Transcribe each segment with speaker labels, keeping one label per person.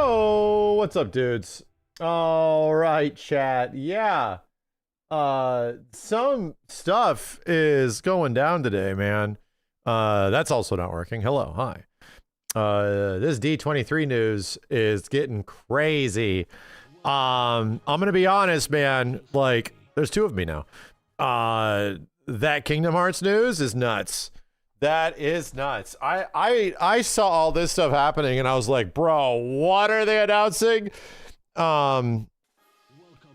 Speaker 1: Yo, what's up, dudes? All right, chat. Yeah. Some stuff is going down today, man. That's also not working. Hello, hi. This D23 news is getting crazy. I'm gonna be honest, man. Like, there's two of me now. That Kingdom Hearts news is nuts. That is nuts. I saw all this stuff happening and I was like, bro, what are they announcing? I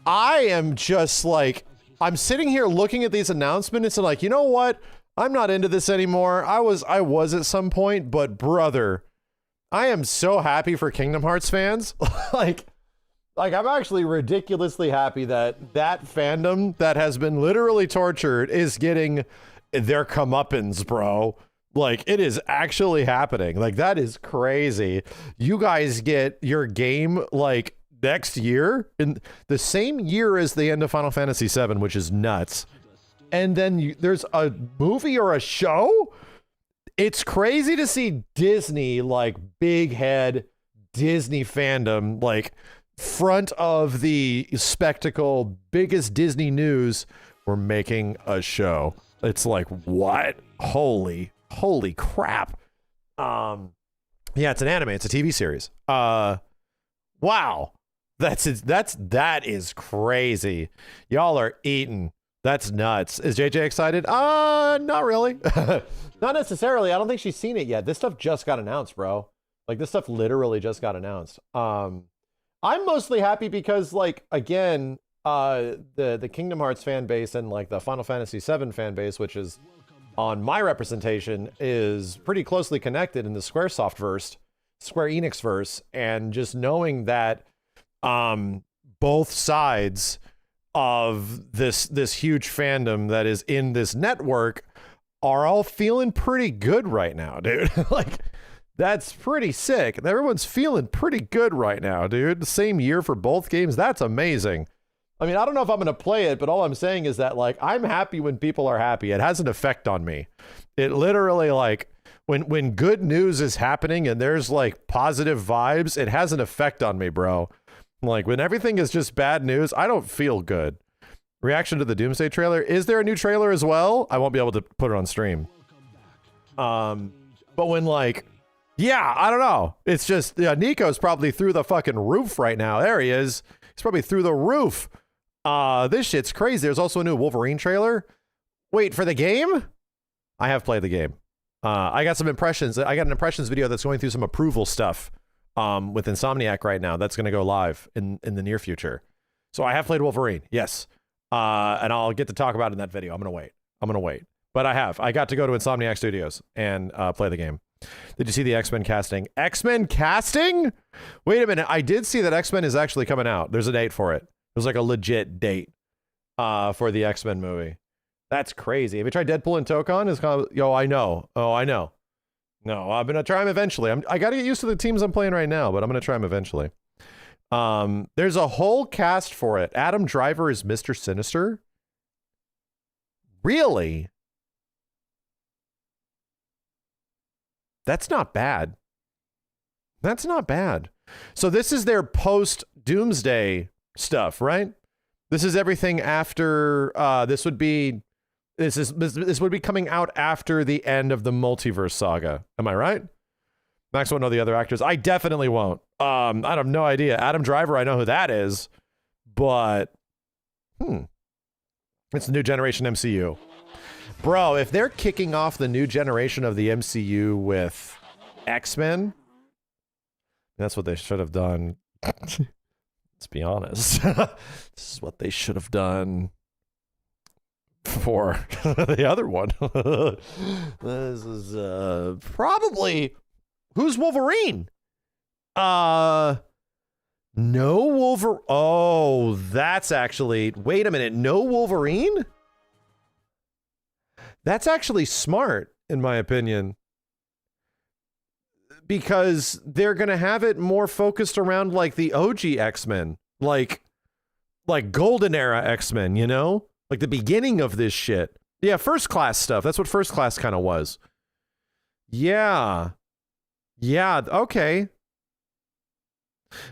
Speaker 1: am just like, I'm sitting here looking at these announcements and like, you know what? I'm not into this anymore. I was at some point, but brother, I am so happy for Kingdom Hearts fans. like I'm actually ridiculously happy that that fandom that has been literally tortured is getting their comeuppance, bro. Like, it is actually happening. Like, that is crazy. You guys get your game like next year, in the same year as the end of Final Fantasy VII, which is nuts. And then there's a movie or a show. It's crazy to see Disney, like big head Disney fandom, like front of the spectacle, biggest Disney news. We're making a show. It's like, what? Holy crap. Yeah, it's an anime. It's a TV series. Wow. That is crazy. Y'all are eating. That's nuts. Is JJ excited? Not really. Not necessarily. I don't think she's seen it yet. This stuff just got announced, bro. Like, this stuff literally just got announced. I'm mostly happy because, like, again, the Kingdom Hearts fan base and like the Final Fantasy VII fan base, which is on my representation, is pretty closely connected in the Square Enix verse, and just knowing that both sides of this huge fandom that is in this network are all feeling pretty good right now, dude. Like, that's pretty sick. Everyone's feeling pretty good right now, dude. Same year for both games. That's amazing. I mean, I don't know if I'm going to play it, but all I'm saying is that, like, I'm happy when people are happy. It has an effect on me. It literally, like, when good news is happening and there's, like, positive vibes, it has an effect on me, bro. Like, when everything is just bad news, I don't feel good. Reaction to the Doomsday trailer. Is there a new trailer as well? I won't be able to put it on stream. But when, like, yeah, I don't know. It's just, yeah, Nico's probably through the fucking roof right now. There he is. He's probably through the roof. This shit's crazy. There's also a new Wolverine trailer. Wait, for the game? I have played the game. I got some impressions. I got an impressions video that's going through some approval stuff with Insomniac right now. That's going to go live in the near future. So I have played Wolverine, yes. And I'll get to talk about it in that video. I'm going to wait. But I got to go to Insomniac Studios and play the game. Did you see the X-Men casting? X-Men casting? Wait a minute. I did see that X-Men is actually coming out. There's a date for it. There's like a legit date for the X-Men movie. That's crazy. Have you tried Deadpool and Tokon? It's kind of, I know. No, I'm going to try them eventually. I got to get used to the teams I'm playing right now, but I'm going to try them eventually. There's a whole cast for it. Adam Driver is Mr. Sinister. Really? That's not bad. So this is their post-Doomsday stuff, right? This is everything after this would be coming out after the end of the multiverse saga. Am I right? Max won't know the other actors. I definitely won't. I have no idea. Adam Driver, I know who that is, but it's the new generation MCU. Bro, if they're kicking off the new generation of the MCU with X-Men, that's what they should have done. Let's be honest. This is what they should have done for the other one. This is probably... Who's Wolverine? No Wolverine. Oh, that's actually... Wait a minute. No Wolverine? That's actually smart, in my opinion. Because they're going to have it more focused around, like, the OG X-Men. Like Golden Era X-Men, you know? Like, the beginning of this shit. Yeah, First Class stuff. That's what First Class kind of was. Yeah. Yeah, okay.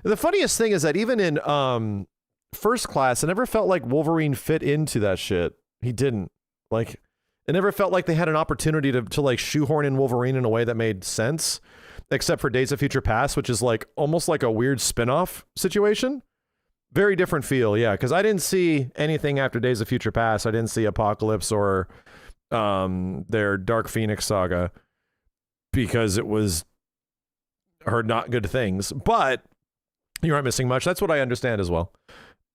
Speaker 1: The funniest thing is that even in First Class, I never felt like Wolverine fit into that shit. He didn't. Like, it never felt like they had an opportunity to like shoehorn in Wolverine in a way that made sense, except for Days of Future Past, which is like almost like a weird spin-off situation. Very different feel, yeah, because I didn't see anything after Days of Future Past. I didn't see Apocalypse or their Dark Phoenix saga because it was heard not good things. But you aren't missing much. That's what I understand as well.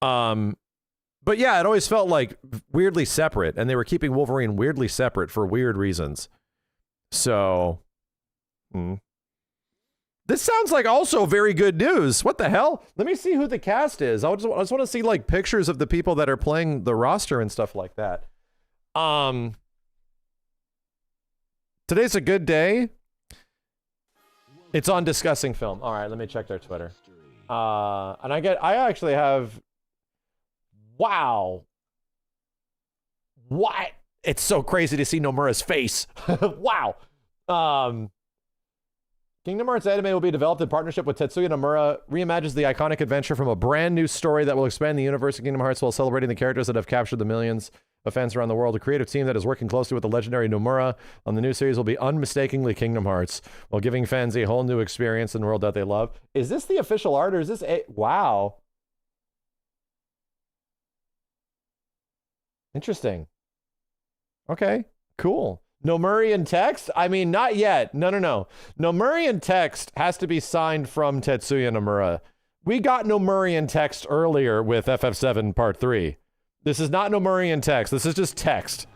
Speaker 1: But yeah, it always felt like weirdly separate, and they were keeping Wolverine weirdly separate for weird reasons. So, this sounds like also very good news. What the hell? Let me see who the cast is. I just want to see like pictures of the people that are playing the roster and stuff like that. Today's a good day. It's on Discussing Film. All right, let me check their Twitter. And I actually have, wow. What? It's so crazy to see Nomura's face. Wow. Kingdom Hearts anime will be developed in partnership with Tetsuya Nomura, reimagines the iconic adventure from a brand new story that will expand the universe of Kingdom Hearts while celebrating the characters that have captured the millions of fans around the world. A creative team that is working closely with the legendary Nomura on the new series will be unmistakably Kingdom Hearts, while giving fans a whole new experience in the world that they love. Is this the official art, or is this a... Wow. Interesting. Okay, cool. Nomurian text? I mean, not yet. No. Nomurian text has to be signed from Tetsuya Nomura. We got Nomurian text earlier with FF7 Part 3. This is not Nomurian text. This is just text.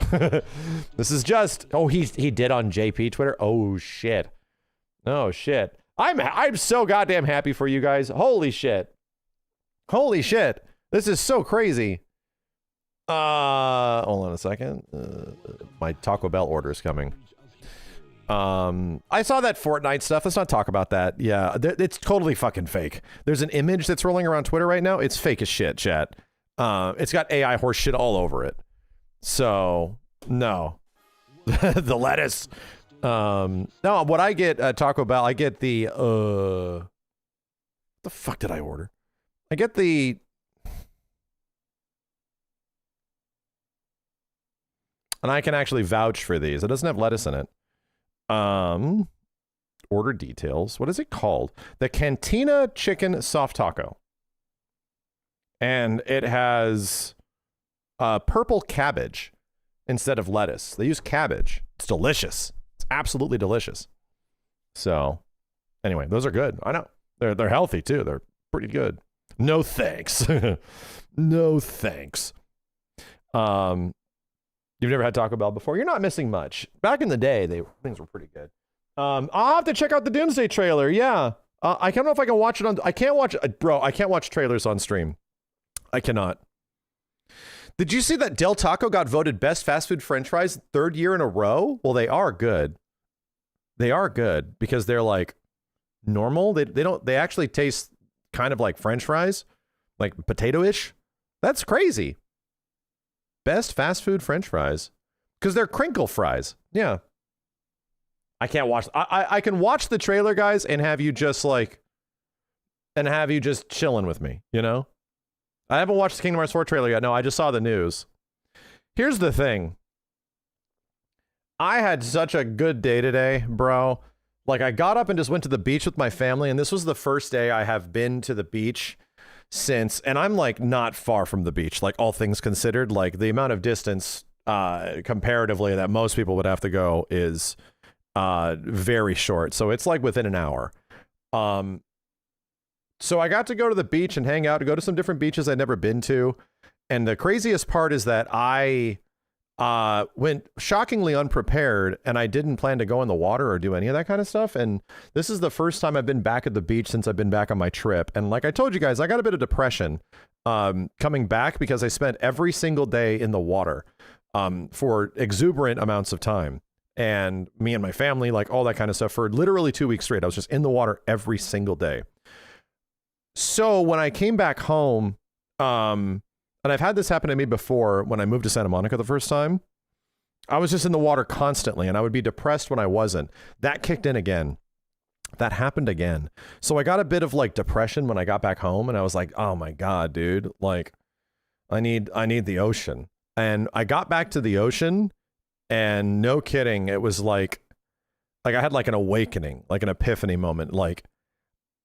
Speaker 1: This is just... Oh, he did on JP Twitter? Oh, shit. Oh, shit. I'm so goddamn happy for you guys. Holy shit. Holy shit. This is so crazy. Hold on a second. My Taco Bell order is coming. I saw that Fortnite stuff. Let's not talk about that. Yeah, it's totally fucking fake. There's an image that's rolling around Twitter right now. It's fake as shit, chat. It's got AI horse shit all over it. So, no. The lettuce. No, what I get at Taco Bell, I get the, what the fuck did I order? I get the... And I can actually vouch for these. It doesn't have lettuce in it. Order details. What is it called? The Cantina Chicken Soft Taco. And it has purple cabbage instead of lettuce. They use cabbage. It's delicious. It's absolutely delicious. So, anyway, those are good. I know. They're healthy, too. They're pretty good. No thanks. No thanks. You've never had Taco Bell before? You're not missing much. Back in the day, things were pretty good. I'll have to check out the Doomsday trailer. Yeah. I don't know if I can watch it on... I can't watch... bro, I can't watch trailers on stream. I cannot. Did you see that Del Taco got voted best fast food french fries 3rd year in a row? Well, they are good. They are good because they're like normal. They actually taste kind of like french fries, like potato-ish. That's crazy. Best fast food french fries. Because they're crinkle fries. Yeah. I can't watch... I can watch the trailer, guys, and have you just like... And have you just chilling with me, you know? I haven't watched the Kingdom Hearts 4 trailer yet. No, I just saw the news. Here's the thing. I had such a good day today, bro. Like, I got up and just went to the beach with my family, and this was the first day I have been to the beach since, and I'm like not far from the beach, like all things considered. Like the amount of distance comparatively that most people would have to go is very short. So it's like within an hour. So I got to go to the beach and hang out, to go to some different beaches I'd never been to. And the craziest part is that I went shockingly unprepared, and I didn't plan to go in the water or do any of that kind of stuff. And this is the first time I've been back at the beach since I've been back on my trip. And like I told you guys, I got a bit of depression coming back because I spent every single day in the water for exuberant amounts of time. And me and my family, like all that kind of stuff, for literally 2 weeks straight. I was just in the water every single day. So when I came back home, and I've had this happen to me before when I moved to Santa Monica the first time, I was just in the water constantly, and I would be depressed when I wasn't. That kicked in again. that happened again. So I got a bit of like depression when I got back home, and I was like, oh my God, dude, like I need the ocean. And I got back to the ocean, and no kidding, it was like I had like an awakening, like an epiphany moment. Like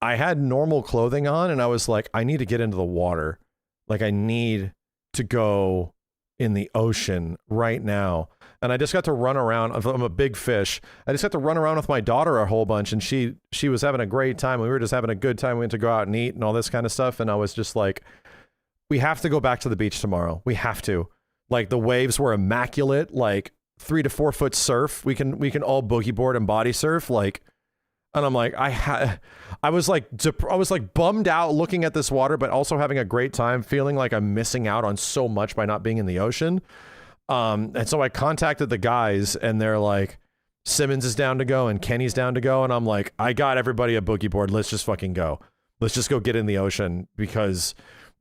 Speaker 1: I had normal clothing on, and I was like, I need to get into the water. Like I need to go in the ocean right now. And I just got to run around. I'm a big fish. I just got to run around with my daughter a whole bunch, and she was having a great time. We were just having a good time. We went to go out and eat and all this kind of stuff. And I was just like, we have to go back to the beach tomorrow. We have to. Like the waves were immaculate, like 3 to 4 foot surf. We can all boogie board and body surf. Like, and I'm like, I was like bummed out looking at this water, but also having a great time, feeling like I'm missing out on so much by not being in the ocean. And so I contacted the guys, and they're like, Simmons is down to go and Kenny's down to go. And I'm like, I got everybody a boogie board. Let's just fucking go. Let's just go get in the ocean, because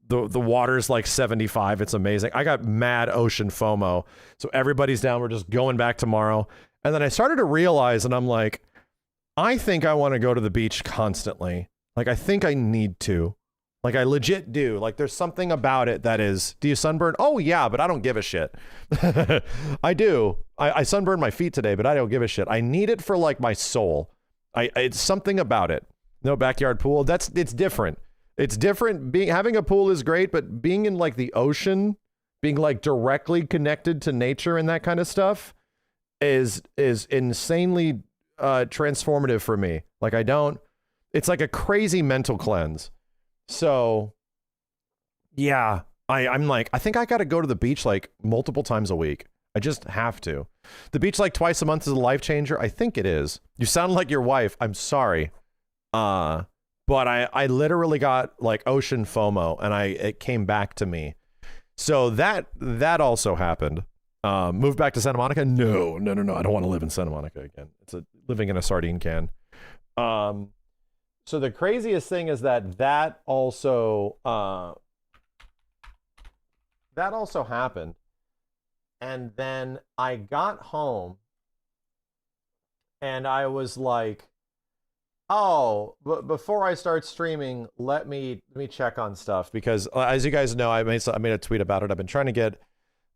Speaker 1: the water's like 75. It's amazing. I got mad ocean FOMO. So everybody's down. We're just going back tomorrow. And then I started to realize, and I'm like, I think I want to go to the beach constantly. Like, I think I need to. Like, I legit do. Like, there's something about it that is, do you sunburn? Oh, yeah, but I don't give a shit. I do. I sunburned my feet today, but I don't give a shit. I need it for, like, my soul. It's something about it. No backyard pool. It's different. It's different. Having a pool is great, but being in, like, the ocean, being, like, directly connected to nature and that kind of stuff is insanely transformative for me. Like, it's like a crazy mental cleanse. So yeah, I'm like, I think I got to go to the beach like multiple times a week. I just have to. The beach like twice a month is a life changer. I think it is. You sound like your wife. I'm sorry. But I literally got like ocean FOMO, and it came back to me. So that also happened. Moved back to Santa Monica? No. I don't want to live in Santa Monica again. It's living in a sardine can. So the craziest thing is that also happened. And then I got home, and I was like, oh, but before I start streaming, let me check on stuff, because as you guys know, I made a tweet about it. I've been trying to get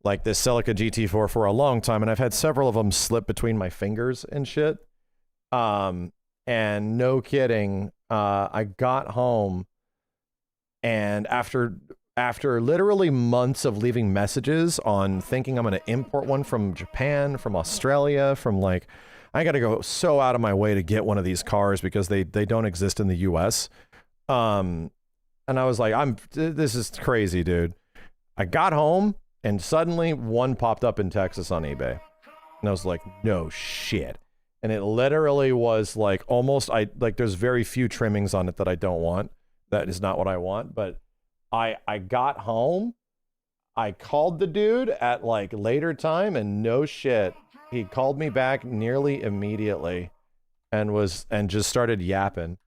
Speaker 1: like this Celica GT4 for a long time, and I've had several of them slip between my fingers and shit. And no kidding, I got home, and after literally months of leaving messages on thinking I'm going to import one from Japan, from Australia, from like, I got to go so out of my way to get one of these cars because they don't exist in the US. And I was like, this is crazy, dude. I got home, and suddenly one popped up in Texas on eBay. And I was like, no shit. And it literally was like almost, there's very few trimmings on it that I don't want. That is not what I want. But I got home, I called the dude at like later time, and no shit, he called me back nearly immediately and just started yapping.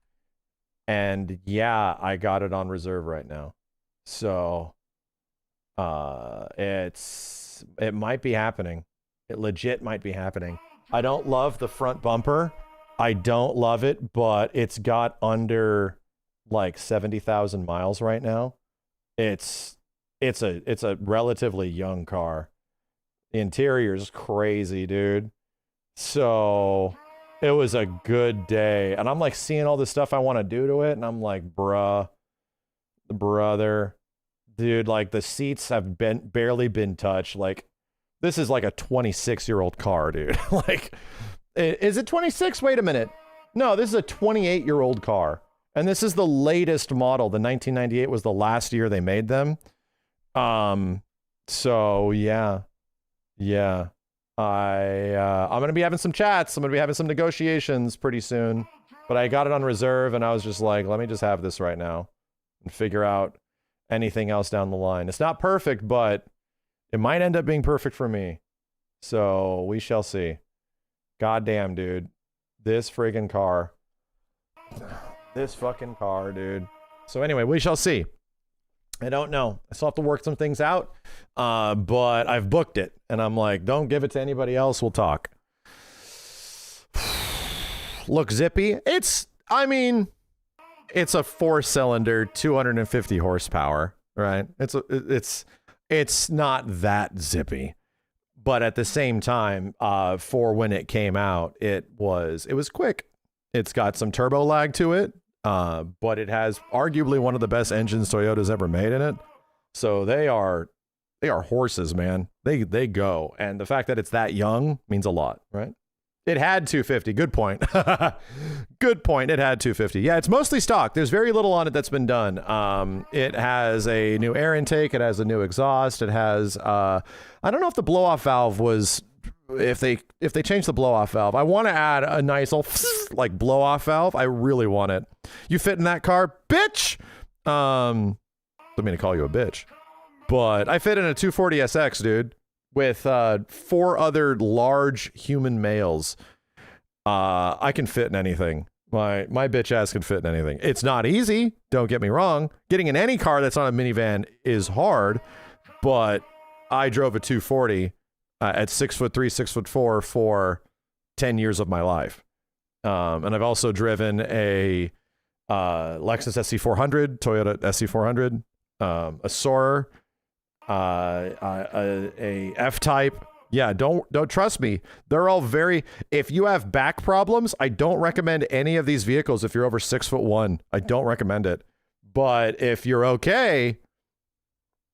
Speaker 1: And yeah, I got it on reserve right now. So it might be happening. It legit might be happening. I don't love the front bumper. I don't love it, but it's got under like 70,000 miles right now. It's a relatively young car. The interior is crazy, dude. So it was a good day. And I'm like seeing all this stuff I want to do to it, and I'm like, brother, dude, like the seats have barely been touched. Like, this is like a 26-year-old car, dude. Like, is it 26? Wait a minute. No, this is a 28-year-old car. And this is the latest model. The 1998 was the last year they made them. So yeah. I'm going to be having some chats. I'm going to be having some negotiations pretty soon. But I got it on reserve, and I was just like, let me just have this right now and figure out anything else down the line. It's not perfect, but it might end up being perfect for me. So we shall see. Goddamn, dude. This friggin' car. This fucking car, dude. So anyway, we shall see. I don't know. I still have to work some things out. But I've booked it. And I'm like, don't give it to anybody else. We'll talk. Look, Zippy. It's I mean, it's a 4-cylinder, 250 horsepower, right? It's not that zippy, but at the same time, for when it came out, it was quick. It's got some turbo lag to it, but it has arguably one of the best engines Toyota's ever made in it. So they are horses, man. They go, and the fact that it's that young means a lot, right? It had 250. Good point. Good point. It had 250. Yeah, it's mostly stock. There's very little on it that's been done. It has a new air intake. It has a new exhaust. It has, I don't know if the blow-off valve was, if they changed the blow-off valve. I want to add a nice old like blow-off valve. I really want it. You fit in that car, bitch. Don't mean to call you a bitch, but I fit in a 240SX, dude, with 4 other large human males. I can fit in anything. My bitch ass can fit in anything. It's not easy, don't get me wrong. Getting in any car that's not a minivan is hard, but I drove a 240 at 6'3", 6'4" for 10 years of my life. And I've also driven a Lexus SC400, Toyota SC400, a Soarer, a F-Type. Yeah, don't trust me. They're all very, if you have back problems, I don't recommend any of these vehicles if you're over 6'1". I don't recommend it. But if you're okay,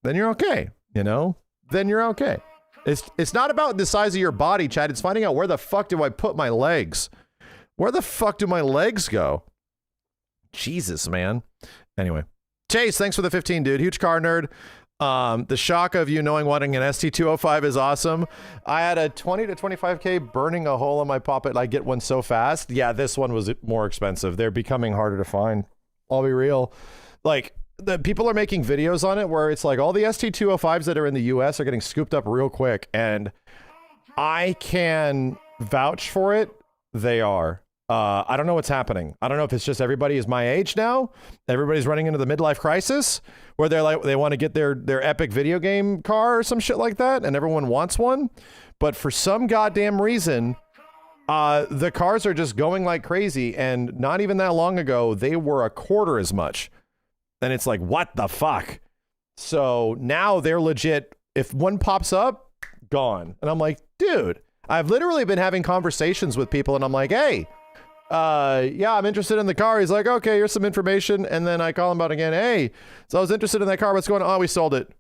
Speaker 1: then you're okay, you know? Then you're okay. It's not about the size of your body, Chad. It's finding out where the fuck do I put my legs? Where the fuck do my legs go? Jesus, man. Anyway. Chase, thanks for the 15, dude. Huge car nerd. The shock of you knowing wanting an ST205 is awesome. I had a 20 to 25K burning a hole in my pocket. I get one so fast. Yeah, this one was more expensive. They're becoming harder to find. I'll be real. Like, the people are making videos on it where it's like all the ST205s that are in the US are getting scooped up real quick. And I can vouch for it. They are. I don't know what's happening. I don't know if it's just everybody is my age now. Everybody's running into the midlife crisis where they're like, they want to get their epic video game car or some shit like that. And everyone wants one. But for some goddamn reason, the cars are just going like crazy. And not even that long ago, they were a quarter as much. And it's like, what the fuck? So now they're legit. If one pops up, gone. And I'm like, dude, I've literally been having conversations with people and I'm like, hey, yeah, I'm interested in the car. He's like, okay, here's some information. And then I call him out again. Hey, so I was interested in that car. What's going on? Oh, we sold it.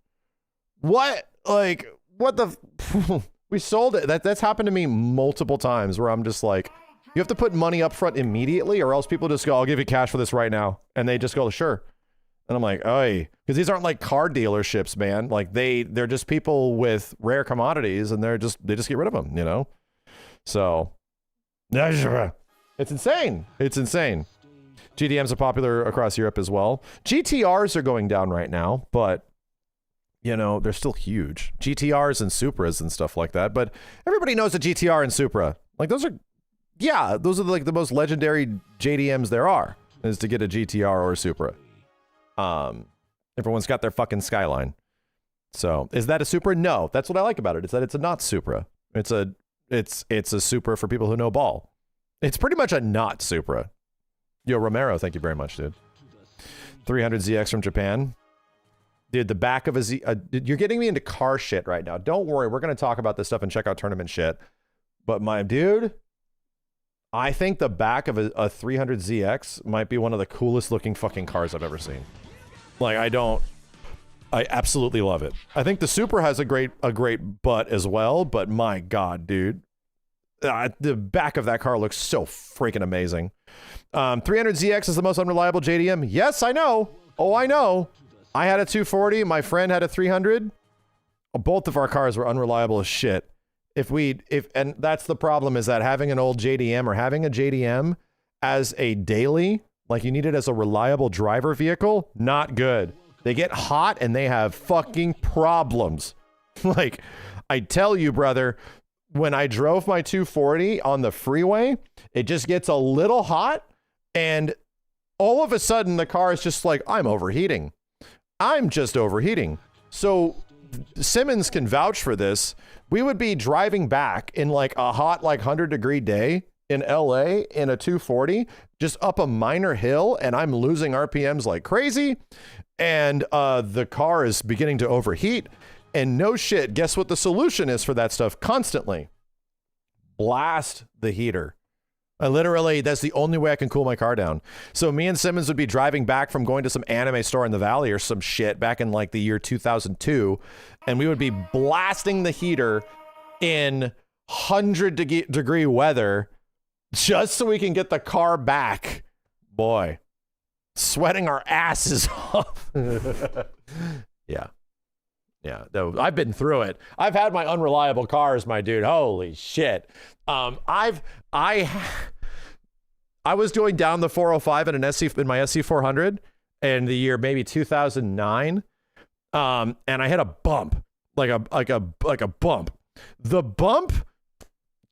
Speaker 1: What? Like, what the? We sold it. That's happened to me multiple times where I'm just like, you have to put money up front immediately or else people just go, I'll give you cash for this right now. And they just go, sure. And I'm like, oy, because these aren't like car dealerships, man. Like they're just people with rare commodities and they just get rid of them, you know? So it's insane. It's insane. GDMs are popular across Europe as well. GTRs are going down right now, but you know, they're still huge. GTRs and Supras and stuff like that. But everybody knows a GTR and Supra. Like those are like the most legendary JDMs there are, is to get a GTR or a Supra. Everyone's got their fucking Skyline. So is that a Supra? No, that's what I like about it. It's that it's a not Supra. It's a Supra for people who know ball. It's pretty much a not Supra. Yo, Romero, thank you very much, dude. 300ZX from Japan. Dude, the back of a Z... you're getting me into car shit right now. Don't worry, we're going to talk about this stuff and check out tournament shit. But my dude, I think the back of a 300ZX might be one of the coolest looking fucking cars I've ever seen. Like, I absolutely love it. I think the Supra has a great butt as well, but my God, dude. The back of that car looks so freaking amazing. 300ZX is the most unreliable JDM. Yes, I know. Oh, I know. I had a 240. My friend had a 300. Both of our cars were unreliable as shit. And that's the problem, is that having an old JDM or having a JDM as a daily, like you need it as a reliable driver vehicle, not good. They get hot and they have fucking problems. Like, I tell you, brother, when I drove my 240 on the freeway, it just gets a little hot and all of a sudden the car is just like, I'm overheating. I'm just overheating. So Simmons can vouch for this. We would be driving back in like a hot, like 100-degree day in LA in a 240, just up a minor hill, and I'm losing RPMs like crazy, and the car is beginning to overheat. And no shit, guess what the solution is for that stuff? Constantly blast the heater. That's the only way I can cool my car down. So me and Simmons would be driving back from going to some anime store in the valley or some shit back in like the year 2002, and we would be blasting the heater in 100-degree weather just so we can get the car back. Boy, sweating our asses off. Yeah. Yeah, I've been through it. I've had my unreliable cars, my dude. Holy shit. I was going down the 405 in my SC400 in the year maybe 2009, and I hit a bump, like a bump. The bump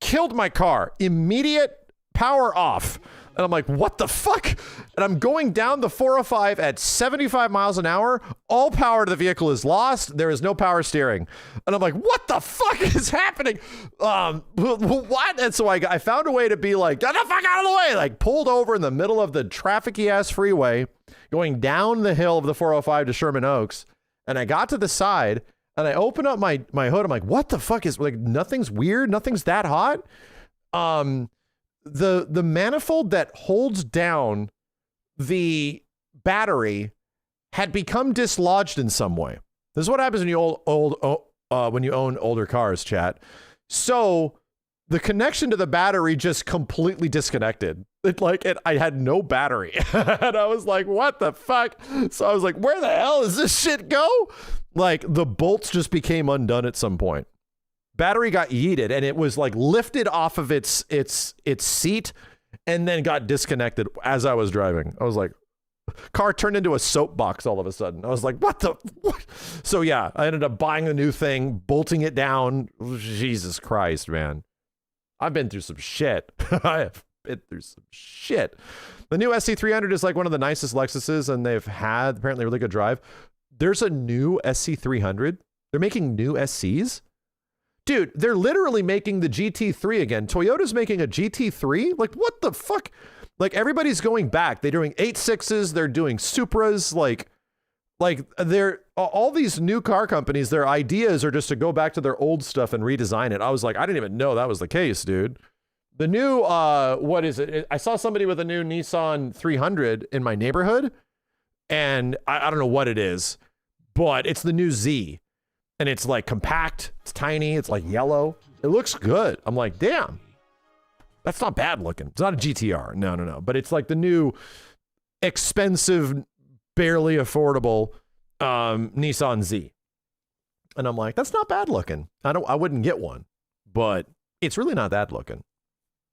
Speaker 1: killed my car. Immediate power off. And I'm like, what the fuck? And I'm going down the 405 at 75 miles an hour. All power to the vehicle is lost. There is no power steering. And I'm like, what the fuck is happening? What? And so I found a way to be like, get the fuck out of the way. Like pulled over in the middle of the trafficy ass freeway, going down the hill of the 405 to Sherman Oaks. And I got to the side and I open up my hood. I'm like, what the fuck is, like, nothing's weird. Nothing's that hot. The manifold that holds down the battery had become dislodged in some way. This is what happens when you when you own older cars, chat. So the connection to the battery just completely disconnected. I had no battery. And I was like, what the fuck? So I was like, where the hell does this shit go? Like the bolts just became undone at some point. Battery got yeeted and it was like lifted off of its seat and then got disconnected as I was driving. I was like, car turned into a soapbox all of a sudden. I was like, what? So yeah, I ended up buying a new thing, bolting it down. Jesus Christ, man. I've been through some shit. I have been through some shit. The new SC300 is like one of the nicest Lexuses, and they've had apparently a really good drive. There's a new SC300. They're making new SCs. Dude, they're literally making the GT3 again. Toyota's making a GT3? Like, what the fuck? Like, everybody's going back. They're doing 8.6s. They're doing Supras. Like they're all these new car companies, their ideas are just to go back to their old stuff and redesign it. I was like, I didn't even know that was the case, dude. The new, what is it? I saw somebody with a new Nissan 300 in my neighborhood, and I don't know what it is, but it's the new Z. And it's like compact, it's tiny, it's like yellow. It looks good. I'm like, damn, that's not bad looking. It's not a GTR, no. But it's like the new expensive, barely affordable Nissan Z. And I'm like, that's not bad looking. I wouldn't get one, but it's really not that looking.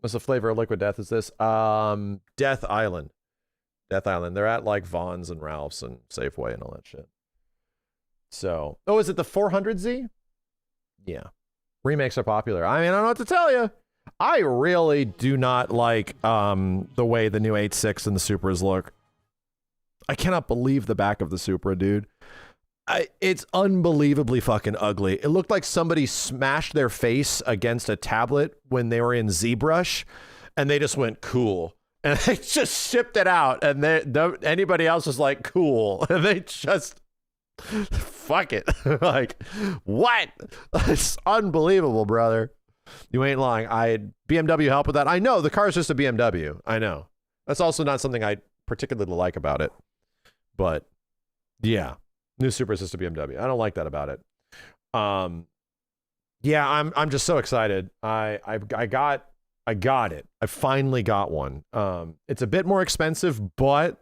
Speaker 1: What's the flavor of Liquid Death is this? Death Island. Death Island. They're at like Vaughn's and Ralph's and Safeway and all that shit. So, is it the 400Z? Yeah. Remakes are popular. I mean, I don't know what to tell you. I really do not like the way the new 8.6 and the Supras look. I cannot believe the back of the Supra, dude. It's unbelievably fucking ugly. It looked like somebody smashed their face against a tablet when they were in ZBrush, and they just went cool. And they just shipped it out, and anybody else was like, cool. And they just... fuck it. Like, what? It's unbelievable, brother. You ain't lying. BMW help with that. I know the car's just a BMW. I know. That's also not something I particularly like about it. But yeah, new Supra is just a BMW. I don't like that about it. Yeah, I'm just so excited. I got it. I finally got one. It's a bit more expensive, but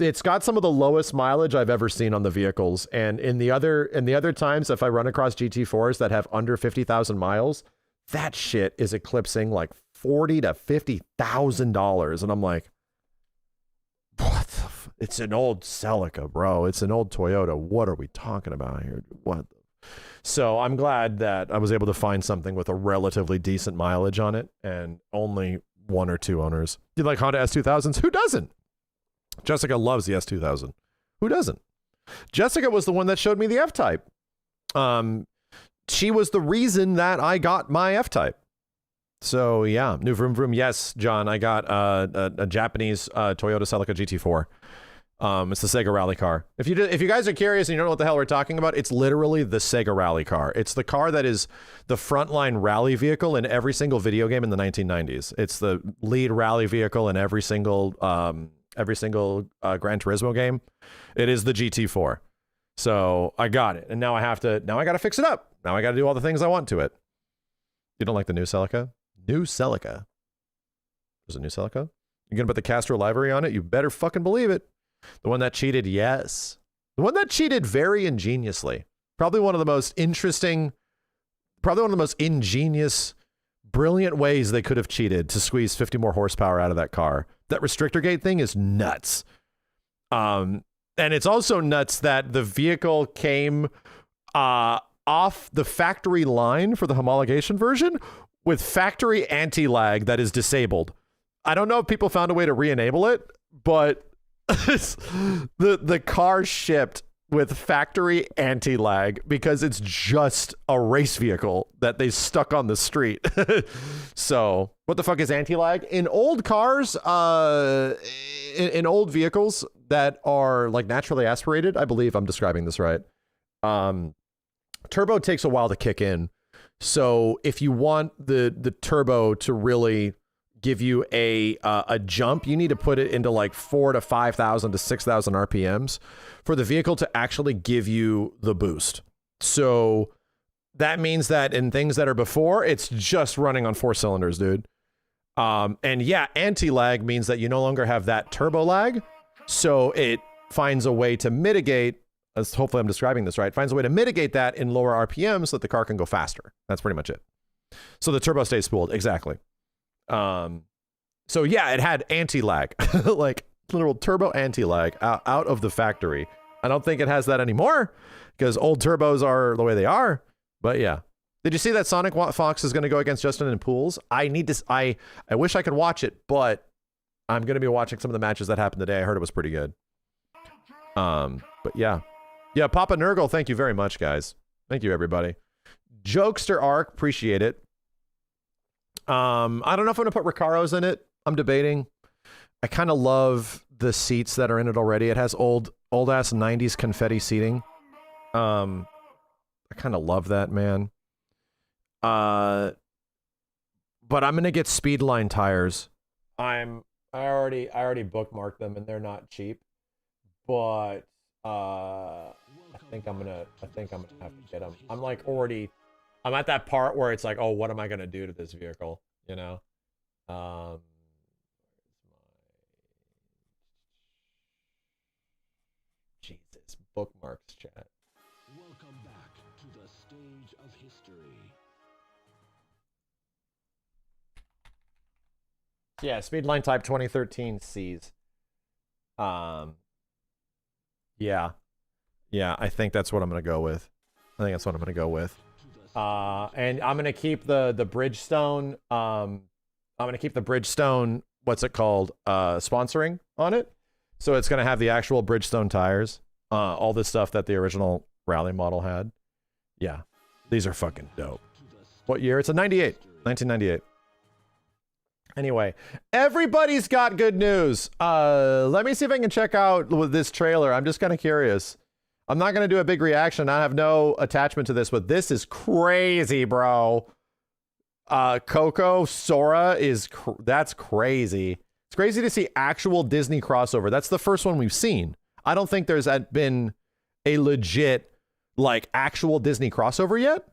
Speaker 1: it's got some of the lowest mileage I've ever seen on the vehicles. And in the other times, if I run across GT4s that have under 50,000 miles, that shit is eclipsing like $40,000 to $50,000. And I'm like, what the it's an old Celica, bro. It's an old Toyota. What are we talking about here? What? So I'm glad that I was able to find something with a relatively decent mileage on it and only one or two owners. You like Honda S2000s? Who doesn't? Jessica loves the S2000. Who doesn't? Jessica was the one that showed me the F-Type. She was the reason that I got my F-Type. So yeah, new vroom vroom. Yes, John, I got a Japanese Toyota Celica GT4. It's the Sega rally car. If you guys are curious and you don't know what the hell we're talking about, it's literally the Sega rally car. It's the car that is the frontline rally vehicle in every single video game in the 1990s. It's the lead rally vehicle in every single Gran Turismo game. It is the GT4. So I got it, and now I got to fix it up. Now I got to do all the things I want to it. You don't like the new Celica? New Celica. There's a new Celica? You gonna put the Castro livery on it? You better fucking believe it. The one that cheated, yes. The one that cheated very ingeniously. Probably one of the most interesting, probably one of the most ingenious, brilliant ways they could have cheated to squeeze 50 more horsepower out of that car. That restrictor gate thing is nuts. And it's also nuts that the vehicle came off the factory line for the homologation version with factory anti-lag that is disabled. I don't know if people found a way to re-enable it, but the car shipped with factory anti-lag because it's just a race vehicle that they stuck on the street. So what the fuck is anti-lag? In old cars, in old vehicles that are like naturally aspirated, I believe I'm describing this right, turbo takes a while to kick in. So if you want the turbo to really give you a jump, you need to put it into like 4,000 to 5,000 to 6,000 RPMs for the vehicle to actually give you the boost. So that means that in things that are before, it's just running on 4 cylinders, dude. And yeah, anti-lag means that you no longer have that turbo lag. So it finds a way to mitigate, as hopefully I'm describing this right, finds a way to mitigate that in lower RPMs so that the car can go faster. That's pretty much it. So the turbo stays spooled. Exactly. So yeah, it had anti-lag, like literal turbo anti-lag out of the factory. I don't think it has that anymore because old turbos are the way they are, but yeah. Did you see that Sonic Fox is going to go against Justin in pools? I wish I could watch it, but I'm going to be watching some of the matches that happened today. I heard it was pretty good. But yeah. Yeah, Papa Nurgle, thank you very much, guys. Thank you, everybody. Jokester Arc, appreciate it. I don't know if I'm gonna put Recaros in it. I'm debating. I kind of love the seats that are in it already. It has old ass 90s confetti seating. I kind of love that, man. But I'm gonna get Speedline tires. I already bookmarked them and they're not cheap. But I think I'm gonna have to get them. I'm at that part where it's like, oh, what am I gonna do to this vehicle? You know? Jesus, bookmarks chat.
Speaker 2: Welcome back to the stage of history.
Speaker 1: Yeah, Speedline Type 2013 Cs. Yeah, I think that's what I'm gonna go with. And I'm gonna keep the Bridgestone. I'm gonna keep the Bridgestone. What's it called? Sponsoring on it. So it's gonna have the actual Bridgestone tires. All this stuff that the original rally model had. Yeah, these are fucking dope. What year? It's a 98, 1998. Anyway, everybody's got good news. Let me see if I can check out with this trailer. I'm just kind of curious. I'm not going to do a big reaction. I have no attachment to this, but this is crazy, bro. Coco, Sora that's crazy. It's crazy to see actual Disney crossover. That's the first one we've seen. I don't think there's been a legit, like, actual Disney crossover yet.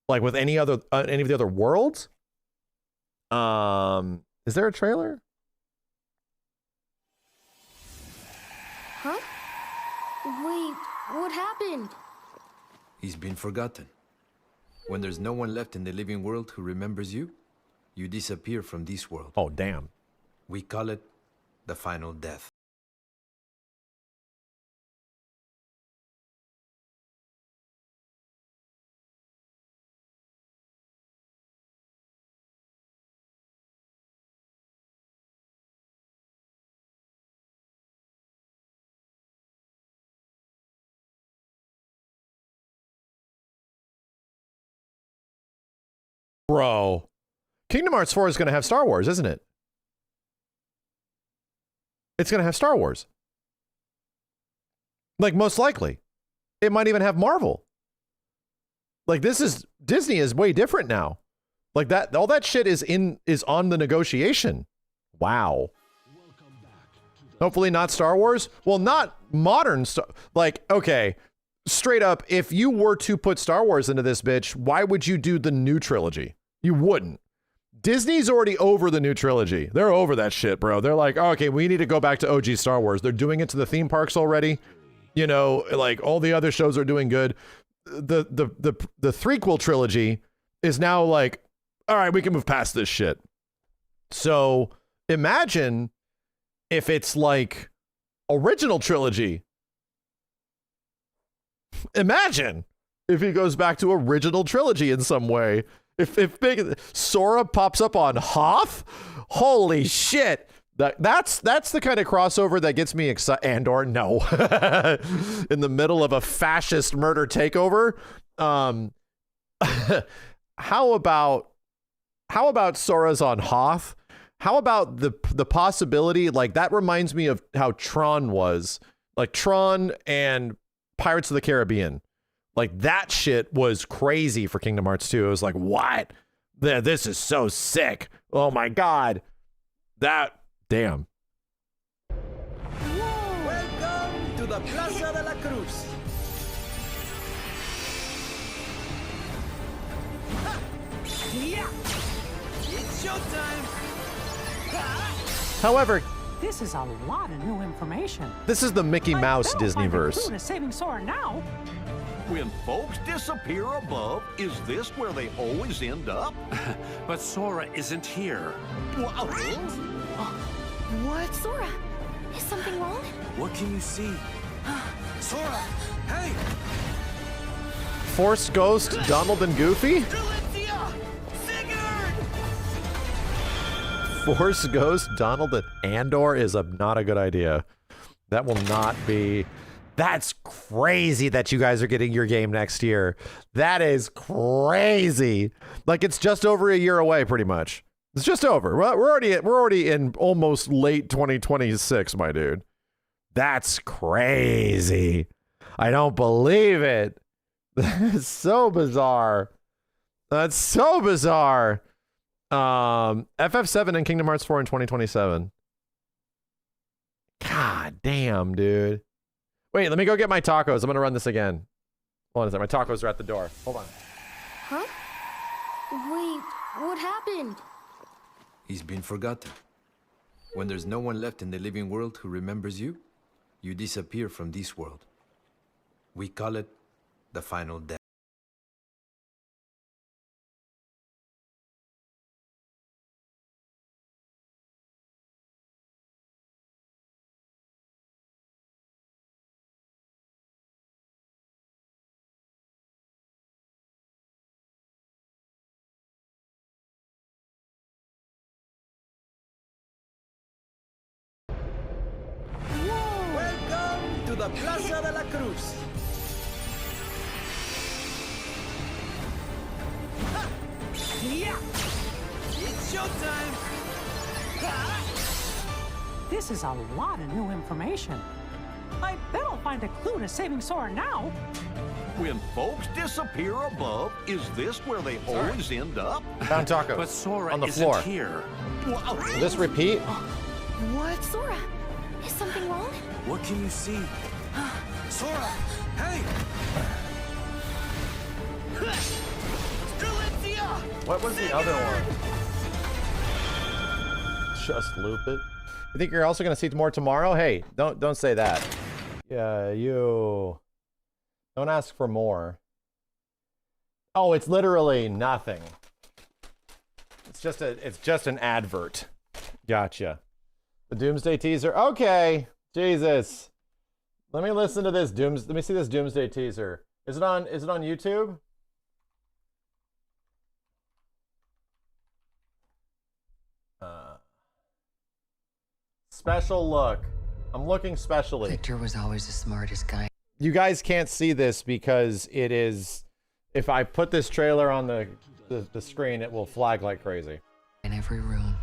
Speaker 1: Like with any of the other worlds. Is there a trailer?
Speaker 3: Huh? Wait, what happened?
Speaker 4: He's been forgotten. When there's no one left in the living world who remembers you, you disappear from this world.
Speaker 1: Oh, damn.
Speaker 4: We call it the final death.
Speaker 1: Bro, Kingdom Hearts 4 is going to have Star Wars, isn't it? It's going to have Star Wars. Like, most likely. It might even have Marvel. Like, Disney is way different now. Like, that, all that shit is on the negotiation. Wow. Hopefully not Star Wars. Well, not modern like, okay, straight up, if you were to put Star Wars into this bitch, why would you do the new trilogy? You wouldn't. Disney's already over the new trilogy. They're over that shit, bro. They're like, oh, okay, we need to go back to OG Star Wars. They're doing it to the theme parks already. You know, like all the other shows are doing good. The threequel trilogy is now like, all right, we can move past this shit. So imagine if it's like original trilogy. Imagine if he goes back to original trilogy in some way. If big Sora pops up on Hoth, holy shit. That's the kind of crossover that gets me excited. Andor, no. In the middle of a fascist murder takeover. How about Sora's on Hoth? How about the possibility, like that reminds me of how Tron was. Like Tron and Pirates of the Caribbean. Like that shit was crazy for Kingdom Hearts 2. It was like, what? This is so sick. Oh my God. Damn.
Speaker 5: Welcome to the Plaza de la Cruz. Yeah. It's showtime.
Speaker 1: However,
Speaker 6: this is a lot of new information.
Speaker 1: This is the Mickey Mouse Disneyverse.
Speaker 6: To saving Sora now.
Speaker 7: When folks disappear above, is this where they always end up?
Speaker 8: But Sora isn't here.
Speaker 3: What? Sora, is something wrong?
Speaker 8: What can you see?
Speaker 5: Sora, hey!
Speaker 1: Force Ghost, Donald and Goofy? Force Ghost, Donald and Andor is not a good idea. That will not be... That's crazy that you guys are getting your game next year. That is crazy. Like it's just over a year away, pretty much. It's just over. We're already in almost late 2026, my dude. That's crazy. I don't believe it. That's so bizarre. That's so bizarre. FF7 and Kingdom Hearts 4 in 2027. God damn, dude. Wait, let me go get my tacos. I'm gonna run this again. Hold on a second. My tacos are at the door. Hold on.
Speaker 3: Huh? Wait, what happened?
Speaker 4: He's been forgotten. When there's no one left in the living world who remembers you, you disappear from this world. We call it the final death.
Speaker 5: Welcome to the Plaza de la Cruz. Yeah. It's showtime.
Speaker 6: This is a lot of new information. I bet I'll find a clue to saving Sora now.
Speaker 7: When folks disappear above, is this where they always end up?
Speaker 1: Found tacos.
Speaker 8: But Sora
Speaker 1: on the
Speaker 8: isn't
Speaker 1: floor.
Speaker 8: here.
Speaker 1: Will this repeat?
Speaker 3: What? Sora, is something wrong?
Speaker 8: What can you see?
Speaker 5: Sora, hey!
Speaker 1: What was the other one? Just loop it. You think you're also gonna see more tomorrow? Hey, don't say that. Yeah, you don't ask for more. Oh, it's literally nothing. It's just an advert. Gotcha. The Doomsday teaser. Okay, Jesus. Let me listen to this Let me see this Doomsday teaser. Is it on YouTube? Special look. I'm looking specially.
Speaker 9: Victor was always the smartest guy.
Speaker 1: You guys can't see this because it is. If I put this trailer on the screen, it will flag like crazy.
Speaker 9: every room.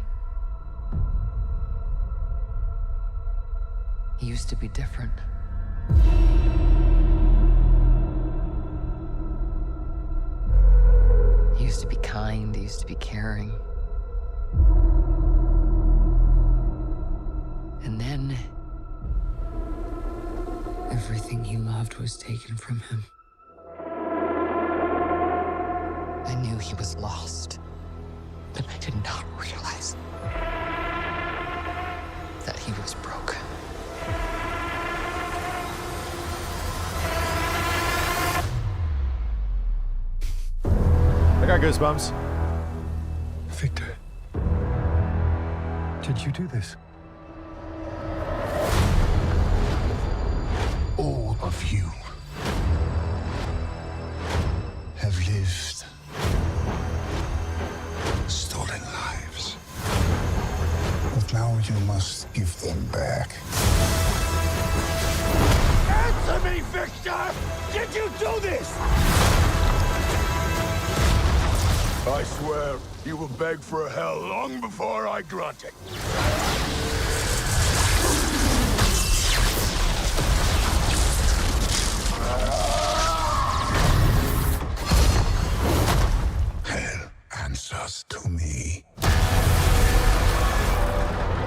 Speaker 9: He used to be different. He used to be kind, he used to be caring. And then, everything he loved was taken from him. I knew he was lost, but I did not realize that he was broken.
Speaker 1: I got goosebumps.
Speaker 10: Victor, did you do this? All of you have lived stolen lives. But now you must give them back.
Speaker 5: Answer me, Victor! Did you do this?
Speaker 10: I swear, you will beg for hell long before I grant it. Hell answers to me.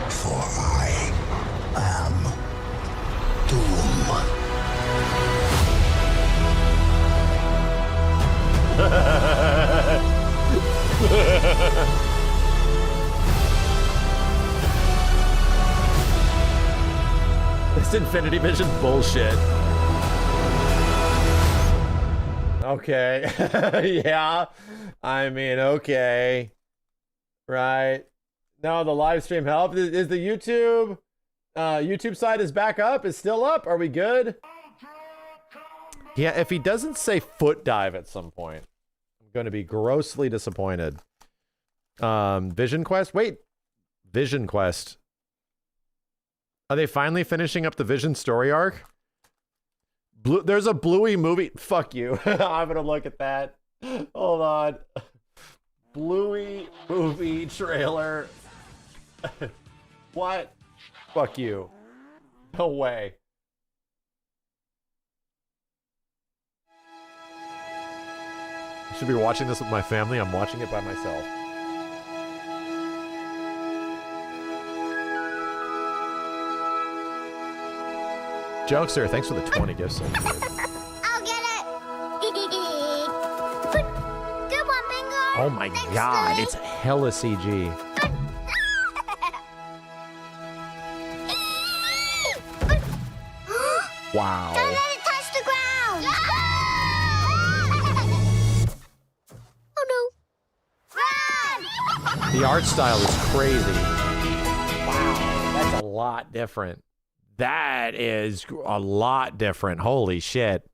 Speaker 10: For I am Doom.
Speaker 1: This Infinity Vision bullshit. Okay. Yeah. I mean, okay. Right. No, the live stream helped. Is the YouTube side is back up? Is still up? Are we good? Yeah, if he doesn't say foot dive at some point, I'm going to be grossly disappointed. Vision Quest? Wait. Vision Quest. Are they finally finishing up the Vision story arc? There's a Bluey movie. Fuck you. I'm going to look at that. Hold on. Bluey movie trailer. What? Fuck you. No way. I should be watching this with my family. I'm watching it by myself. Jokester, thanks for the 20 gifts.
Speaker 3: I'll get it. Good one, Bingo.
Speaker 1: Oh my god, it's hella CG. Wow.
Speaker 3: Don't let it touch the ground. Oh no. Run!
Speaker 1: The art style is crazy. Wow, that's a lot different. That is a lot different. Holy shit.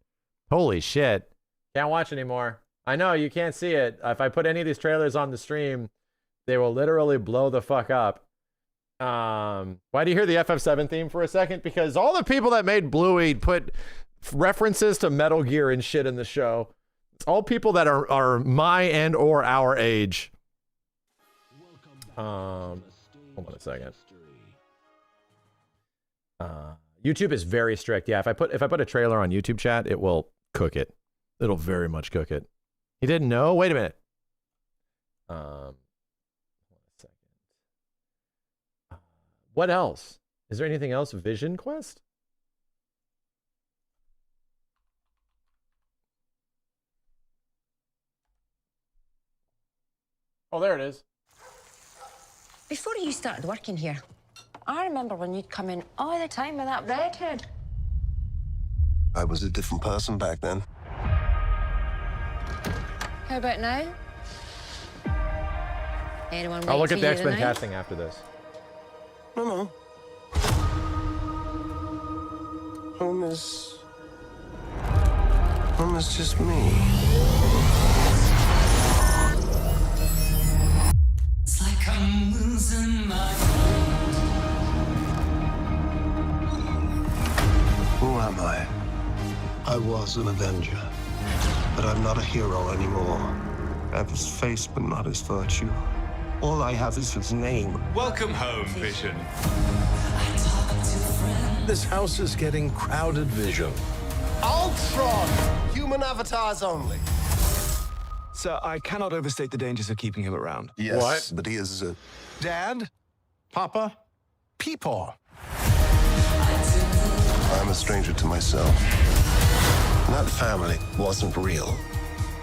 Speaker 1: Holy shit. Can't watch anymore. I know, you can't see it. If I put any of these trailers on the stream, they will literally blow the fuck up. Why do you hear the FF7 theme for a second? Because all the people that made Bluey put references to Metal Gear and shit in the show. It's all people that are my and or our age. Hold on a second. YouTube is very strict. Yeah, if I put a trailer on YouTube chat, it will cook it. It'll very much cook it. He didn't know? Wait a minute. Hold on a second. What else? Is there anything else? Vision Quest? Oh, there it is.
Speaker 11: Before you started working here, I remember when you'd come in all the time with that redhead.
Speaker 10: I was a different person back then.
Speaker 11: How about now? Anyone
Speaker 1: I'll look
Speaker 11: wait
Speaker 1: at the
Speaker 11: for you
Speaker 1: X-Men
Speaker 11: tonight?
Speaker 1: casting after this.
Speaker 10: No. Home is just me.
Speaker 9: It's like I'm losing my
Speaker 10: Who am I? I was an Avenger, but I'm not a hero anymore. I have his face, but not his virtue.
Speaker 5: All I have is his name.
Speaker 12: Welcome home, Vision.
Speaker 13: This house is getting crowded vision.
Speaker 5: Ultron! Human avatars only.
Speaker 14: Sir, I cannot overstate the dangers of keeping him around.
Speaker 10: Yes,
Speaker 13: What?
Speaker 10: but he is
Speaker 13: Dad? Papa? Peepaw.
Speaker 10: I'm a stranger to myself. That family wasn't real.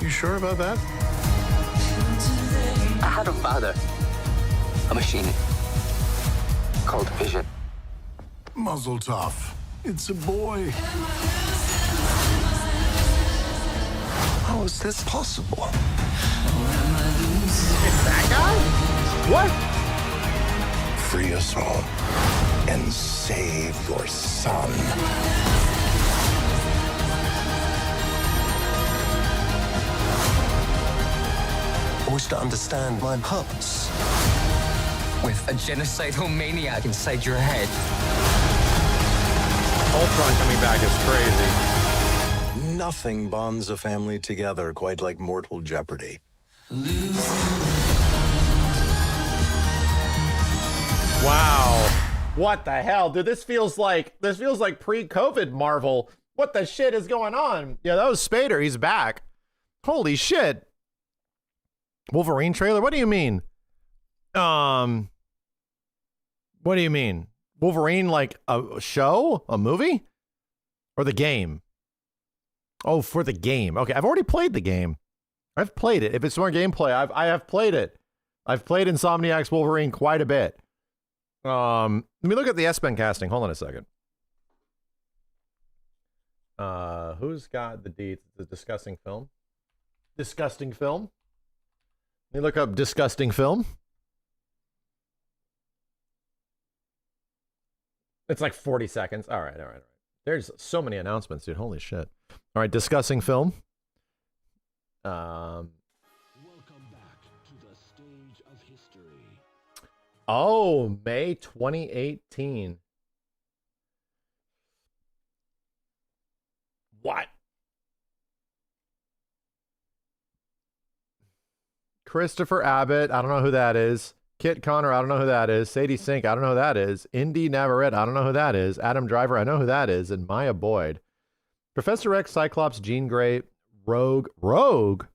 Speaker 13: You sure about that?
Speaker 9: I had a father. A machine. Called Vision.
Speaker 10: Muzzle tough. It's a boy. How is this possible?
Speaker 1: It's that guy? What?
Speaker 10: Free us all and save your son. I wish to understand my purpose.
Speaker 9: With a genocidal maniac inside your head.
Speaker 1: Ultron coming back is crazy.
Speaker 13: Nothing bonds a family together quite like mortal jeopardy.
Speaker 1: Wow. What the hell? Dude, this feels like pre-COVID Marvel. What the shit is going on? Yeah, that was Spader. He's back. Holy shit. Wolverine trailer? What do you mean? What do you mean? Wolverine like a show? A movie? Or the game? Oh, for the game. Okay, I've already played the game. I've played it. If it's more gameplay, I have played it. I've played Insomniac's Wolverine quite a bit. Let me look at the S-Ben casting. Hold on a second. Who's got the deets? The disgusting film. Disgusting film. Let me look up disgusting film. It's like 40 seconds. All right. There's so many announcements, dude. Holy shit. All right, discussing film.
Speaker 2: Welcome back to the stage of history.
Speaker 1: Oh, May 2018. What? Christopher Abbott, I don't know who that is. Kit Connor, I don't know who that is. Sadie Sink, I don't know who that is. Indy Navarrete, I don't know who that is. Adam Driver, I know who that is. And Maya Boyd. Professor X, Cyclops, Jean Grey, Rogue. Rogue?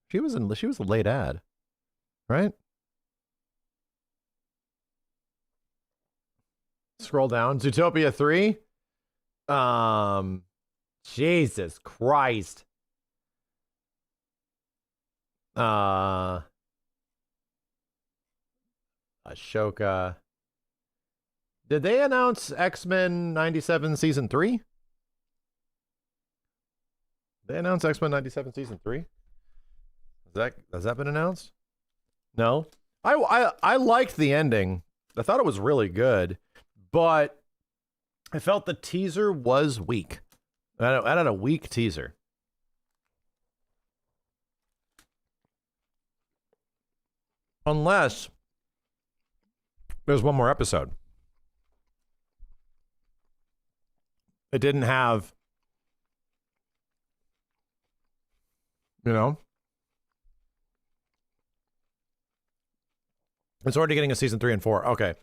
Speaker 1: She was a late ad, right? Scroll down. Zootopia 3. Jesus Christ. Ashoka. Did they announce X-Men 97 Season 3? They announced X-Men 97 Season 3? Has that been announced? No. I liked the ending. I thought it was really good, but I felt the teaser was weak. I had a weak teaser. Unless there's one more episode. It didn't have, you know, it's already getting a season 3 and 4. Okay.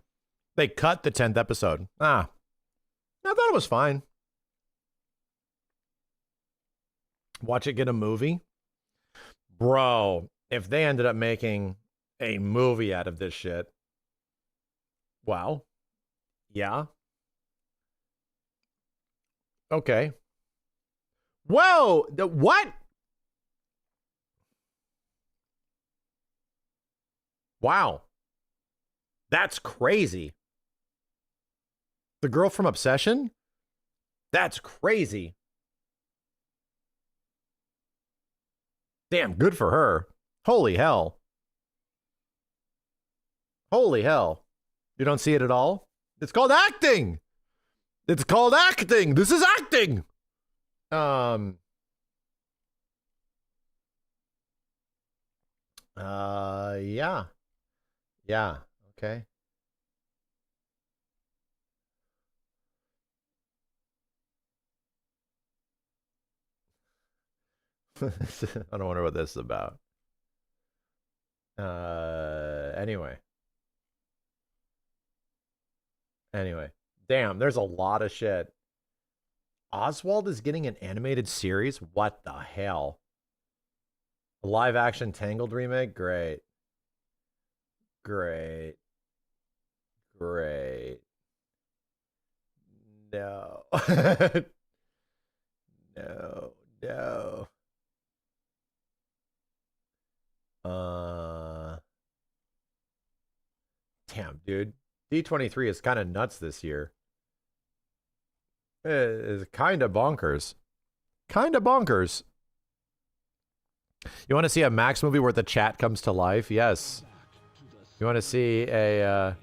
Speaker 1: They cut the 10th episode. I thought it was fine. Watch it get a movie. Bro, if they ended up making a movie out of this shit. Wow. Yeah. Okay. Whoa! What? Wow. That's crazy. The girl from Obsession? That's crazy. Damn, good for her. Holy hell. Holy hell. You don't see it at all? It's called acting. It's called acting. This is acting. Yeah. Yeah. Okay. I don't wonder what this is about. Anyway. Damn, there's a lot of shit. Oswald is getting an animated series? What the hell? A live action Tangled remake? Great. No. No. Damn, dude. D23 is kind of nuts this year. It's kind of bonkers. You want to see a Max movie where the chat comes to life? Yes. You want to see a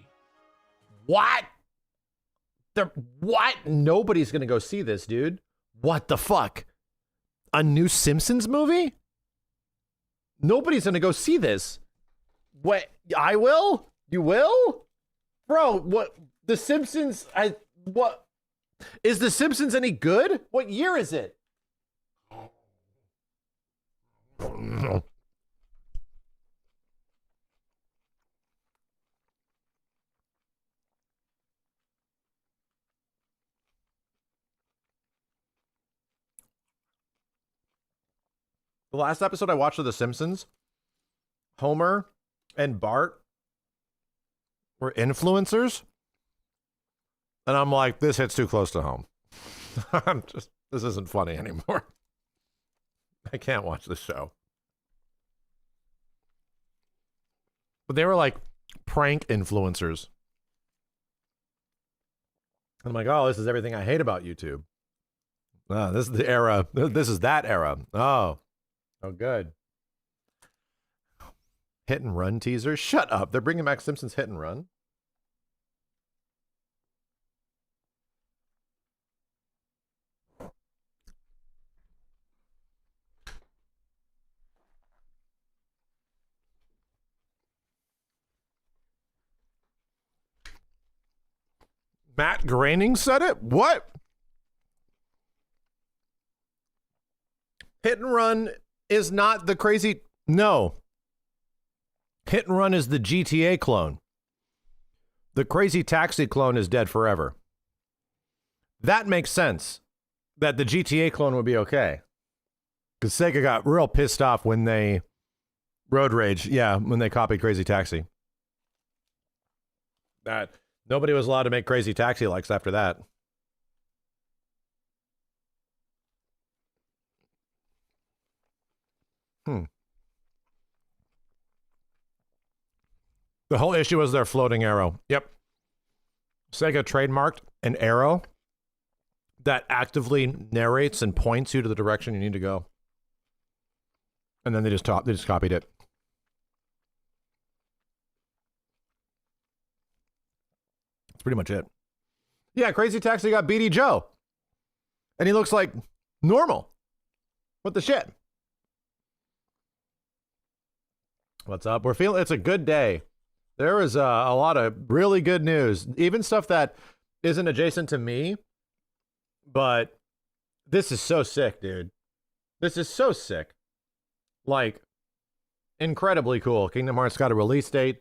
Speaker 1: what? What? Nobody's gonna go see this, dude. What the fuck? A new Simpsons movie? Nobody's gonna go see this. What? I will? You will? Bro, what? The Simpsons, what? Is The Simpsons any good? What year is it? The last episode I watched of The Simpsons, Homer and Bart were influencers. And I'm like, this hits too close to home. This isn't funny anymore. I can't watch this show. But they were like prank influencers. I'm like, oh, this is everything I hate about YouTube. Oh, this is the era. This is that era. Oh, good. Hit and Run teaser. Shut up. They're bringing back Simpsons Hit and Run. Matt Groening said it? What? Hit and Run is not the crazy... No. Hit and Run is the GTA clone. The Crazy Taxi clone is dead forever. That makes sense. That the GTA clone would be okay. Because Sega got real pissed off when they... Road Rage, yeah, when they copied Crazy Taxi. That... Nobody was allowed to make Crazy Taxi likes after that. The whole issue was their floating arrow. Yep. Sega trademarked an arrow that actively narrates and points you to the direction you need to go. And then they just copied it. That's pretty much it. Yeah, Crazy Taxi got BD Joe. And he looks like normal. What the shit? What's up? We're feeling it's a good day. There is a lot of really good news. Even stuff that isn't adjacent to me. But this is so sick, dude. This is so sick. Like, incredibly cool. Kingdom Hearts got a release date.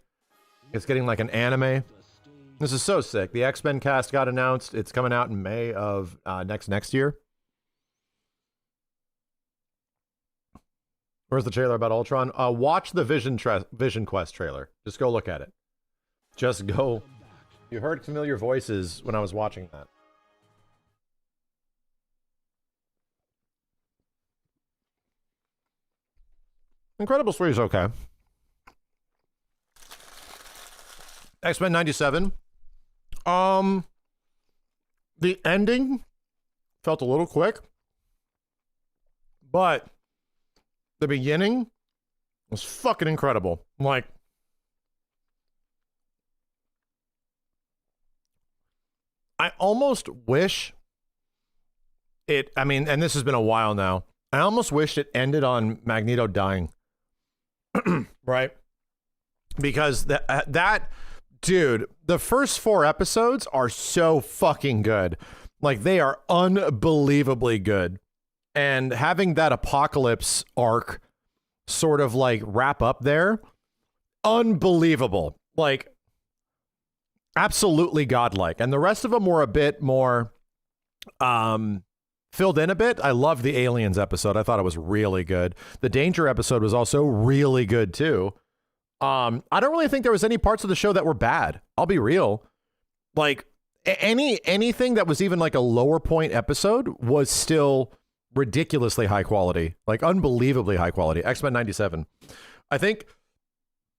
Speaker 1: It's getting like an anime. This is so sick. The X-Men cast got announced. It's coming out in May of next year. Where's the trailer about Ultron? Watch the Vision Quest trailer. Just go look at it. Just go. You heard familiar voices when I was watching that. Incredibles 3 is okay. X-Men 97. The ending felt a little quick, but the beginning was fucking incredible. Like, I almost wish it, I mean, and this has been a while now, I almost wished it ended on Magneto dying. Right? Because that dude, the first 4 episodes are so fucking good. Like, they are unbelievably good. And having that apocalypse arc sort of like wrap up there unbelievable. Like, absolutely godlike. And the rest of them were a bit more filled in a bit. I loved the aliens episode. I thought it was really good. The danger episode was also really good too. I don't really think there was any parts of the show that were bad. I'll be real. Like anything that was even like a lower point episode was still ridiculously high quality, like unbelievably high quality. X-Men 97. I think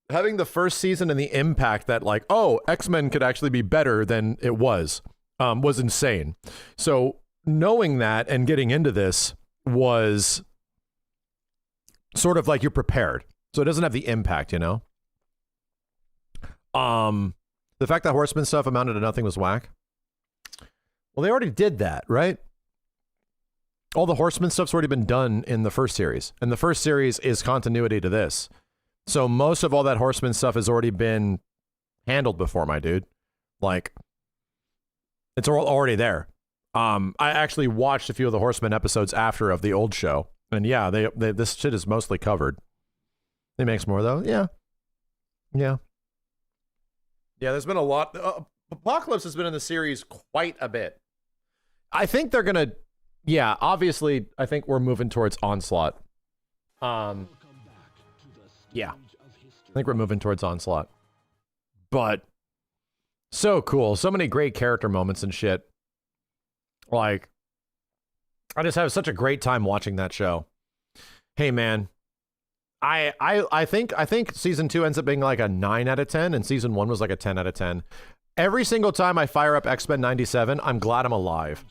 Speaker 1: having the first season and the impact that like, oh, X-Men could actually be better than it was insane. So knowing that and getting into this was sort of like you're prepared. So it doesn't have the impact, you know? The fact that Horseman stuff amounted to nothing was whack. Well, they already did that, right? All the Horseman stuff's already been done in the first series. And the first series is continuity to this. So most of all that Horseman stuff has already been handled before, my dude. Like, it's already there. I actually watched a few of the Horseman episodes after of the old show. And yeah, this shit is mostly covered. They makes more, though. Yeah. Yeah. Yeah, there's been a lot. Apocalypse has been in the series quite a bit. I think they're going to... Yeah, obviously, I think we're moving towards Onslaught. Yeah. I think we're moving towards Onslaught. But so cool. So many great character moments and shit. Like, I just have such a great time watching that show. Hey, man. I think season 2 ends up being like a 9 out of 10, and season 1 was like a 10 out of 10. Every single time I fire up X-Men 97, I'm glad I'm alive.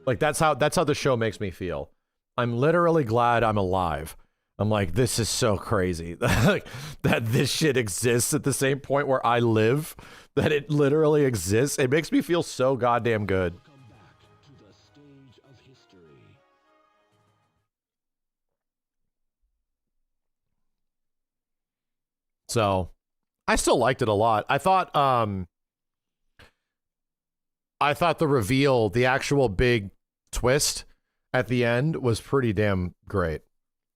Speaker 1: Like, that's how the show makes me feel. I'm literally glad I'm alive. I'm like, this is so crazy like, that this shit exists at the same point where I live, that it literally exists. It makes me feel so goddamn good. So, I still liked it a lot. I thought the reveal, the actual big twist at the end was pretty damn great.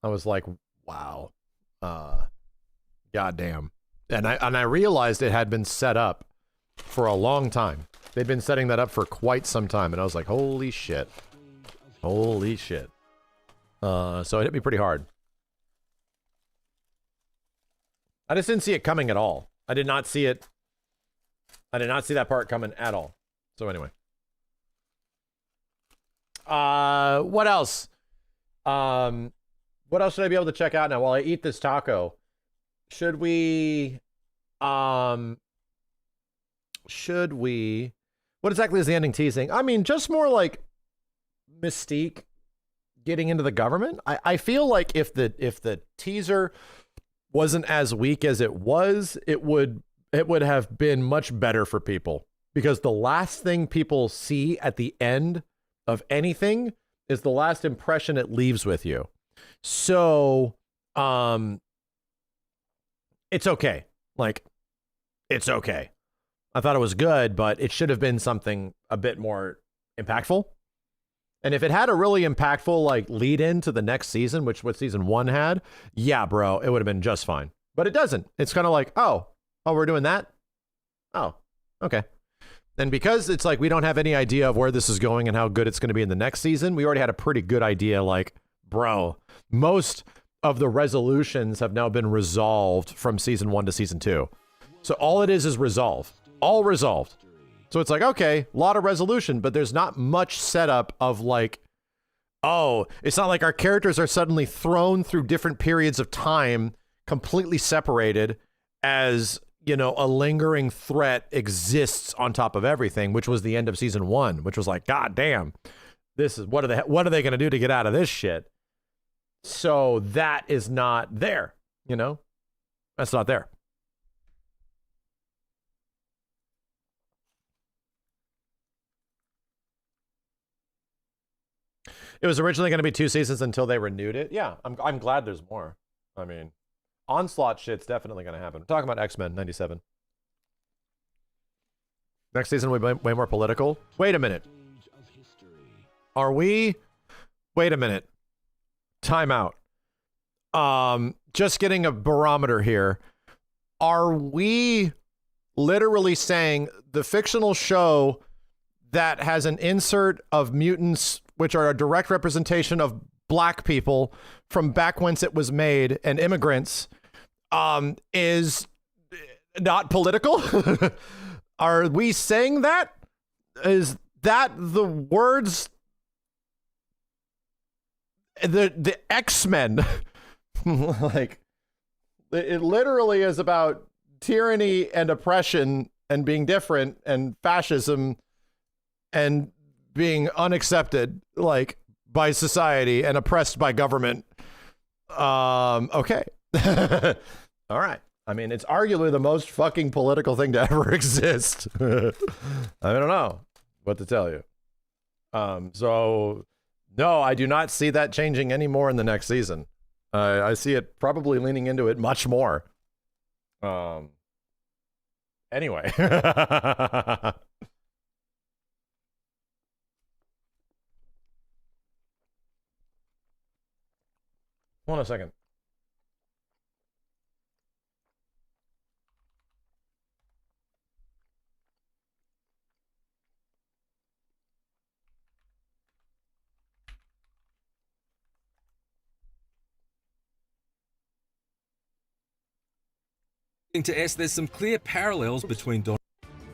Speaker 1: I was like, wow. Goddamn. And I realized it had been set up for a long time. They'd been setting that up for quite some time, and I was like, holy shit. Holy shit. So it hit me pretty hard. I just didn't see it coming at all. I did not see it. I did not see that part coming at all. So anyway. What else? What else should I be able to check out now while I eat this taco? Should we... What exactly is the ending teasing? I mean, just more like Mystique getting into the government. I feel like if the teaser wasn't as weak as it was, it would have been much better for people, because the last thing people see at the end of anything is the last impression it leaves with you. So, it's okay. Like, it's okay. I thought it was good, but it should have been something a bit more impactful. And if it had a really impactful, like, lead into the next season, which what season 1 had, yeah, bro, it would have been just fine. But it doesn't. It's kind of like, oh, we're doing that? Oh, okay. And because it's like we don't have any idea of where this is going and how good it's going to be in the next season, we already had a pretty good idea, like, bro, most of the resolutions have now been resolved from season 1 to season 2. So all it is resolve. All resolved. So it's like, okay, a lot of resolution, but there's not much setup of like, oh, it's not like our characters are suddenly thrown through different periods of time, completely separated, as, you know, a lingering threat exists on top of everything, which was the end of season 1, which was like, God damn, this is, what are they going to do to get out of this shit? So that is not there, you know? That's not there. It was originally going to be 2 seasons until they renewed it. Yeah, I'm glad there's more. I mean, Onslaught shit's definitely going to happen. We're talking about X-Men 97. Next season will be way more political. Wait a minute. Are we? Wait a minute. Time out. Just getting a barometer here. are we literally saying the fictional show that has an insert of mutants, which are a direct representation of black people from back whence it was made and immigrants, is not political? Are we saying that? Is that the words? The X-Men, like, it literally is about tyranny and oppression and being different and fascism and being unaccepted, like, by society and oppressed by government. Okay. All right. I mean, it's arguably the most fucking political thing to ever exist. I don't know what to tell you. So no, I do not see that changing anymore in the next season. I see it probably leaning into it much more. Anyway. Hold on a second.
Speaker 12: To S, there's some clear parallels between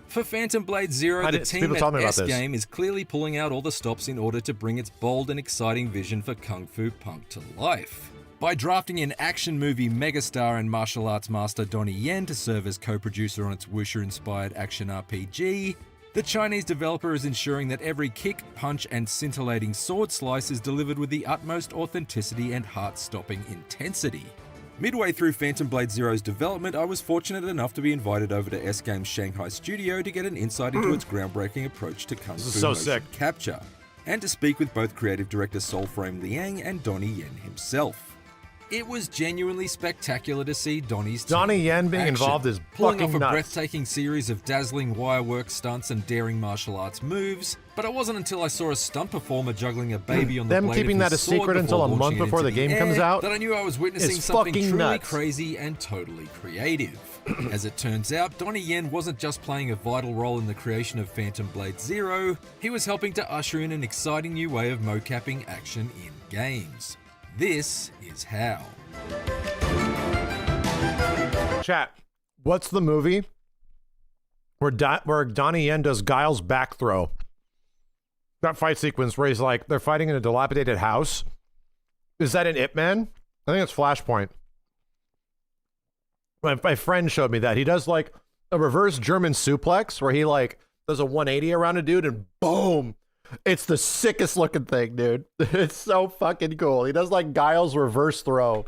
Speaker 12: For Phantom Blade Zero, the team at S Game is clearly pulling out all the stops in order to bring its bold and exciting vision for Kung Fu Punk to life. By drafting in action movie megastar and martial arts master Donnie Yen to serve as co-producer on its Wuxia-inspired action RPG, the Chinese developer is ensuring that every kick, punch, and scintillating sword slice is delivered with the utmost authenticity and heart-stopping intensity. Midway through Phantom Blade Zero's development, I was fortunate enough to be invited over to S Game's Shanghai studio to get an insight into its groundbreaking approach to Kung Fu motion capture, and to speak with both creative director Soulframe Liang and Donnie Yen himself. It was genuinely spectacular to see Donnie Yen being involved is pulling off a breathtaking series of dazzling wirework stunts and daring martial arts moves, but it wasn't until I saw a stunt performer juggling a baby on the blade
Speaker 1: keeping
Speaker 12: of
Speaker 1: that a
Speaker 12: his sword
Speaker 1: secret until a month before the game comes out
Speaker 12: that I knew I was witnessing something truly
Speaker 1: nuts.
Speaker 12: crazy and totally creative. As it turns out, Donnie Yen wasn't just playing a vital role in the creation of Phantom Blade Zero, he was helping to usher in an exciting new way of mocapping action in games. This is how.
Speaker 1: Chat, what's the movie where Donnie Yen does Guile's back throw? That fight sequence where he's like, they're fighting in a dilapidated house. Is that in Ip Man? I think it's Flashpoint. My friend showed me that. He does like a reverse German suplex where he like does a 180 around a dude and boom. It's the sickest looking thing, dude. It's so fucking cool. He does like Guile's reverse throw.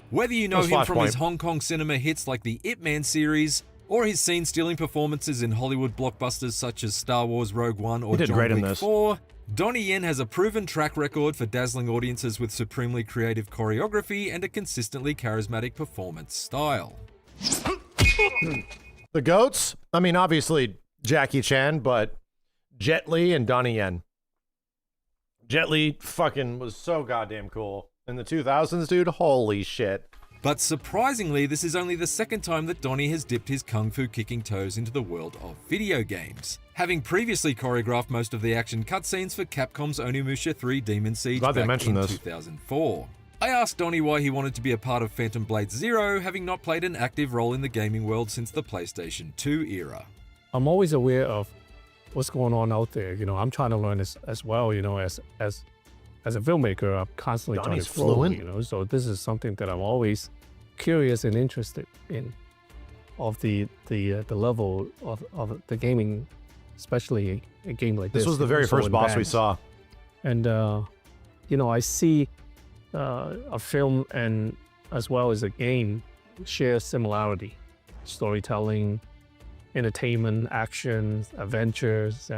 Speaker 12: Whether you know him from his Hong Kong cinema hits like the Ip Man series, or his scene-stealing performances in Hollywood blockbusters such as Star Wars Rogue One or John Wick 4, Donnie Yen has a proven track record for dazzling audiences with supremely creative choreography and a consistently charismatic performance style.
Speaker 1: The GOATs? I mean, obviously Jackie Chan, but Jet Li and Donnie Yen. Jet Li fucking was so goddamn cool. In the 2000s, dude, holy shit.
Speaker 12: But surprisingly, this is only the second time that Donnie has dipped his kung fu kicking toes into the world of video games, having previously choreographed most of the action cutscenes for Capcom's Onimusha 3 Demon Siege back in 2004. I asked Donnie why he wanted to be a part of Phantom Blade Zero, having not played an active role in the gaming world since the PlayStation 2 era.
Speaker 15: I'm always aware of what's going on out there. You know, I'm trying to learn as well, you know, as a filmmaker, I'm constantly trying to grow, you know, so this is something that I'm always curious and interested in, of the level of the gaming, especially a game like this.
Speaker 1: This was the very first boss we saw.
Speaker 15: And, you know, I see a film and as well as a game share similarity, storytelling, entertainment, action, adventures,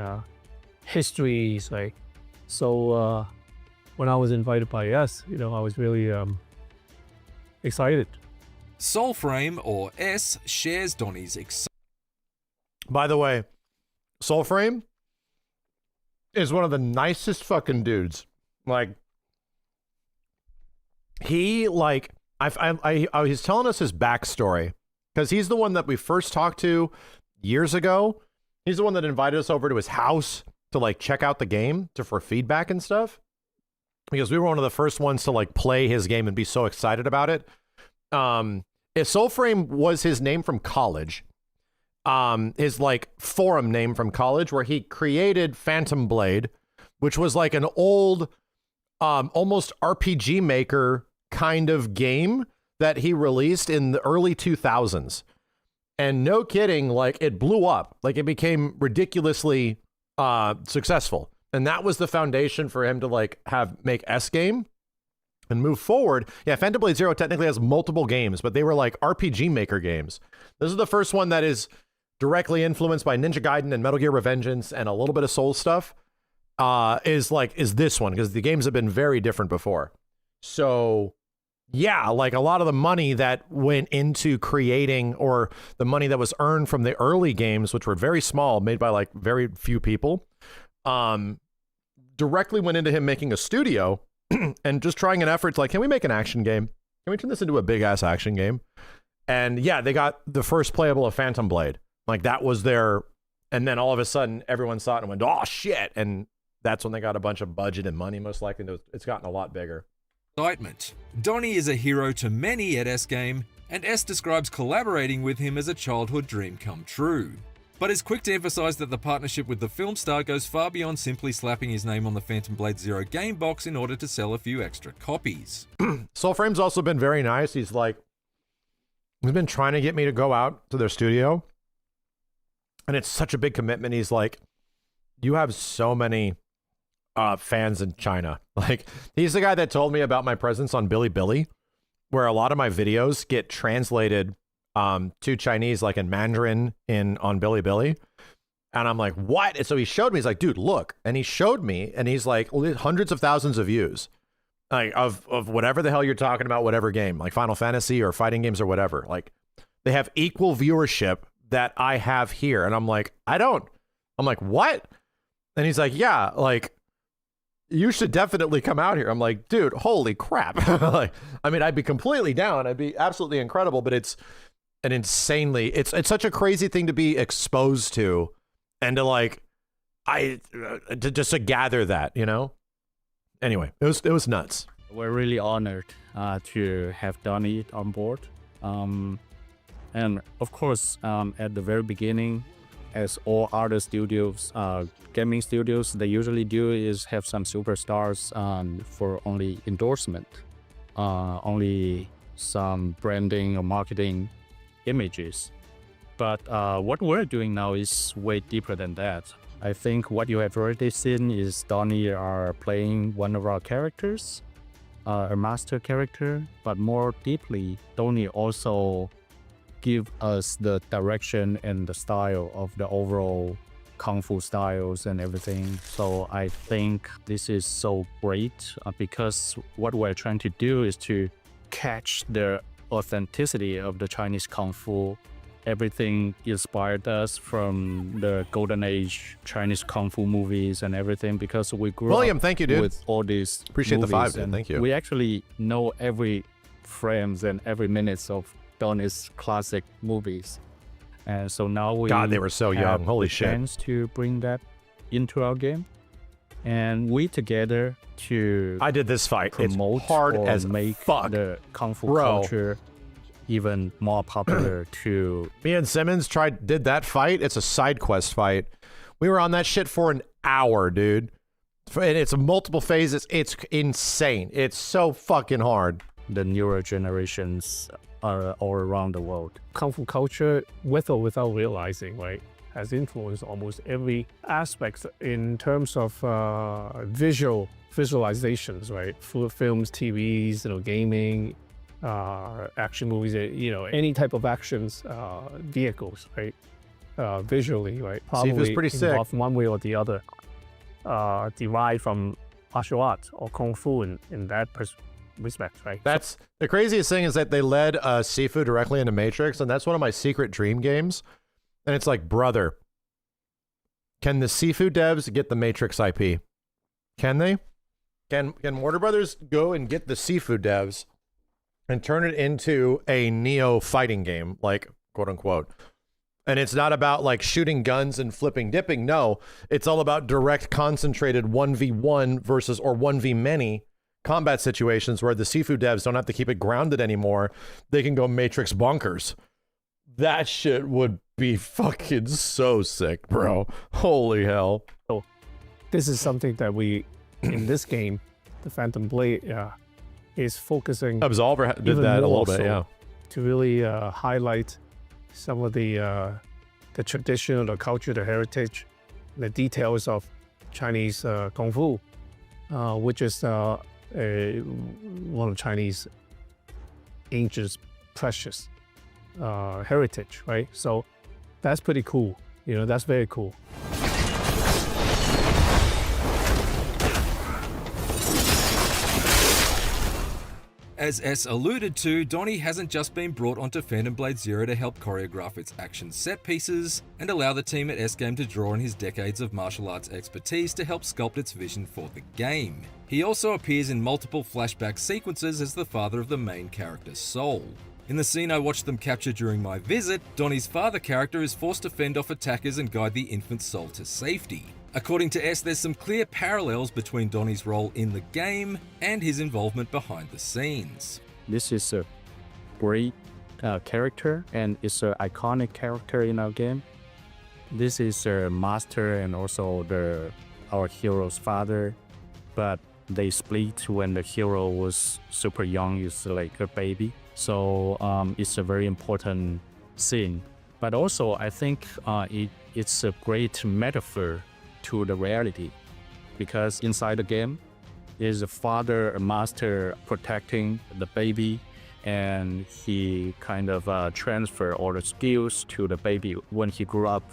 Speaker 15: histories, like, so, when I was invited by S, you know, I was really excited.
Speaker 12: Soulframe, or S, shares Donnie's excitement.
Speaker 1: By the way, Soulframe is one of the nicest fucking dudes. Like, he like he's telling us his backstory because he's the one that we first talked to years ago. He's the one that invited us over to his house to like check out the game for feedback and stuff, because we were one of the first ones to like play his game and be so excited about it. Soulframe was his name from college. His like forum name from college, where he created Phantom Blade, which was like an old almost RPG Maker kind of game that he released in the early 2000s. And no kidding, like it blew up. Like it became ridiculously successful. And that was the foundation for him to like make S Game and move forward. Yeah, Phantom Blade Zero technically has multiple games, but they were like RPG Maker games. This is the first one that is directly influenced by Ninja Gaiden and Metal Gear Revengeance and a little bit of Soul stuff. Is this one, because the games have been very different before. So yeah, like a lot of the money that went into creating, or the money that was earned from the early games, which were very small, made by like very few people, directly went into him making a studio and just trying an effort to like, can we make an action game? Can we turn this into a big ass action game? And yeah, they got the first playable of Phantom Blade. Like that was their, and then all of a sudden everyone saw it and went, oh shit. And that's when they got a bunch of budget and money, most likely. It's gotten a lot bigger.
Speaker 12: Excitement. Donnie is a hero to many at S Game, and S describes collaborating with him as a childhood dream come true. But is quick to emphasize that the partnership with the film star goes far beyond simply slapping his name on the Phantom Blade Zero game box in order to sell a few extra copies.
Speaker 1: Soulframe's also been very nice. He's been trying to get me to go out to their studio, and it's such a big commitment. He's like, you have so many fans in China. Like, he's the guy that told me about my presence on Bilibili, where a lot of my videos get translated to Chinese, like in Mandarin on Bilibili. And I'm like, what? And so he showed me, he's like, dude, look. And he showed me, and he's like, hundreds of thousands of views, like of whatever the hell you're talking about, whatever game, like Final Fantasy or fighting games or whatever. Like, they have equal viewership that I have here. And I'm like, I'm like, what? And he's like, yeah, like, you should definitely come out here. I'm like, dude, holy crap. Like, I mean, I'd be completely down. I'd be absolutely incredible, but it's an insanely, it's such a crazy thing to be exposed to, and to like, to gather that, you know? Anyway, it was nuts.
Speaker 16: We're really honored to have Donnie on board. And of course, at the very beginning, as all other studios, gaming studios, they usually do is have some superstars for only endorsement, only some branding or marketing images. But what we're doing now is way deeper than that. I think what you have already seen is Donnie are playing one of our characters, a master character, but more deeply, Donnie also give us the direction and the style of the overall Kung Fu styles and everything. So I think this is so great because what we're trying to do is to catch the authenticity of the Chinese Kung Fu. Everything inspired us from the golden age Chinese Kung Fu movies and everything, because we grew
Speaker 1: William,
Speaker 16: up
Speaker 1: thank you, dude.
Speaker 16: with all these
Speaker 1: Appreciate
Speaker 16: movies,
Speaker 1: the 5, dude.
Speaker 16: and
Speaker 1: Thank you.
Speaker 16: We actually know every frames and every minutes of Donnie's classic movies. And so now we
Speaker 1: God, they were so young. Holy shit.
Speaker 16: chance to bring that into our game. And we together to
Speaker 1: I did this fight.
Speaker 16: promote
Speaker 1: it's hard
Speaker 16: or
Speaker 1: as
Speaker 16: make
Speaker 1: fuck.
Speaker 16: the Kung Fu
Speaker 1: Bro.
Speaker 16: culture even more popular to
Speaker 1: Me and Simmons did that fight. It's a side quest fight. We were on that shit for an hour, dude. And it's multiple phases. It's insane. It's so fucking hard.
Speaker 16: the newer generations all around the world.
Speaker 15: Kung Fu culture, with or without realizing, right, has influenced almost every aspect in terms of visualizations, right? Films, TVs, gaming, action movies, any type of actions, vehicles, right? Visually, right? Probably
Speaker 1: pretty sick.
Speaker 15: involved one way or the other, derived from martial arts or Kung Fu in that respect, right?
Speaker 1: That's the craziest thing, is that they led Sifu directly into Matrix, and that's one of my secret dream games. And it's like, brother, can the Sifu devs get the Matrix IP? Can they? Can Warner Brothers go and get the seafood devs and turn it into a Neo fighting game, like quote unquote? And it's not about like shooting guns and flipping dipping. No, it's all about direct, concentrated 1v1 versus or 1v many combat situations where the seafood devs don't have to keep it grounded anymore. They can go Matrix bonkers. That shit would be fucking so sick, bro. Holy hell.
Speaker 15: So this is something that we, in this game, the Phantom Blade is focusing.
Speaker 1: Absolver did that a little bit, yeah.
Speaker 15: To really highlight some of the tradition, the culture, the heritage, the details of Chinese Kung Fu, which is one of Chinese ancient, precious heritage, right? So that's pretty cool. You know, that's very cool.
Speaker 12: As S alluded to, Donnie hasn't just been brought onto Phantom Blade Zero to help choreograph its action set pieces and allow the team at S-Game to draw on his decades of martial arts expertise to help sculpt its vision for the game. He also appears in multiple flashback sequences as the father of the main character's soul. In the scene I watched them capture during my visit, Donnie's father character is forced to fend off attackers and guide the infant soul to safety. According to S, there's some clear parallels between Donnie's role in the game and his involvement behind the scenes.
Speaker 16: This is a great character, and it's an iconic character in our game. This is a master and also our hero's father, but they split when the hero was super young, is like a baby. So it's a very important scene. But also, I think it's a great metaphor to the reality, because inside the game is a father, a master protecting the baby, and he kind of transfer all the skills to the baby when he grew up.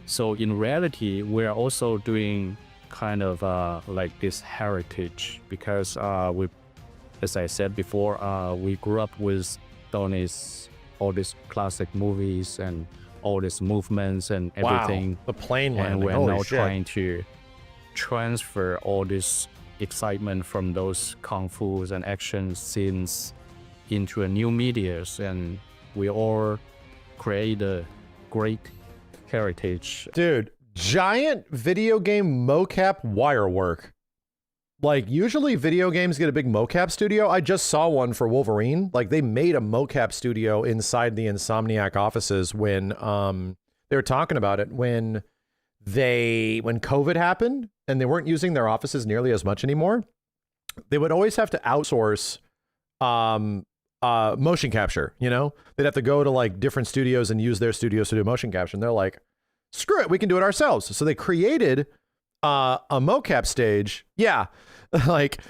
Speaker 16: So in reality, we're also doing kind of like this heritage, because we, as I said before, we grew up with Donnie's all these classic movies and all these movements and everything.
Speaker 1: Wow, the plane landing.
Speaker 16: And we're
Speaker 1: Holy
Speaker 16: now
Speaker 1: shit.
Speaker 16: trying to transfer all this excitement from those kung fu's and action scenes into a new medias, and we all create a great heritage.
Speaker 1: Dude, giant video game mocap wire work. Like, usually video games get a big mocap studio. I just saw one for Wolverine. Like, they made a mocap studio inside the Insomniac offices when they were talking about it when COVID happened and they weren't using their offices nearly as much anymore. They would always have to outsource motion capture, you know? They'd have to go to like different studios and use their studios to do motion capture. And they're like, screw it, we can do it ourselves. So they created a mocap stage. Yeah. Like,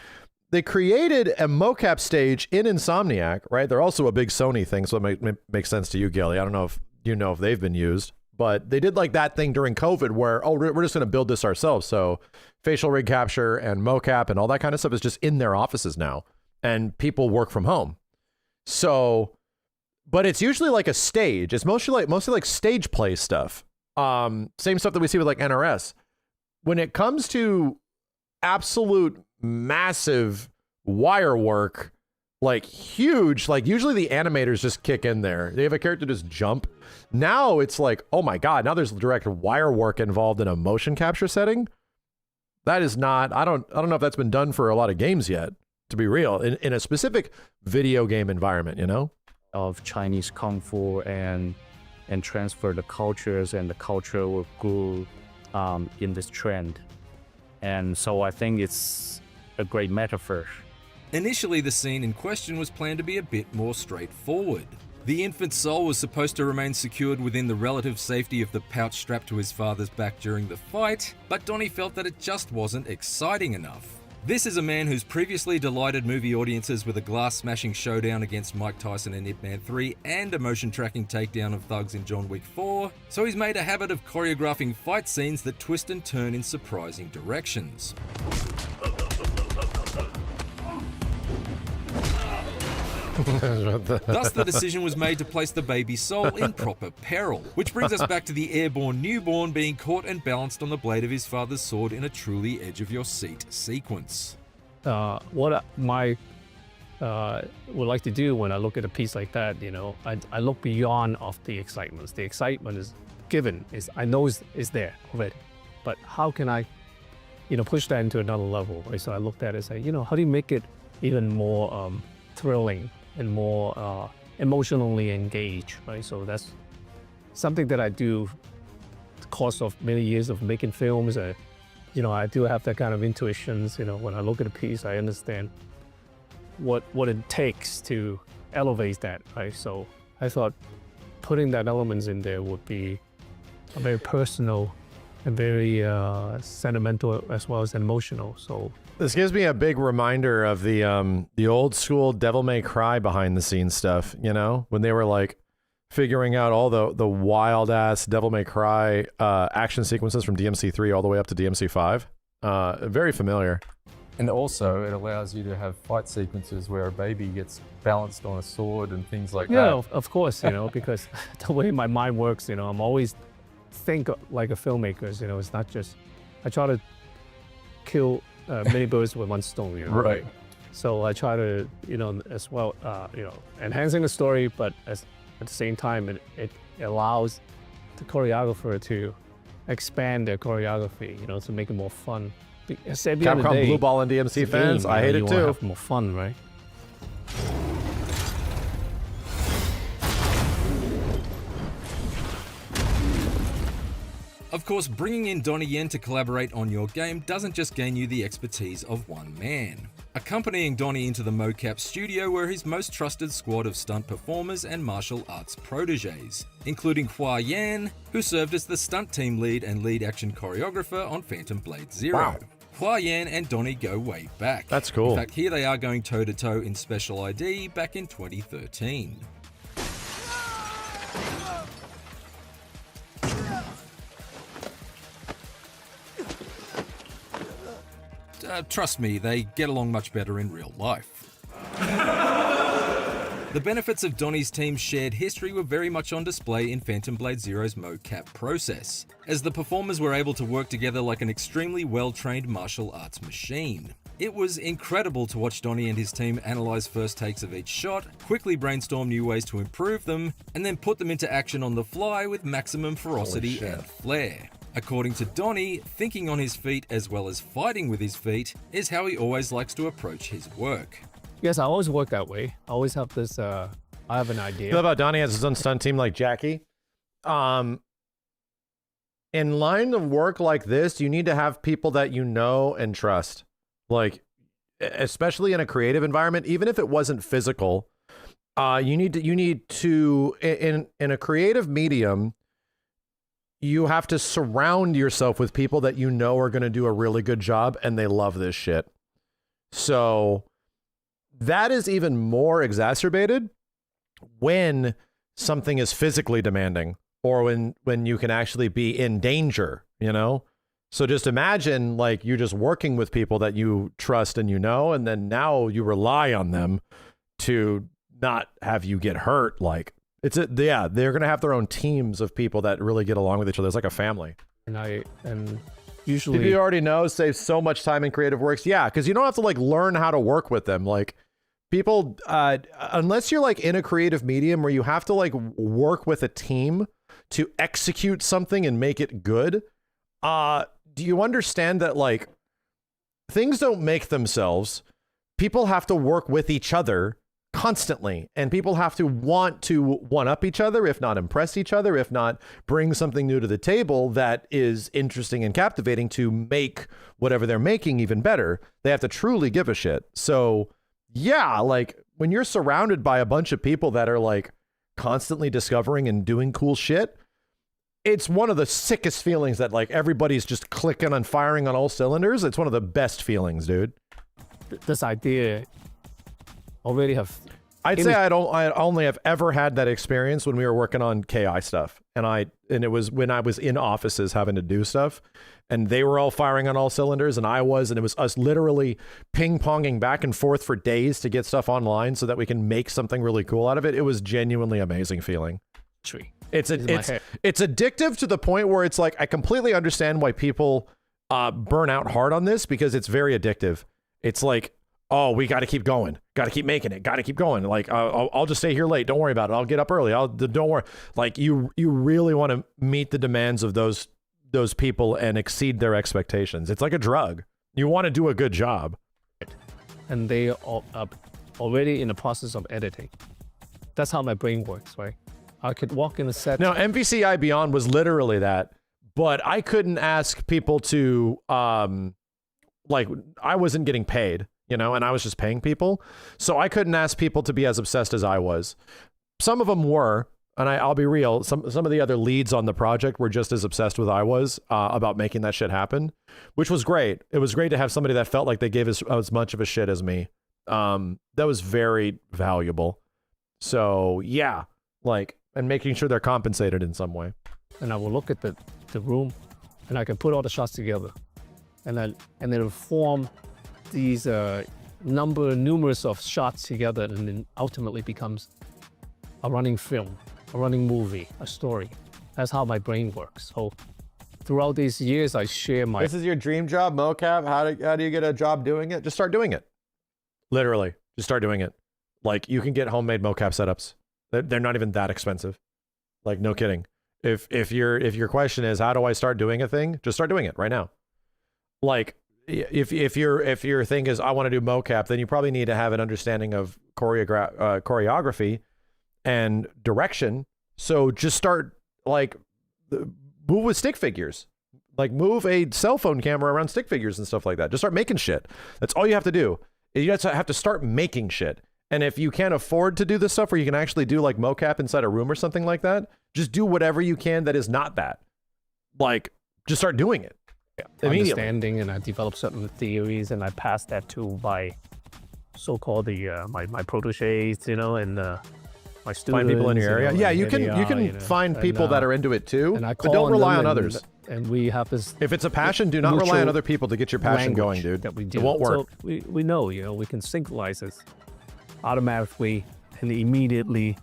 Speaker 1: they created a mocap stage in Insomniac, right? They're also a big Sony thing, so it makes sense to you, Gilly. I don't know if you know if they've been used, but they did like that thing during COVID where, oh, we're just going to build this ourselves. So facial rig capture and mocap and all that kind of stuff is just in their offices now, and people work from home. So, but it's usually like a stage. It's mostly like stage play stuff. Same stuff that we see with like NRS. When it comes to absolute massive wire work, like huge, like usually the animators just kick in there. They have a character just jump. Now it's like, oh my God, now there's direct wire work involved in a motion capture setting. That is not, I don't know if that's been done for a lot of games yet, to be real, in a specific video game environment, you know?
Speaker 16: Of Chinese Kung Fu and transfer the cultures, and the culture will grow in this trend. And so I think it's a great metaphor.
Speaker 12: Initially, the scene in question was planned to be a bit more straightforward. The infant soul was supposed to remain secured within the relative safety of the pouch strapped to his father's back during the fight, but Donnie felt that it just wasn't exciting enough. This is a man who's previously delighted movie audiences with a glass-smashing showdown against Mike Tyson in Ip Man 3 and a motion-tracking takedown of thugs in John Wick 4, so he's made a habit of choreographing fight scenes that twist and turn in surprising directions. Thus, the decision was made to place the baby soul in proper peril, which brings us back to the airborne newborn being caught and balanced on the blade of his father's sword in a truly edge-of-your-seat sequence.
Speaker 15: what my would like to do when I look at a piece like that, I look beyond of the excitement. The excitement is given, I know is there already, but how can I, push that into another level, right? So I looked at it and say, how do you make it even more thrilling and more emotionally engaged, right? So that's something that I do the course of many years of making films. I do have that kind of intuitions. When I look at a piece, I understand what it takes to elevate that, right? So I thought putting that elements in there would be a very personal and very sentimental as well as emotional. So
Speaker 1: this gives me a big reminder of the old school Devil May Cry behind the scenes stuff, when they were like figuring out all the wild ass Devil May Cry action sequences from DMC3 all the way up to DMC5. Very familiar.
Speaker 17: And also, it allows you to have fight sequences where a baby gets balanced on a sword and things like that.
Speaker 15: Yeah, of course, because the way my mind works, I'm always think like a filmmaker. It's not just, I try to kill many birds with one stone,
Speaker 17: Right.
Speaker 15: So I try to, as well, enhancing the story, but at the same time, it allows the choreographer to expand their choreography, to make it more fun.
Speaker 1: Capcom Blue Ball and DMC fans, I hate it too.
Speaker 15: Have more fun, right?
Speaker 12: Of course, bringing in Donnie Yen to collaborate on your game doesn't just gain you the expertise of one man. Accompanying Donnie into the mocap studio were his most trusted squad of stunt performers and martial arts proteges, including Hua Yan, who served as the stunt team lead and lead action choreographer on Phantom Blade Zero.
Speaker 1: Wow.
Speaker 12: Hua Yan and Donnie go way back.
Speaker 1: That's cool.
Speaker 12: In fact, here they are going toe-to-toe in Special ID back in 2013. Trust me, they get along much better in real life. The benefits of Donnie's team's shared history were very much on display in Phantom Blade Zero's mocap process, as the performers were able to work together like an extremely well-trained martial arts machine. It was incredible to watch Donnie and his team analyze first takes of each shot, quickly brainstorm new ways to improve them, and then put them into action on the fly with maximum ferocity and flair. According to Donnie, thinking on his feet as well as fighting with his feet is how he always likes to approach his work.
Speaker 15: Yes, I always work that way. I always have this, I have an idea.
Speaker 1: What about Donnie has his own stunt team like Jackie? In line of work like this, you need to have people that you know and trust. Like, especially in a creative environment, even if it wasn't physical, you need to in a creative medium, you have to surround yourself with people that you know are going to do a really good job and they love this shit. So that is even more exacerbated when something is physically demanding or when you can actually be in danger, So just imagine like you're just working with people that you trust and and then now you rely on them to not have you get hurt. Like they're going to have their own teams of people that really get along with each other. It's like a family.
Speaker 15: And usually
Speaker 1: people you already know save so much time in creative works. Yeah, because you don't have to like learn how to work with them. Like people, unless you're like in a creative medium where you have to like work with a team to execute something and make it good. Do you understand that like things don't make themselves? People have to work with each other constantly, and people have to want to one-up each other, if not impress each other, if not bring something new to the table that is interesting and captivating to make whatever they're making even better. They have to truly give a shit. So yeah, like when you're surrounded by a bunch of people that are like constantly discovering and doing cool shit, it's one of the sickest feelings that like everybody's just clicking and firing on all cylinders. It's one of the best feelings, dude.
Speaker 15: This idea already have...
Speaker 1: I'd say I only have ever had that experience when we were working on KI stuff. And it was when I was in offices having to do stuff and they were all firing on all cylinders and and it was us literally ping-ponging back and forth for days to get stuff online so that we can make something really cool out of it. It was genuinely amazing feeling. It's addictive to the point where it's like, I completely understand why people burn out hard on this because it's very addictive. It's like, oh, we got to keep going, got to keep making it, got to keep going. Like, I'll just stay here late. Don't worry about it. I'll get up early. Don't worry. Like, you really want to meet the demands of those people and exceed their expectations. It's like a drug. You want to do a good job.
Speaker 15: And they are already in the process of editing. That's how my brain works, right? I could walk in a set.
Speaker 1: Now, MVCI Beyond was literally that, but I couldn't ask people to, like, I wasn't getting paid, and I was just paying people. So I couldn't ask people to be as obsessed as I was. Some of them were, and I'll be real, some of the other leads on the project were just as obsessed with I was about making that shit happen, which was great. It was great to have somebody that felt like they gave as much of a shit as me. That was very valuable. So yeah, like, and making sure they're compensated in some way.
Speaker 15: And I will look at the room, and I can put all the shots together, and then form these numerous of shots together, and then ultimately becomes a running film, a running movie, a story. That's how my brain works. So throughout these years, I share my...
Speaker 1: This is your dream job, mocap? How do you get a job doing it? Just start doing it. Literally, just start doing it. Like, you can get homemade mocap setups. They're not even that expensive. Like, no kidding. If your question is, how do I start doing a thing? Just start doing it right now. Like, if your thing is, I want to do mocap, then you probably need to have an understanding of choreography and direction. So just start, like, move with stick figures. Like, move a cell phone camera around stick figures and stuff like that. Just start making shit. That's all you have to do. You just have to start making shit. And if you can't afford to do this stuff where you can actually do like mocap inside a room or something like that, just do whatever you can that is not that. Like, just start doing it. Immediately.
Speaker 15: Understanding, and I developed certain theories, and I passed that to my so-called my proteges, and my students.
Speaker 1: Find people in your area. Yeah, you can find people that are into it too, but don't rely on others.
Speaker 15: And we have this.
Speaker 1: If it's a passion, do not rely on other people to get your passion going, dude.
Speaker 15: That we do.
Speaker 1: It won't work.
Speaker 15: So we know, we can synchronize this automatically and immediately.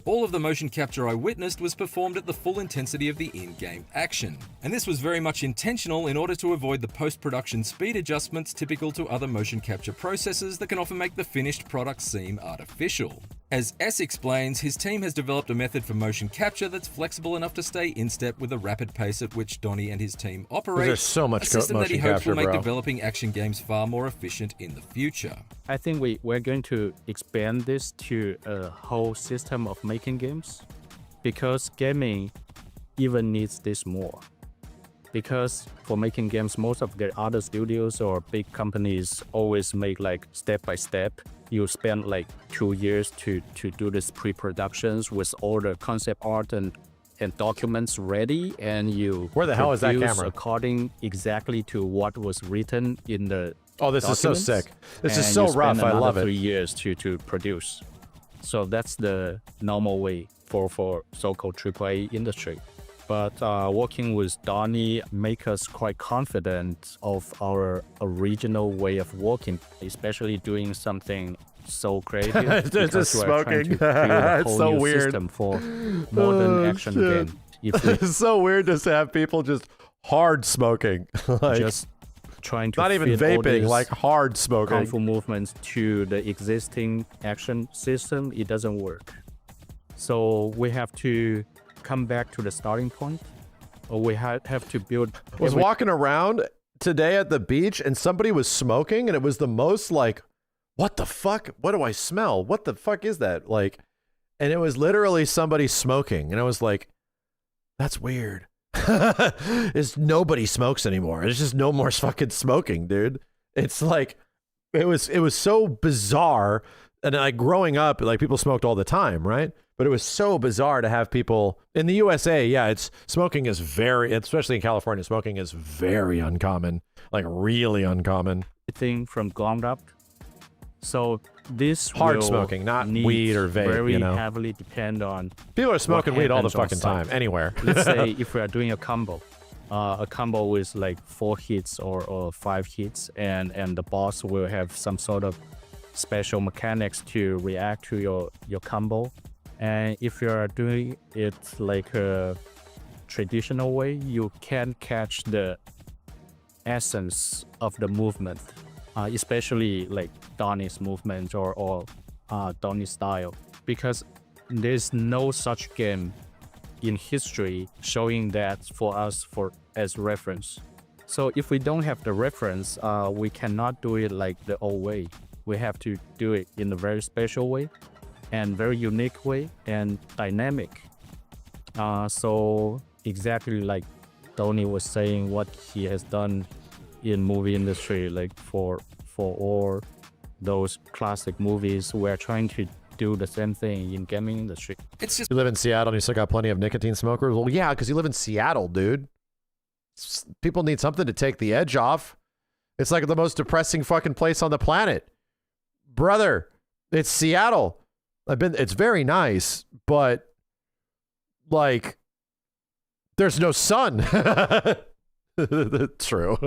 Speaker 12: All of the motion capture I witnessed was performed at the full intensity of the in-game action, and this was very much intentional in order to avoid the post-production speed adjustments typical to other motion capture processes that can often make the finished product seem artificial. As S explains, his team has developed a method for motion capture that's flexible enough to stay in step with the rapid pace at which Donnie and his team operate.
Speaker 1: There's so much
Speaker 12: a system that he hopes will make
Speaker 1: bro.
Speaker 12: developing action games far more efficient in the future.
Speaker 16: I think we're going to expand this to a whole system of making games, because gaming even needs this more. Because for making games, most of the other studios or big companies always make like step by step. You spend like 2 years to do this pre-productions with all the concept art and documents ready, and you
Speaker 1: where the hell is that camera?
Speaker 16: According exactly to what was written in the
Speaker 1: this is so sick. This is so
Speaker 16: rough.
Speaker 1: I love it.
Speaker 16: 3 years to produce. So that's the normal way for so-called AAA industry. But working with Donnie make us quite confident of our original way of working, especially doing something so creative.
Speaker 1: Just smoking.
Speaker 16: It's
Speaker 1: so weird.
Speaker 16: System for modern action game.
Speaker 1: It's so weird just to have people just hard smoking. Like,
Speaker 16: just trying to
Speaker 1: not even vaping, like hard smoking.
Speaker 16: Kung Fu movements to the existing action system, it doesn't work. So we have to come back to the starting point, or we have to build.
Speaker 1: I was walking around today at the beach and somebody was smoking, and it was the most like, what the fuck? What do I smell? What the fuck is that? Like, and it was literally somebody smoking, and I was like, that's weird. Is nobody smokes anymore. There's just no more fucking smoking, dude. It's like, it was so bizarre. And like growing up, like people smoked all the time, right? But it was so bizarre to have people in the USA. Yeah, smoking is very, especially in California, smoking is very uncommon, like really uncommon.
Speaker 16: Thing from ground up. So this
Speaker 1: hard smoking, not weed or vape.
Speaker 16: Very heavily depend on.
Speaker 1: People are smoking weed all the fucking time, anywhere.
Speaker 16: Let's say if we are doing a combo with like 4 hits or 5 hits, and the boss will have some sort of special mechanics to react to your combo. And if you're doing it like a traditional way, you can catch the essence of the movement especially like Donnie's movement or Donnie's style, because there's no such game in history showing that for us as reference. So if we don't have the reference, we cannot do it like the old way. We have to do it in a very special way and very unique way and dynamic. So exactly like Donnie was saying, what he has done in movie industry, like for all those classic movies, we're trying to do the same thing in gaming industry.
Speaker 12: It's just
Speaker 1: you live in Seattle and you still got plenty of nicotine smokers. Well, yeah, because you live in Seattle, dude. People need something to take the edge off. It's like the most depressing fucking place on the planet, brother. It's Seattle. It's very nice, but like, there's no sun. True.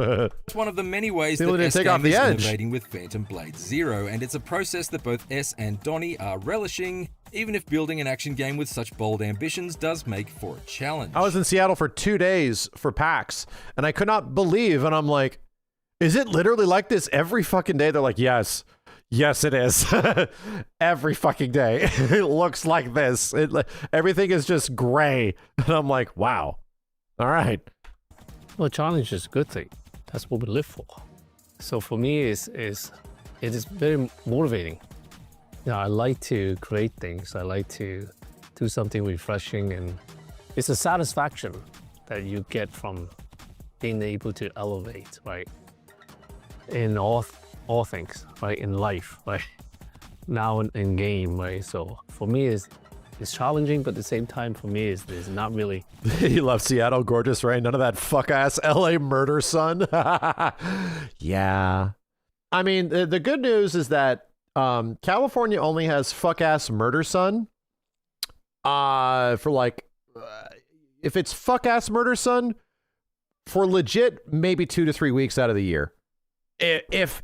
Speaker 12: It's one of the many ways
Speaker 1: People
Speaker 12: that
Speaker 1: didn't take off
Speaker 12: S-Game
Speaker 1: the
Speaker 12: is
Speaker 1: edge.
Speaker 12: innovating with Phantom Blade Zero, and it's a process that both S and Donnie are relishing, even if building an action game with such bold ambitions does make for a challenge.
Speaker 1: I was in Seattle for 2 days for PAX, and I could not believe, and I'm like, is it literally like this every fucking day? They're like, yes. Yes, it is. Every fucking day. It looks like this. Everything is just gray. And I'm like, wow. All right.
Speaker 15: Well, challenge is a good thing. That's what we live for. So for me, it is very motivating. I like to create things. I like to do something refreshing, and it's a satisfaction that you get from being able to elevate, right? In all things, right? In life, right? Now in game, right? So for me, it's challenging, but at the same time, for me, it's not really.
Speaker 1: You love Seattle, gorgeous, right? None of that fuck-ass LA murder, son. Yeah. I mean, the good news is that California only has fuck-ass murder, son. For like, if it's fuck-ass murder, son, for legit, maybe 2 to 3 weeks out of the year. If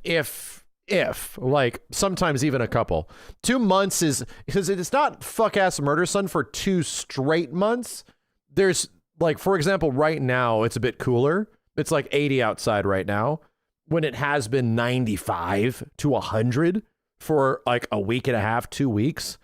Speaker 1: like sometimes even a couple. 2 months is because it's not fuck ass murder son for 2 straight months. There's like, for example, right now it's a bit cooler. It's like 80 outside right now when it has been 95 to 100 for like a week and a half, 2 weeks.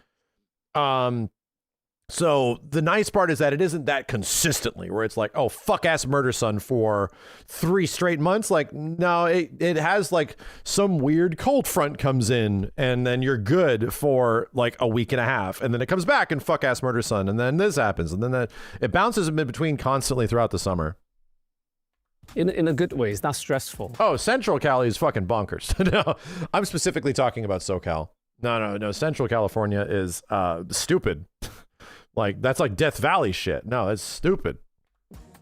Speaker 1: So the nice part is that it isn't that consistently where it's like, oh, fuck ass murder son for 3 straight months. Like, no, it has like some weird cold front comes in and then you're good for like a week and a half. And then it comes back and fuck ass murder son. And then this happens. And then it bounces in between constantly throughout the summer.
Speaker 15: In a good way. It's not stressful.
Speaker 1: Oh, Central Cali is fucking bonkers. No, I'm specifically talking about SoCal. No. Central California is stupid. Like, that's like Death Valley shit. No, it's stupid.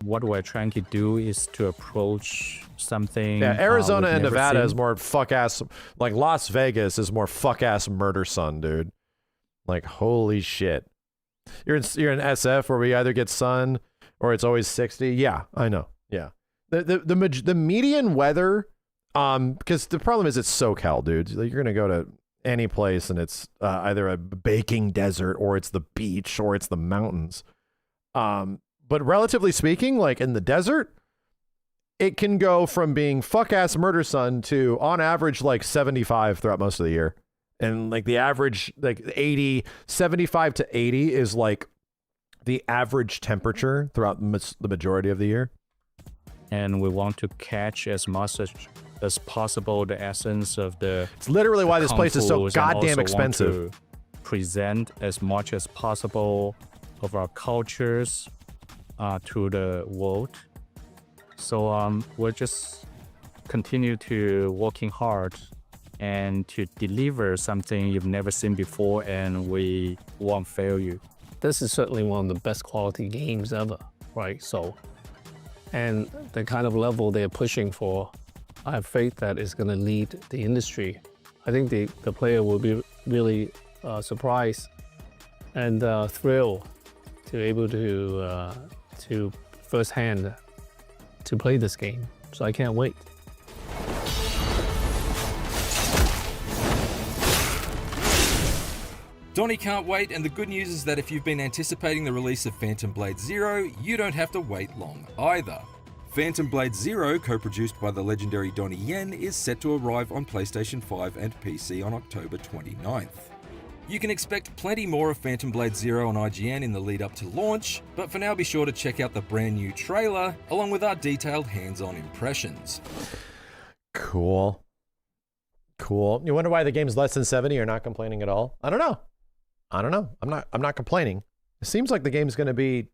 Speaker 16: What we're trying to do is to approach something.
Speaker 1: Yeah, Arizona and Nevada is more fuck-ass. Like, Las Vegas is more fuck-ass murder sun, dude. Like, holy shit. You're in SF where we either get sun or it's always 60. Yeah, I know. Yeah. The median weather, because the problem is it's SoCal, dude. You're going to go to any place and it's either a baking desert or it's the beach or it's the mountains. But relatively speaking, like in the desert, it can go from being fuck-ass murder sun to on average like 75 throughout most of the year. And like the average, like 75 to 80 is like the average temperature throughout the majority of the year.
Speaker 16: And we want to catch as much as possible the essence of the.
Speaker 1: It's literally why this place is so goddamn expensive.
Speaker 16: Want to present as much as possible of our cultures to the world. So we'll just continue to working hard and to deliver something you've never seen before, and we won't fail you.
Speaker 15: This is certainly one of the best quality games ever, right? So, and the kind of level they're pushing for, I have faith that it's going to lead the industry. I think the player will be really surprised and thrilled to be able to firsthand to play this game. So I can't wait.
Speaker 12: Donnie can't wait, and the good news is that if you've been anticipating the release of Phantom Blade Zero, you don't have to wait long either. Phantom Blade Zero, co-produced by the legendary Donnie Yen, is set to arrive on PlayStation 5 and PC on October 29th. You can expect plenty more of Phantom Blade Zero on IGN in the lead up to launch, but for now be sure to check out the brand new trailer, along with our detailed hands-on impressions.
Speaker 1: Cool. Cool. You wonder why the game's less than 70? You're not complaining at all? I don't know. I'm not complaining. It seems like the game's going to be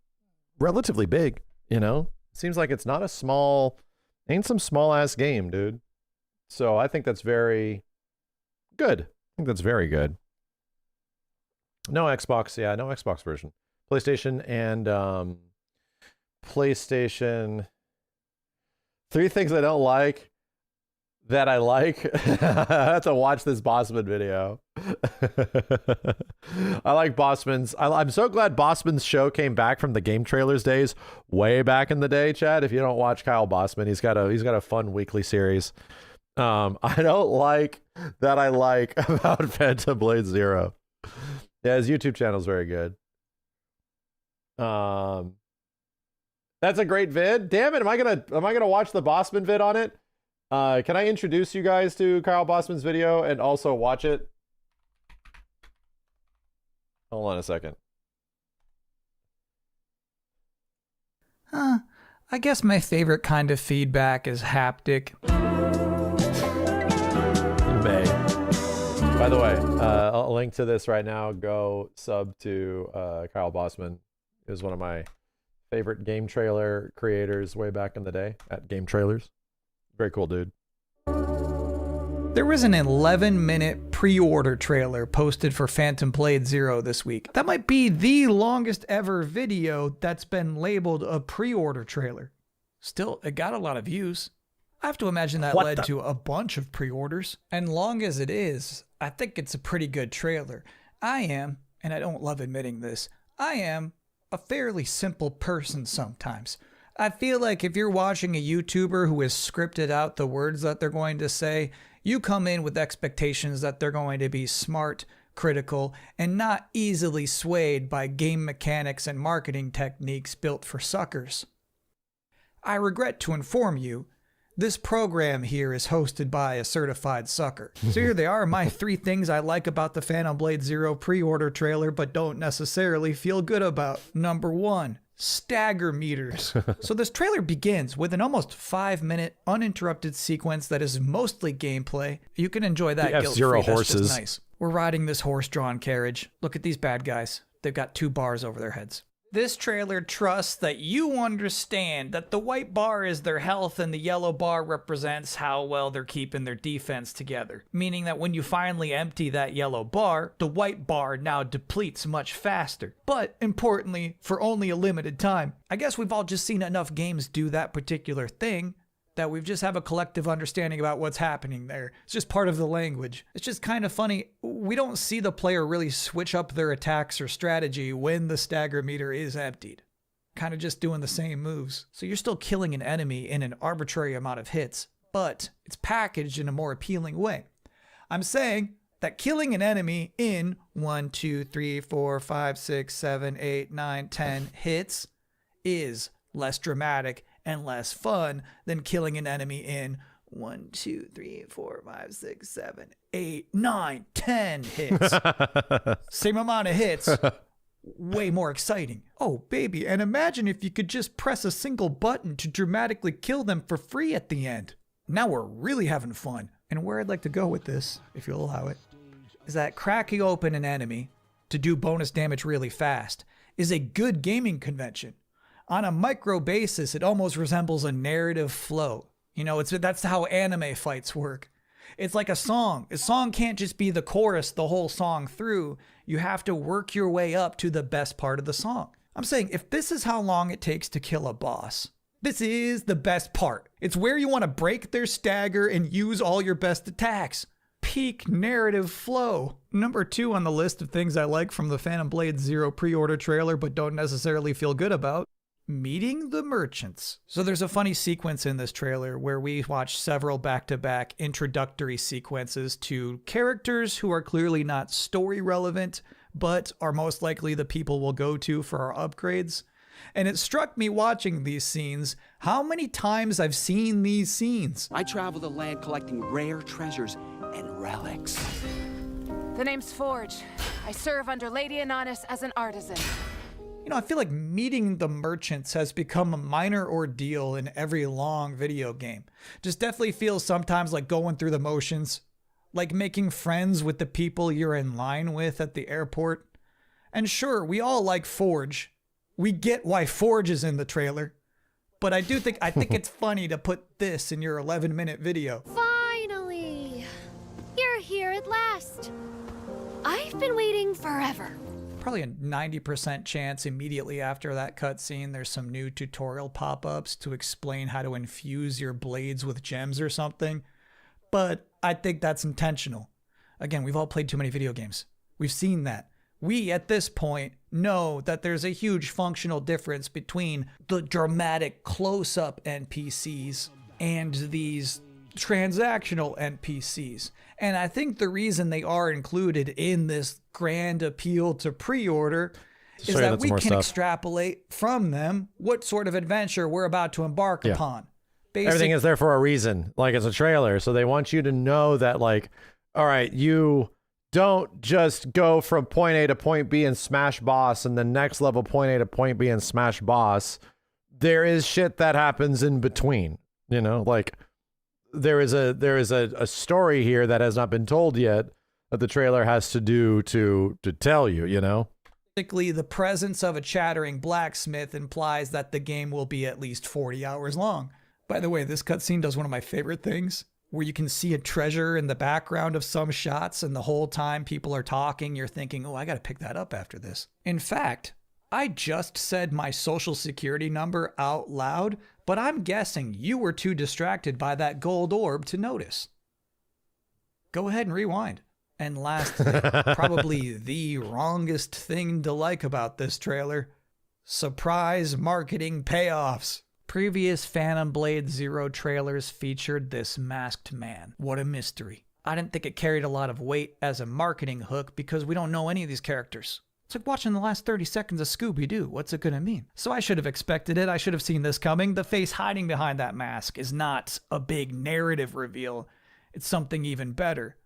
Speaker 1: relatively big, you know? It seems like it's not a small, ain't some small ass game, dude. So I think that's very good. I think that's very good. No Xbox, yeah, no Xbox version. PlayStation and PlayStation. 3 things I don't like that I like. I have to watch this Bossman video. I like Bossman's. I'm so glad Bossman's show came back from the game trailers days, way back in the day, Chad. If you don't watch Kyle Bossman, he's got a fun weekly series. I don't like that I like about Phantom Blade Zero. Yeah, his YouTube channel is very good. That's a great vid. Damn it, am I gonna watch the Bossman vid on it? Can I introduce you guys to Kyle Bossman's video and also watch it? Hold on a second.
Speaker 18: I guess my favorite kind of feedback is haptic.
Speaker 1: May. By the way, I'll link to this right now. Go sub to Kyle Bossman. He was one of my favorite game trailer creators way back in the day at Game Trailers. Very cool, dude.
Speaker 18: There was an 11-minute pre-order trailer posted for Phantom Blade Zero this week. That might be the longest ever video that's been labeled a pre-order trailer. Still, it got a lot of views. I have to imagine that led to a bunch of pre-orders. And long as it is, I think it's a pretty good trailer. I am, and I don't love admitting this, I am a fairly simple person sometimes. I feel like if you're watching a YouTuber who has scripted out the words that they're going to say, you come in with expectations that they're going to be smart, critical, and not easily swayed by game mechanics and marketing techniques built for suckers. I regret to inform you, this program here is hosted by a certified sucker. So here they are, my 3 things I like about the Phantom Blade Zero pre-order trailer but don't necessarily feel good about. Number 1. Stagger meters. So this trailer begins with an almost 5-minute uninterrupted sequence that is mostly gameplay. You can enjoy that guilt-free.
Speaker 1: F-Zero horses.
Speaker 18: That's just nice. We're riding this horse-drawn carriage. Look at these bad guys. They've got 2 bars over their heads. This trailer trusts that you understand that the white bar is their health and the yellow bar represents how well they're keeping their defense together. Meaning that when you finally empty that yellow bar, the white bar now depletes much faster. But importantly, for only a limited time. I guess we've all just seen enough games do that particular thing that we just have a collective understanding about what's happening there. It's just part of the language. It's just kind of funny. We don't see the player really switch up their attacks or strategy when the stagger meter is emptied. Kind of just doing the same moves. So you're still killing an enemy in an arbitrary amount of hits, but it's packaged in a more appealing way. I'm saying that killing an enemy in 1, 2, 3, 4, 5, 6, 7, 8, 9, 10 hits is less dramatic and less fun than killing an enemy in 1, 2, 3, 4, 5, 6, 7, 8, 9, 10 hits. Same amount of hits, way more exciting. Oh, baby, and imagine if you could just press a single button to dramatically kill them for free at the end. Now we're really having fun. And where I'd like to go with this, if you'll allow it, is that cracking open an enemy to do bonus damage really fast is a good gaming convention. On a micro basis, it almost resembles a narrative flow. You know, that's how anime fights work. It's like a song. A song can't just be the chorus the whole song through. You have to work your way up to the best part of the song. I'm saying if this is how long it takes to kill a boss, this is the best part. It's where you want to break their stagger and use all your best attacks. Peak narrative flow. Number 2 on the list of things I like from the Phantom Blade Zero pre-order trailer but don't necessarily feel good about. Meeting the merchants. So there's a funny sequence in this trailer where we watch several back-to-back introductory sequences to characters who are clearly not story relevant, but are most likely the people we'll go to for our upgrades. And it struck me watching these scenes how many times I've seen these scenes.
Speaker 19: I travel the land collecting rare treasures and relics.
Speaker 20: The name's Forge. I serve under Lady Ananis as an artisan.
Speaker 18: You know, I feel like meeting the merchants has become a minor ordeal in every long video game. Just definitely feels sometimes like going through the motions, like making friends with the people you're in line with at the airport. And sure, we all like Forge. We get why Forge is in the trailer. But I think it's funny to put this in your 11-minute video.
Speaker 3: Finally! You're here at last. I've been waiting forever.
Speaker 18: Probably a 90% chance immediately after that cutscene, there's some new tutorial pop-ups to explain how to infuse your blades with gems or something. But I think that's intentional. Again, we've all played too many video games. We've seen that. We, at this point, know that there's a huge functional difference between the dramatic close-up NPCs and these transactional NPCs. And I think the reason they are included in this grand appeal to pre-order is that we can extrapolate from them what sort of adventure we're about to embark upon.
Speaker 1: Everything is there for a reason, like it's a trailer. So they want you to know that, like, all right, you don't just go from point A to point B and smash boss and the next level point A to point B and smash boss. There is shit that happens in between, you know, like there is a story here that has not been told yet that the trailer has to do to tell you, you know?
Speaker 18: Basically, the presence of a chattering blacksmith implies that the game will be at least 40 hours long. By the way, this cutscene does one of my favorite things, where you can see a treasure in the background of some shots, and the whole time people are talking, you're thinking, oh, I gotta pick that up after this. In fact, I just said my social security number out loud, but I'm guessing you were too distracted by that gold orb to notice. Go ahead and rewind. And lastly, probably the wrongest thing to like about this trailer, surprise marketing payoffs. Previous Phantom Blade Zero trailers featured this masked man. What a mystery. I didn't think it carried a lot of weight as a marketing hook because we don't know any of these characters. It's like watching the last 30 seconds of Scooby-Doo. What's it gonna mean? So I should have expected it. I should have seen this coming. The face hiding behind that mask is not a big narrative reveal. It's something even better.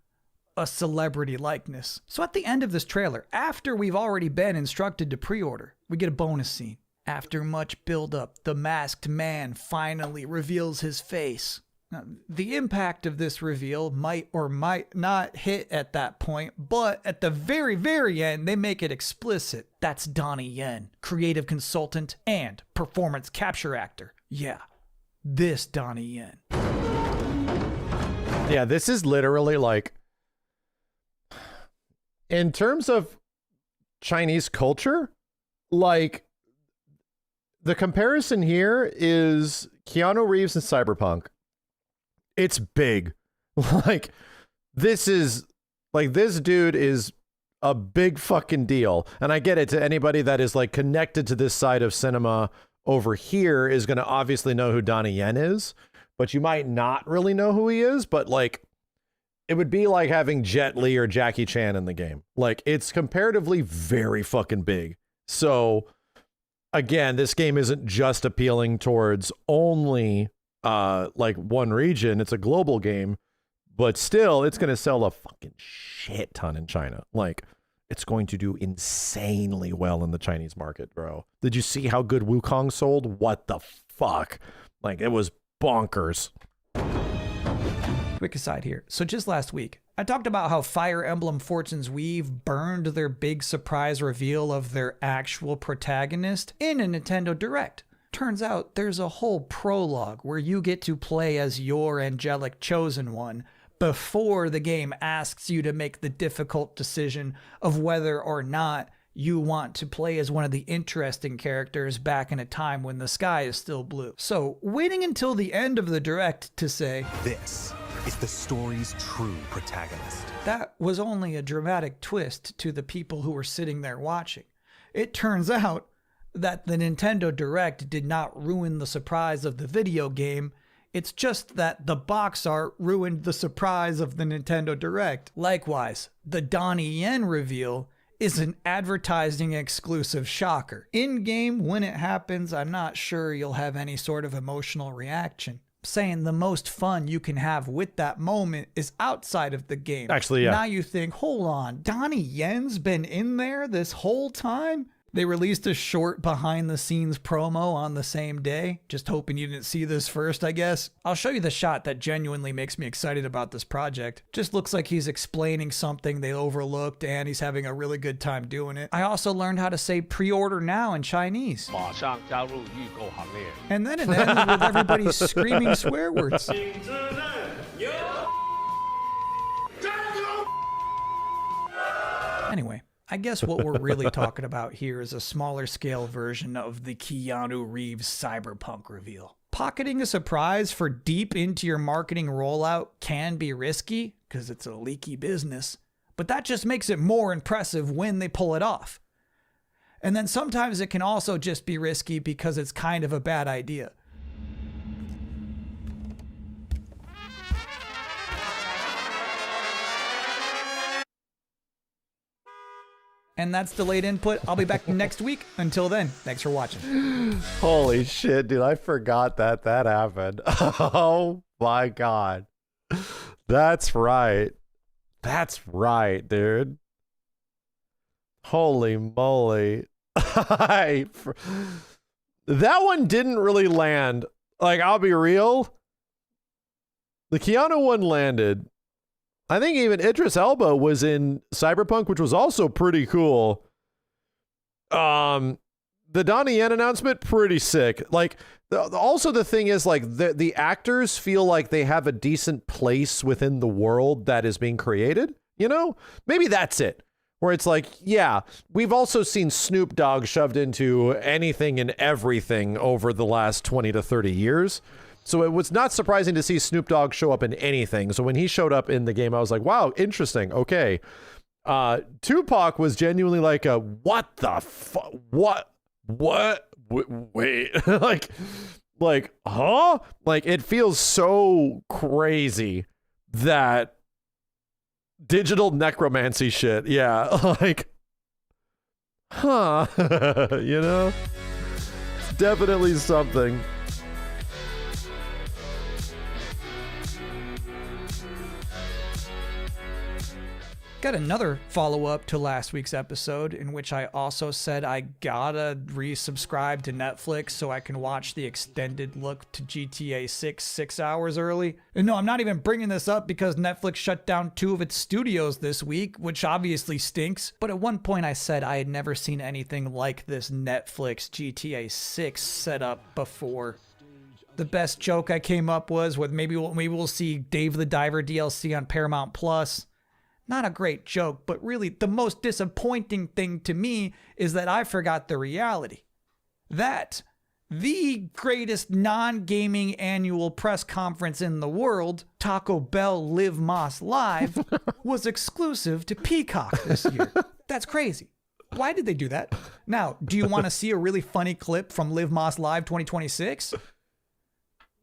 Speaker 18: A celebrity likeness. So at the end of this trailer, after we've already been instructed to pre-order, we get a bonus scene. After much build-up, the masked man finally reveals his face. Now, the impact of this reveal might or might not hit at that point, but at the very, very end, they make it explicit. That's Donnie Yen, creative consultant and performance capture actor. Yeah, this Donnie Yen.
Speaker 1: Yeah, this is literally like, in terms of Chinese culture, like, the comparison here is Keanu Reeves and Cyberpunk. It's big. Like, this dude is a big fucking deal. And I get it, to anybody that is like connected to this side of cinema over here is going to obviously know who Donnie Yen is, but you might not really know who he is. But like, it would be like having Jet Li or Jackie Chan in the game. Like, it's comparatively very fucking big. So again, this game isn't just appealing towards only like one region. It's a global game, but still it's going to sell a fucking shit ton in China. Like, it's going to do insanely well in the Chinese market, bro. Did you see how good Wukong sold? What the fuck? Like, it was bonkers.
Speaker 18: Quick aside here. So just last week, I talked about how Fire Emblem Fortune's Weave burned their big surprise reveal of their actual protagonist in a Nintendo Direct. Turns out there's a whole prologue where you get to play as your angelic chosen one before the game asks you to make the difficult decision of whether or not you want to play as one of the interesting characters back in a time when the sky is still blue. So waiting until the end of the Direct to say,
Speaker 21: this is the story's true protagonist.
Speaker 18: That was only a dramatic twist to the people who were sitting there watching. It turns out that the Nintendo Direct did not ruin the surprise of the video game. It's just that the box art ruined the surprise of the Nintendo Direct. Likewise, the Donnie Yen reveal is an advertising exclusive shocker. In-game, when it happens, I'm not sure you'll have any sort of emotional reaction. Saying the most fun you can have with that moment is outside of the game.
Speaker 1: Actually, yeah.
Speaker 18: Now you think, hold on, Donnie Yen's been in there this whole time? They released a short behind-the-scenes promo on the same day. Just hoping you didn't see this first, I guess. I'll show you the shot that genuinely makes me excited about this project. Just looks like he's explaining something they overlooked, and he's having a really good time doing it. I also learned how to say pre-order now in Chinese. And then it ends with everybody screaming swear words. Anyway, I guess what we're really talking about here is a smaller scale version of the Keanu Reeves Cyberpunk reveal. Pocketing a surprise for deep into your marketing rollout can be risky because it's a leaky business, but that just makes it more impressive when they pull it off. And then sometimes it can also just be risky because it's kind of a bad idea. And that's delayed input. I'll be back next week. Until then, thanks for watching.
Speaker 1: Holy shit, dude. I forgot that happened. Oh my God. That's right. That's right, dude. Holy moly. That one didn't really land. Like, I'll be real. The Keanu one landed. I think even Idris Elba was in Cyberpunk, which was also pretty cool. The Donnie Yen announcement, pretty sick. Like, also the thing is, like, the actors feel like they have a decent place within the world that is being created, you know? Maybe that's it. Where it's like, yeah, we've also seen Snoop Dogg shoved into anything and everything over the last 20 to 30 years. So it was not surprising to see Snoop Dogg show up in anything. So when he showed up in the game, I was like, wow, interesting. Okay. Tupac was genuinely like a, what the fuck? What? Wait, like, huh? Like, it feels so crazy that digital necromancy shit. Yeah. Like, huh? You know, it's definitely something.
Speaker 18: Got another follow-up to last week's episode in which I also said I gotta resubscribe to Netflix so I can watch the extended look to GTA 6 hours early. And no, I'm not even bringing this up because Netflix shut down 2 of its studios this week, which obviously stinks. But at one point I said I had never seen anything like this Netflix GTA 6 setup before. The best joke I came up was with maybe we'll see Dave the Diver DLC on Paramount Plus. Not a great joke, but really the most disappointing thing to me is that I forgot the reality. That the greatest non-gaming annual press conference in the world, Taco Bell Live Más Live, was exclusive to Peacock this year. That's crazy. Why did they do that? Now, do you want to see a really funny clip from Live Más Live 2026?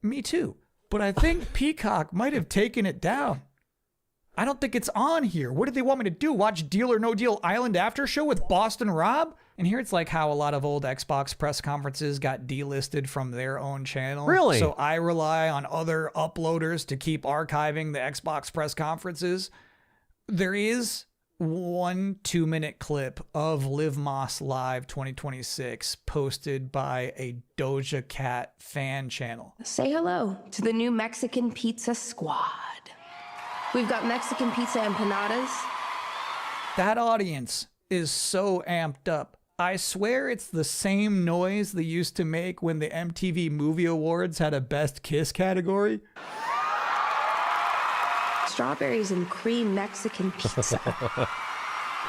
Speaker 18: Me too. But I think Peacock might have taken it down. I don't think it's on here. What did they want me to do? Watch Deal or No Deal Island After Show with Boston Rob? And here it's like how a lot of old Xbox press conferences got delisted from their own channel.
Speaker 1: Really?
Speaker 18: So I rely on other uploaders to keep archiving the Xbox press conferences. There is one 2-minute clip of Live Más Live 2026 posted by a Doja Cat fan channel.
Speaker 11: Say hello to the new Mexican Pizza Squad. We've got Mexican pizza empanadas.
Speaker 18: That audience is so amped up. I swear it's the same noise they used to make when the MTV Movie Awards had a Best Kiss category.
Speaker 11: Strawberries and cream Mexican pizza.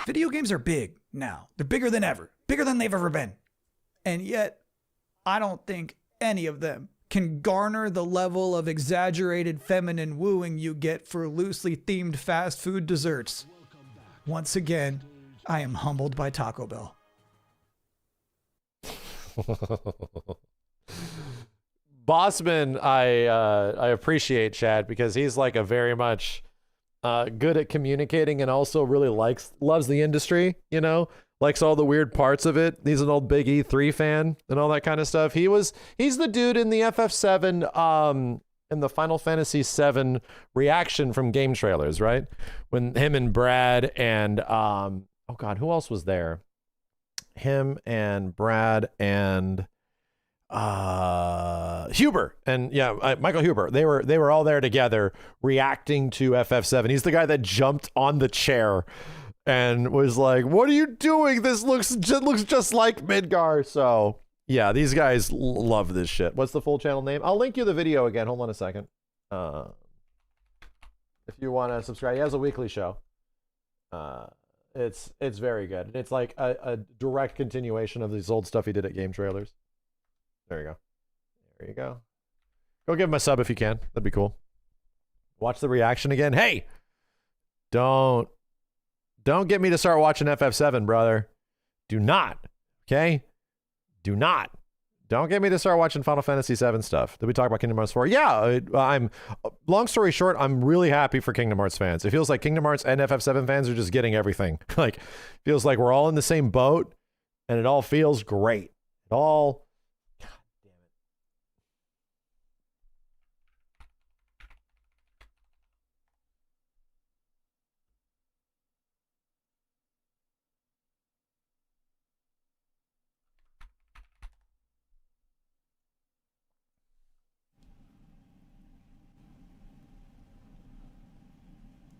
Speaker 18: Video games are big now. They're bigger than ever. Bigger than they've ever been. And yet, I don't think any of them can garner the level of exaggerated feminine wooing you get for loosely themed fast food desserts. Once again, I am humbled by Taco Bell.
Speaker 1: Bossman, I appreciate Chad because he's like a very much good at communicating and also really loves the industry, you know, likes all the weird parts of it. He's an old Big E3 fan and all that kind of stuff. He's the dude in the FF7 in the Final Fantasy VII reaction from game trailers, right? When him and Brad and oh god, who else was there? Him and Brad and Huber and Michael Huber. They were all there together reacting to FF7. He's the guy that jumped on the chair and was like, "What are you doing? This looks just like Midgar." So yeah, these guys love this shit. What's the full channel name? I'll link you the video again. Hold on a second. If you want to subscribe, he has a weekly show. It's very good. It's like a direct continuation of this old stuff he did at game trailers. There you go. There you go. Go give him a sub if you can. That'd be cool. Watch the reaction again. Hey, don't get me to start watching FF7, brother. Do not. Okay? Do not. Don't get me to start watching Final Fantasy VII stuff. Did we talk about Kingdom Hearts 4? Yeah, long story short, I'm really happy for Kingdom Hearts fans. It feels like Kingdom Hearts and FF7 fans are just getting everything. Like, feels like we're all in the same boat, and it all feels great. It all...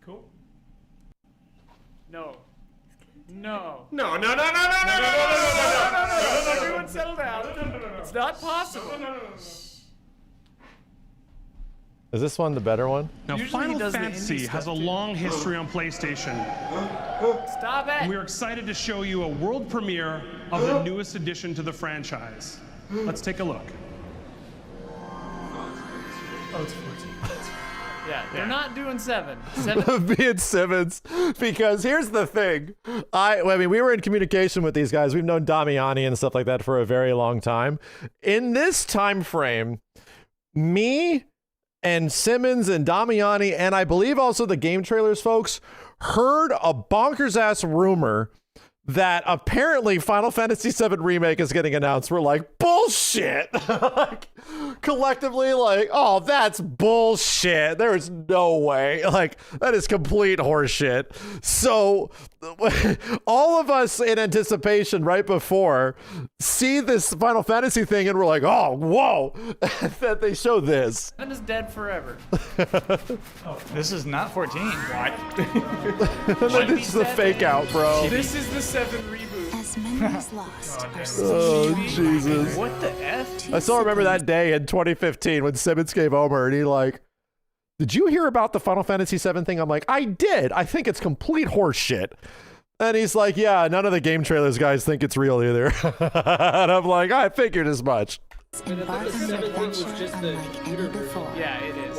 Speaker 4: Cool. No. No.
Speaker 5: No, no, no, no, no, no, no, no, no, no, no, no,
Speaker 4: everyone settle down. It's not possible.
Speaker 1: Is this one the better one?
Speaker 4: Now, Final Fantasy has a long history on PlayStation. Stop it! We're excited to show you a world premiere of the newest addition to the franchise. Let's take a look.
Speaker 22: Oh, it's 14. Yeah, they're not doing 7.
Speaker 1: Being Simmons, because here's the thing. I mean, we were in communication with these guys. We've known Damiani and stuff like that for a very long time. In this time frame, me and Simmons and Damiani, and I believe also the game trailers folks, heard a bonkers ass rumor that apparently Final Fantasy VII Remake is getting announced. We're like, bullshit. Like, collectively, like, oh, that's bullshit. There is no way. Like, that is complete horseshit. So all of us in anticipation right before see this Final Fantasy thing and we're like, oh, whoa, that they show this.
Speaker 22: And is dead forever.
Speaker 18: Oh, this is not 14. What?
Speaker 1: This is the fake out, bro.
Speaker 22: This is the 7 reboot.
Speaker 3: As memories lost.
Speaker 1: Oh, Jesus.
Speaker 22: What the F?
Speaker 1: I still remember that day in 2015 when Simmons came over and he like, did you hear about the Final Fantasy VII thing? I'm like, I did. I think it's complete horseshit. And he's like, yeah, none of the game trailers guys think it's real either. And I'm like, I figured as much.
Speaker 3: Embark on an adventure unlike any before.
Speaker 22: Yeah, it is.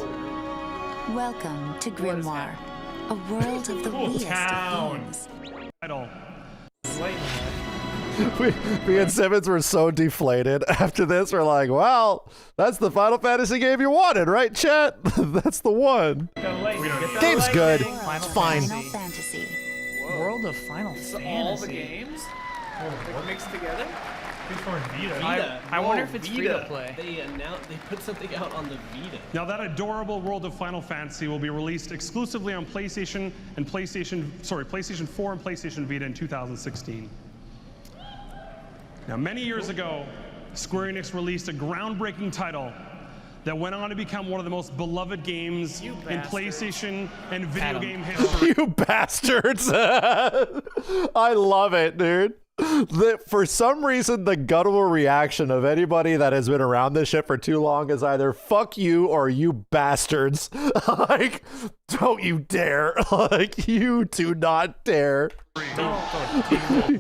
Speaker 3: Welcome to Grimoire, a world of the weirdest of things.
Speaker 1: Me and Simmons were so deflated after this. We're like, well, that's the Final Fantasy game you wanted, right, chat? That's the one. Game's good. It's fine.
Speaker 3: Final Fantasy.
Speaker 18: World of Final Fantasy.
Speaker 22: All the games mixed together.
Speaker 18: I wonder if it's free to play.
Speaker 22: They put something out on the Vita.
Speaker 4: Now, that adorable world of Final Fantasy will be released exclusively on PlayStation 4 and PlayStation Vita in 2016. Now, many years ago, Square Enix released a groundbreaking title that went on to become one of the most beloved games in PlayStation and video game history.
Speaker 1: You bastards. I love it, dude. For some reason, the guttural reaction of anybody that has been around this shit for too long is either fuck you or you bastards. Like, don't you dare. Like, you do not dare.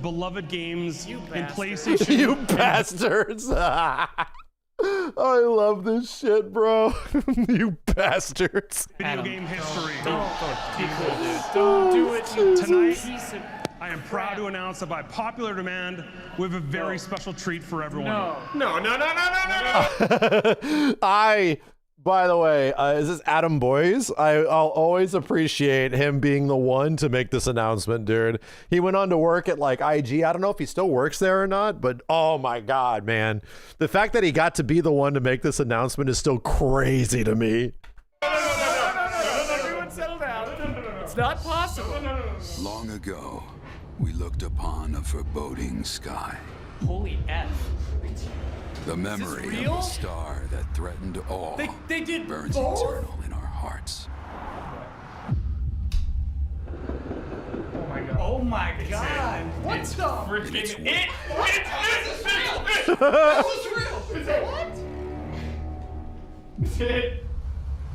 Speaker 4: Beloved games in PlayStation.
Speaker 1: You bastards. I love this shit, bro. You bastards.
Speaker 4: Video game history.
Speaker 22: Don't do it, you
Speaker 4: Tonight, I am proud to announce that by popular demand, we have a very special treat for everyone.
Speaker 22: No.
Speaker 5: No, no, no, no, no, no, no.
Speaker 1: I By the way, is this Adam Boyes? I'll always appreciate him being the one to make this announcement, dude. He went on to work at like IG. I don't know if he still works there or not, but oh my God, man. The fact that he got to be the one to make this announcement is still crazy to me.
Speaker 22: Everyone settle down. It's not possible.
Speaker 6: Long ago, we looked upon a foreboding sky.
Speaker 22: Holy F.
Speaker 6: The memory of a star that threatened all
Speaker 22: They did
Speaker 6: burns
Speaker 22: both?
Speaker 6: eternal in our hearts.
Speaker 22: Oh my God. What the freaking
Speaker 6: It's
Speaker 22: it? This is real. Is it what?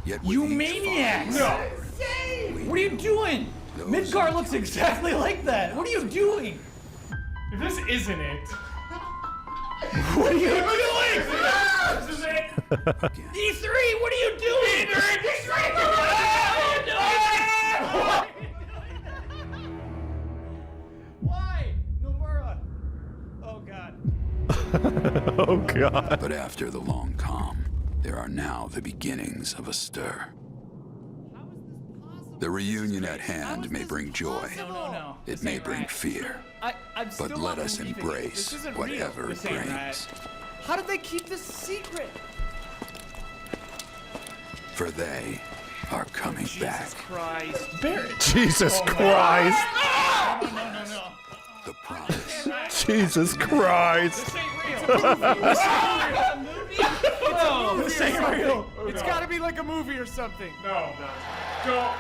Speaker 6: Yet
Speaker 18: You
Speaker 6: with each
Speaker 18: maniacs!
Speaker 6: falling
Speaker 18: What are you doing? Midgar looks exactly like that. What are you doing?
Speaker 22: If this isn't it.
Speaker 18: What are you doing?
Speaker 22: This is it.
Speaker 18: E3, what are you doing? Why? Nomura. Oh God.
Speaker 1: Oh God.
Speaker 6: But after the long calm, there are now the beginnings of a stir. The reunion at hand may bring joy.
Speaker 18: No.
Speaker 6: It may bring fear.
Speaker 18: I'm still
Speaker 6: But let
Speaker 18: not
Speaker 6: us
Speaker 18: believing it.
Speaker 6: embrace
Speaker 18: This isn't
Speaker 6: whatever
Speaker 18: real.
Speaker 6: it
Speaker 18: This ain't
Speaker 6: brings.
Speaker 18: right. How did they keep this secret?
Speaker 6: For they are coming back.
Speaker 22: Christ. Barrett.
Speaker 1: Jesus Christ.
Speaker 22: No.
Speaker 6: The promise.
Speaker 1: Jesus Christ.
Speaker 22: This ain't real. It's a movie.
Speaker 18: This ain't real.
Speaker 22: It's got to be like a movie or something. No. Go.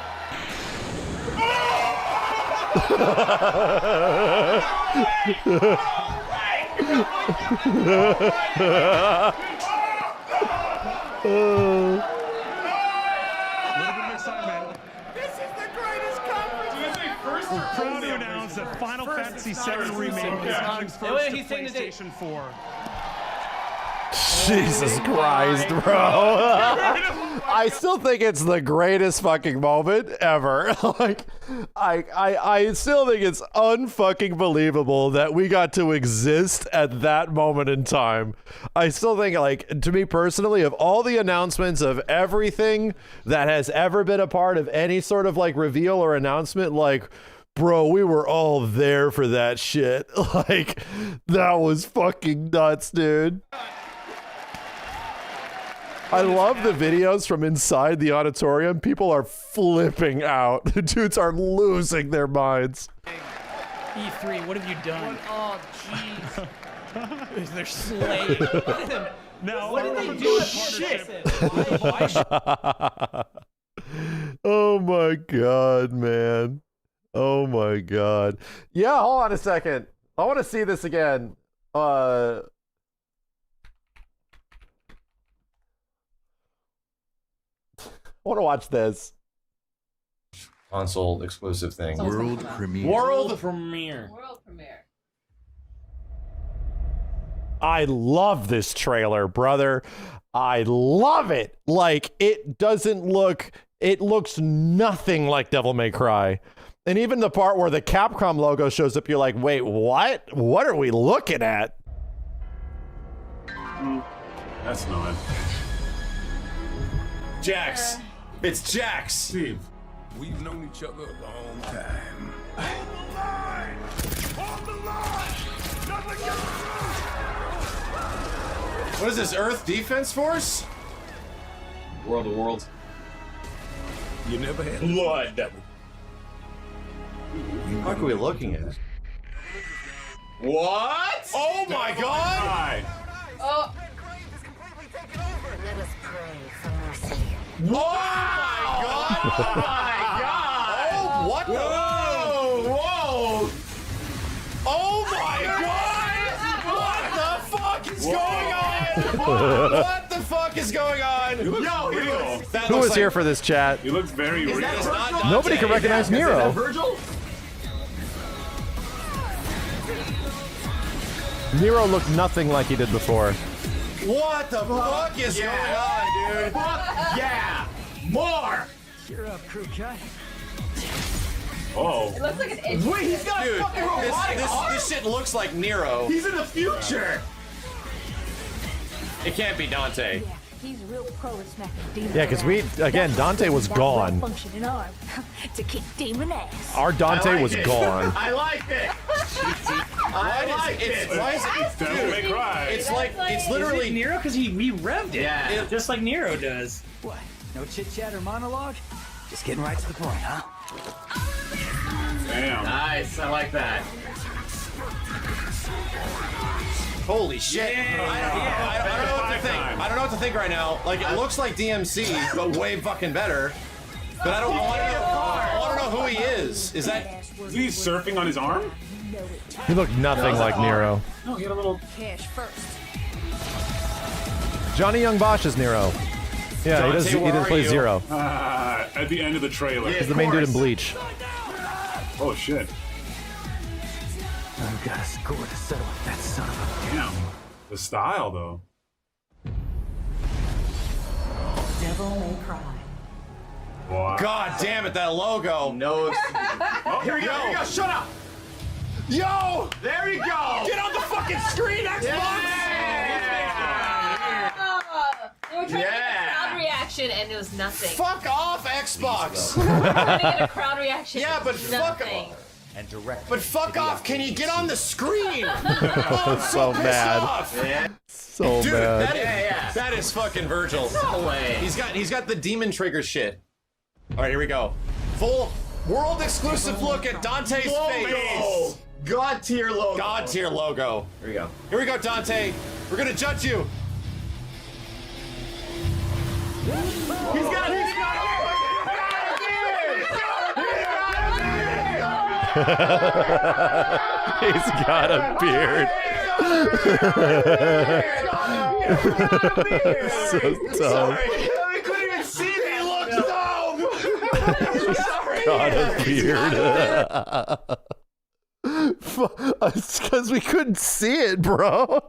Speaker 4: We're proud to announce that Final Fantasy VII Remake is coming first to PlayStation 4.
Speaker 1: Jesus Christ, bro. I still think it's the greatest fucking moment ever. Like, I still think it's unfucking believable that we got to exist at that moment in time. I still think, like, to me personally, of all the announcements of everything that has ever been a part of any sort of like reveal or announcement, like, bro, we were all there for that shit. Like, that was fucking nuts, dude. I love the videos from inside the auditorium. People are flipping out. The dudes are losing their minds.
Speaker 18: E3, what have you done?
Speaker 22: Oh, jeez.
Speaker 18: They're slaying.
Speaker 22: No.
Speaker 18: What did they do? Shit.
Speaker 1: Oh my God, man. Oh my God. Yeah, hold on a second. I want to see this again. I want to watch this.
Speaker 7: Console exclusive thing.
Speaker 6: World premiere.
Speaker 7: World premiere.
Speaker 1: I love this trailer, brother. I love it. Like, it looks nothing like Devil May Cry. And even the part where the Capcom logo shows up, you're like, wait, what? What are we looking at?
Speaker 7: That's not. Jax. It's Jax. Steve.
Speaker 10: We've known each other a long time.
Speaker 7: What is this, Earth Defense Force? World of Worlds.
Speaker 10: You never had
Speaker 7: Blood Devil. What are we looking at? What? Oh my God!
Speaker 3: Oh.
Speaker 7: Oh my God! Oh my God! Oh, what the? Whoa! Whoa! Oh my God! What the fuck is going on? What the fuck is going on?
Speaker 1: Yo, who was here for this chat?
Speaker 7: He looks very real.
Speaker 1: Nobody can recognize Nero. Nero looked nothing like he did before.
Speaker 7: What the fuck is going on, dude?
Speaker 5: Fuck yeah! More!
Speaker 22: Cheer up, crew cut.
Speaker 7: Oh.
Speaker 5: It looks like an engine. Wait, he's got a fucking robotic arm?
Speaker 7: This shit looks like Nero.
Speaker 5: He's in the future!
Speaker 7: It can't be Dante.
Speaker 8: He's real pro at smacking demons.
Speaker 1: Yeah, because again, Dante was gone.
Speaker 8: Functioning arm to kick demon ass.
Speaker 1: Our Dante was gone.
Speaker 7: I like it. I like it. Why is it?
Speaker 14: Devil May Cry.
Speaker 7: It's like it's literally
Speaker 22: Nero because he revved it.
Speaker 7: Yeah.
Speaker 22: Just like Nero does.
Speaker 19: What? No chit chat or monologue? Just getting right to the point, huh?
Speaker 14: Damn.
Speaker 7: Nice. I like that. Holy shit. I don't know what to think. I don't know what to think right now. Like, it looks like DMC, but way fucking better. But I want to know who he is. Is
Speaker 14: he surfing on his arm?
Speaker 1: He looked nothing like Nero.
Speaker 22: No, he had a little
Speaker 8: cash first.
Speaker 1: Johnny Young Bosch is Nero. Yeah, he doesn't play Zero.
Speaker 14: At the end of the trailer.
Speaker 1: He's the main dude in Bleach.
Speaker 14: Oh shit.
Speaker 19: I've got a score to settle with that son of a...
Speaker 14: Damn. The style, though.
Speaker 8: Devil May Cry.
Speaker 14: Wow.
Speaker 7: God damn it, that logo. No.
Speaker 14: Oh,
Speaker 7: Here we go. Here we go. Shut up. Yo. There you go. Get on the fucking screen, Xbox.
Speaker 23: They were trying to get a crowd reaction and it was nothing.
Speaker 7: Fuck off, Xbox.
Speaker 23: They were trying to get a crowd reaction.
Speaker 7: Yeah, but
Speaker 23: nothing.
Speaker 7: And direct. But fuck off! Can you get on the screen? Oh, I'm
Speaker 1: so
Speaker 7: pissed
Speaker 1: mad.
Speaker 7: off.
Speaker 1: Yeah. So
Speaker 7: Dude,
Speaker 1: bad.
Speaker 7: that is fucking Virgil.
Speaker 19: No way.
Speaker 7: He's got the demon trigger shit. All right, here we go. Full world exclusive look at Dante's face.
Speaker 19: God tier logo.
Speaker 7: God tier logo.
Speaker 19: Here we go.
Speaker 7: Here we go, Dante. We're gonna judge you. He's got it.
Speaker 1: He's got a beard. So dumb.
Speaker 7: Sorry. We couldn't even see that. He looks dumb. Sorry.
Speaker 1: Got a beard. It's because we couldn't see it, bro.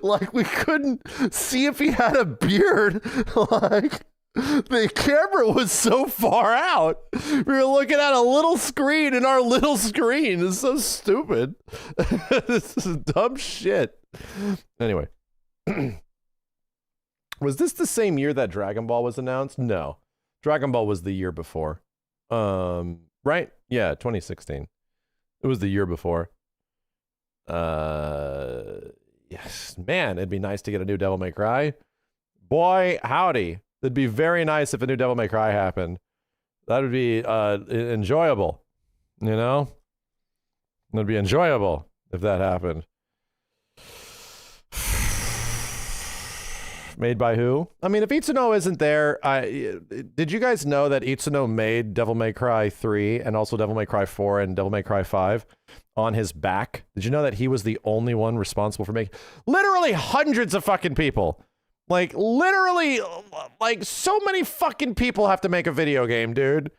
Speaker 1: Like, we couldn't see if he had a beard. Like, the camera was so far out. We were looking at a little screen in our little screen. It's so stupid. This is dumb shit. Anyway. Was this the same year that Dragon Ball was announced? No. Dragon Ball was the year before. Right? Yeah, 2016. It was the year before. Yes. Man, it'd be nice to get a new Devil May Cry. Boy, howdy. It'd be very nice if a new Devil May Cry happened. That would be enjoyable, you know? It'd be enjoyable if that happened. Made by who? I mean, if Itsuno isn't there, did you guys know that Itsuno made Devil May Cry 3 and also Devil May Cry 4 and Devil May Cry 5 on his back? Did you know that he was the only one responsible for making literally hundreds of fucking people? Like, literally, like, so many fucking people have to make a video game, dude.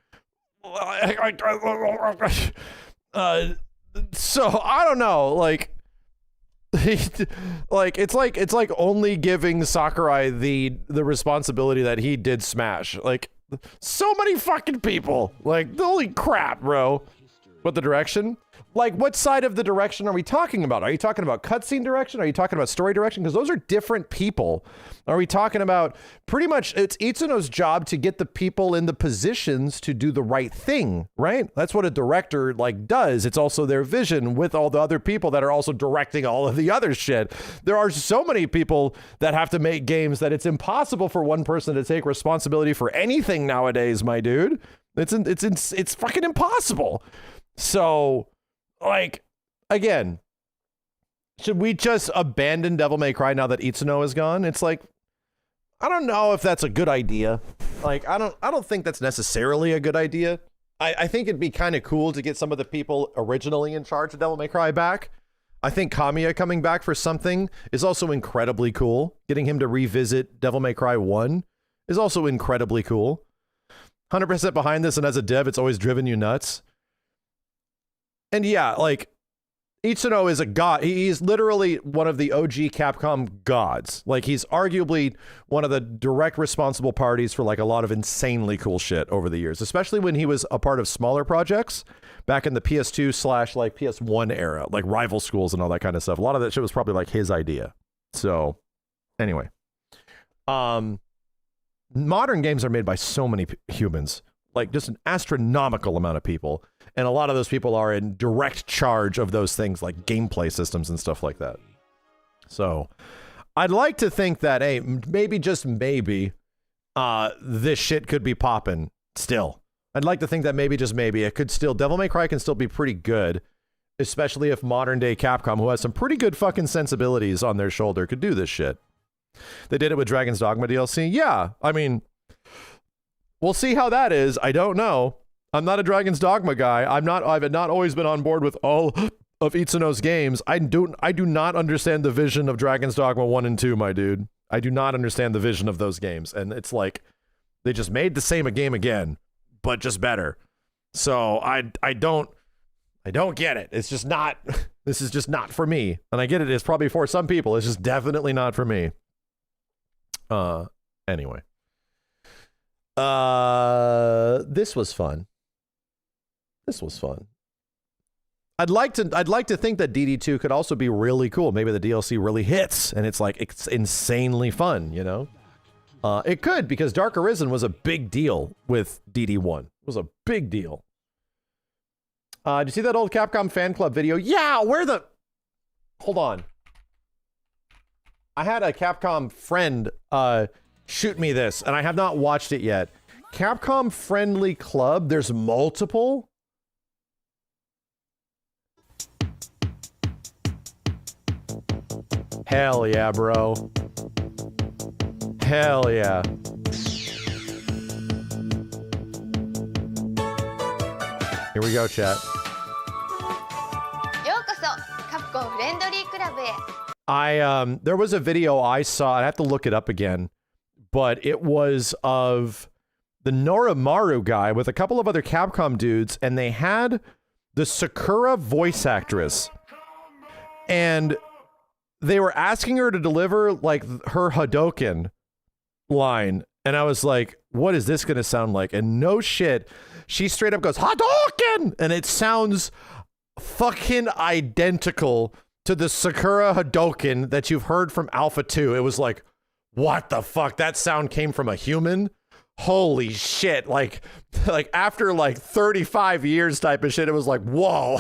Speaker 1: So, I don't know, like, it's like only giving Sakurai the responsibility that he did Smash. Like, so many fucking people. Like, holy crap, bro. What the direction? Like, what side of the direction are we talking about? Are you talking about cutscene direction? Are you talking about story direction? Because those are different people. Are we talking about pretty much it's Itsuno's job to get the people in the positions to do the right thing, right? That's what a director like does. It's also their vision with all the other people that are also directing all of the other shit. There are so many people that have to make games that it's impossible for one person to take responsibility for anything nowadays, my dude. It's fucking impossible. So, like, again, should we just abandon Devil May Cry now that Itsuno is gone? It's like, I don't know if that's a good idea. Like, I don't think that's necessarily a good idea. I think it'd be kind of cool to get some of the people originally in charge of Devil May Cry back. I think Kamiya coming back for something is also incredibly cool. Getting him to revisit Devil May Cry 1 is also incredibly cool. 100% behind this, and as a dev, it's always driven you nuts. And yeah, like, Itsuno is a god. He's literally one of the OG Capcom gods. Like, he's arguably one of the direct responsible parties for, like, a lot of insanely cool shit over the years, especially when he was a part of smaller projects back in the PS2 / like PS1 era, like Rival Schools and all that kind of stuff. A lot of that shit was probably, like, his idea. So, anyway. Modern games are made by so many humans, like just an astronomical amount of people. And a lot of those people are in direct charge of those things like gameplay systems and stuff like that. So I'd like to think that, hey, maybe, just maybe, this shit could be popping still. I'd like to think that maybe, just maybe, it could still, Devil May Cry can still be pretty good, especially if modern day Capcom, who has some pretty good fucking sensibilities on their shoulder, could do this shit. They did it with Dragon's Dogma DLC. Yeah, I mean, we'll see how that is. I don't know. I'm not a Dragon's Dogma guy. I've not always been on board with all of Itsuno's games. I do not understand the vision of Dragon's Dogma 1 and 2, my dude. I do not understand the vision of those games. And it's like, they just made the same game again, but just better. So I don't get it. It's just not, this is just not for me. And I get it, it's probably for some people. It's just definitely not for me. Anyway. This was fun. This was fun. I'd like to think that DD2 could also be really cool. Maybe the DLC really hits and it's like, it's insanely fun, you know? It could, because Dark Arisen was a big deal with DD1. It was a big deal. Did you see that old Capcom fan club video? Yeah, hold on. I had a Capcom friend shoot me this, and I have not watched it yet. Capcom Friendly Club, there's multiple. Hell yeah, bro. Hell yeah. Here we go, chat. There was a video I saw, I have to look it up again, but it was of the Noromaru guy with a couple of other Capcom dudes, and they had the Sakura voice actress, and they were asking her to deliver like her Hadoken line, and I was like, what is this gonna sound like? And no shit, she straight up goes Hadoken, and it sounds fucking identical to the Sakura Hadoken that you've heard from Alpha 2. It was like, what the fuck? That sound came from a human? Holy shit. Like after like 35 years type of shit, it was like, whoa.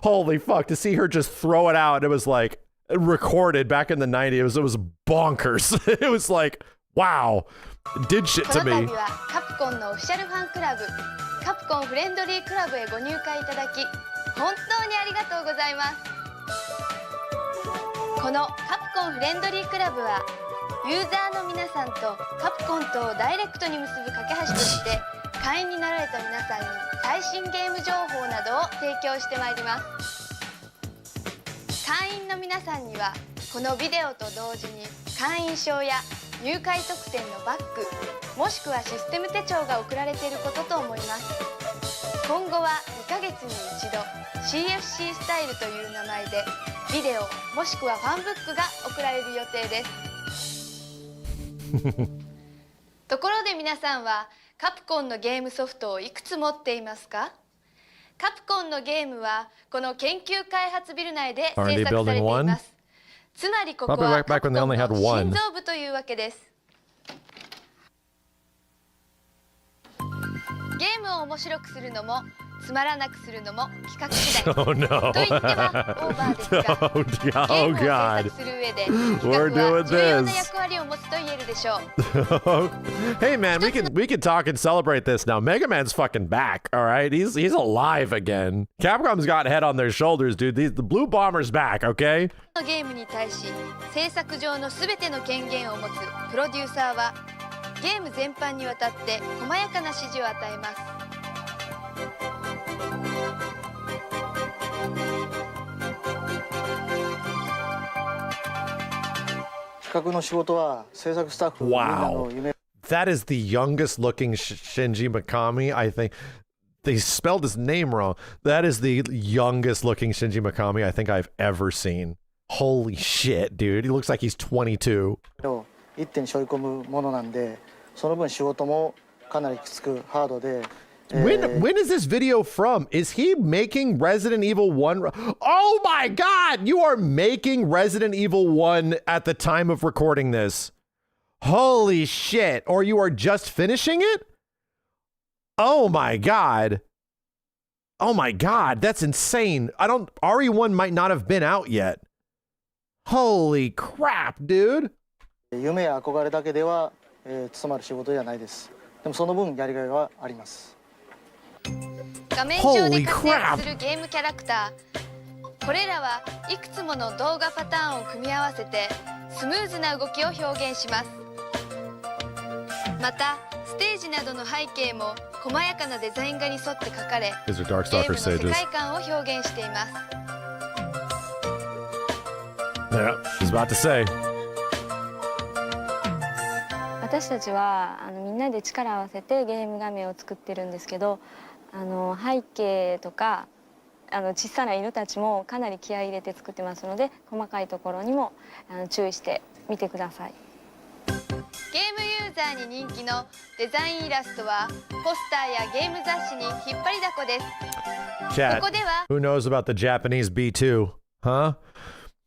Speaker 1: Holy fuck. To see her just throw it out, it was like recorded back in the 90s. It was bonkers. It was like, wow. It did shit to me.
Speaker 3: このカプコンフレンドリークラブはユーザーの皆さんとカプコンとをダイレクトに結ぶ架け橋として会員になられた皆さんに最新ゲーム情報などを提供してまいります。会員の皆さんにはこのビデオと同時に会員証や入会特典のバッグもしくはシステム手帳が送られていることと思います。今後は2ヶ月に一度 CFC スタイルという名前でビデオもしくはファンブックが送られる予定です。ところで皆さんはカプコンのゲームソフトをいくつ持っていますか？カプコンのゲームはこの研究開発ビル内で制作されています。つまりここはカプコンの心臓部というわけです。ゲームを面白くするのもつまらなくするのも企画次第。と言ってはオーバーですが、ゲームを制作する上で企画は重要な役割を持つと言えるでしょう。
Speaker 1: Hey man, we can talk and celebrate this now. Mega Man's fucking back, all right? He's alive again. Capcom's got head on their shoulders, dude. The Blue Bomber's back, okay?
Speaker 3: ゲームに対し制作上のすべての権限を持つプロデューサーはゲーム全般にわたって細やかな指示を与えます。
Speaker 1: Wow. That is the youngest looking Shinji Mikami, I think. They spelled his name wrong. That is the youngest looking Shinji Mikami I think I've ever seen. Holy shit, dude. He looks like he's 22. When is this video from? Is he making Resident Evil 1? Oh my god! You are making Resident Evil 1 at the time of recording this. Holy shit. Or you are just finishing it? Oh my God. Oh my God. That's insane. RE1 might not have been out yet. Holy crap, dude.
Speaker 2: 夢や憧れだけでは、務まる仕事ではないです。でもその分やりがいはあります。
Speaker 3: 画面上で活躍するゲームキャラクター。これらはいくつもの動画パターンを組み合わせてスムーズな動きを表現します。またステージなどの背景も細やかなデザイン画に沿って描かれ、ゲームの世界観を表現しています。
Speaker 1: Yeah, he's about to say.
Speaker 9: 私たちはみんなで力を合わせてゲーム画面を作ってるんですけど、背景とか小さな犬たちもかなり気合い入れて作ってますので、細かいところにも注意して見てください。
Speaker 3: ゲームユーザーに人気のデザインイラストはポスターやゲーム雑誌に引っ張りだこです。
Speaker 1: Chat,
Speaker 3: ここでは
Speaker 1: who knows about the Japanese B2? Huh?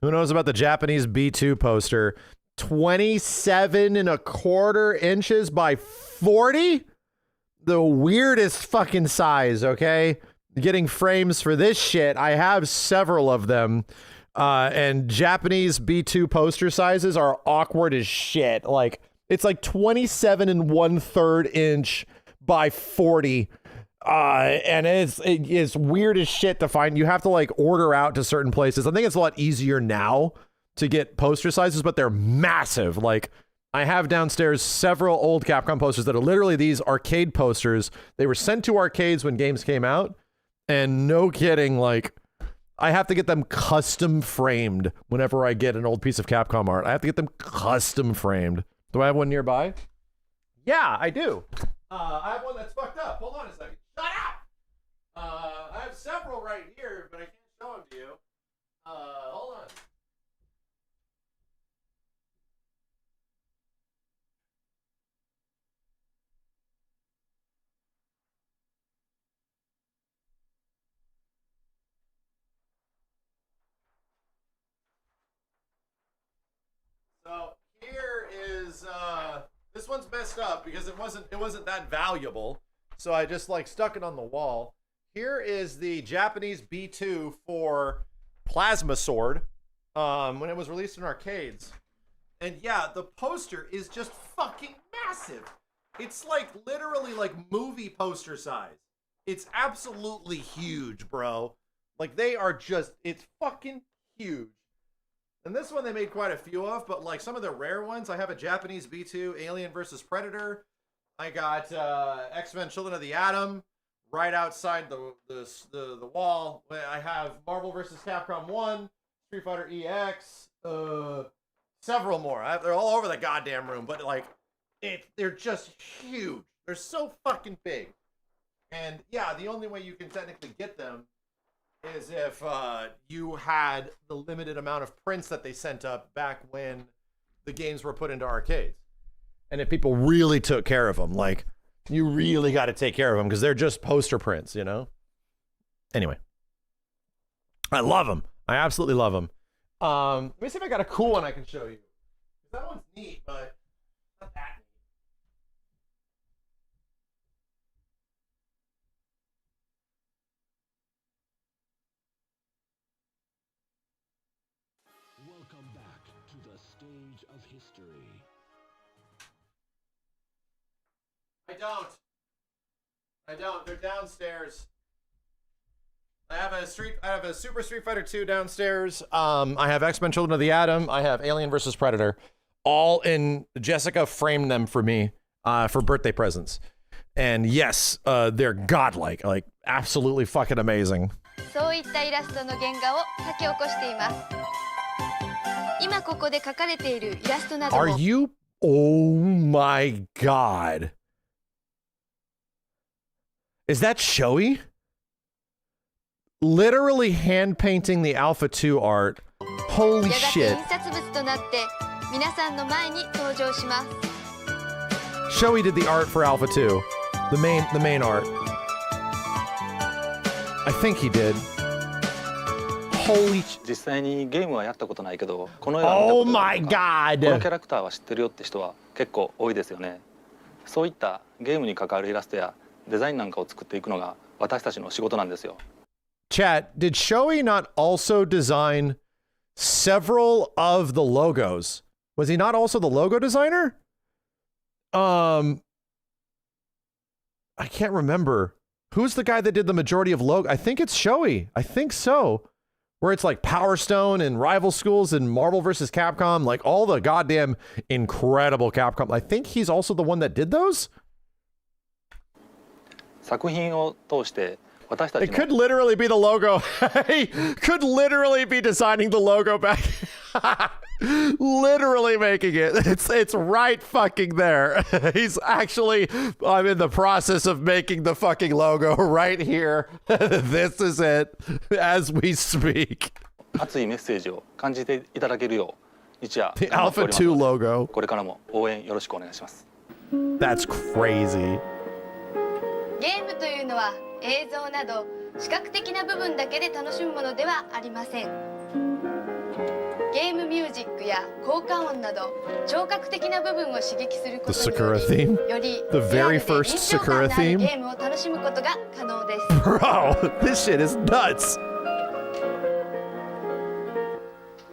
Speaker 1: Who knows about the Japanese B2 poster? 27.25 inches by 40? The weirdest fucking size, okay? Getting frames for this shit. I have several of them. And Japanese B2 poster sizes are awkward as shit. Like, it's like 27 1/3 inch by 40. And it's weird as shit to find. You have to like order out to certain places. I think it's a lot easier now to get poster sizes, but they're massive. Like, I have downstairs several old Capcom posters that are literally these arcade posters. They were sent to arcades when games came out, and no kidding, like, I have to get them custom framed whenever I get an old piece of Capcom art. I have to get them custom framed. Do I have one nearby? Yeah, I do. I have one that's fucked up. Hold on a second. Shut up! I have several right here, but I can't show them to you. Hold on. So here is this one's messed up because it wasn't that valuable. So I just like stuck it on the wall. Here is the Japanese B2 for Plasma Sword when it was released in arcades. And yeah, the poster is just fucking massive. It's like literally like movie poster size. It's absolutely huge, bro. Like they are just, it's fucking huge. And this one they made quite a few of, but like some of the rare ones, I have a Japanese B2 Alien vs. Predator. I got X-Men Children of the Atom right outside the wall. I have Marvel vs. Capcom 1, Street Fighter EX, several more. They're all over the goddamn room, but like they're just huge. They're so fucking big. And yeah, the only way you can technically get them is if you had the limited amount of prints that they sent up back when the games were put into arcades. And if people really took care of them, like, you really got to take care of them because they're just poster prints, you know? Anyway. I love them. I absolutely love them. Let me see if I got a cool one I can show you. That one's neat, but not that neat.
Speaker 13: Welcome back to the stage of history.
Speaker 1: I don't. They're downstairs. I have a Super Street Fighter 2 downstairs. I have X-Men Children of the Atom. I have Alien vs. Predator. All in, Jessica framed them for me for birthday presents. And yes, they're godlike, like absolutely fucking amazing.
Speaker 3: そういったイラストの原画を書き起こしています。今ここで描かれているイラストなども
Speaker 1: Are you? Oh my god. Is that Shoei? Literally hand painting the Alpha 2 art. Holy
Speaker 3: やがて
Speaker 1: shit.
Speaker 3: 印刷物となって皆さんの前に登場します。
Speaker 1: Shoei did the art for Alpha 2. The main art. I think he did. Holy.
Speaker 15: 実際にゲームはやったことないけど、この絵は見たことあるとか、このキャラクターは知ってるよって人は結構多いですよね。そういったゲームに関わるイラストやデザインなんかを作っていくのが私たちの仕事なんですよ。
Speaker 1: Chat, did Shoei not also design several of the logos? Was he not also the logo designer? I can't remember. Who's the guy that did the majority of logo? I think it's Shoei. I think so. Where it's like Power Stone and Rival Schools and Marvel vs. Capcom, like all the goddamn incredible Capcom. I think he's also the one that did those.
Speaker 15: 作品を通して私たち
Speaker 1: It could literally be the logo. He could literally be designing the logo back. Literally making it. It's right fucking there. He's actually, I'm in the process of making the fucking logo right here. This is it as we speak.
Speaker 15: 熱いメッセージを感じていただけるよう日夜
Speaker 1: The Alpha 2 logo.
Speaker 15: これからも応援よろしくお願いします。
Speaker 1: That's crazy.
Speaker 3: ゲームというのは映像など視覚的な部分だけで楽しむものではありません。ゲームミュージックや効果音など聴覚的な部分を刺激することにより、よりリアルで臨場感のあるゲームを楽しむことが可能です。
Speaker 1: Bro, this shit is nuts.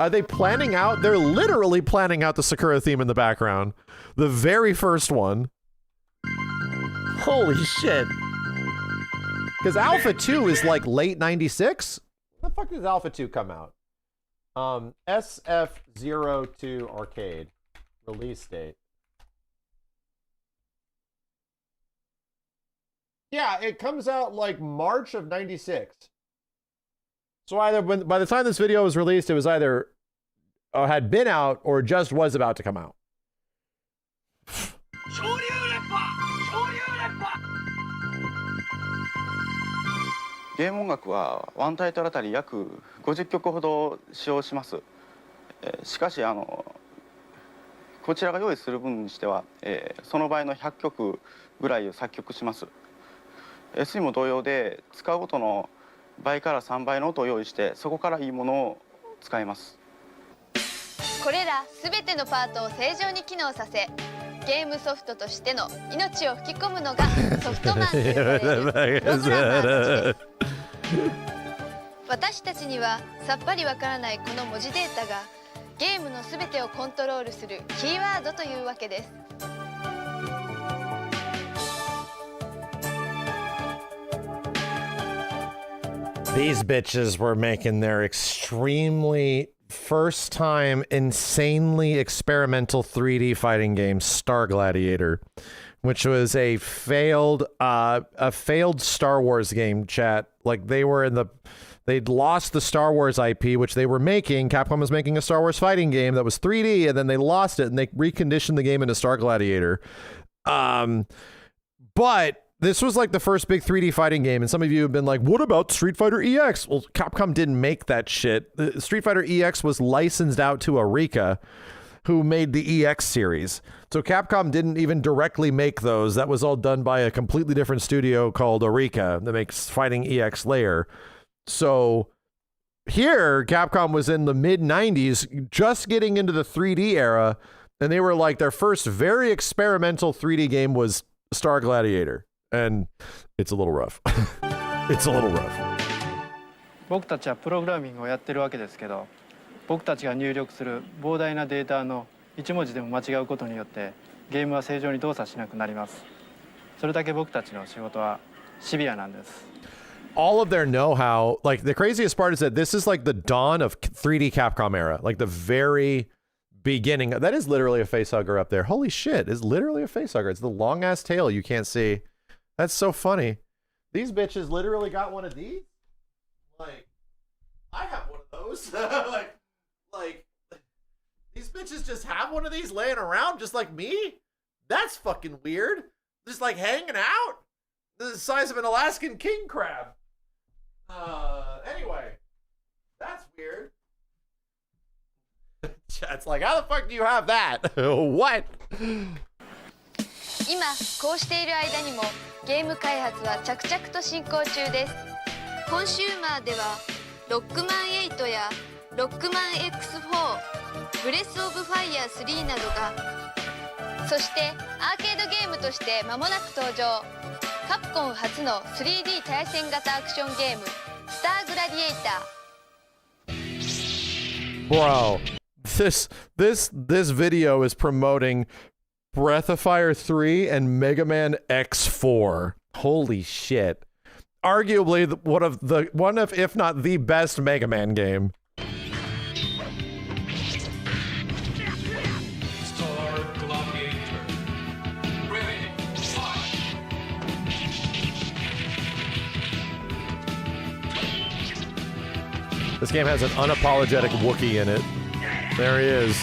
Speaker 1: Are they planning out? They're literally planning out the Sakura theme in the background. The very first one. Holy shit. Because Alpha 2 is like late 96? When the fuck does Alpha 2 come out? SF02 Arcade. Release date. Yeah, it comes out like March of 96. So either by the time this video was released, it was either had been out or just was about to come out.
Speaker 16: ゲーム音楽はワンタイトルあたり約50曲ほど使用します。しかしこちらが用意する分にしては、その場合の100曲ぐらいを作曲します。SE も同様で使う音の倍から3倍の音を用意してそこからいいものを使います。
Speaker 3: これらすべてのパートを正常に機能させ、ゲームソフトとしての命を吹き込むのがソフトマンと呼ばれるプログラマーたちです。私たちにはさっぱりわからないこの文字データがゲームのすべてをコントロールするキーワードというわけです。
Speaker 1: These bitches were making their extremely first time insanely experimental 3D fighting game Star Gladiator, which was a failed Star Wars game, chat. Like they'd lost the Star Wars IP, which they were making. Capcom was making a Star Wars fighting game that was 3D, and then they lost it and they reconditioned the game into Star Gladiator. But this was like the first big 3D fighting game, and some of you have been like, what about Street Fighter EX? Well, Capcom didn't make that shit. Street Fighter EX was licensed out to Arika, who made the EX series. So Capcom didn't even directly make those. That was all done by a completely different studio called Arika that makes Fighting EX Layer. So here, Capcom was in the mid-90s, just getting into the 3D era, and they were like, their first very experimental 3D game was Star Gladiator. And it's a little rough. It's a little rough.
Speaker 17: 僕たちはプログラミングをやってるわけですけど、僕たちが入力する膨大なデータの1文字でも間違うことによってゲームは正常に動作しなくなります。それだけ僕たちの仕事はシビアなんです。
Speaker 1: All of their know-how, like the craziest part is that this is like the dawn of 3D Capcom era, like the very beginning. That is literally a facehugger up there. Holy shit, it's literally a facehugger. It's the long-ass tail you can't see. That's so funny. These bitches literally got one of these. Like, I have one of those. like, these bitches just have one of these laying around just like me? That's fucking weird. Just like hanging out. The size of an Alaskan king crab. Anyway, that's weird. Chat's like, how the fuck do you have that? What?
Speaker 3: 今こうしている間にもゲーム開発は着々と進行中です。コンシューマーではロックマン8やロックマン X4、ブレスオブファイヤー3などが、そしてアーケードゲームとして間もなく登場、カプコン初の 3D 対戦型アクションゲームスターグラディエイター。
Speaker 1: Bro, this video is promoting Breath of Fire 3 and Mega Man X4. Holy shit. Arguably one of if not the best Mega Man game. This game has an unapologetic Wookiee in it. There he is.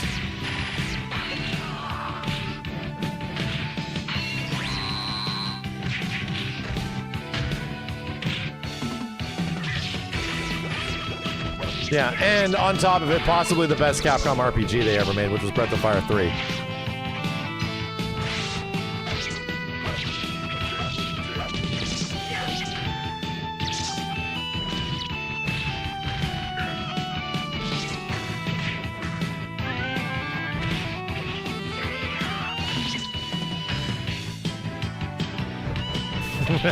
Speaker 1: Yeah, and on top of it, possibly the best Capcom RPG they ever made, which was Breath of Fire 3.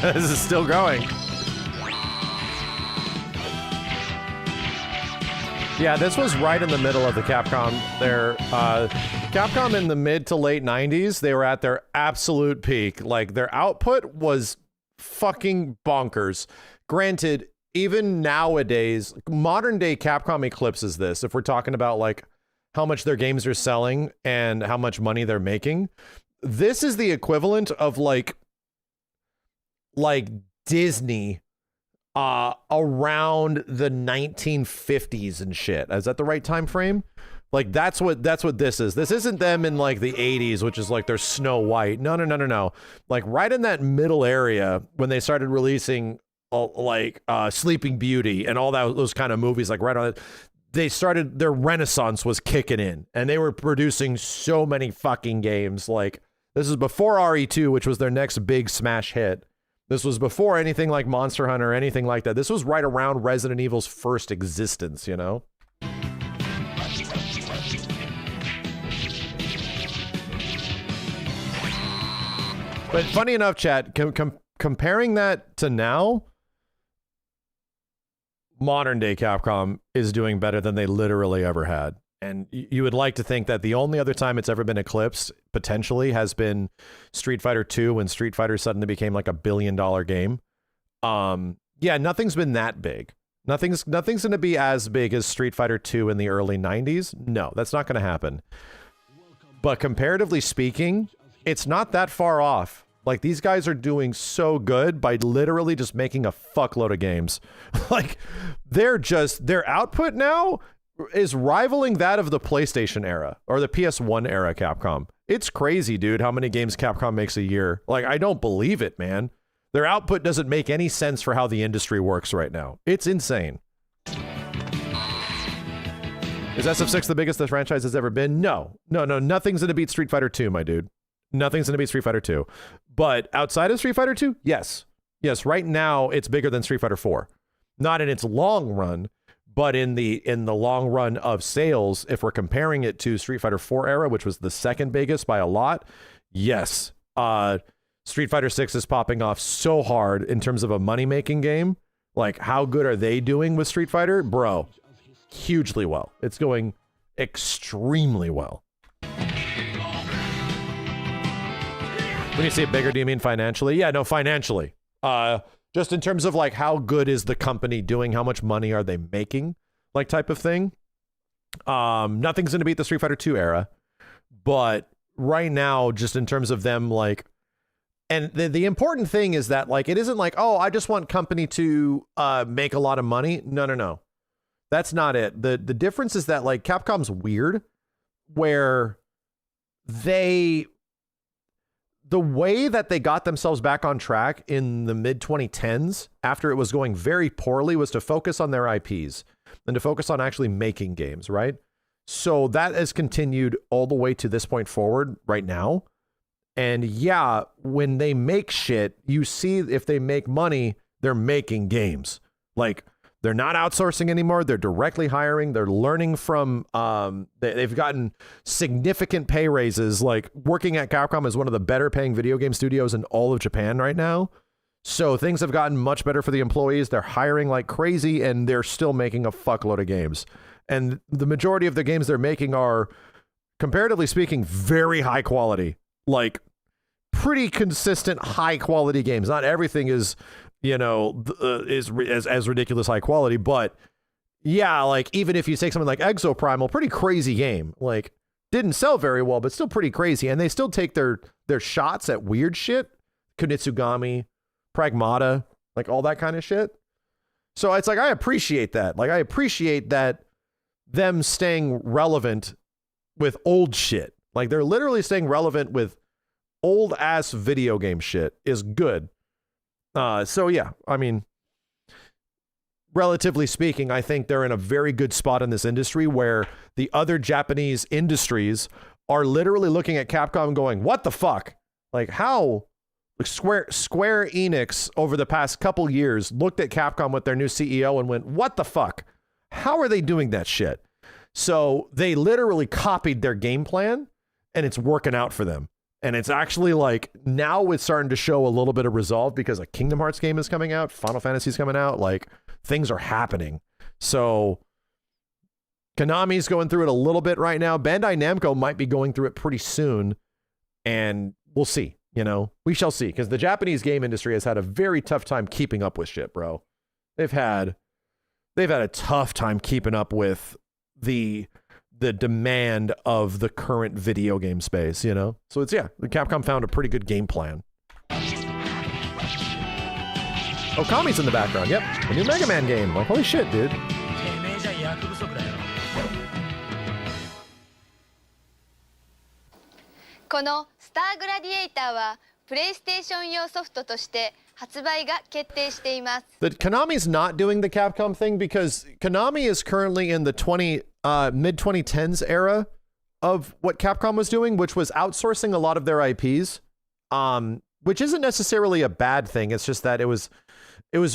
Speaker 1: This is still going. Yeah, this was right in the middle of the Capcom. Capcom in the mid to late 90s, they were at their absolute peak. Like, their output was fucking bonkers. Granted, even nowadays, modern day Capcom eclipses this. If we're talking about, like, how much their games are selling and how much money they're making, this is the equivalent of, like Disney around the 1950s and shit. Is that the right time frame? Like, that's what this is. This isn't them in like the 80s, which is like their Snow White. No. Like right in that middle area when they started releasing Sleeping Beauty and all those kind of movies, like right on it, they started, their renaissance was kicking in and they were producing so many fucking games. Like, this is before RE2, which was their next big smash hit. This was before anything like Monster Hunter or anything like that. This was right around Resident Evil's first existence, you know? But funny enough, chat, comparing that to now, modern day Capcom is doing better than they literally ever had. And you would like to think that the only other time it's ever been eclipsed, potentially, has been Street Fighter 2 when Street Fighter suddenly became like $1 billion game. Yeah, nothing's been that big. Nothing's going to be as big as Street Fighter 2 in the early 90s. No, that's not going to happen. But comparatively speaking, it's not that far off. Like, these guys are doing so good by literally just making a fuckload of games. Like, their output now is rivaling that of the PlayStation era or the PS1 era Capcom. It's crazy, dude, how many games Capcom makes a year. Like, I don't believe it, man. Their output doesn't make any sense for how the industry works right now. It's insane. Is SF6 the biggest the franchise has ever been? No. Nothing's going to beat Street Fighter 2, my dude. Nothing's going to beat Street Fighter 2. But outside of Street Fighter 2, yes. Yes, right now it's bigger than Street Fighter 4. Not in its long run, but in the long run of sales, if we're comparing it to Street Fighter 4 era, which was the second biggest by a lot, yes. Street Fighter 6 is popping off so hard in terms of a money-making game. Like, how good are they doing with Street Fighter? Bro, hugely well. It's going extremely well. When you say bigger, do you mean financially? Yeah, no, financially. Just in terms of like how good is the company doing, how much money are they making, like type of thing. Nothing's going to beat the Street Fighter 2 era, but right now, just in terms of them, like, and the important thing is that like it isn't like, oh, I just want company to make a lot of money. No. That's not it. The difference is that like Capcom's weird, where the way that they got themselves back on track in the mid 2010s after it was going very poorly was to focus on their IPs and to focus on actually making games, right? So that has continued all the way to this point forward right now. And yeah, when they make shit, you see if they make money, they're making games. Like They're not outsourcing anymore. They're directly hiring. They're learning from, they've gotten significant pay raises. Like working at Capcom is one of the better paying video game studios in all of Japan right now. So things have gotten much better for the employees. They're hiring like crazy and they're still making a fuckload of games. And the majority of the games they're making are, comparatively speaking, very high quality, like pretty consistent high quality games. Not everything is, you know, is as ridiculous high quality, but yeah, like even if you take something like Exoprimal, pretty crazy game, like didn't sell very well, but still pretty crazy. And they still take their shots at weird shit, Kunitsugami, Pragmata, like all that kind of shit. So it's like, I appreciate that. Like I appreciate that them staying relevant with old shit. Like they're literally staying relevant with old ass video game shit is good. So yeah, I mean, relatively speaking, I think they're in a very good spot in this industry where the other Japanese industries are literally looking at Capcom going, what the fuck? Like how Square Enix over the past couple years looked at Capcom with their new CEO and went, what the fuck? How are they doing that shit? So they literally copied their game plan and it's working out for them. And it's actually like now it's starting to show a little bit of resolve because a Kingdom Hearts game is coming out. Final Fantasy is coming out. Like things are happening. So Konami's going through it a little bit right now. Bandai Namco might be going through it pretty soon. And we'll see, you know, we shall see. Because the Japanese game industry has had a very tough time keeping up with shit, bro. They've had a tough time keeping up with the demand of the current video game space, you know? So it's, yeah, Capcom found a pretty good game plan. Okami's in the background. Yep. A new Mega Man game. Like, holy shit, dude.
Speaker 3: このスターグラディエイターはプレイステーション用ソフトとして発売が決定しています。
Speaker 1: But Konami's not doing the Capcom thing because Konami is currently in the mid 2010s era of what Capcom was doing, which was outsourcing a lot of their IPs, which isn't necessarily a bad thing. It's just that it was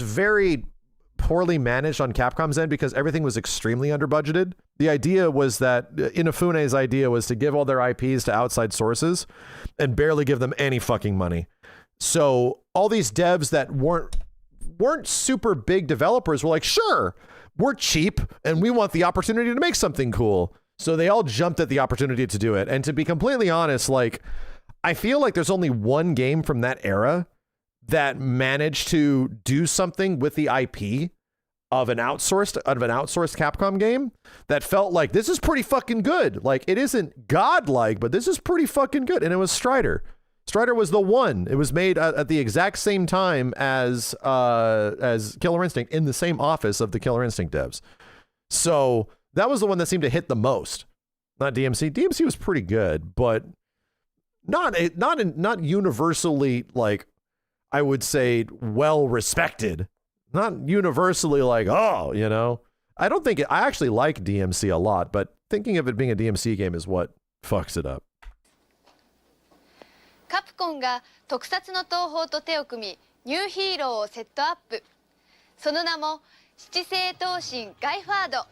Speaker 1: very poorly managed on Capcom's end because everything was extremely under budgeted. The idea was that Inafune's idea was to give all their IPs to outside sources and barely give them any fucking money. So all these devs that weren't super big developers were like, sure, we're cheap and we want the opportunity to make something cool. So they all jumped at the opportunity to do it. And to be completely honest, like, I feel like there's only one game from that era that managed to do something with the IP of an outsourced Capcom game that felt like this is pretty fucking good. Like it isn't godlike, but this is pretty fucking good. And it was Strider. Strider was the one. It was made at the exact same time as Killer Instinct, in the same office of the Killer Instinct devs. So that was the one that seemed to hit the most. Not DMC. DMC was pretty good, but not universally, like, I would say, well respected. Not universally like, oh, you know. I actually like DMC a lot, but thinking of it being a DMC game is what fucks it up.
Speaker 3: カプコンが特撮の東宝と手を組みニューヒーローをセットアップ。その名も七星闘神ガイファード。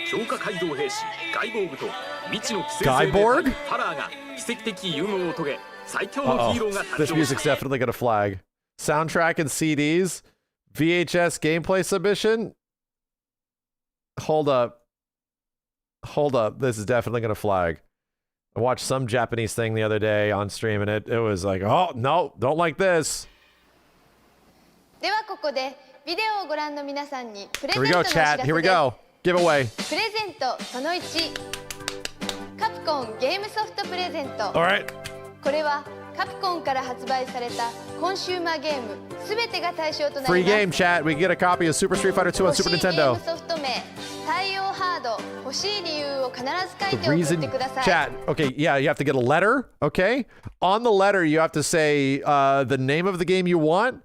Speaker 12: 強化街道兵士ガイボーグと未知の寄生生命体タラーが奇跡的融合を遂げ最強のヒーローが誕生した。
Speaker 1: This music's definitely gonna flag. Soundtrack and CDs, VHS gameplay submission. Hold up. This is definitely gonna flag. I watched some Japanese thing the other day on stream and it was like, oh no, don't like this.
Speaker 3: ではここでビデオをご覧の皆さんにプレゼ
Speaker 1: Here
Speaker 3: ン
Speaker 1: we
Speaker 3: ト
Speaker 1: go,
Speaker 3: のお知ら
Speaker 1: chat.
Speaker 3: せ
Speaker 1: Here we
Speaker 3: です。
Speaker 1: go. Giveaway.
Speaker 3: プレゼントその1、カプコンゲームソフトプレゼント。
Speaker 1: All right.
Speaker 3: これはカプコンから発売されたコンシューマーゲームすべてが対象となります。
Speaker 1: Free game, chat. We can get a copy of Super Street Fighter 2 on Super
Speaker 3: 欲しいゲー
Speaker 1: Nintendo.
Speaker 3: ムソフト名、対応ハード、欲しい理由を必ず書い
Speaker 1: The
Speaker 3: て送っ
Speaker 1: reason,
Speaker 3: てください。
Speaker 1: chat. Okay, yeah, you have to get a letter. Okay, on the letter, you have to say the name of the game you want,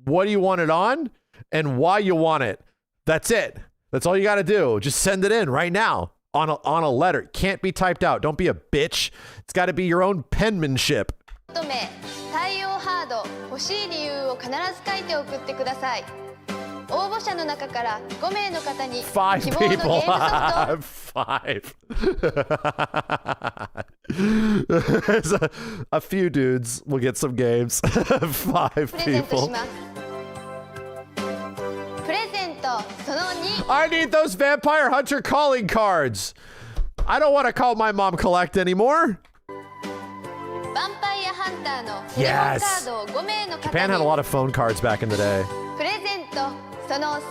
Speaker 1: what do you want it on, and why you want it. That's it. That's all you got to do. Just send it in right now on a letter. It can't be typed out. Don't be a bitch. It's got to be your own penmanship.
Speaker 3: 名、対応ハード、欲しい理由を必ず書いて送ってください。応募者の中から5名の方に
Speaker 1: 5
Speaker 3: 希望のゲーム
Speaker 1: people.
Speaker 3: ソフト
Speaker 1: 5. a few dudes will get some games. 5
Speaker 3: プレゼントし
Speaker 1: people.
Speaker 3: ますプレゼントその2
Speaker 1: I need those Vampire Hunter calling cards. I don't want to call my mom collect anymore.
Speaker 3: ヴァンパイアハンターのテレホンカードを5名の方
Speaker 1: Japan had a
Speaker 3: に
Speaker 1: lot of phone cards back in the day.
Speaker 3: プレゼントその3ヴ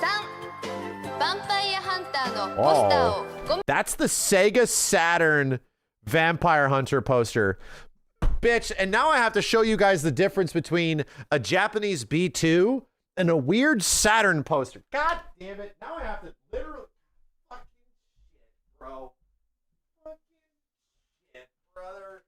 Speaker 3: ァンパイアハンターのポスターを
Speaker 1: Oh, that's the Sega Saturn Vampire Hunter poster. Bitch, and now I have to show you guys the difference between a Japanese B2 and a weird Saturn poster. God damn it. Now I have to literally fucking shit, bro. Fucking shit, brother.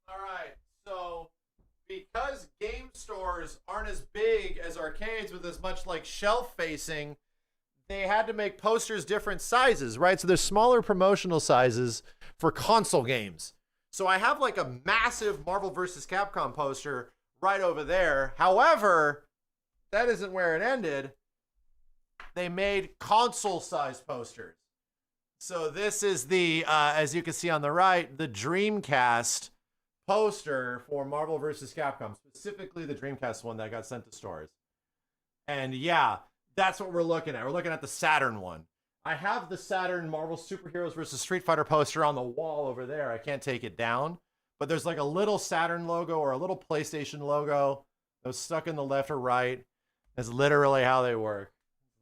Speaker 1: All right, so because game stores aren't as big as arcades with as much like shelf facing, they had to make posters different sizes, right? So there's smaller promotional sizes for console games. So I have like a massive Marvel vs. Capcom poster right over there. However, that isn't where it ended. They made console size posters. So this is the, as you can see on the right, the Dreamcast poster for Marvel vs. Capcom, specifically the Dreamcast one that got sent to stores. And yeah, that's what we're looking at. We're looking at the Saturn one. I have the Saturn Marvel Superheroes vs. Street Fighter poster on the wall over there. I can't take it down. But there's like a little Saturn logo or a little PlayStation logo that was stuck in the left or right. That's literally how they work.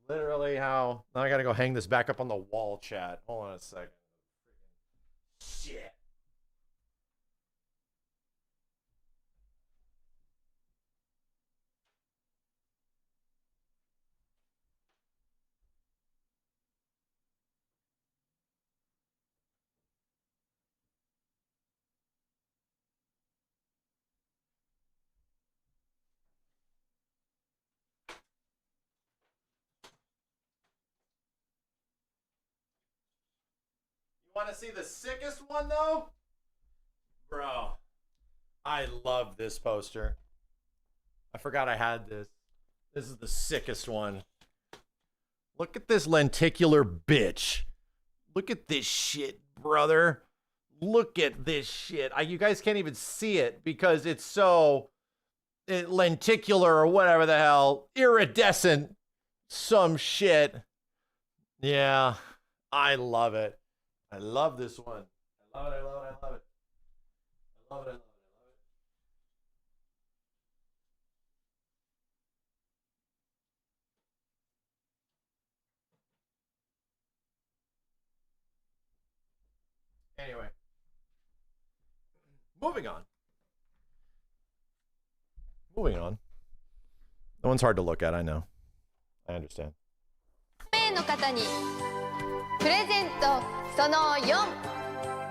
Speaker 1: Literally how... Now I gotta go hang this back up on the wall, chat. Hold on a second. Shit. Want to see the sickest one though? Bro, I love this poster. I forgot I had this. This is the sickest one. Look at this lenticular bitch. Look at this shit, brother. Look at this shit. You guys can't even see it because it's so lenticular or whatever the hell. Iridescent. Some shit. Yeah, I love it. I love this one. I love it, I love it, I love it. I love it, I love it, I love it. Anyway. Moving on. Moving on. That one's hard to look at, I know. I understand.
Speaker 3: 名の方にプレゼントその4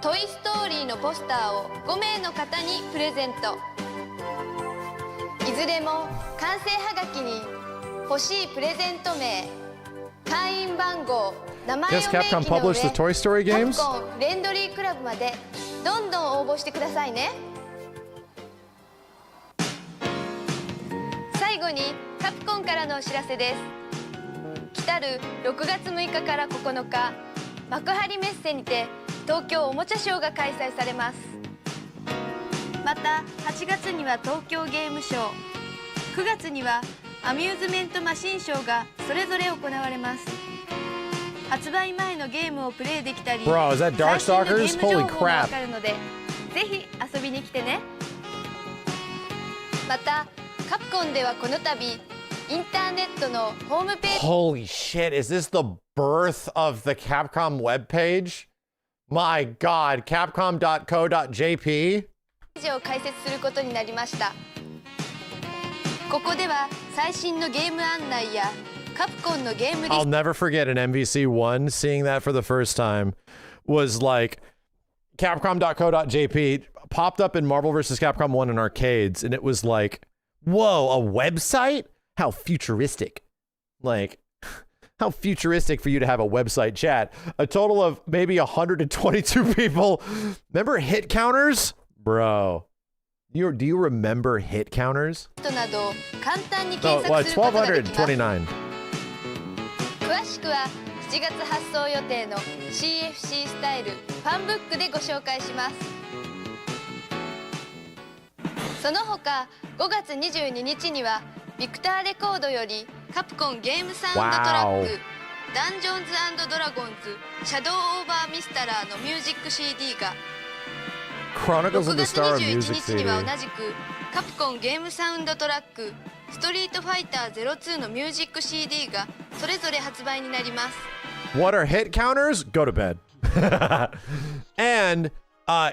Speaker 3: トイストーリーのポスターを5名の方にプレゼントいずれも完成はがきに欲しいプレゼント名会員番号名前を明記の上
Speaker 1: Capcom published the Toy Story games?
Speaker 3: カプコンフレンドリークラブまでどんどん応募してくださいね最後にカプコンからのお知らせです来る6月6日から9日幕張メッセにて東京おもちゃショーが開催されますまた8月には東京ゲームショー9月にはアミューズメントマシンショーがそれぞれ行われます発売前のゲームをプレイできたり
Speaker 1: Bro, is that
Speaker 3: 最新のゲーム
Speaker 1: Darkstalkers?
Speaker 3: 情
Speaker 1: Holy
Speaker 3: 報もわ
Speaker 1: crap.
Speaker 3: かるのでぜひ遊びに来てねまたカプコンではこの度インターネットのホームページ
Speaker 1: Holy shit, is this the birth of the Capcom webpage? My god, capcom.co.jp?
Speaker 3: を開設することになりましたここでは最新のゲーム案内やカプコンのゲームリス
Speaker 1: I'll never forget in MVC1 seeing that for the first time was like capcom.co.jp popped up in Marvel vs. Capcom 1 in arcades, and it was like, whoa, a website? How futuristic. Like, how futuristic for you to have a website chat. A total of maybe 122 people. Remember hit counters? Bro. Do you remember hit counters?
Speaker 3: Oh, well,
Speaker 1: 1229.
Speaker 3: 詳しくは7月発送予定の CFC スタイルファンブックでご紹介します。その他5月22日にはビクターレコードよりカプコンゲームサウンドトラックダンジョンズ&ドラゴンズシャドウオーバーミスタラーのミュージック CD が6月21日には同じくカプコンゲームサウンドトラックストリートファイター02のミュージック CD がそれぞれ発売になります。
Speaker 1: What are hit counters? Go to bed. And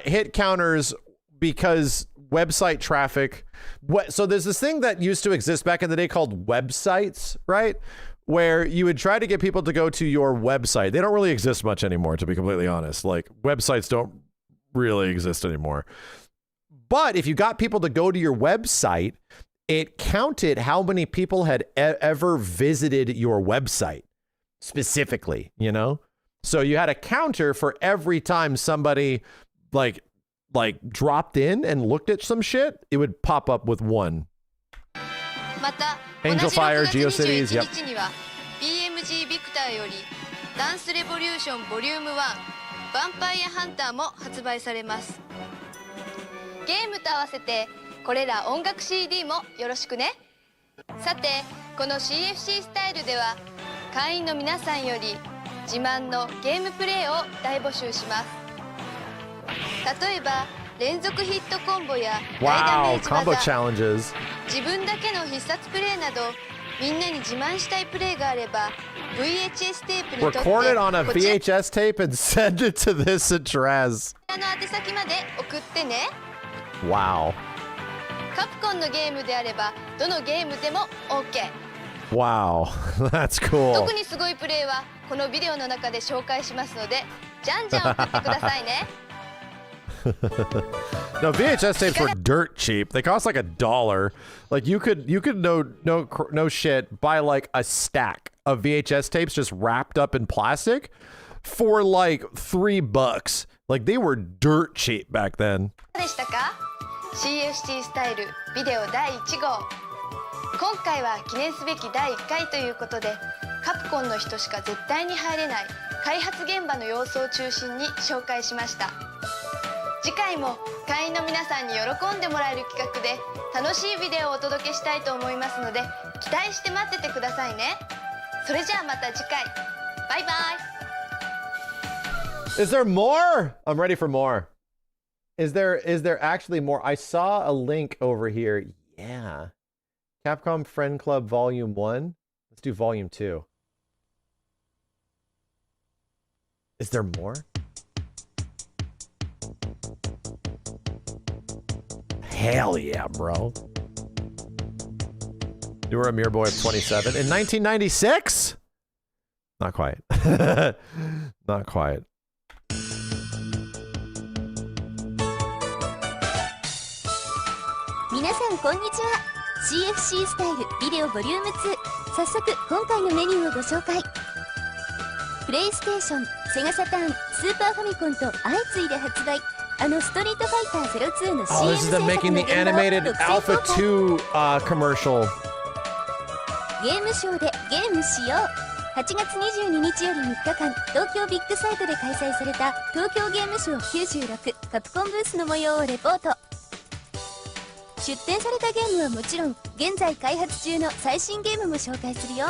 Speaker 1: hit counters because website traffic. So there's this thing that used to exist back in the day called websites, right? Where you would try to get people to go to your website. They don't really exist much anymore, to be completely honest. Like, websites don't really exist anymore. But if you got people to go to your website, it counted how many people had ever visited your website specifically, you know? So you had a counter for every time somebody like dropped in and looked at some shit, it would pop up with one. Angel Fire, GeoCities, yep.
Speaker 3: BMG ビクターよりダンスレボリューションボリューム1ヴァンパイアハンターも発売されます。ゲームと合わせてこれら音楽 CD もよろしくね。さてこの CFC スタイルでは会員の皆さんより自慢のゲームプレイを大募集します。例えば連続ヒットコンボや大ダメージ技、自分だけの必殺プレイなどみんなに自慢したいプレイがあれば VHS テープに撮って
Speaker 1: Record it on a VHS tape and send it to this address.
Speaker 3: こちらの宛先まで送ってね。
Speaker 1: Wow.
Speaker 3: カプコンのゲームであればどのゲームでも OK。
Speaker 1: Wow. That's cool.
Speaker 3: 特にすごいプレイはこのビデオの中で紹介しますのでじゃんじゃん送ってくださいね。
Speaker 1: No, VHS tapes were dirt cheap. They cost like $1. Like you could no shit buy like a stack of VHS tapes just wrapped up in plastic for like $3. Like they were dirt cheap back then.
Speaker 3: でしたか CFC スタイルビデオ第1号。今回は記念すべき第1回ということでカプコンの人しか絶対に入れない開発現場の様子を中心に紹介しました。次回も会員の皆さんに喜んでもらえる企画で楽しいビデオをお届けしたいと思いますので期待して待っててくださいね。それじゃあまた次回。バイバイ。
Speaker 1: Is there more? I'm ready for more. Is there actually more? I saw a link over here. Yeah. Capcom Friend Club Volume 1. Let's do Volume 2. Is there more? Hell yeah, bro. You were a mere boy of 27 in 1996? Not quite. Not quite.
Speaker 11: 皆さんこんにちは。 CFC スタイルビデオボリューム2。早速今回のメニューをご紹介。プレイステーション、セガサターン、スーパーファミコンと相次いで発売。あのストリートファイター02の CM 制作の現場を独占公開。
Speaker 1: commercial.
Speaker 11: ゲームショーでゲームしよう。8月22日より3日間東京ビッグサイトで開催された東京ゲームショー96カプコンブースの模様をレポート。出展されたゲームはもちろん現在開発中の最新ゲームも紹介するよ。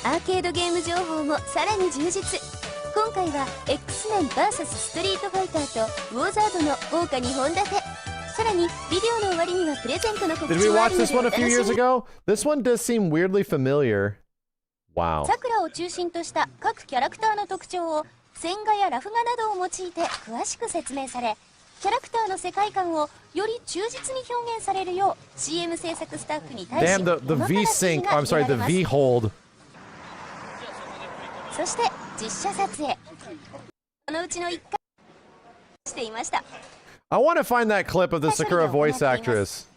Speaker 11: アーケードゲーム情報もさらに充実。今回は X メン VS ストリートファイターとウォーザードの豪華2本立て。さらにビデオの終わりにはプレゼントの告
Speaker 1: Did
Speaker 11: 知
Speaker 1: we
Speaker 11: もあ
Speaker 1: watch
Speaker 11: るの
Speaker 1: this
Speaker 11: で
Speaker 1: one
Speaker 11: お
Speaker 1: a
Speaker 11: 楽
Speaker 1: few
Speaker 11: し
Speaker 1: years
Speaker 11: み。
Speaker 1: ago? This one does seem weirdly familiar. Wow.
Speaker 11: さくらを中心とした各キャラクターの特徴を線画やラフ画などを用いて詳しく説明され、キャラクターの世界観をより忠実に表現されるよう CM 制作スタッフに対し
Speaker 1: Damn, the V-Sync, I'm sorry, the V-Hold.
Speaker 11: そして実写撮影。そのうちの1回していました。
Speaker 1: I want to find that clip of the Sakura voice actress.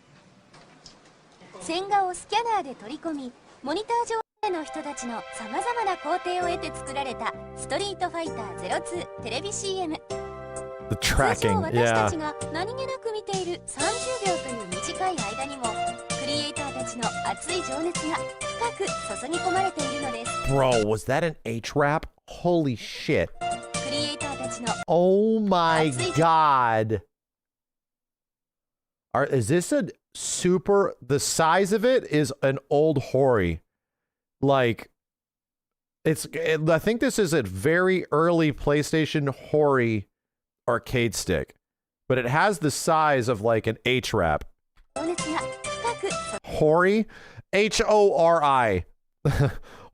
Speaker 11: 線画をスキャナーで取り込み、モニター上での人たちのさまざまな工程を得て作られたストリートファイター02テレビ CM。
Speaker 1: The
Speaker 11: 通
Speaker 1: tracking,
Speaker 11: 常私たち
Speaker 1: yeah.
Speaker 11: が何気なく見ている30秒という短い間にもクリエイターたちの熱い情熱が深く注ぎ込まれているのです。
Speaker 1: Bro, was that an H-rap? Holy shit.
Speaker 11: クリエイターたちの
Speaker 1: Oh my god. Is this a super... The size of it is an old Hori. Like, I think this is a very early PlayStation Hori arcade stick. But it has the size of like an H-rap.
Speaker 11: 情熱が深く
Speaker 1: Hori? H-O-R-I.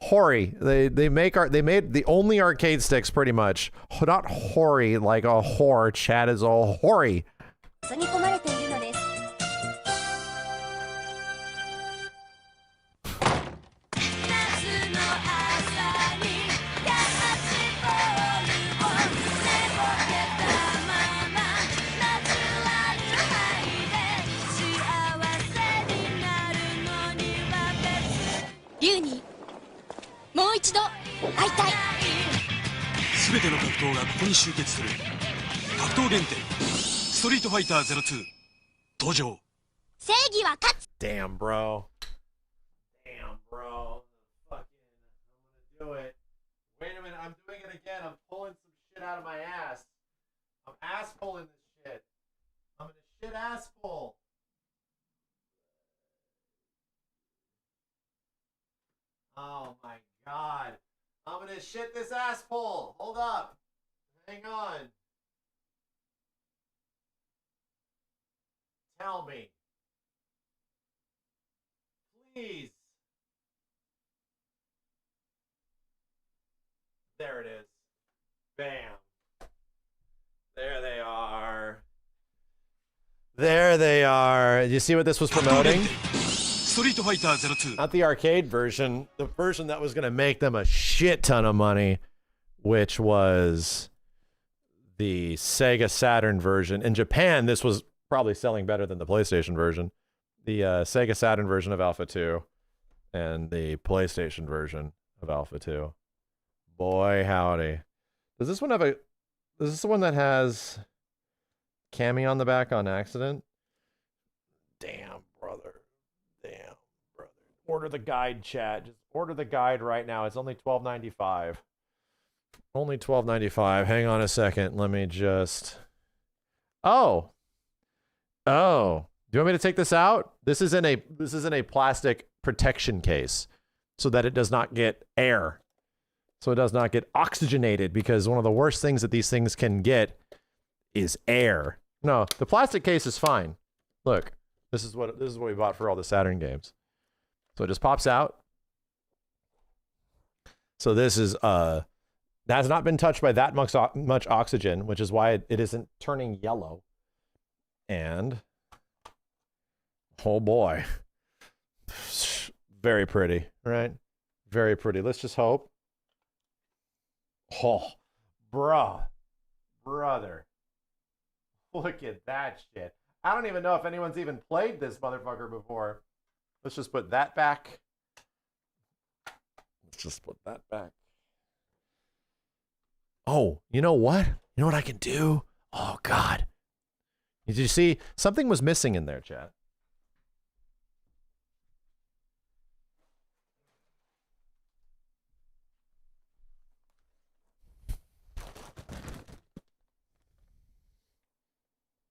Speaker 1: Hori. They made the only arcade sticks pretty much. Not Hori like a whore. Chat is all Hori.
Speaker 11: 注ぎ込まれているのです。 龍にもう一度会いたい。
Speaker 19: 全ての格闘がここに集結する。格闘原点ストリートファイター02登場。
Speaker 11: 正義は勝つ。
Speaker 1: Damn, bro. Damn, bro. Fucking, I'm gonna do it. Wait a minute, I'm doing it again. I'm pulling some shit out of my ass. I'm ass pulling this shit. I'm gonna shit ass pull. Oh my god. I'm gonna shit this ass pull. Hold up. Hang on. Tell me. Please. There it is. Bam. There they are. There they are. You see what this was promoting? Not the arcade version. The version that was going to make them a shit ton of money, which was the Sega Saturn version. In Japan, this was probably selling better than the PlayStation version. The Sega Saturn version of Alpha 2 and the PlayStation version of Alpha 2. Boy, howdy. Does this one have a... Is this the one that has Cammy on the back on accident? Damn, brother. Damn, brother. Order the guide, chat. Just order the guide right now. It's only $12.95. Only $12.95. Hang on a second. Let me just... Oh. Oh. Do you want me to take this out? This is in a plastic protection case so that it does not get air. So it does not get oxygenated, because one of the worst things that these things can get is air. No, the plastic case is fine. Look, this is what we bought for all the Saturn games. So it just pops out. So this is that has not been touched by that much oxygen, which is why it isn't turning yellow. And oh boy, very pretty, right? Very pretty. Let's just hope. Oh, brother. Look at that shit. I don't even know if anyone's even played this motherfucker before. Let's just put that back. Let's just put that back. Oh, you know what? You know what I can do? Oh, God. Did you see? Something was missing in there, chat.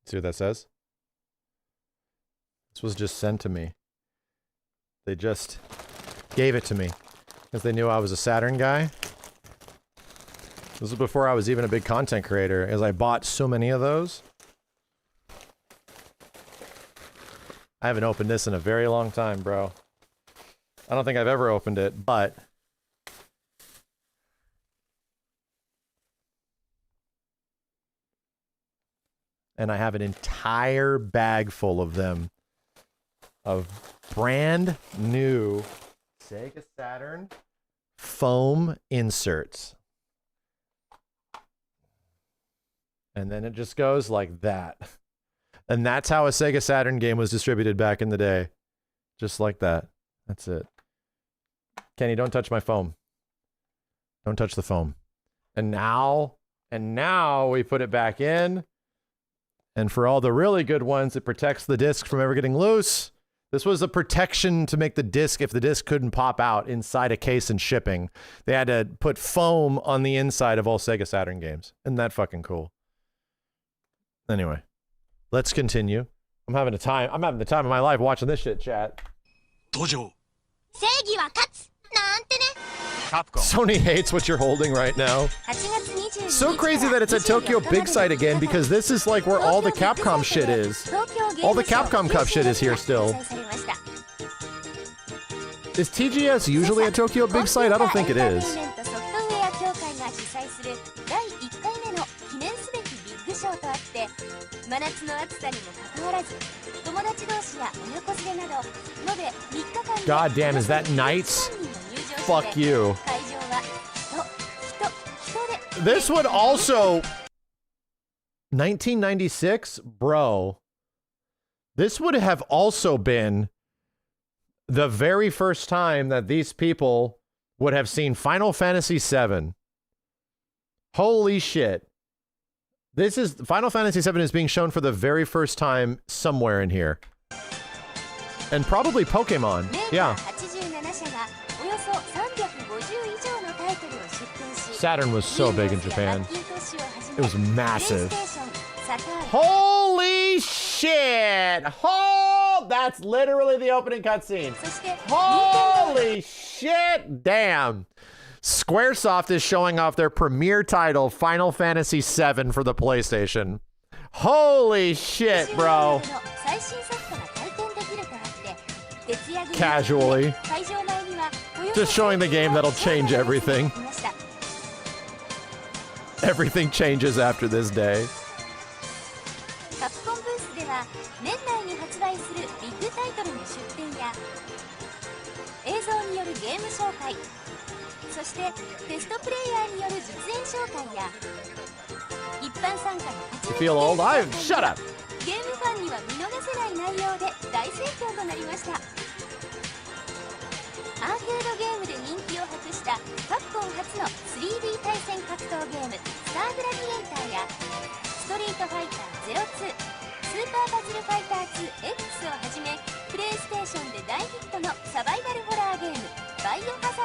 Speaker 1: See what that says? This was just sent to me. They just gave it to me because they knew I was a Saturn guy. This was before I was even a big content creator, as I bought so many of those. I haven't opened this in a very long time, bro. I don't think I've ever opened it, but... And I have an entire bag full of them. Of brand new Sega Saturn foam inserts. And then it just goes like that. And that's how a Sega Saturn game was distributed back in the day. Just like that. That's it. Kenny, don't touch my foam. Don't touch the foam. And now we put it back in. And for all the really good ones, it protects the disc from ever getting loose. This was a protection to make the disc, if the disc couldn't pop out inside a case and shipping, they had to put foam on the inside of all Sega Saturn games. Isn't that fucking cool? Anyway, let's continue. I'm having the time of my life watching this shit, chat. Sony hates what you're holding right now. So crazy that it's at Tokyo Big Sight again, because this is like where all the Capcom shit is. All the Capcom Cup shit is here still. Is TGS usually at Tokyo Big Sight? I don't think it is. God damn, is that Knights? Fuck you. This would also... 1996? Bro. This would have also been the very first time that these people would have seen Final Fantasy VII. Holy shit. This is... Final Fantasy VII is being shown for the very first time somewhere in here. And probably Pokemon. Yeah. Saturn was so big in Japan. It was massive. Holy shit! That's literally the opening cutscene. Holy shit! Damn. Squaresoft is showing off their premiere title, Final Fantasy VII, for the PlayStation. Holy shit, bro. Casually. Just showing the game that'll change everything. Everything changes after this day. You feel old? Shut up!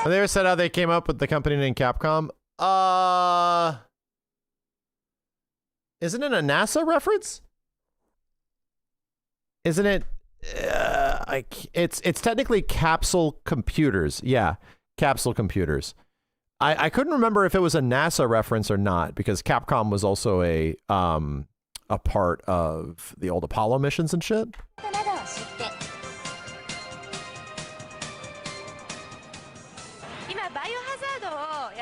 Speaker 1: Have they ever said how they came up with the company name Capcom? Isn't it a NASA reference? Isn't it? It's technically Capsule Computers. Yeah, Capsule Computers. I couldn't remember if it was a NASA reference or not, because Capcom was also a part of the old Apollo missions and shit.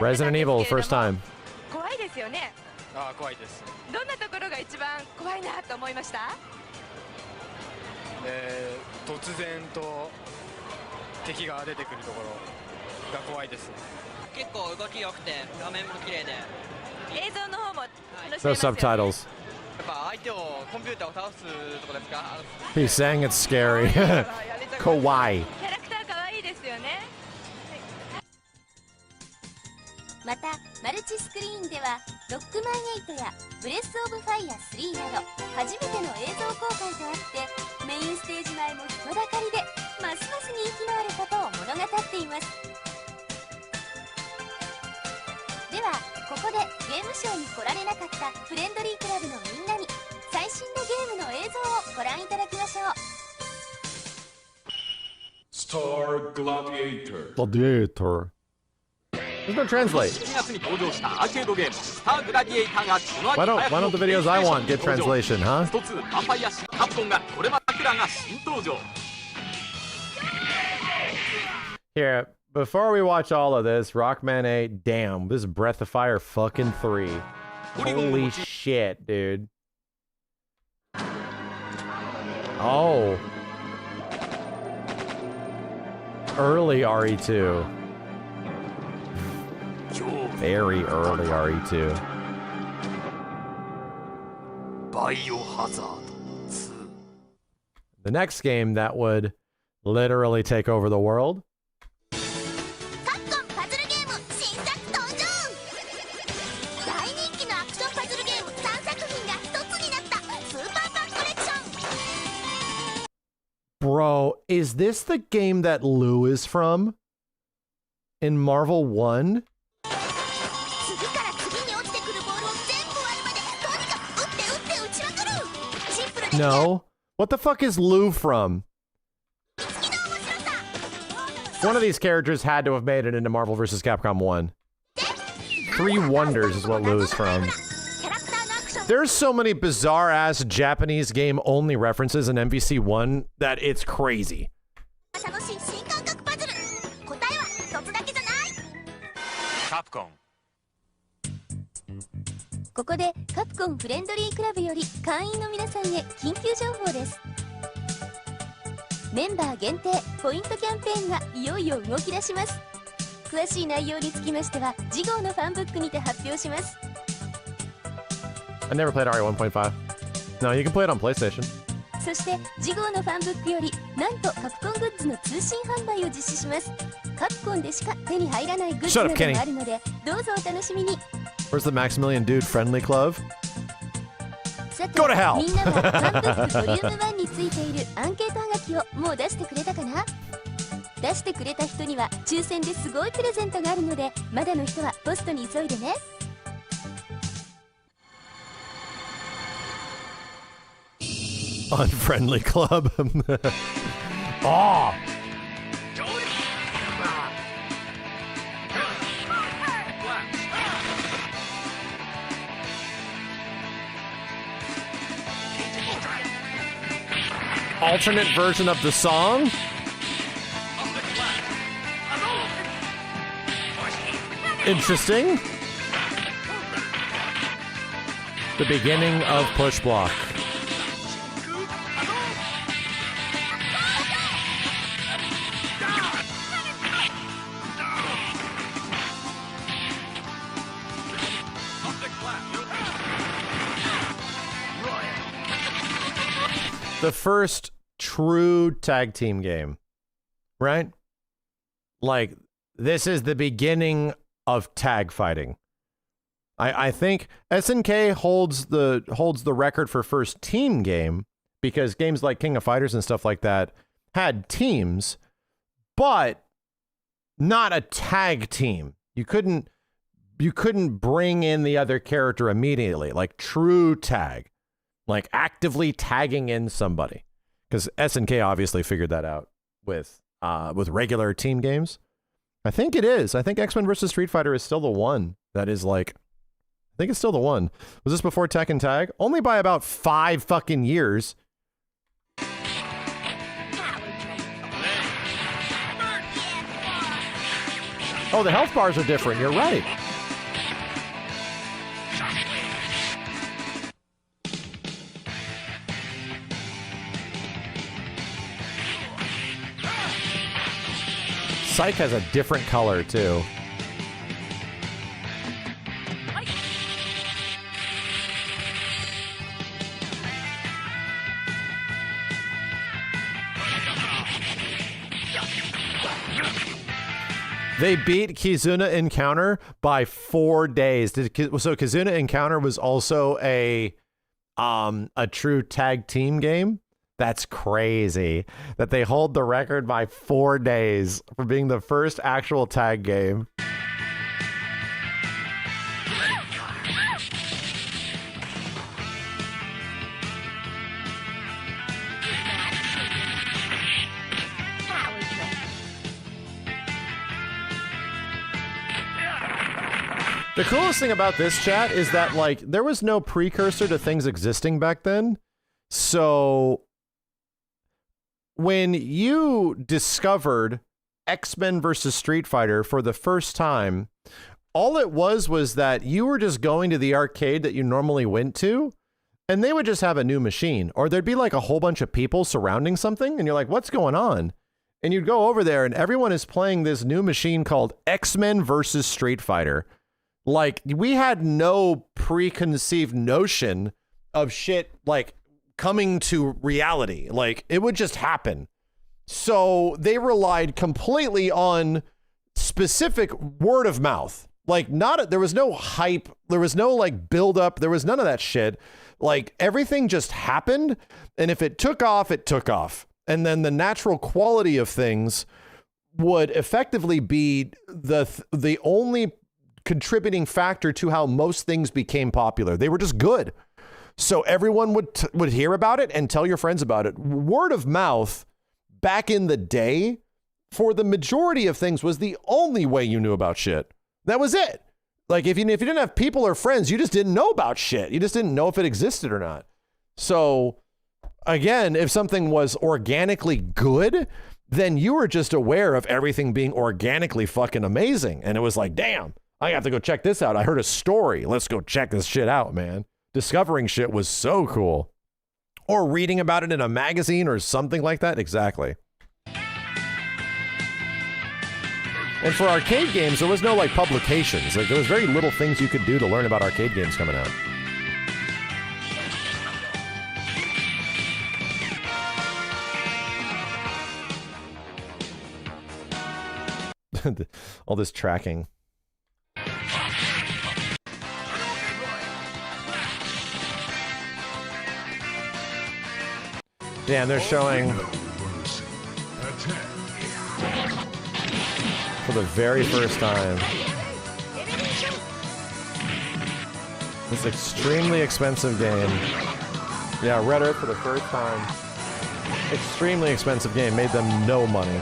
Speaker 1: Resident Evil, first time. No subtitles. He's saying it's scary. Kawaii.
Speaker 11: またマルチスクリーンではロックマン8やブレスオブファイア3など初めての映像公開とあってメインステージ前も人だかりでますます人気のあることを物語っています。ではここでゲームショーに来られなかったフレンドリークラブのみんなに最新のゲームの映像をご覧いただきましょう。
Speaker 14: Star Gladiator.
Speaker 1: Gladiator. There's no translate. Why don't the videos I want get translation, huh? Here, before we watch all of this, Rockman 8, damn, this is Breath of Fire fucking 3. Holy shit, dude. Oh. Early RE2. Very early RE2.
Speaker 19: Biohazard 2.
Speaker 1: The next game that would literally take over the world. Bro, is this the game that Lou is from? In Marvel 1? No. What the fuck is Lou from? One of these characters had to have made it into Marvel vs. Capcom 1. 3 Wonders is what Lou is from. There's so many bizarre-ass Japanese game-only references in MVC 1 that it's crazy.
Speaker 19: Capcom.
Speaker 11: ここでカプコンフレンドリークラブより会員の皆さんへ緊急情報です。メンバー限定ポイントキャンペーンがいよいよ動き出します。詳しい内容につきましては次号のファンブックにて発表します。
Speaker 1: I never played RE 1.5. No, you can play it on PlayStation.
Speaker 11: そして次号のファンブックよりなんとカプコングッズの通信販売を実施します。カプコンでしか手に入らないグッズなどもあるのでどうぞお楽しみに。
Speaker 1: Where's the Maximilian Dude Friendly Club?
Speaker 11: さて
Speaker 1: Go to hell!
Speaker 11: みんなはファンブックボリューム1についているアンケートはがきをもう出してくれたかな。出してくれた人には抽選ですごいプレゼントがあるのでまだの人はポストに急いでね。
Speaker 1: Unfriendly Club. Oh! Alternate version of the song? Interesting. The beginning of Push Block. The first true tag team game, right? Like, this is the beginning of tag fighting. I think SNK holds the record for first team game because games like King of Fighters and stuff like that had teams, but not a tag team. You couldn't bring in the other character immediately, like true tag. Like actively tagging in somebody, because SNK obviously figured that out with regular team games. I think it is. I think X-Men vs. Street Fighter is still the one that is like. I think it's still the one. Was this before Tekken Tag? Only by about 5 fucking years. Oh, the health bars are different. You're right. Psych has a different color, too. They beat Kizuna Encounter by 4 days. So Kizuna Encounter was also a true tag team game? That's crazy that they hold the record by 4 days for being the first actual tag game. The coolest thing about this chat is that, like, there was no precursor to things existing back then. So when you discovered X-Men vs. Street Fighter for the first time, all it was that you were just going to the arcade that you normally went to, and they would just have a new machine, or there'd be like a whole bunch of people surrounding something, and you're like, what's going on? And you'd go over there, and everyone is playing this new machine called X-Men vs. Street Fighter. Like, we had no preconceived notion of shit like coming to reality. Like it would just happen. So they relied completely on specific word of mouth. Like there was no hype. There was no like build up. There was none of that shit. Like everything just happened. And if it took off, it took off. And then the natural quality of things would effectively be the only contributing factor to how most things became popular. They were just good. So everyone would hear about it and tell your friends about it. Word of mouth back in the day for the majority of things was the only way you knew about shit. That was it. Like if you didn't have people or friends, you just didn't know about shit. You just didn't know if it existed or not. So again, if something was organically good, then you were just aware of everything being organically fucking amazing. And it was like, damn, I have to go check this out. I heard a story. Let's go check this shit out, man. Discovering shit was so cool. Or reading about it in a magazine or something like that. Exactly. And for arcade games, there was no like publications. Like there was very little things you could do to learn about arcade games coming out. All this tracking. Damn, they're showing for the very first time this extremely expensive game. Yeah, Red Earth for the first time. Extremely expensive game, made them no money.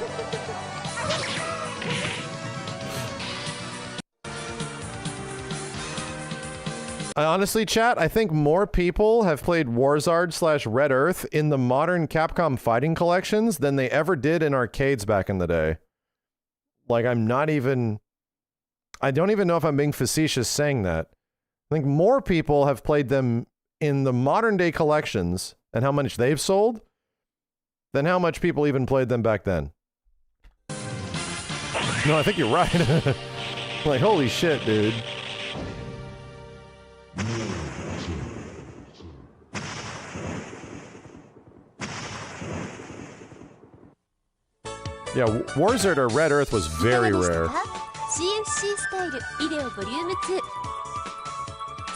Speaker 1: Honestly, chat, I think more people have played Warzard / Red Earth in the modern Capcom fighting collections than they ever did in arcades back in the day. Like, I don't even know if I'm being facetious saying that. I think more people have played them in the modern day collections and how much they've sold than how much people even played them back then. No, I think you're right. Like, holy shit, dude. Yeah, Warzard or Red Earth was very rare.
Speaker 11: CFC スタイルビデオボリューム2。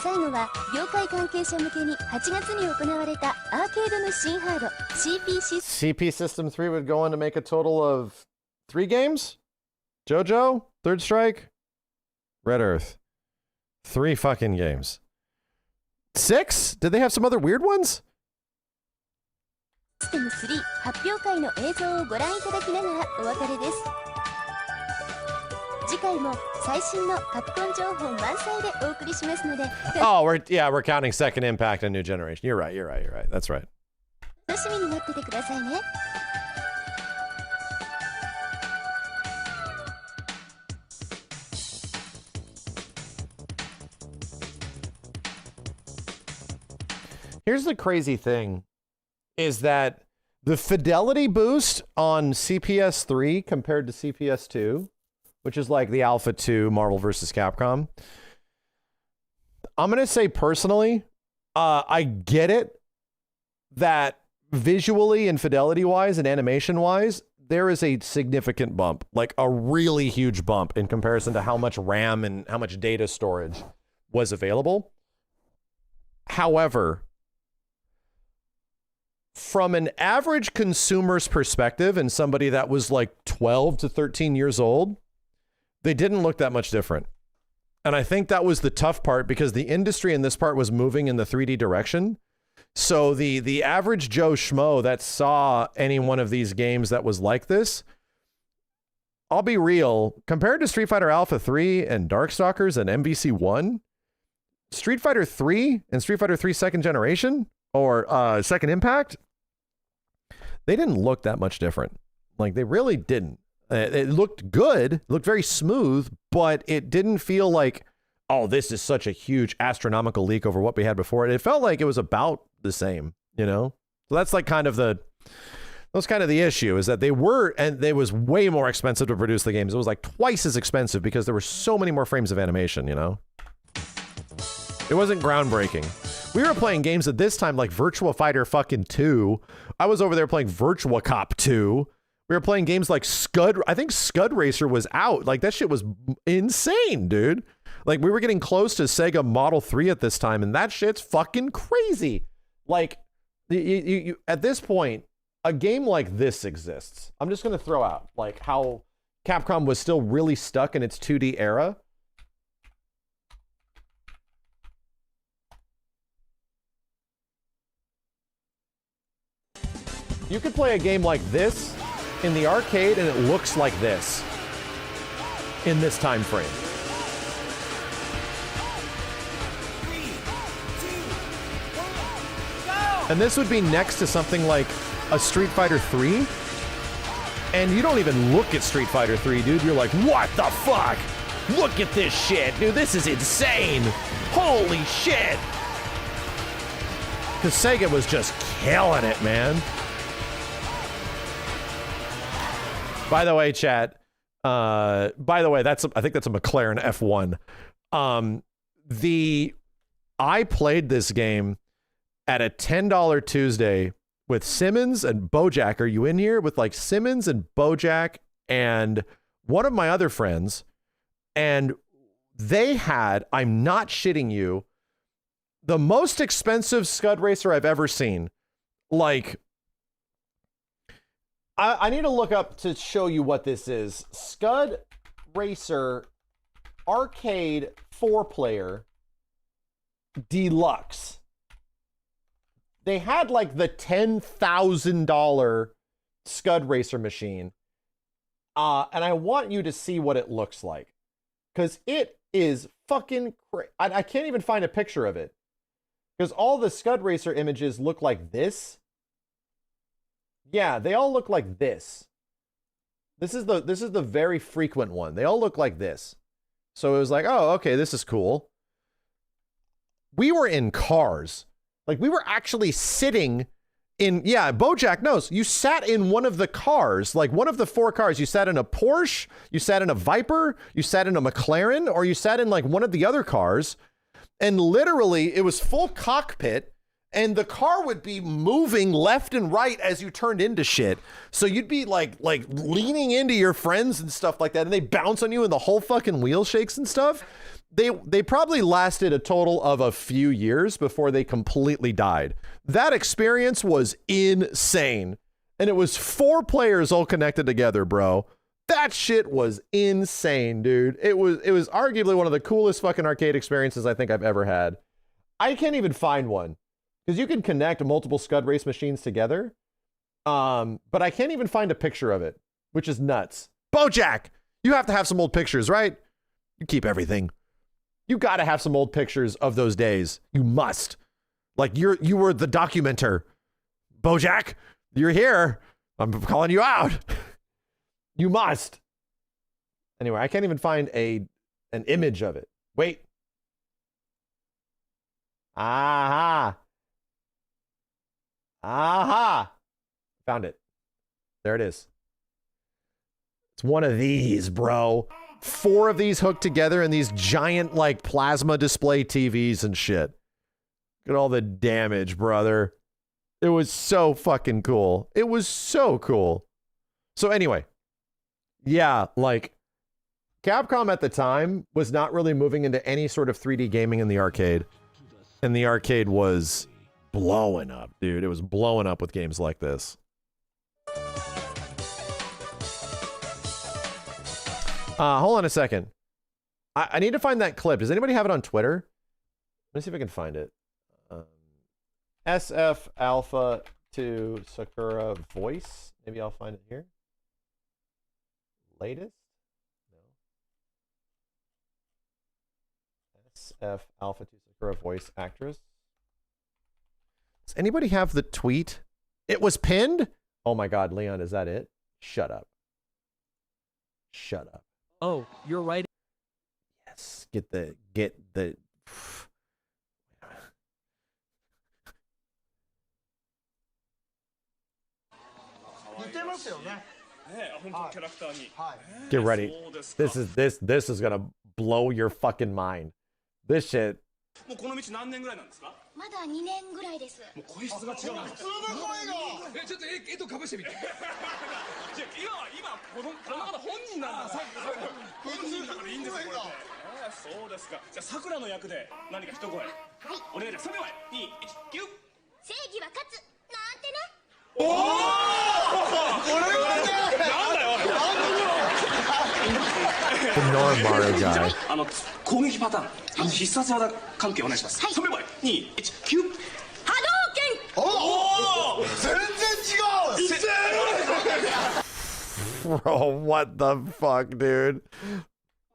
Speaker 11: 最後は業界関係者向けに8月に行われたアーケードの新ハード
Speaker 1: CP System 3 would go on to make a total of 3 games? JoJo? Third Strike? Red Earth. 3 fucking games. 6? Did they have some other weird ones?
Speaker 11: システム3発表会の映像をご覧いただきながらお別れです。次回も最新のカプコン情報満載でお送りしますので。
Speaker 1: Oh, we're counting Second Impact and New Generation. You're right. That's right.
Speaker 11: 楽しみに待っててくださいね。
Speaker 1: Here's the crazy thing, is that the fidelity boost on CPS 3 compared to CPS 2, which is like the Alpha 2 Marvel vs. Capcom, I'm going to say personally, I get it that visually and fidelity-wise and animation-wise, there is a significant bump, like a really huge bump in comparison to how much RAM and how much data storage was available. However, from an average consumer's perspective and somebody that was like 12 to 13 years old, they didn't look that much different. And I think that was the tough part, because the industry in this part was moving in the 3D direction. So the average Joe Schmo that saw any one of these games that was like this, I'll be real, compared to Street Fighter Alpha 3 and Darkstalkers and MVC 1, Street Fighter 3 and Street Fighter 3 Second Generation or Second Impact, they didn't look that much different. Like, they really didn't. It looked good, looked very smooth, but it didn't feel like, oh, this is such a huge astronomical leak over what we had before. It felt like it was about the same, you know? So that's like kind of the issue, is that they were, and it was way more expensive to produce the games. It was like twice as expensive because there were so many more frames of animation, you know? It wasn't groundbreaking. We were playing games at this time like Virtua Fighter fucking 2. I was over there playing Virtua Cop 2. We were playing games like Scud. I think Scud Racer was out. Like, that shit was insane, dude. Like, we were getting close to Sega Model 3 at this time, and that shit's fucking crazy. Like, you at this point, a game like this exists. I'm just going to throw out, like, how Capcom was still really stuck in its 2D era. You could play a game like this in the arcade, and it looks like this in this time frame. And this would be next to something like a Street Fighter 3. And you don't even look at Street Fighter 3, dude. You're like, what the fuck? Look at this shit, dude. This is insane. Holy shit. Because Sega was just killing it, man. By the way, chat. By the way, I think that's a McLaren F1. I played this game at a $10 Tuesday with Simmons and Bojack. Are you in here? With like Simmons and Bojack and one of my other friends. And they had, I'm not shitting you, the most expensive Scud Racer I've ever seen. Like, I need to look up to show you what this is. Scud Racer Arcade 4-player Deluxe. They had like the $10,000 Scud Racer machine. And I want you to see what it looks like. Because it is fucking crazy. I can't even find a picture of it. Because all the Scud Racer images look like this. Yeah, they all look like this. This is the very frequent one. They all look like this. So it was like, oh, okay, this is cool. We were in cars. Like, we were actually sitting in, yeah, Bojack knows. You sat in one of the cars, like one of the 4 cars. You sat in a Porsche, you sat in a Viper, you sat in a McLaren, or you sat in like one of the other cars. And literally, it was full cockpit. And the car would be moving left and right as you turned into shit. So you'd be like leaning into your friends and stuff like that. And they bounce on you and the whole fucking wheel shakes and stuff. They probably lasted a total of a few years before they completely died. That experience was insane. And it was 4 players all connected together, bro. That shit was insane, dude. It was arguably one of the coolest fucking arcade experiences I think I've ever had. I can't even find one. Because you can connect multiple Scud Race machines together. But I can't even find a picture of it, which is nuts. Bojack, you have to have some old pictures, right? You keep everything. You got to have some old pictures of those days. You must. Like, you were the documenter. Bojack, you're here. I'm calling you out. You must. Anyway, I can't even find an image of it. Wait. Aha. Aha! Found it. There it is. It's one of these, bro. 4 of these hooked together in these giant, like, plasma display TVs and shit. Look at all the damage, brother. It was so fucking cool. It was so cool. So anyway, yeah, like, Capcom at the time was not really moving into any sort of 3D gaming in the arcade. And the arcade was blowing up, dude. It was blowing up with games like this. Hold on a second. I need to find that clip. Does anybody have it on Twitter? Let me see if I can find it. SF Alpha to Sakura voice. Maybe I'll find it here. Latest? No. SF Alpha to Sakura voice actress. Does anybody have the tweet? It was pinned? Oh my God, Leon, is that it? Shut up. Shut up.
Speaker 4: Oh, you're right.
Speaker 1: Yes. Get the. Get ready. This is gonna blow your fucking mind. This shit.
Speaker 19: もうこの道何年ぐらいなんですか？
Speaker 11: まだ2年ぐらいです。
Speaker 19: もう声質が違うんです。ちょっと絵とかぶしてみて。今この方本人なんだ。本人だからいいんですよ。そうですか。じゃあさくらの役で何か一声。はい。お願いします。3秒前。2、1、9。
Speaker 11: 正義は勝つ。なんてね。
Speaker 19: おお。これはね。なんだよ。
Speaker 1: The Mario guy.
Speaker 19: 攻撃パターン。必殺技関係お願いします。3秒前。2、1、9。
Speaker 11: 波動拳。
Speaker 19: おお。全然違う。
Speaker 1: Bro, what the fuck, dude?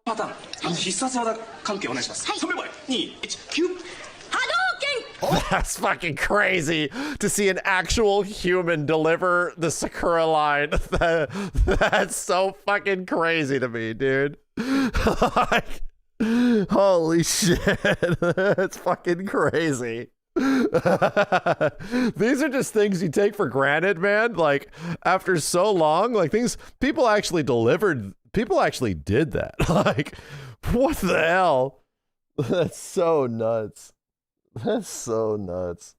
Speaker 19: パターン。必殺技関係お願いします。3秒前。2、1、9。
Speaker 1: That's fucking crazy to see an actual human deliver the Sakura line. That's so fucking crazy to me, dude. Like, holy shit. That's fucking crazy. These are just things you take for granted, man. Like, after so long, like people actually delivered, people actually did that. Like, what the hell? That's so nuts. That's so nuts.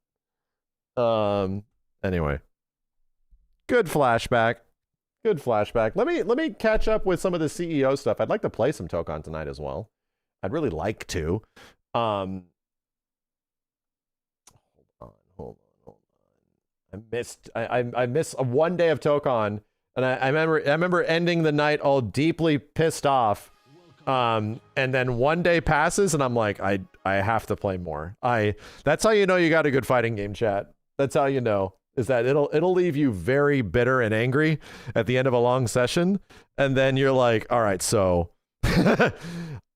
Speaker 1: Anyway. Good flashback. Good flashback. Let me catch up with some of the CEO stuff. I'd like to play some Tokon tonight as well. I'd really like to. Hold on. I missed a one day of Tokon, and I remember ending the night all deeply pissed off. And then one day passes and I'm like, I have to play more. That's how you know you got a good fighting game, chat. That's how you know, is that it'll leave you very bitter and angry at the end of a long session. And then you're like, all right, so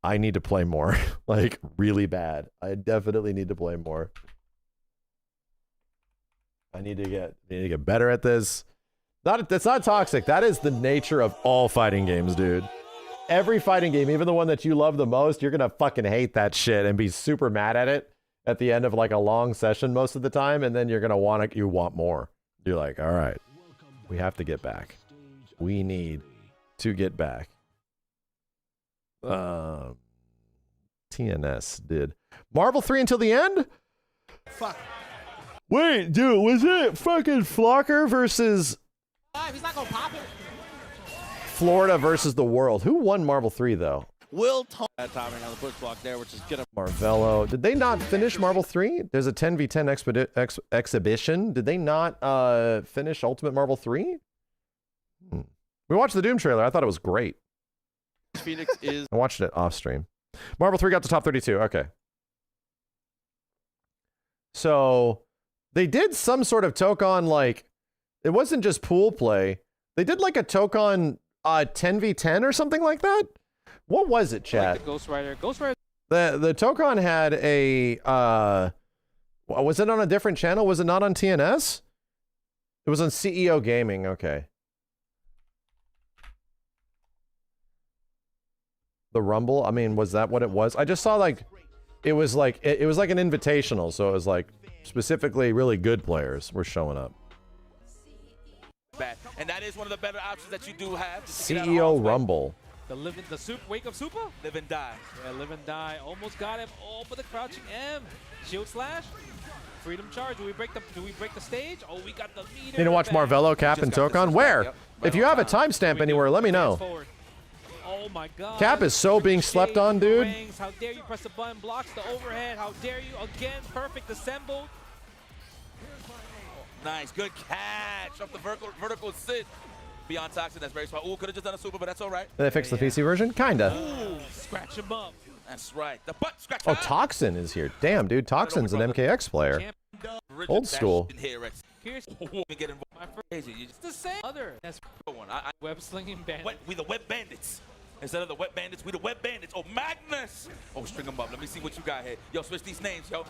Speaker 1: I need to play more. Like, really bad. I definitely need to play more. I need to get better at this. That's not toxic. That is the nature of all fighting games, dude. Every fighting game, even the one that you love the most, you're gonna fucking hate that shit and be super mad at it at the end of like a long session most of the time, and then you're gonna want more. You're like, all right, we have to get back. We need to get back. TNS did Marvel 3 until the end?
Speaker 7: Fuck.
Speaker 1: Wait, dude, was it fucking Flocker versus
Speaker 7: He's not gonna pop it.
Speaker 1: Florida versus the world? Who won Marvel 3 though?
Speaker 7: Will that timing on the push block there, which is gonna
Speaker 1: Marvello. Did they not finish Marvel 3? There's a 10v10 exhibition. Did they not finish Ultimate Marvel 3? We watched the Doom trailer. I thought it was great.
Speaker 7: Phoenix is
Speaker 1: I watched it off stream. Marvel 3 got to top 32. Okay. So they did some sort of Tokon, like, it wasn't just pool play. They did like a Tokon 10v10 or something like that. What was it, chat?
Speaker 22: Like the Ghost Rider.
Speaker 1: The Tokon had a was it on a different channel? Was it not on TNS? It was on CEO Gaming. Okay. The Rumble. I mean, was that what it was? I just saw like it was like an invitational, so it was like specifically really good players were showing up.
Speaker 4: And that is one of the better options that you do have.
Speaker 1: CEO Rumble.
Speaker 22: The wake of super?
Speaker 4: Live and die.
Speaker 22: Yeah, live and die. Almost got him. Oh, but the crouching M. Shield slash. Freedom charge. Do we break the stage? Oh, we got the meter.
Speaker 1: Need to watch Marvello, Cap, and Tokon? Where? Yep. If you have a timestamp anywhere, let me know.
Speaker 22: Oh my god.
Speaker 1: Cap is so being slept on, dude.
Speaker 22: How dare you press the button, blocks the overhead. How dare you again, perfect assembled.
Speaker 4: Nice, good catch off the vertical sit. Beyond Toxin, that's very smart. Ooh, could have just done a super, but that's all right.
Speaker 1: Did they fix the PC version? Kinda.
Speaker 22: Ooh, scratch him up.
Speaker 4: That's right. The butt scratch.
Speaker 1: Oh, Toxin is here. Damn, dude. Toxin's an MKX player. Old school.
Speaker 22: Here's my first. It's the same. Other. That's
Speaker 4: one.
Speaker 22: Web slinging bandits.
Speaker 4: We the web bandits. Instead of the web bandits, we the web bandits. Oh, Magnus. Oh, string them up. Let me see what you got here. Yo, switch these names, yo.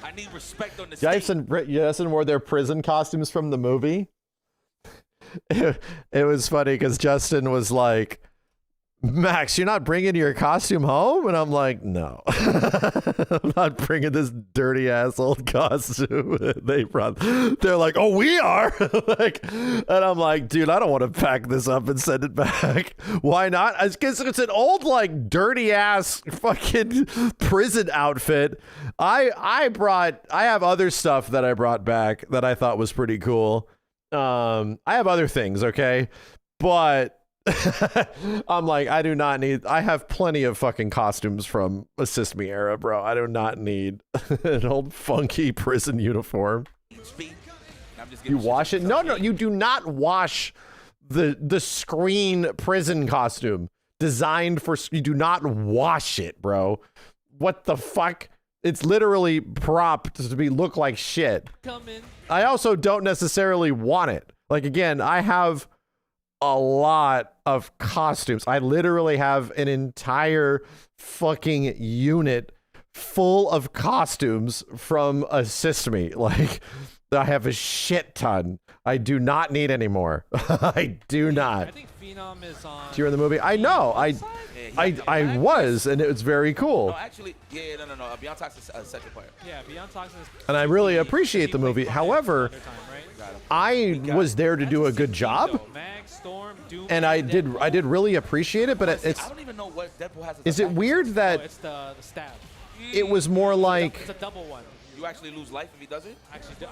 Speaker 4: I need respect on this.
Speaker 1: Yipes and Yesen wore their prison costumes from the movie. It was funny because Justin was like, Max, you're not bringing your costume home? And I'm like, no. I'm not bringing this dirty ass old costume they're like, oh, we are? And I'm like, dude, I don't want to pack this up and send it back. Why not? Because it's an old, like, dirty ass fucking prison outfit. I have other stuff that I brought back that I thought was pretty cool. I have other things, okay? But I'm like, I have plenty of fucking costumes from Assist Me era, bro. I do not need an old funky prison uniform. You wash it? No, you do not wash the screen prison costume designed for, you do not wash it, bro. What the fuck? It's literally propped to look like shit. I also don't necessarily want it. Like, again, I have a lot of costumes. I literally have an entire fucking unit full of costumes from Assist Me. Like, I have a shit ton. I do not need any more. I do not.
Speaker 22: I think Phenom is on.
Speaker 1: You're in the movie? I know. I was, and it was very cool.
Speaker 4: No, actually, no. Beyond Toxic is a second player.
Speaker 22: Yeah, Beyond Toxic is.
Speaker 1: And I really appreciate the movie. However, I was there to do a good job, and I did really appreciate it. But it's.
Speaker 4: I don't even know what Deadpool has.
Speaker 1: Is it weird that
Speaker 22: it's the stab?
Speaker 1: It was more like.
Speaker 22: It's a double one.
Speaker 4: You actually lose life if he does it?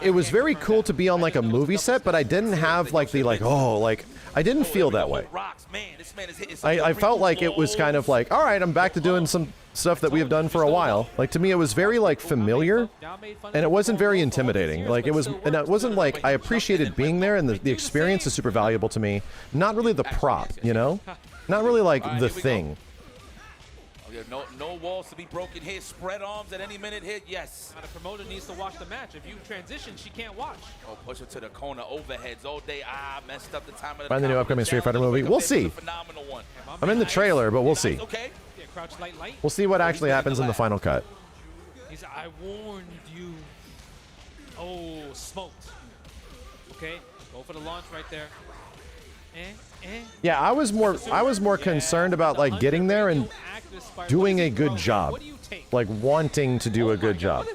Speaker 1: It was very cool to be on like a movie set, but I didn't have like the I didn't feel that way. I felt like it was kind of like, all right, I'm back to doing some stuff that we have done for a while. Like, to me, it was very like familiar, and it wasn't very intimidating. Like, it wasn't like, I appreciated being there, and the experience is super valuable to me. Not really the prop, you know? Not really like the thing.
Speaker 4: No walls to be broken here. Spread arms at any minute here. Yes.
Speaker 22: Now the promoter needs to watch the match. If you transition, she can't watch.
Speaker 4: Oh, push her to the corner. Overheads all day. Messed up the time of the
Speaker 1: Find the new upcoming Street Fighter movie. We'll see. I'm in the trailer, but we'll see.
Speaker 22: Okay. Yeah, crouch light.
Speaker 1: We'll see what actually happens in the final cut.
Speaker 22: He said, I warned you. Oh, smoked. Okay, go for the launch right there.
Speaker 1: Yeah, I was more concerned about like getting there and doing a good job, like wanting to do a good job.
Speaker 4: I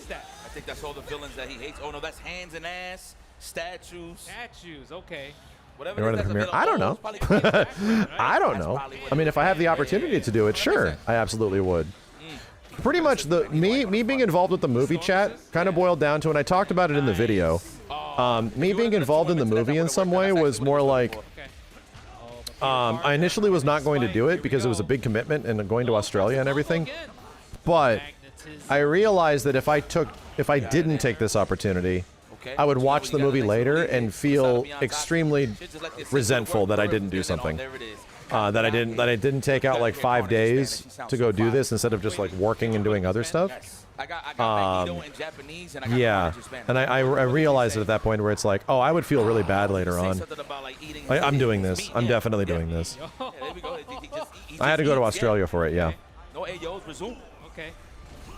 Speaker 4: think that's all the villains that he hates. Oh no, that's hands and ass, statues,
Speaker 22: okay.
Speaker 4: Whatever.
Speaker 1: I don't know. I don't know. I mean, if I have the opportunity to do it, sure, I absolutely would. Pretty much me being involved with the movie chat kind of boiled down to, and I talked about it in the video. Me being involved in the movie in some way was more like. I initially was not going to do it because it was a big commitment and going to Australia and everything. But I realized that if I didn't take this opportunity, I would watch the movie later and feel extremely resentful that I didn't do something. That I didn't take out like 5 days to go do this instead of just like working and doing other stuff. Yeah, and I realized it at that point where it's like, oh, I would feel really bad later on. I'm doing this. I'm definitely doing this. I had to go to Australia for it, yeah.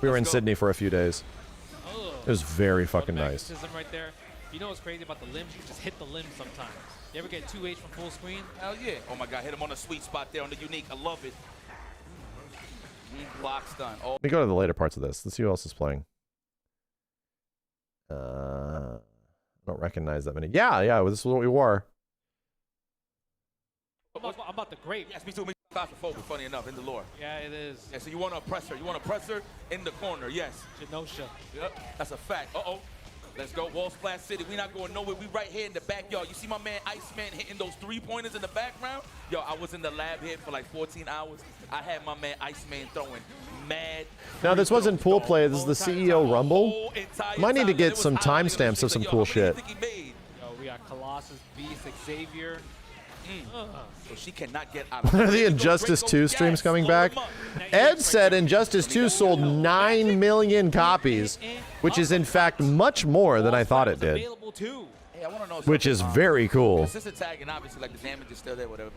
Speaker 1: We were in Sydney for a few days. It was very fucking nice.
Speaker 22: Right there. You know what's crazy about the limbs? You just hit the limb sometimes. You ever get 2H from full screen?
Speaker 4: Hell yeah. Oh my god, hit him on the sweet spot there on the unique. I love it. Block's done.
Speaker 1: Let me go to the later parts of this. Let's see who else is playing. I don't recognize that many. Yeah, this is what we wore.
Speaker 22: I'm about the grape.
Speaker 4: Yes, me too. Me claustrophobic, funny enough, in the lore.
Speaker 22: Yeah, it is.
Speaker 4: Yeah, so you want to oppress her. You want to oppress her in the corner, yes.
Speaker 22: Genosha.
Speaker 4: Yep, that's a fact. Uh-oh. Let's go, Wall Splash City. We not going nowhere. We right here in the backyard. You see my man Iceman hitting those 3-pointers in the background? Yo, I was in the lab here for like 14 hours. I had my man Iceman throwing mad.
Speaker 1: Now, this wasn't pool play. This is the CEO Rumble. Might need to get some timestamps of some cool shit.
Speaker 22: Yo, we got Colossus, Beast, Xavier.
Speaker 4: So she cannot get out.
Speaker 1: When are the Injustice 2 streams coming back? Ed said Injustice 2 sold 9 million copies, which is in fact much more than I thought it did. Which is very cool.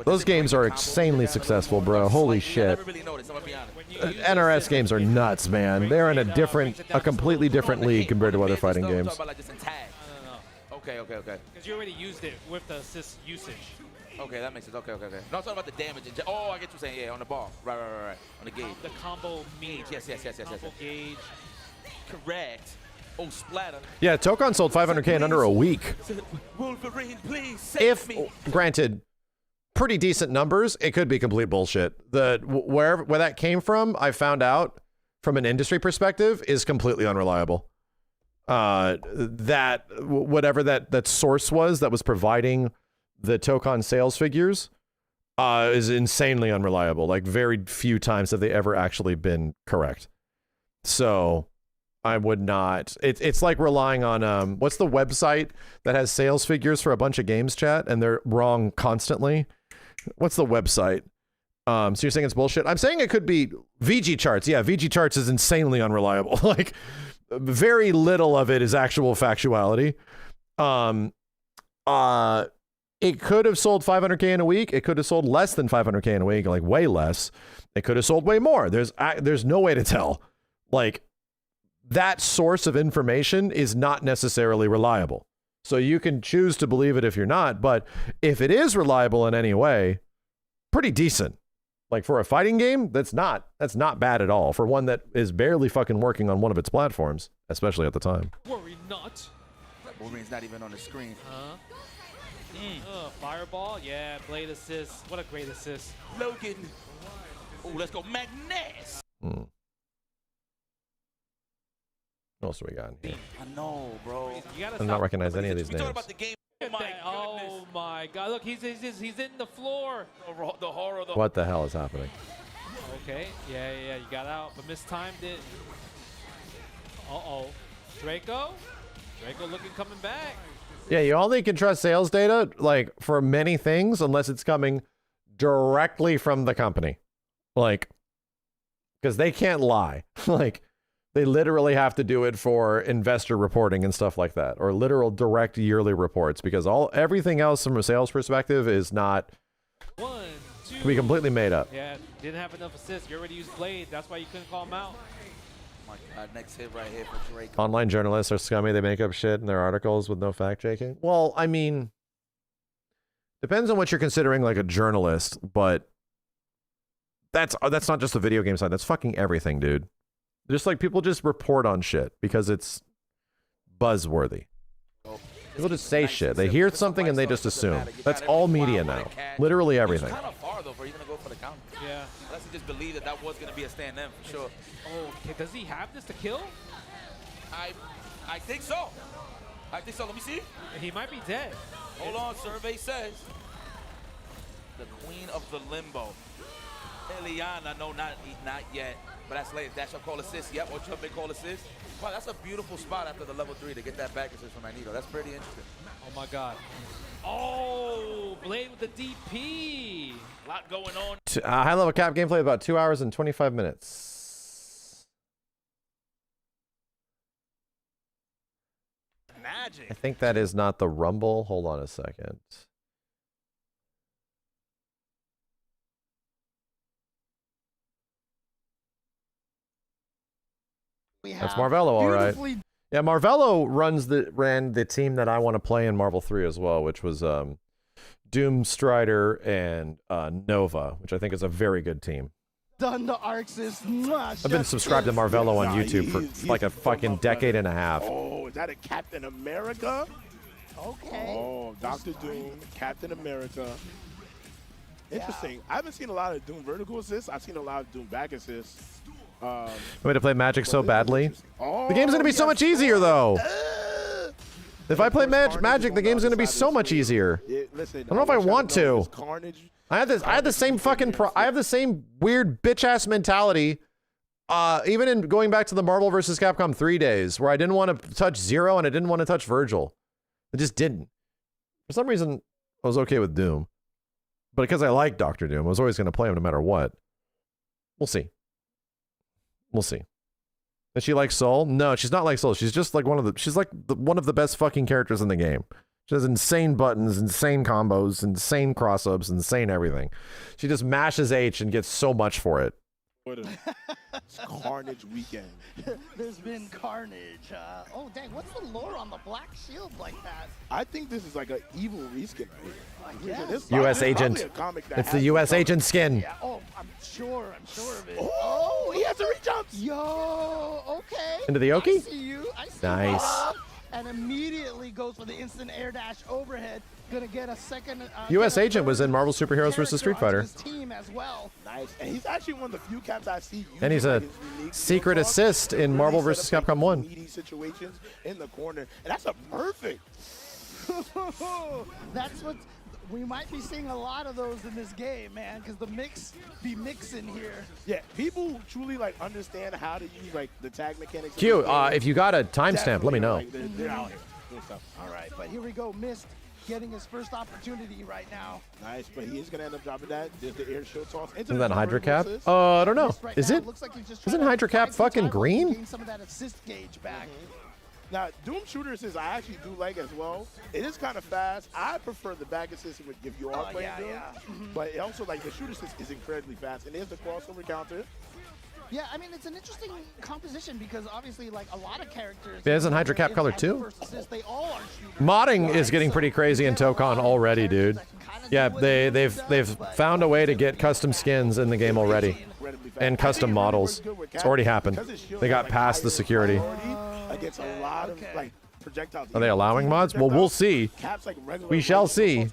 Speaker 1: Those games are insanely successful, bro. Holy shit. NRS games are nuts, man. They're in a completely different league compared to other fighting games.
Speaker 4: Okay.
Speaker 22: Because you already used it with the assist usage.
Speaker 4: Okay, that makes sense. Okay. No, I'm talking about the damage. Oh, I get what you're saying. Yeah, on the ball. Right. On the gauge.
Speaker 22: The combo meter.
Speaker 4: Yes.
Speaker 22: Combo gauge.
Speaker 4: Correct. Oh, splatter.
Speaker 1: Yeah, Tokon sold 500K in under a week.
Speaker 4: Wolverine, please save me.
Speaker 1: Granted, pretty decent numbers, it could be complete bullshit. Where that came from, I found out from an industry perspective, is completely unreliable. Whatever that source was that was providing the Tokon sales figures is insanely unreliable. Like, very few times have they ever actually been correct. So I would not. It's like relying on what's the website that has sales figures for a bunch of games, chat, and they're wrong constantly. What's the website? So you're saying it's bullshit? I'm saying it could be VG Charts. Yeah, VG Charts is insanely unreliable. Like, very little of it is actual factuality. It could have sold 500K in a week. It could have sold less than 500K in a week, like way less. It could have sold way more. There's no way to tell. Like, that source of information is not necessarily reliable. So you can choose to believe it if you're not, but if it is reliable in any way, pretty decent. Like, for a fighting game, that's not bad at all. For one that is barely fucking working on one of its platforms, especially at the time.
Speaker 22: Worry not.
Speaker 4: Wolverine's not even on the screen.
Speaker 22: Fireball, yeah, blade assist. What a great assist.
Speaker 4: Logan. Oh, let's go, Magnus.
Speaker 1: What else do we got in here?
Speaker 4: I know, bro.
Speaker 1: I don't recognize any of these names.
Speaker 4: About the game.
Speaker 22: Oh my God! Look, he's in the floor.
Speaker 4: The horror.
Speaker 1: What the hell is happening?
Speaker 22: Okay, yeah, you got out, but mistimed it. Draco looking coming back.
Speaker 1: Yeah, you only can trust sales data, like, for many things, unless it's coming directly from the company. Like, because they can't lie. Like, they literally have to do it for investor reporting and stuff like that, or literal direct yearly reports, because everything else from a sales perspective is not, can be completely made up.
Speaker 22: Yeah, didn't have enough assists. You already used blade. That's why you couldn't call him out.
Speaker 4: Oh my God, next hit right here for Drake.
Speaker 1: Online journalists are scummy. They make up shit in their articles with no fact checking. Well, I mean, depends on what you're considering like a journalist, but that's not just the video game side. That's fucking everything, dude. Just like people just report on shit because it's buzzworthy. People just say shit. They hear something and they just assume. That's all media now. Literally everything.
Speaker 4: It's kind of far though for even to go for the counter.
Speaker 22: Yeah.
Speaker 4: Unless he just believed that was going to be a stand-in for sure.
Speaker 22: Oh, okay. Does he have this to kill?
Speaker 4: I think so. Let me see.
Speaker 22: He might be dead.
Speaker 4: Hold on. Survey says the queen of the limbo. Eliana, no, not yet. But that's late. That's your call assist. Yep, or jump in call assist. Wow, that's a beautiful spot after the level 3 to get that back assist from Magneto. That's pretty interesting.
Speaker 22: Oh my God. Oh, Blade with the DP.
Speaker 4: A lot going on.
Speaker 1: High level cap gameplay about 2 hours and 25 minutes.
Speaker 7: Magic.
Speaker 1: I think that is not the Rumble. Hold on a second. That's Marvello, all right. Yeah, Marvello ran the team that I want to play in Marvel 3 as well, which was Doom, Strider, and Nova, which I think is a very good team.
Speaker 5: Done the Arxis.
Speaker 1: I've been subscribed to Marvello on YouTube for like a fucking decade and a half.
Speaker 7: Oh, is that a Captain America?
Speaker 5: Okay.
Speaker 7: Oh, Dr. Doom, Captain America. Interesting. I haven't seen a lot of Doom vertical assists. I've seen a lot of Doom back assists.
Speaker 1: I'm going to play Magic so badly. The game's going to be so much easier, though. If I play Magic, the game's going to be so much easier. I don't know if I want to. I have the same fucking I have the same weird bitch ass mentality. Even in going back to the Marvel vs. Capcom 3 days, where I didn't want to touch Zero and I didn't want to touch Virgil. I just didn't. For some reason, I was okay with Doom. But because I like Dr. Doom, I was always going to play him no matter what. We'll see. We'll see. Is she like Soul? No, she's not like Soul. She's just like one of the best fucking characters in the game. She has insane buttons, insane combos, insane cross-ups, insane everything. She just mashes H and gets so much for it.
Speaker 18: It's Carnage weekend.
Speaker 2: There's been carnage. Oh, dang, what's the lore on the black shield like that?
Speaker 18: I think this is like an evil reskin right here. This
Speaker 1: U.S.
Speaker 18: this is probably
Speaker 1: agent.
Speaker 18: a comic that
Speaker 1: It's the
Speaker 18: has
Speaker 1: U.S.
Speaker 18: become-
Speaker 1: agent skin.
Speaker 2: Yeah, oh, I'm sure of it.
Speaker 18: Oh, he has a re-jumps.
Speaker 2: Yo, okay.
Speaker 1: Into the Oki?
Speaker 2: I see you. I see
Speaker 1: Nice.
Speaker 2: you. And immediately goes for the instant air dash overhead. Gonna get a second.
Speaker 1: U.S. agent was in Marvel Superheroes vs. Street Fighter.
Speaker 2: Team as well.
Speaker 18: Nice, and he's actually one of the few caps I see.
Speaker 1: And he's a secret assist in Marvel vs. Capcom 1.
Speaker 18: Meaty situations in the corner, and that's a perfect.
Speaker 2: That's what we might be seeing a lot of those in this game, man, because the mix be mixing here.
Speaker 18: Yeah, people truly like understand how to use like the tag mechanics.
Speaker 1: Q, if you got a timestamp, let me know.
Speaker 18: Like, they're out here doing stuff.
Speaker 2: All right, but here we go. Mist getting his first opportunity right now.
Speaker 18: Nice, but he is gonna end up dropping that. There's the air shield toss.
Speaker 1: Isn't that Hydra Cap? I don't know. Is it? Isn't Hydra Cap fucking green?
Speaker 2: Gain some of that assist gauge back.
Speaker 18: Now, Doom Shooter Assist I actually do like as well. It is kind of fast. I prefer the back assist if you are playing Doom. But it also, like, the Shooter Assist is incredibly fast. And there's the crossover counter.
Speaker 2: Yeah, I mean, it's an interesting composition because obviously, like, a lot of characters...
Speaker 1: Yeah, isn't Hydra Cap color too?
Speaker 2: First assist, they all are shooters.
Speaker 1: Modding is getting pretty crazy in TOKON already, dude. Yeah, they've found a way to get custom skins in the game already. And custom models. It's already happened. They got past the security.
Speaker 18: Against a lot of, like, projectiles.
Speaker 1: Are they allowing mods? Well, we'll see. We shall see.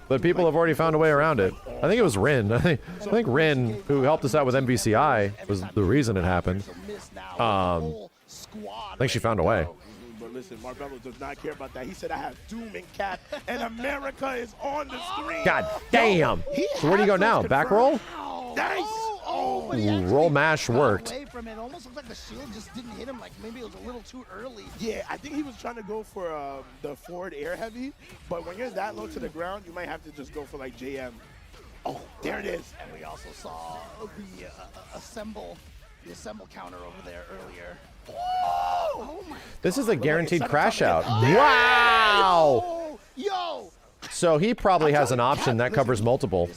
Speaker 1: But people have already found a way around it. I think it was Rin. I think Rin, who helped us out with MVCI, was the reason it happened. I think she found a way.
Speaker 18: But listen, Marbello does not care about that. He said, I have Doom and Cap, and America is on the screen.
Speaker 1: God damn. So where do you go now? Back roll?
Speaker 18: Nice.
Speaker 1: Roll mash worked.
Speaker 2: Away from it. Almost looked like the shield just didn't hit him. Like maybe it was a little too early.
Speaker 18: Yeah, I think he was trying to go for the forward air heavy, but when you're that low to the ground, you might have to just go for like JM. Oh, there it is.
Speaker 2: And we also saw the assemble counter over there earlier. Oh my!
Speaker 1: This is a guaranteed crash out. Wow!
Speaker 2: Yo!
Speaker 1: So he probably has an option that covers multiple.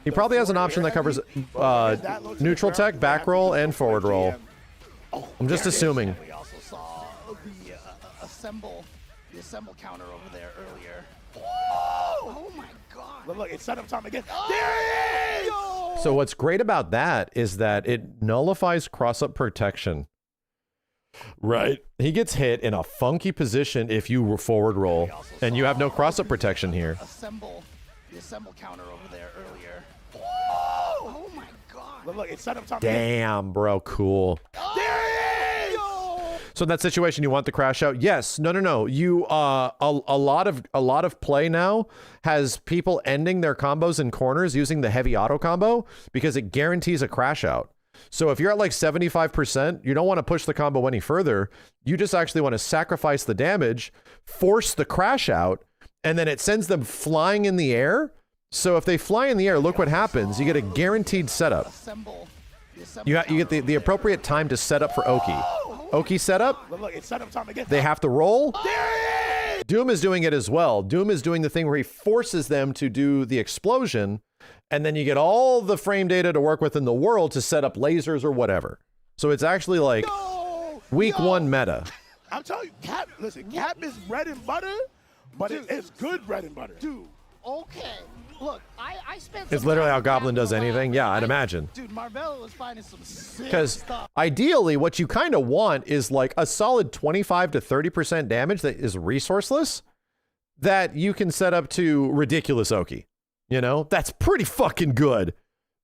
Speaker 1: He probably has an option that covers neutral tech, back roll, and forward roll. I'm just assuming.
Speaker 2: We also saw the assemble counter over there earlier. Oh my God!
Speaker 18: Look, it's setup time again. There it is!
Speaker 1: So what's great about that is that it nullifies cross-up protection. Right. He gets hit in a funky position if you forward roll, and you have no cross-up protection here.
Speaker 2: The assemble counter over there earlier. Oh my God!
Speaker 18: Look, it's setup time.
Speaker 1: Damn, bro, cool.
Speaker 18: There it is!
Speaker 1: So in that situation, you want the crash out? Yes. No. You a lot of play now has people ending their combos in corners using the heavy auto combo because it guarantees a crash out. So if you're at like 75%, you don't want to push the combo any further. You just actually want to sacrifice the damage, force the crash out, and then it sends them flying in the air. So if they fly in the air, look what happens. You get a guaranteed setup. You get the appropriate time to set up for Oki. Oki setup,
Speaker 18: Look, it's setup time again.
Speaker 1: they have to roll.
Speaker 18: There it is!
Speaker 1: Doom is doing it as well. Doom is doing the thing where he forces them to do the explosion, and then you get all the frame data to work with in the world to set up lasers or whatever. So it's actually like week one meta.
Speaker 18: I'm telling you, Cap, listen, Cap is bread and butter, but it's good bread and butter.
Speaker 2: Dude, okay. Look, I spent
Speaker 1: It's literally how Goblin does anything. Yeah, I'd imagine.
Speaker 2: Dude, Marbello was finding some sick
Speaker 1: Because
Speaker 2: stuff.
Speaker 1: ideally, what you kind of want is like a solid 25 to 30% damage that is resourceless that you can set up to ridiculous Oki. You know, that's pretty fucking good.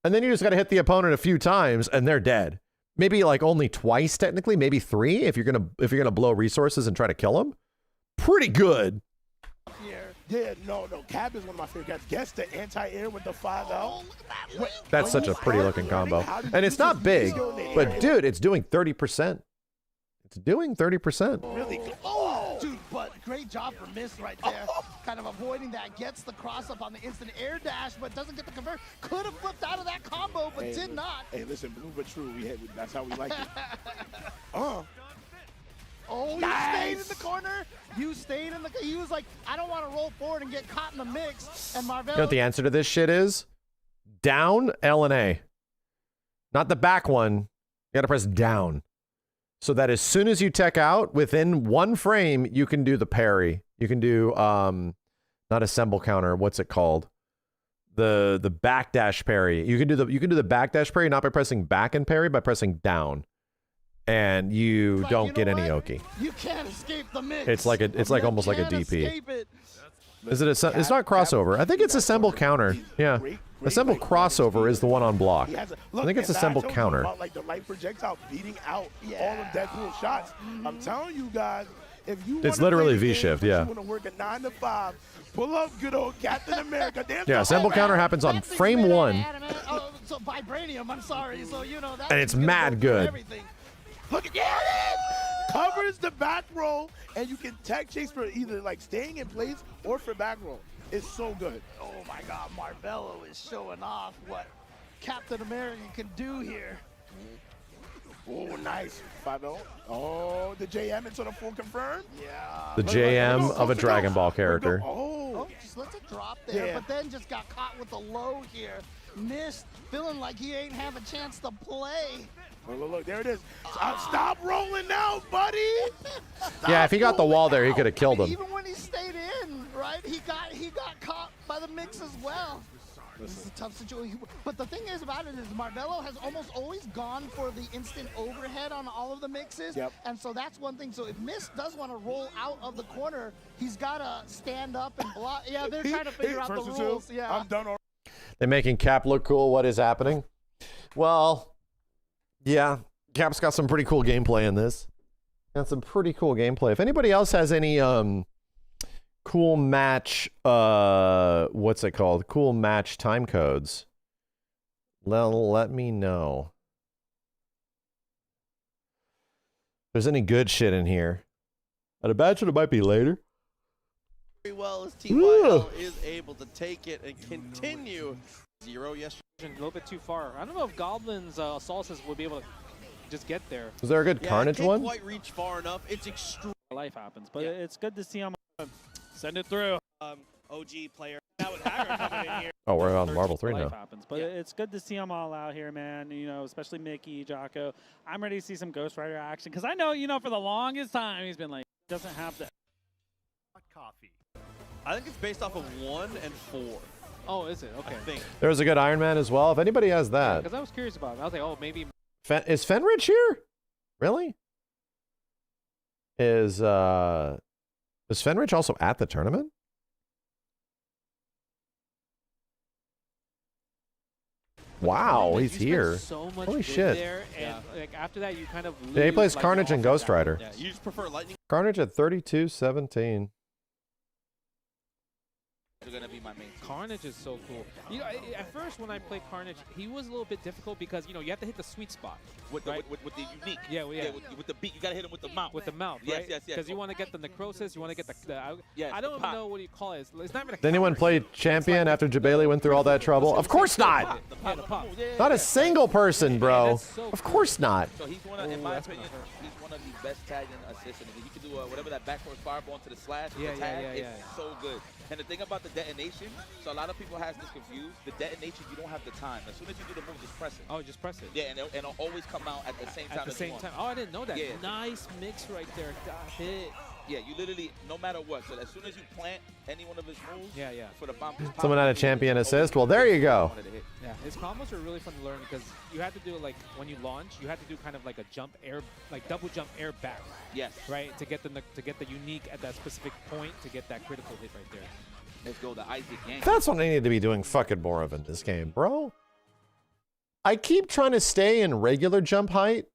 Speaker 1: And then you just got to hit the opponent a few times and they're dead. Maybe like only twice technically, maybe three if you're gonna blow resources and try to kill them. Pretty good.
Speaker 18: Yeah, no. Cap is one of my favorite guys. Guess the anti-air with the 5L.
Speaker 1: That's such a pretty looking combo. And it's not big, but dude, it's doing 30%. It's doing 30%.
Speaker 18: Really good.
Speaker 2: Oh, dude, but great job for Mist right there. Kind of avoiding that. Gets the cross up on the instant air dash, but doesn't get the convert. Could have flipped out of that combo, but did not.
Speaker 18: Hey, listen, blue but true. That's how we like it.
Speaker 2: Oh, you stayed in the corner. You stayed in the. He was like, I don't want to roll forward and get caught in the mix. And Marbello.
Speaker 1: You know what the answer to this shit is? Down L and A. Not the back one. You got to press down. So that as soon as you tech out, within 1 frame, you can do the parry. You can do, not assemble counter. What's it called? The backdash parry. You can do the backdash parry not by pressing back and parry, by pressing down. And you don't get any Oki.
Speaker 2: You can't escape the mix.
Speaker 1: It's like almost like a DP. Is it it's not crossover. I think it's assemble counter. Yeah. Assemble crossover is the one on block. I think it's assemble counter.
Speaker 18: About, like the light projectile beating out all of Deadpool's shots. I'm telling you guys, if you
Speaker 1: It's literally V-shift, yeah.
Speaker 18: You want to work a 9 to 5, pull up good old Captain America.
Speaker 1: Yeah, assemble counter happens on frame 1.
Speaker 2: Oh, so vibranium, I'm sorry. So, you know, that
Speaker 1: And it's mad good.
Speaker 18: Look at that! Covers the back roll, and you can tech chase for either like staying in place or for back roll. It's so good.
Speaker 2: Oh my God, Marvello is showing off what Captain America can do here.
Speaker 18: Oh, nice. 5-0. Oh, the JM into the full confirm?
Speaker 2: Yeah.
Speaker 1: The JM of a Dragon Ball character.
Speaker 2: Oh, just lets it drop there, but then just got caught with the low here. Missed, feeling like he ain't have a chance to play.
Speaker 18: Look, there it is. Stop rolling now, buddy.
Speaker 1: Yeah, if he got the wall there, he could have killed him.
Speaker 2: Even when he stayed in, right? He got caught by the mix as well. This is a tough situation. But the thing is about it is Marvello has almost always gone for the instant overhead on all of the mixes.
Speaker 18: Yep.
Speaker 2: And so that's one thing. So if Mist does want to roll out of the corner, he's got to stand up and block. Yeah, they're trying to figure out the rules. Yeah.
Speaker 18: I'm done.
Speaker 1: They're making Cap look cool. What is happening? Well, yeah, Cap's got some pretty cool gameplay in this. Got some pretty cool gameplay. If anybody else has any cool match, what's it called? Cool match time codes, let me know. If there's any good shit in here. I'd imagine it might be later.
Speaker 6: Very well as TYL is able to take it and continue 0 yesterday.
Speaker 22: A little bit too far. I don't know if Goblin's Salsas would be able to just get there.
Speaker 1: Was there a good Carnage one?
Speaker 6: Can't quite reach far enough. It's extreme.
Speaker 22: Life happens, but it's good to see him send it through.
Speaker 6: OG player. Now with Haggard coming in here.
Speaker 1: Oh, we're on Marvel 3 now.
Speaker 22: Life happens, but it's good to see them all out here, man. You know, especially Mickey, Jocko. I'm ready to see some Ghost Rider action because I know, you know, for the longest time he's been like doesn't have that.
Speaker 6: Coffee. I think it's based off of 1 and 4.
Speaker 22: Oh, is it? Okay.
Speaker 6: I think.
Speaker 1: There was a good Iron Man as well. If anybody has that.
Speaker 22: Because I was curious about it. I was like, oh, maybe.
Speaker 1: Is Fenrich here? Really? Is Fenrich also at the tournament? Wow, he's here.
Speaker 22: So much
Speaker 1: Holy shit.
Speaker 22: There, and like after that, you kind of lose,
Speaker 1: Yeah, he plays
Speaker 22: like,
Speaker 1: Carnage and Ghost Rider.
Speaker 6: Yeah, you just prefer Lightning.
Speaker 1: Carnage at 32-17.
Speaker 4: They're gonna be my main.
Speaker 22: Carnage is so cool. You know, at first when I played Carnage, he was a little bit difficult because you know you have to hit the sweet spot
Speaker 4: with the unique.
Speaker 22: Yeah,
Speaker 4: with the beat, you gotta hit him with the mouth.
Speaker 22: With the mouth,
Speaker 4: yes,
Speaker 22: right?
Speaker 4: yes.
Speaker 22: Because you want to get the necrosis, you want to get the
Speaker 4: yes,
Speaker 22: I don't even know what do you call it. It's not even.
Speaker 1: Did anyone play Champion after Jabali went through all that trouble? Of course not. Not a single person, bro. Of course not.
Speaker 4: So he's one of, in my opinion, he's one of the best tagging assists. And he can do whatever that backdoor fireball into the slash. It's so good. And the thing about the detonation, so a lot of people has this confused. The detonation, you don't have the time. As soon as you do the move, just press it.
Speaker 22: Oh, just press it.
Speaker 4: Yeah, and it'll always come out at the same time.
Speaker 22: At the same time. Oh, I didn't know that.
Speaker 4: Yeah.
Speaker 22: Nice mix right there. Got hit.
Speaker 4: Yeah, you literally, no matter what. So as soon as you plant any one of his moves, for the bomb.
Speaker 1: Someone had a champion assist. Well, there you go.
Speaker 22: Yeah, his combos are really fun to learn because you had to do it like when you launch, you had to do kind of like a jump air, like double jump air back.
Speaker 4: Yes.
Speaker 22: Right, to get the unique at that specific point to get that critical hit right there.
Speaker 4: Let's go the Isaac game.
Speaker 1: That's what I need to be doing fucking more of in this game, bro. I keep trying to stay in regular jump height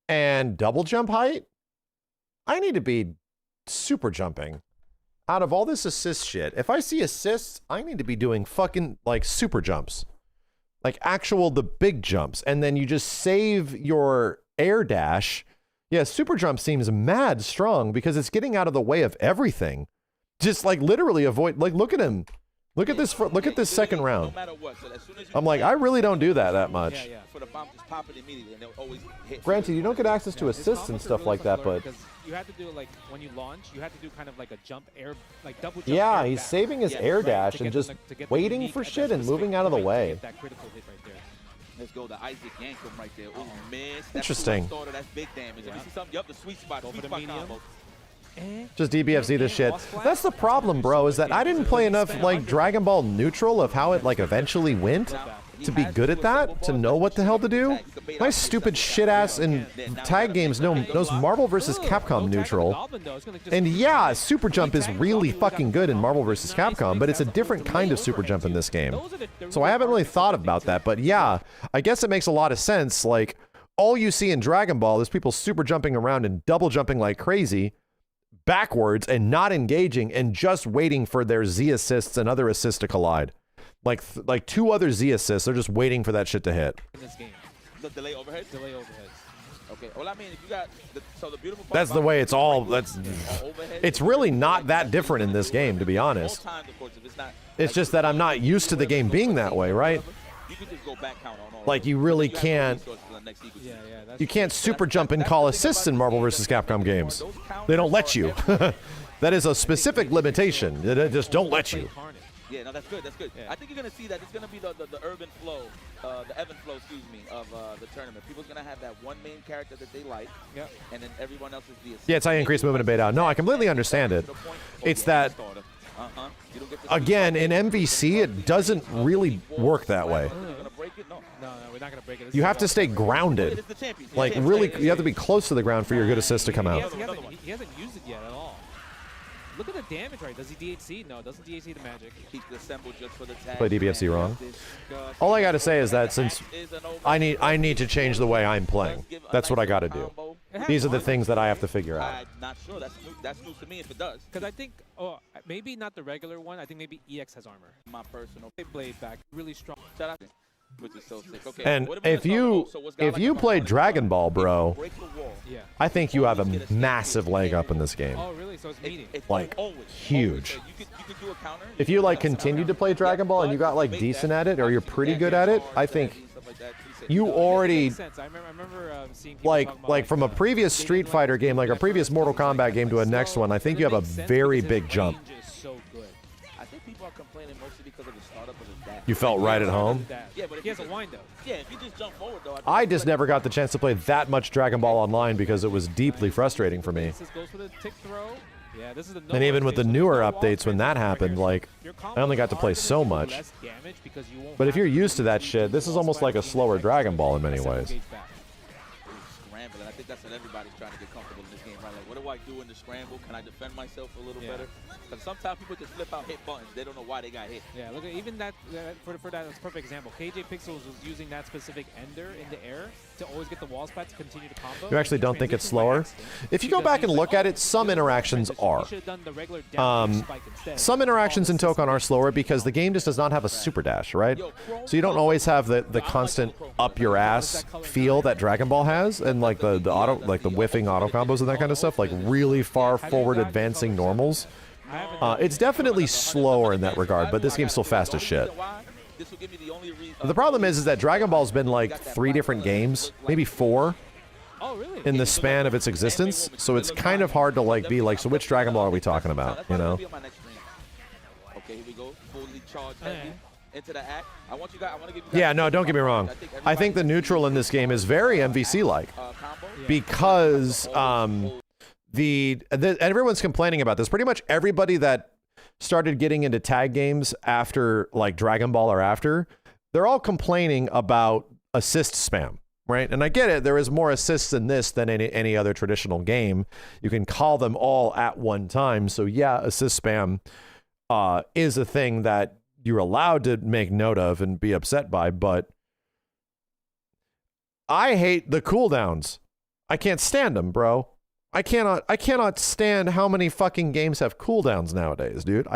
Speaker 1: and double jump height. I need to be super jumping. Out of all this assist shit, if I see assists, I need to be doing fucking like super jumps. Like the big jumps. And then you just save your air dash. Yeah, super jump seems mad strong because it's getting out of the way of everything. Just like literally avoid, like look at him. Look at this. Look at this second round.
Speaker 4: No matter what. So as soon as you
Speaker 1: I'm like, I really don't do that much.
Speaker 4: Yeah. For the bomb, just pop it immediately, and they'll always hit.
Speaker 1: Granted, you don't get access to assists and stuff like that, but
Speaker 22: you had to do it like when you launch, you had to do kind of like a jump air, like double jump.
Speaker 1: Yeah,
Speaker 22: air
Speaker 1: he's
Speaker 22: back.
Speaker 1: saving his air dash and just waiting for shit and moving out of the way.
Speaker 22: That critical hit right there.
Speaker 4: Let's go. The Isaac yank him right there. Oh, miss.
Speaker 1: Interesting.
Speaker 4: That's big damage. Let me see something. Yup, the sweet spot. Sweet spot combo.
Speaker 1: Just DBFZ this shit. That's the problem, bro, is that I didn't play enough, like, Dragon Ball Neutral of how it, like, eventually went to be good at that, to know what the hell to do. My stupid shit-ass in tag games knows Marvel vs. Capcom Neutral. And yeah, Super Jump is really fucking good in Marvel vs. Capcom, but it's a different kind of Super Jump in this game. So I haven't really thought about that, but yeah, I guess it makes a lot of sense. Like, all you see in Dragon Ball is people super jumping around and double jumping like crazy, backwards and not engaging and just waiting for their Z assists and other assists to collide. Like 2 other Z assists, they're just waiting for that shit to hit.
Speaker 4: In this game. The delay overhead? Delay overhead. Okay. Well, I mean, if you got the beautiful part
Speaker 1: That's the way it's all. It's really not that different in this game, to be honest. It's just that I'm not used to the game being that way, right?
Speaker 4: You can just go back count on all.
Speaker 1: Like, you really can't. You can't super jump and call assists in Marvel vs. Capcom games. They don't let you. That is a specific limitation. They just don't let you.
Speaker 4: Yeah, no, that's good. That's good. I think you're gonna see that it's gonna be the urban flow, the Evan flow, excuse me, of the tournament. People's gonna have that one main character that they like, and then everyone else is the assist.
Speaker 1: Yeah, it's how you increase movement and bait out. No, I completely understand it. It's that, again, in MVC, it doesn't really work that way.
Speaker 22: No, we're not gonna break it.
Speaker 1: You have to stay grounded. Like, really, you have to be close to the ground for your good assist to come out.
Speaker 22: He hasn't used it yet at all. Look at the damage rate. Does he DHC? No, doesn't DHC the magic.
Speaker 4: Keep the assemble just for the tag.
Speaker 1: Play DBFC wrong. All I gotta say is that since I need to change the way I'm playing. That's what I gotta do. These are the things that I have to figure out.
Speaker 4: I'm not sure. That's news to me if it does.
Speaker 22: Because I think, maybe not the regular one. I think maybe EX has armor.
Speaker 4: My personal
Speaker 22: blade back, really strong.
Speaker 4: Which is so sick. Okay,
Speaker 1: and if you play Dragon Ball, bro, I think you have a massive leg up in this game.
Speaker 22: Oh, really? So it's meaty.
Speaker 1: Like, huge. If you, like, continue to play Dragon Ball and you got, like, decent at it, or you're pretty good at it, I think you already, like from a previous Street Fighter game, like a previous Mortal Kombat game to a next one, I think you have a very big jump.
Speaker 4: I think people are complaining mostly because of the startup of his dash.
Speaker 1: You felt right at home?
Speaker 4: Yeah, but
Speaker 22: he has a wind up.
Speaker 4: Yeah, if you just jump forward though.
Speaker 1: I just never got the chance to play that much Dragon Ball Online because it was deeply frustrating for me. And even with the newer updates when that happened, like, I only got to play so much. But if you're used to that shit, this is almost like a slower Dragon Ball in many ways.
Speaker 4: Scramble, and I think that's what everybody's trying to get comfortable in this game, right? Like, what do I do in the scramble? Can I defend myself a little better? Because sometimes people just flip out, hit buttons. They don't know why they got hit.
Speaker 22: Yeah, look at even that. For that, that's a perfect example. KJ Pixels was using that specific ender in the air to always get the wall spot to continue to combo.
Speaker 1: You actually don't think it's slower? If you go back and look at it, some interactions are. Some interactions in Tokon are slower because the game just does not have a super dash, right? So you don't always have the constant up your ass feel that Dragon Ball has, and like the auto, like the whiffing auto combos and that kind of stuff, like really far forward advancing normals. It's definitely slower in that regard, but this game's still fast as shit. The problem is that Dragon Ball's been like 3 different games, maybe 4, in the span of its existence. So it's kind of hard to like be like, so which Dragon Ball are we talking about? You know?
Speaker 4: Okay, here we go. Fully charged heavy into the act. I want you guys. I want to give you guys.
Speaker 1: Yeah, no, don't get me wrong. I think the neutral in this game is very MVC-like because everyone's complaining about this. Pretty much everybody that started getting into tag games after like Dragon Ball or after, they're all complaining about assist spam, right? And I get it. There is more assists in this than any other traditional game. You can call them all at one time. So yeah, assist spam is a thing that you're allowed to make note of and be upset by, but I hate the cooldowns. I can't stand them, bro. I cannot stand how many fucking games have cooldowns nowadays, dude.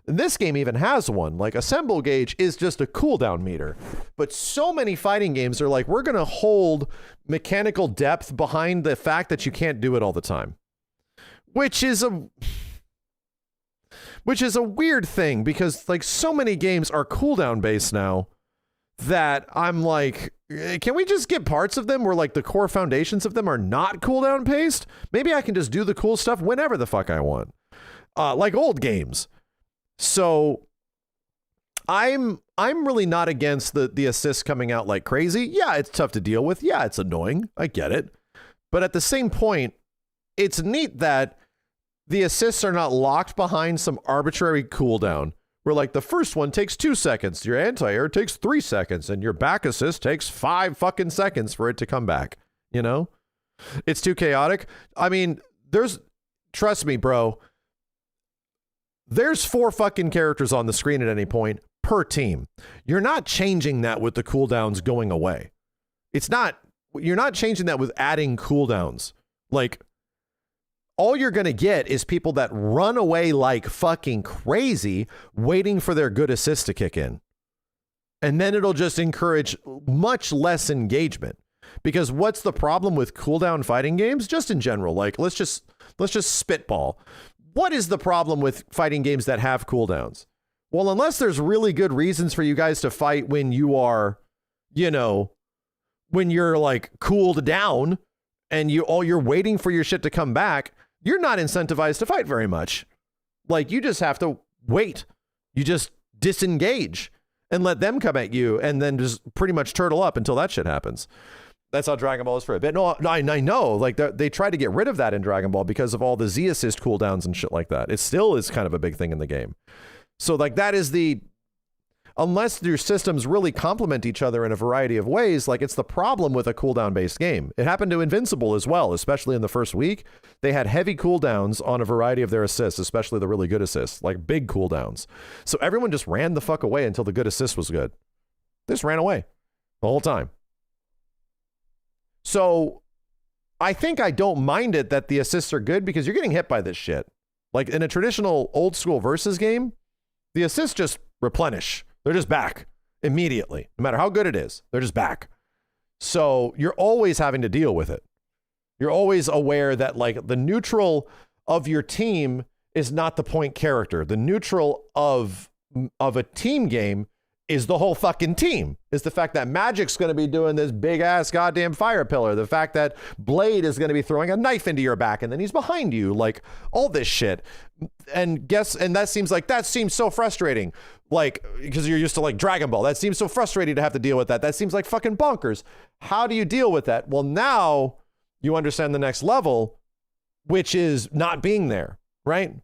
Speaker 1: This game even has one. Like, Assemble Gauge is just a cooldown meter. But so many fighting games are like, we're going to hold mechanical depth behind the fact that you can't do it all the time. Which is a weird thing because, like, so many games are cooldown based now that I'm like, can we just get parts of them where like the core foundations of them are not cooldown paced? Maybe I can just do the cool stuff whenever the fuck I want. Like old games. So I'm really not against the assists coming out like crazy. Yeah, it's tough to deal with. Yeah, it's annoying. I get it. But at the same point, it's neat that the assists are not locked behind some arbitrary cooldown where like the first one takes 2 seconds, your anti-air takes 3 seconds, and your back assist takes 5 fucking seconds for it to come back. You know? It's too chaotic. I mean, trust me, bro, there's 4 fucking characters on the screen at any point per team. You're not changing that with the cooldowns going away. You're not changing that with adding cooldowns. Like, all you're going to get is people that run away like fucking crazy waiting for their good assist to kick in. And then it'll just encourage much less engagement. Because what's the problem with cooldown fighting games? Just in general, like, let's just spitball. What is the problem with fighting games that have cooldowns? Well, unless there's really good reasons for you guys to fight when you are, you know, when you're like cooled down and you're waiting for your shit to come back, you're not incentivized to fight very much. Like, you just have to wait. You just disengage and let them come at you and then just pretty much turtle up until that shit happens. That's how Dragon Ball is for a bit. No, I know. Like, they tried to get rid of that in Dragon Ball because of all the Z assist cooldowns and shit like that. It still is kind of a big thing in the game. So, like, that is unless your systems really complement each other in a variety of ways, like, it's the problem with a cooldown-based game. It happened to Invincible as well, especially in the first week. They had heavy cooldowns on a variety of their assists, especially the really good assists, like big cooldowns. So everyone just ran the fuck away until the good assist was good. They just ran away the whole time. So I think I don't mind it that the assists are good because you're getting hit by this shit. Like, in a traditional old school versus game, the assists just replenish. They're just back immediately. No matter how good it is, they're just back. So you're always having to deal with it. You're always aware that, like, the neutral of your team is not the point character. The neutral of a team game is the whole fucking team. Is the fact that Magic's going to be doing this big ass goddamn fire pillar. The fact that Blade is going to be throwing a knife into your back and then he's behind you. Like, all this shit. And that seems so frustrating. Like, because you're used to like Dragon Ball. That seems so frustrating to have to deal with that. That seems like fucking bonkers. How do you deal with that? Well, now you understand the next level, which is not being there, right?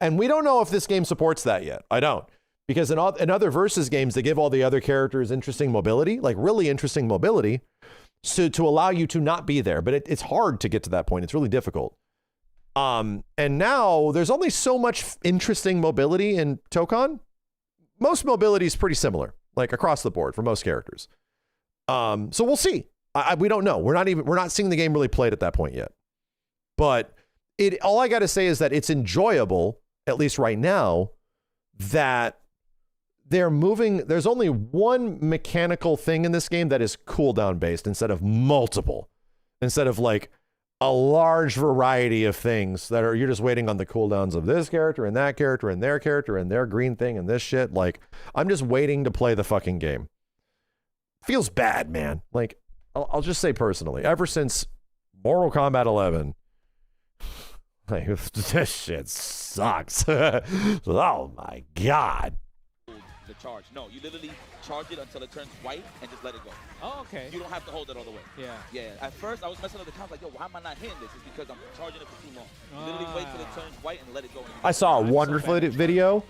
Speaker 1: And we don't know if this game supports that yet. I don't. Because in other versus games, they give all the other characters interesting mobility, like really interesting mobility, to allow you to not be there. But it's hard to get to that point. It's really difficult. And now there's only so much interesting mobility in TOKON. Most mobility is pretty similar, like across the board for most characters. So we'll see. We don't know. We're not seeing the game really played at that point yet. But all I got to say is that it's enjoyable, at least right now, that they're moving. There's only one mechanical thing in this game that is cooldown based instead of multiple, instead of like a large variety of things that you're just waiting on the cooldowns of this character and that character and their character and their green thing and this shit. Like, I'm just waiting to play the fucking game. Feels bad, man. Like, I'll just say personally, ever since Mortal Kombat 11, like, this shit sucks. Oh my God.
Speaker 4: The charge. No, you literally charge it until it turns white and just let it go.
Speaker 22: Oh, okay.
Speaker 4: You don't have to hold it all the way.
Speaker 22: Yeah.
Speaker 4: Yeah. At first, I was messing up the count, like, yo, why am I not hitting this? It's because I'm charging it for too long. You literally wait till it turns white and let it go.
Speaker 1: I saw a wonderful video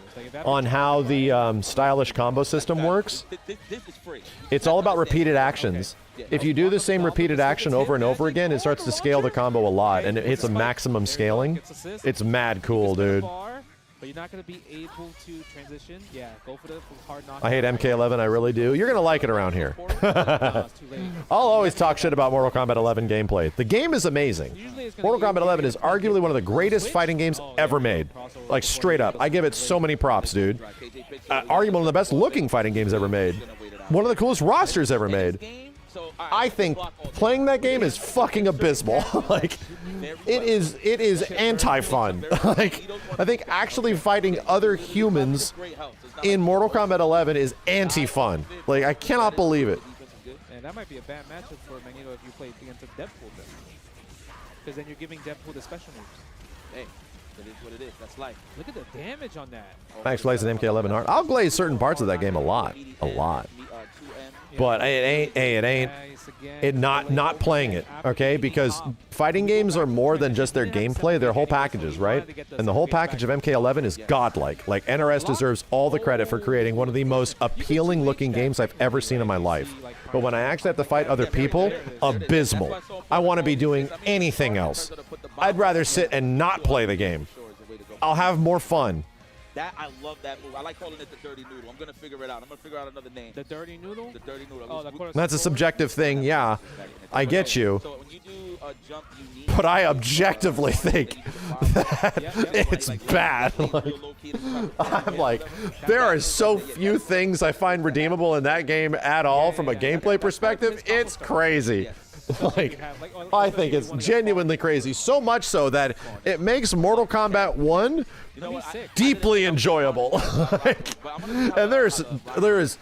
Speaker 1: on how the stylish combo system works.
Speaker 4: This is free.
Speaker 1: It's all about repeated actions. If you do the same repeated action over and over again, it starts to scale the combo a lot, and it hits a maximum scaling. It's mad cool, dude.
Speaker 22: But you're not going to be able to transition. Yeah, go for the hard knock.
Speaker 1: I hate MK11, I really do. You're going to like it around here. I'll always talk shit about Mortal Kombat 11 gameplay. The game is amazing. Mortal Kombat 11 is arguably one of the greatest fighting games ever made. Like, straight up. I give it so many props, dude. Arguably one of the best looking fighting games ever made. One of the coolest rosters ever made. I think playing that game is fucking abysmal. Like, it is anti-fun. Like, I think actually fighting other humans in Mortal Kombat 11 is anti-fun. Like, I cannot believe it.
Speaker 22: And that might be a bad matchup for Magneto if you play against a Deadpool then. Because then you're giving Deadpool the special moves.
Speaker 4: Hey, It is what it is. That's life.
Speaker 10: Look at the damage on that.
Speaker 1: Max plays an MK11 hard. I'll glaze certain parts of that game a lot. But not playing it, okay? Because fighting games are more than just their gameplay, they're whole packages, right? And the whole package of MK11 is godlike. Like, NRS deserves all the credit for creating one of the most appealing looking games I've ever seen in my life. But when I actually have to fight other people, abysmal. I want to be doing anything else. I'd rather sit and not play the game. I'll have more fun.
Speaker 4: That, I love that move. I like calling it the dirty noodle. I'm going to figure it out. I'm going to figure out another name.
Speaker 10: The dirty noodle?
Speaker 4: The dirty noodle.
Speaker 10: Oh,
Speaker 1: That's a subjective thing, yeah. I get you.
Speaker 4: So when you do a jump, you need
Speaker 1: But I objectively think that it's bad. Like, I'm like, there are so few things I find redeemable in that game at all from a gameplay perspective. It's crazy. Like, I think it's genuinely crazy. So much so that it makes Mortal Kombat 1 deeply enjoyable. And there is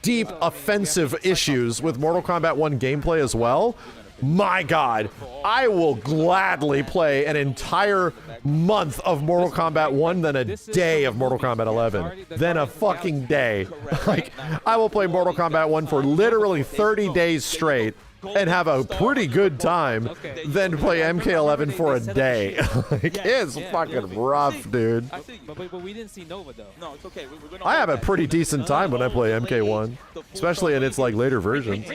Speaker 1: deep offensive issues with Mortal Kombat 1 gameplay as well. My God, I will gladly play an entire month of Mortal Kombat 1 than a day of Mortal Kombat 11. Then a fucking day. Like, I will play Mortal Kombat 1 for literally 30 days straight and have a pretty good time, then play MK11 for a day. Like, it's fucking rough, dude.
Speaker 10: But we didn't see Nova, though.
Speaker 4: No, it's okay.
Speaker 1: I have a pretty decent time when I play MK1, especially in its like later versions.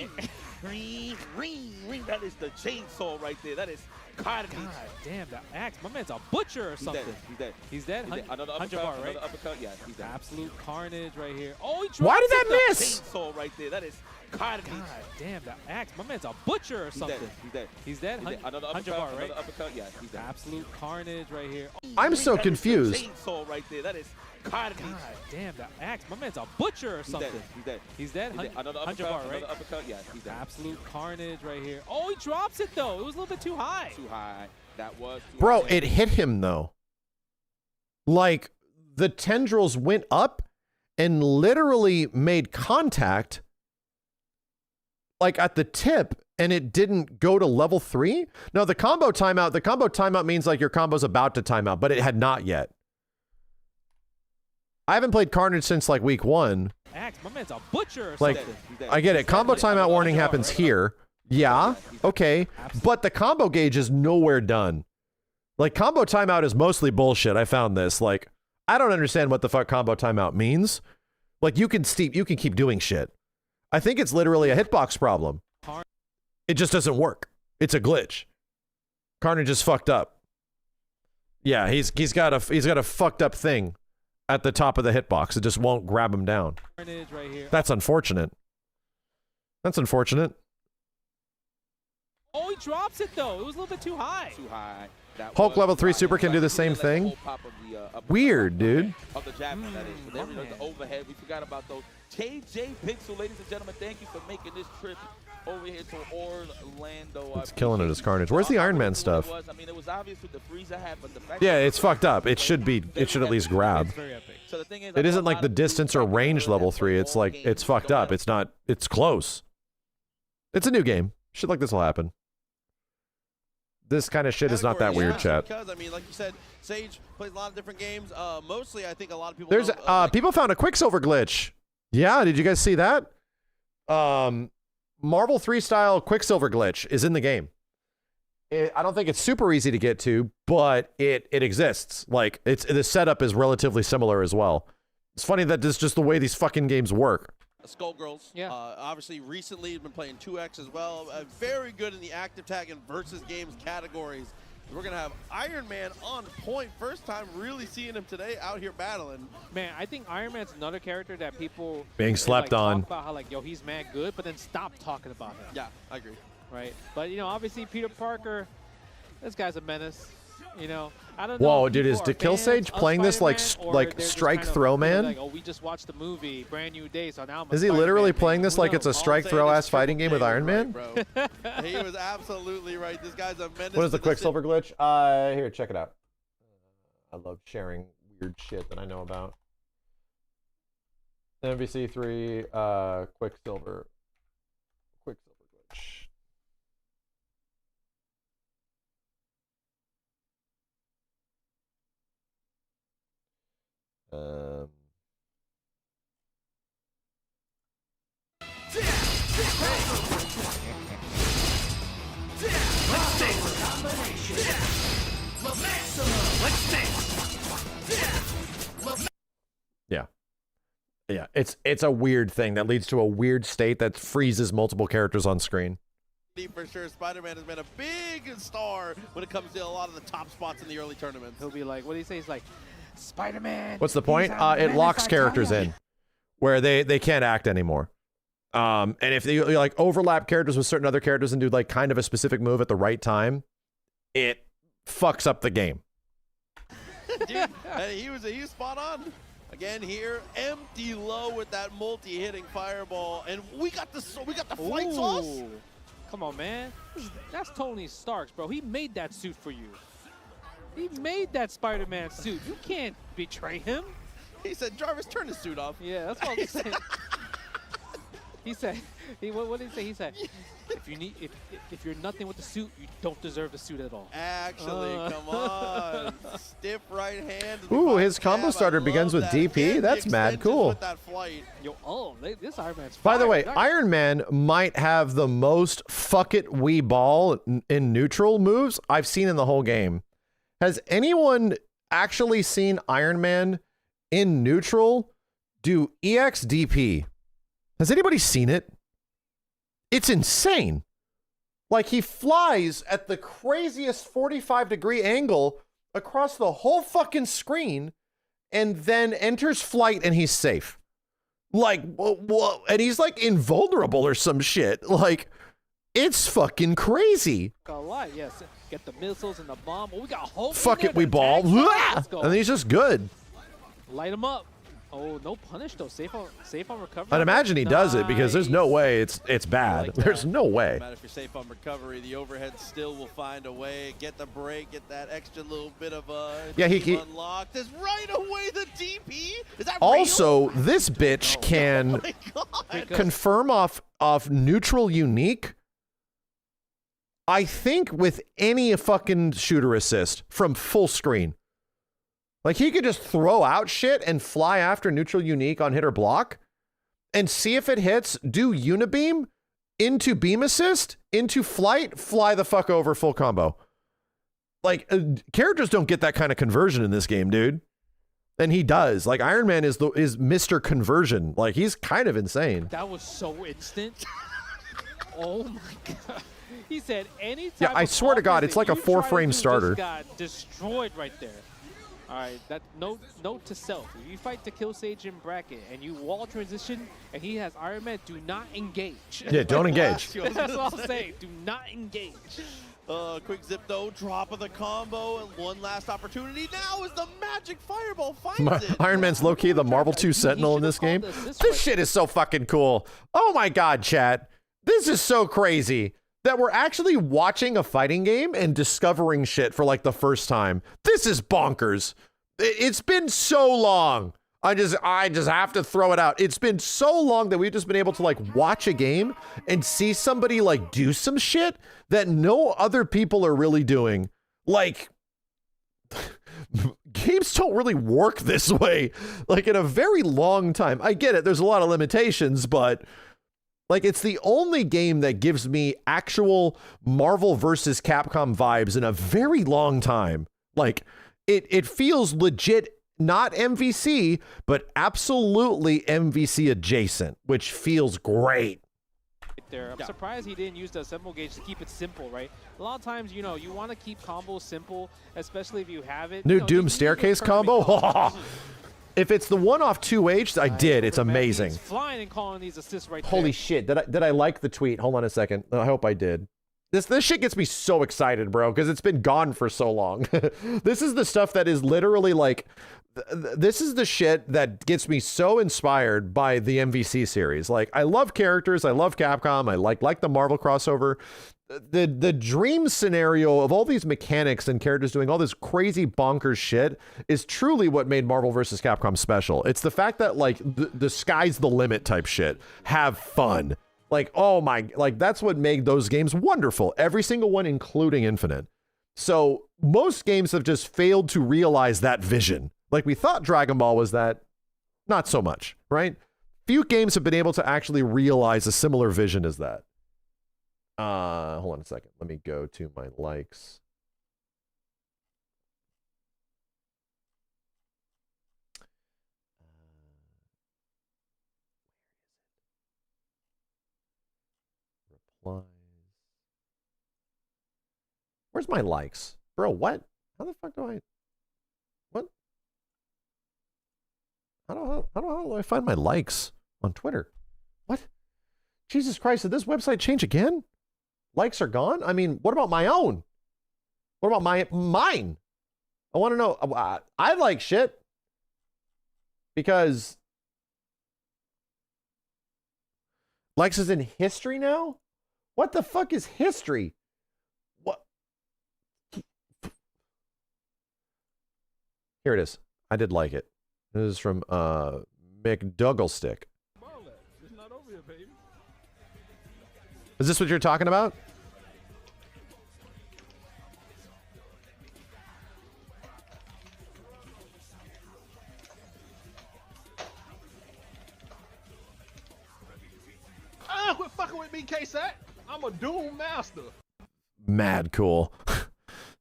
Speaker 4: That is the chainsaw right there. That is carnage.
Speaker 10: God damn, the axe. My man's a butcher or something.
Speaker 4: He's dead.
Speaker 10: He's dead?
Speaker 4: Another
Speaker 10: 100 bar, right?
Speaker 4: Another uppercut. Yeah, he's dead.
Speaker 10: Absolute carnage right here. Oh, he drops
Speaker 1: Why did that
Speaker 10: it, though.
Speaker 1: miss?
Speaker 4: Chainsaw right there. That is carnage.
Speaker 10: God damn, the axe. My man's a butcher or something.
Speaker 4: He's dead.
Speaker 10: He's dead?
Speaker 4: Another
Speaker 10: 100
Speaker 4: uppercut.
Speaker 10: bar, right?
Speaker 4: Another uppercut. Yeah, he's dead.
Speaker 10: Absolute carnage right here. Oh,
Speaker 1: I'm so confused.
Speaker 4: Chainsaw right there. That is carnage.
Speaker 10: God damn, the axe. My man's a butcher or something.
Speaker 4: He's dead.
Speaker 10: He's dead?
Speaker 4: Another
Speaker 10: 100
Speaker 4: uppercut.
Speaker 10: bar, right?
Speaker 4: Another uppercut. Yeah, he's dead.
Speaker 10: Absolute carnage right here. Oh, he drops it, though. It was a little bit too high.
Speaker 4: Too high. That was too
Speaker 1: Bro,
Speaker 4: high.
Speaker 1: it hit him though. Like, the tendrils went up and literally made contact like at the tip, and it didn't go to level 3. No, the combo timeout means like your combo's about to time out, but it had not yet. I haven't played Carnage since like week 1.
Speaker 10: Axe, my man's a butcher or
Speaker 1: Like,
Speaker 10: something.
Speaker 1: I get it. Combo timeout warning happens here. Yeah, okay. But the combo gauge is nowhere done. Like, combo timeout is mostly bullshit. I found this. Like, I don't understand what the fuck combo timeout means. Like, you can keep doing shit. I think it's literally a hitbox problem. It just doesn't work. It's a glitch. Carnage is fucked up. Yeah, he's got a fucked up thing at the top of the hitbox. It just won't grab him down.
Speaker 10: Carnage right here.
Speaker 1: That's unfortunate. That's unfortunate.
Speaker 10: Oh, he drops it, though. It was a little bit too high.
Speaker 4: Too high.
Speaker 1: Hulk level 3 super can do the same thing. Weird, dude.
Speaker 4: Of the javelin, that is. But there was the overhead. We forgot about those. KJ Pixel, ladies and gentlemen, thank you for making this trip over here to Orlando.
Speaker 1: It's killing it as Carnage. Where's the Iron Man stuff?
Speaker 4: I mean, it was obvious with the freezer hat, but the fact
Speaker 1: Yeah, it's fucked up. It should at least grab.
Speaker 4: So the thing is,
Speaker 1: It isn't like the distance or range level 3. It's like, it's fucked up. It's not, it's close. It's a new game. Shit like this will happen. This kind of shit is not that weird, chat.
Speaker 6: Because, I mean, like you said, Sage plays a lot of different games. Mostly, I think a lot of people
Speaker 1: There's people found a Quicksilver glitch. Yeah, did you guys see that? Marvel 3 style Quicksilver glitch is in the game. I don't think it's super easy to get to, but it exists. Like, the setup is relatively similar as well. It's funny that this is just the way these fucking games work.
Speaker 6: Skullgirls. Yeah. Obviously, recently has been playing 2X as well. Very good in the active tag and versus games categories. We're going to have Iron Man on point. First time really seeing him today out here battling.
Speaker 10: Man, I think Iron Man's another character that people
Speaker 1: being slept on.
Speaker 10: Talk about how, like, yo, he's mad good, but then stop talking about him.
Speaker 6: Yeah, I agree.
Speaker 10: Right? But, you know, obviously Peter Parker, this guy's a menace. You know, I don't know.
Speaker 1: Whoa, dude, is Kill Sage playing this like strike throw man?
Speaker 10: Like, oh, we just watched the movie, Brand New Day, so now I'm
Speaker 1: Is he literally playing this like it's a strike throw ass fighting game with Iron Man?
Speaker 6: He was absolutely right. This guy's a menace.
Speaker 1: What is the Quicksilver glitch? Here, check it out. I love sharing weird shit that I know about. MVC 3 Quicksilver glitch. Yeah. Yeah, it's a weird thing that leads to a weird state that freezes multiple characters on screen.
Speaker 6: For sure, Spider-Man has been a big star when it comes to a lot of the top spots in the early tournaments.
Speaker 10: He'll be like, what do you say? He's like, Spider-Man.
Speaker 1: What's the point? It locks characters in where they can't act anymore. And if you like overlap characters with certain other characters and do like kind of a specific move at the right time, it fucks up the game.
Speaker 6: Dude, he was spot on. Again here, empty low with that multi-hitting fireball, and we got the flight sauce.
Speaker 10: Come on, man. That's Tony Stark's, bro. He made that suit for you. He made that Spider-Man suit. You can't betray him.
Speaker 6: He said, Jarvis, turn the suit off.
Speaker 10: Yeah, that's what I'm saying. He said, what did he say? He said, if you're nothing with the suit, you don't deserve the suit at all.
Speaker 6: Actually, come on. Stiff right hand.
Speaker 1: Ooh, his combo starter begins with DP. That's mad cool.
Speaker 10: This Iron Man's
Speaker 1: By the way, Iron Man might have the most fuck it we ball in neutral moves I've seen in the whole game. Has anyone actually seen Iron Man in neutral do EXDP? Has anybody seen it? It's insane. Like, he flies at the craziest 45-degree angle across the whole fucking screen and then enters flight and he's safe. Like, what? And he's like invulnerable or some shit. Like, it's fucking crazy.
Speaker 10: Yes, get the missiles and the bomb. Oh, we got Hulk.
Speaker 1: Fuck it, we ball. And then he's just good.
Speaker 10: Light him up. Oh, no punish though. Safe on recovery.
Speaker 1: I'd imagine he does it because there's no way it's bad. There's no way.
Speaker 6: No matter if you're safe on recovery, the overhead still will find a way. Get the break, get that extra little bit of
Speaker 1: he
Speaker 6: unlocked. There's right away the DP. Is that
Speaker 1: also,
Speaker 6: real?
Speaker 1: this bitch can confirm off neutral unique. I think with any fucking shooter assist from full screen. Like, he could just throw out shit and fly after neutral unique on hit or block and see if it hits, do unibeam into beam assist, into flight, fly the fuck over, full combo. Like, characters don't get that kind of conversion in this game, dude. And he does. Like, Iron Man is Mr. Conversion. Like, he's kind of insane.
Speaker 10: That was so instant. Oh my God. He said anytime.
Speaker 1: Yeah, I swear to God, it's like a 4-frame starter.
Speaker 10: Just got destroyed right there. All right, that note to self. If you fight the Kill Sage in bracket and you wall transition and he has Iron Man, do not engage.
Speaker 1: Yeah, don't engage.
Speaker 10: That's what I'll say. Do not engage.
Speaker 6: Quick zip though, drop of the combo, and one last opportunity now is the magic fireball finds it.
Speaker 1: Iron Man's low-key the Marvel 2 Sentinel in this game. This shit is so fucking cool. Oh my God, chat. This is so crazy that we're actually watching a fighting game and discovering shit for like the first time. This is bonkers. It's been so long. I just have to throw it out. It's been so long that we've just been able to like watch a game and see somebody like do some shit that no other people are really doing. Like, games don't really work this way, like in a very long time. I get it. There's a lot of limitations, but like, it's the only game that gives me actual Marvel versus Capcom vibes in a very long time. Like, it feels legit, not MVC, but absolutely MVC adjacent, which feels great.
Speaker 10: I'm surprised he didn't use the assemble gauge to keep it simple, right? A lot of times, you know, you want to keep combos simple, especially if you have it.
Speaker 1: New Doom staircase combo? If it's the one off 2H, I did. It's amazing.
Speaker 10: He's flying and calling these assists right
Speaker 1: Holy
Speaker 10: there.
Speaker 1: shit. Did I like the tweet? Hold on a second. I hope I did. This shit gets me so excited, bro, because it's been gone for so long. This is the stuff that is literally like, this is the shit that gets me so inspired by the MVC series. Like, I love characters. I love Capcom. I like the Marvel crossover. The dream scenario of all these mechanics and characters doing all this crazy bonkers shit is truly what made Marvel vs. Capcom special. It's the fact that like the sky's the limit type shit. Have fun. Like, oh my, like that's what made those games wonderful. Every single one, including Infinite. So most games have just failed to realize that vision. like we thought Dragon Ball was that. Not so much, right? Few games have been able to actually realize a similar vision as that. Hold on a second. Let me go to my likes. Replies. Where's my likes? Bro, what? How the fuck do I... What? How do I find my likes on Twitter? What? Jesus Christ, did this website change again? Likes are gone? I mean, what about my own? What about mine? I want to know. I like shit. Because likes is in history now? What the fuck is history? What? Here it is. I did like it. This is from McDougalstick. Is this what you're talking about?
Speaker 5: Quit fucking with me, K-Sat. I'm a Doom master.
Speaker 1: Mad cool.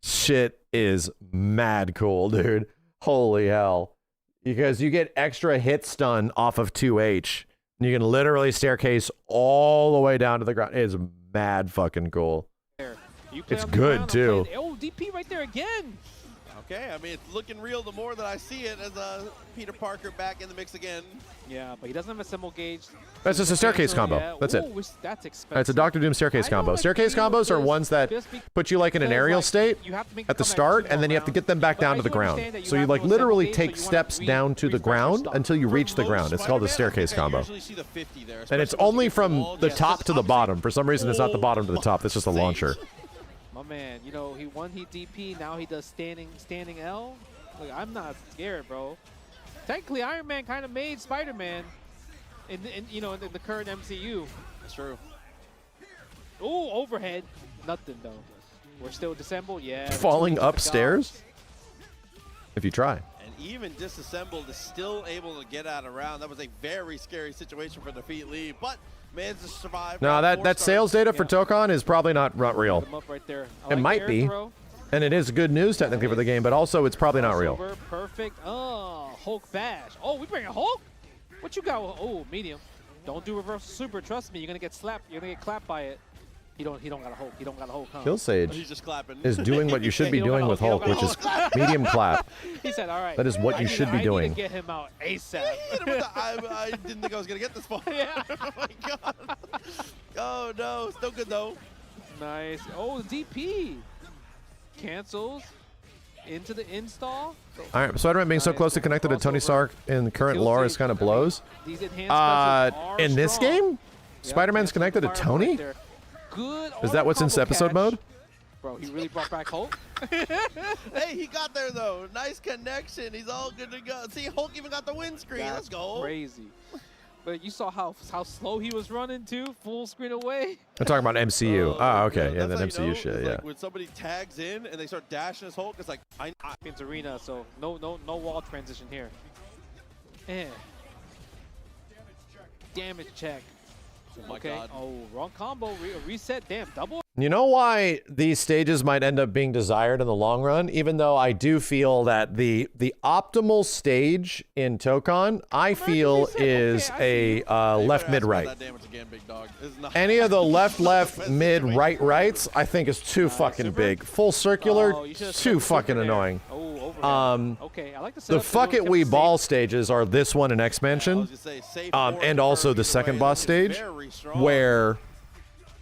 Speaker 1: Shit is mad cool, dude. Holy hell. Because you get extra hit stun off of 2H. You can literally staircase all the way down to the ground. It's mad fucking cool. It's good, too.
Speaker 10: Oh, DP right there again.
Speaker 6: Okay, I mean, it's looking real the more that I see it as Peter Parker back in the mix again.
Speaker 10: Yeah, but he doesn't have a symbol gauge.
Speaker 1: That's just a staircase combo.
Speaker 10: Yeah.
Speaker 1: That's it.
Speaker 10: Ooh, that's expensive.
Speaker 1: It's a Dr. Doom staircase combo. Staircase combos are ones that put you like in an aerial state at the start, and then you have to get them back down to the ground. So you like literally take steps down to the ground until you reach the ground. It's called a staircase combo. And it's only from the top to the bottom. For some reason, it's not the bottom to the top. That's just a launcher.
Speaker 10: My man, you know, he DP, now he does standing L. Like, I'm not scared, bro. Technically, Iron Man kind of made Spider-Man in the current MCU.
Speaker 6: That's true.
Speaker 10: Ooh, overhead. Nothing, though. We're still disassembled? Yeah.
Speaker 1: Falling upstairs? If you try.
Speaker 6: And even disassembled is still able to get out around. That was a very scary situation for Defeat Lee, but managed to survive.
Speaker 1: No, that sales data for TOKON is probably not real. It might be. And it is good news technically for the game, but also it's probably not real.
Speaker 10: Perfect. Oh, Hulk bash. Oh, we bring a Hulk? What you got? Oh, medium. Don't do reverse super. Trust me, you're gonna get slapped. You're gonna get clapped by it. He don't got a Hulk. He don't got a Hulk. Huh?
Speaker 1: Killsage
Speaker 6: He's just clapping.
Speaker 1: is doing what you should be doing with Hulk, which is medium clap.
Speaker 10: He said, "All right."
Speaker 1: That is what you should be doing.
Speaker 10: I need to get him out ASAP.
Speaker 6: I didn't think I was gonna get this far.
Speaker 10: Yeah.
Speaker 6: Oh my god. Oh no, still good though.
Speaker 10: Nice. Oh, DP cancels into the install.
Speaker 1: All right, Spider-Man being so closely connected to Tony Stark in the current lore is kind of blows.
Speaker 10: These enhancements
Speaker 1: in this game, Spider-Man's connected to Tony.
Speaker 10: Good.
Speaker 1: Is that what's in episode mode?
Speaker 10: Bro, he really brought back Hulk.
Speaker 6: Hey, he got there though. Nice connection. He's all good to go. See, Hulk even got the windscreen. Let's go.
Speaker 10: Crazy. But you saw how slow he was running too, full screen away.
Speaker 1: I'm talking about MCU. Okay, yeah, that MCU shit, yeah.
Speaker 6: Like when somebody tags in and they start dashing as Hulk, it's like
Speaker 10: It's arena, so no wall transition here. Damage check.
Speaker 6: Oh my god.
Speaker 10: Oh, wrong combo. Reset. Damn, double.
Speaker 1: You know why these stages might end up being desired in the long run? Even though I do feel that the optimal stage in TOKON, I feel is a left, mid, right. Any of the left, mid, rights, I think is too fucking big. Full circular, too fucking annoying.
Speaker 10: Okay, I like
Speaker 1: the fuck it we ball stages are this one in expansion, and also the second boss stage, where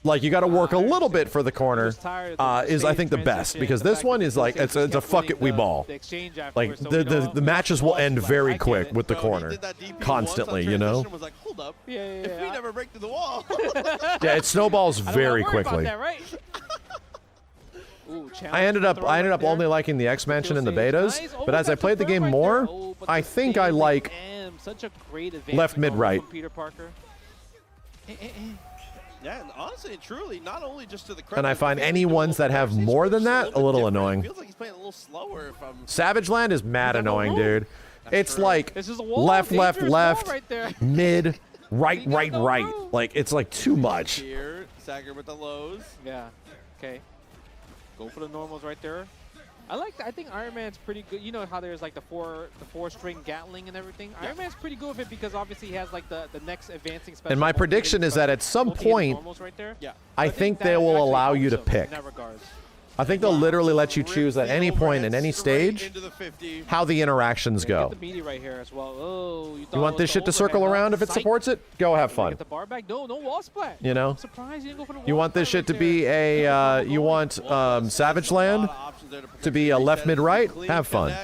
Speaker 1: like you got to work a little bit for the corner is I think the best, because this one is like it's a fuck it we ball. Like the matches will end very quick with the corner, constantly, you know.
Speaker 6: Yeah. If we never break through the wall.
Speaker 1: Yeah, it snowballs very quickly. I ended up only liking the X-Mansion and the betas, but as I played the game more, I think I like left, mid, right.
Speaker 6: Yeah, and honestly and truly, not only just to the credit.
Speaker 1: And I find any ones that have more than that a little annoying.
Speaker 6: Feels like he's playing a little slower. If I'm
Speaker 1: Savage Land is mad annoying, dude. It's like
Speaker 10: This is a wall,
Speaker 1: left, left,
Speaker 10: dangerous
Speaker 1: left,
Speaker 10: wall right there.
Speaker 1: mid, right, right, right. Like, it's like too much.
Speaker 6: Here, Sager with the lows.
Speaker 10: Yeah. Okay. Go for the normals right there. I think Iron Man's pretty good. You know how there's like the four string Gatling and everything? Yeah. Iron Man's pretty good with it because obviously he has like the next advancing special.
Speaker 1: And my prediction is that at some point,
Speaker 10: right there. Yeah.
Speaker 1: I think they will allow you to pick. I think they'll literally let you choose at any point in any stage how the interactions go.
Speaker 10: Get the meaty right here as well. Oh,
Speaker 1: you want this shit to circle around if it supports it? Go have fun.
Speaker 10: Get the bar back. No wall splat.
Speaker 1: You know?
Speaker 10: I'm surprised you didn't go for the
Speaker 1: You want this shit to be a, you want Savage Land to be a left, mid, right? Have fun.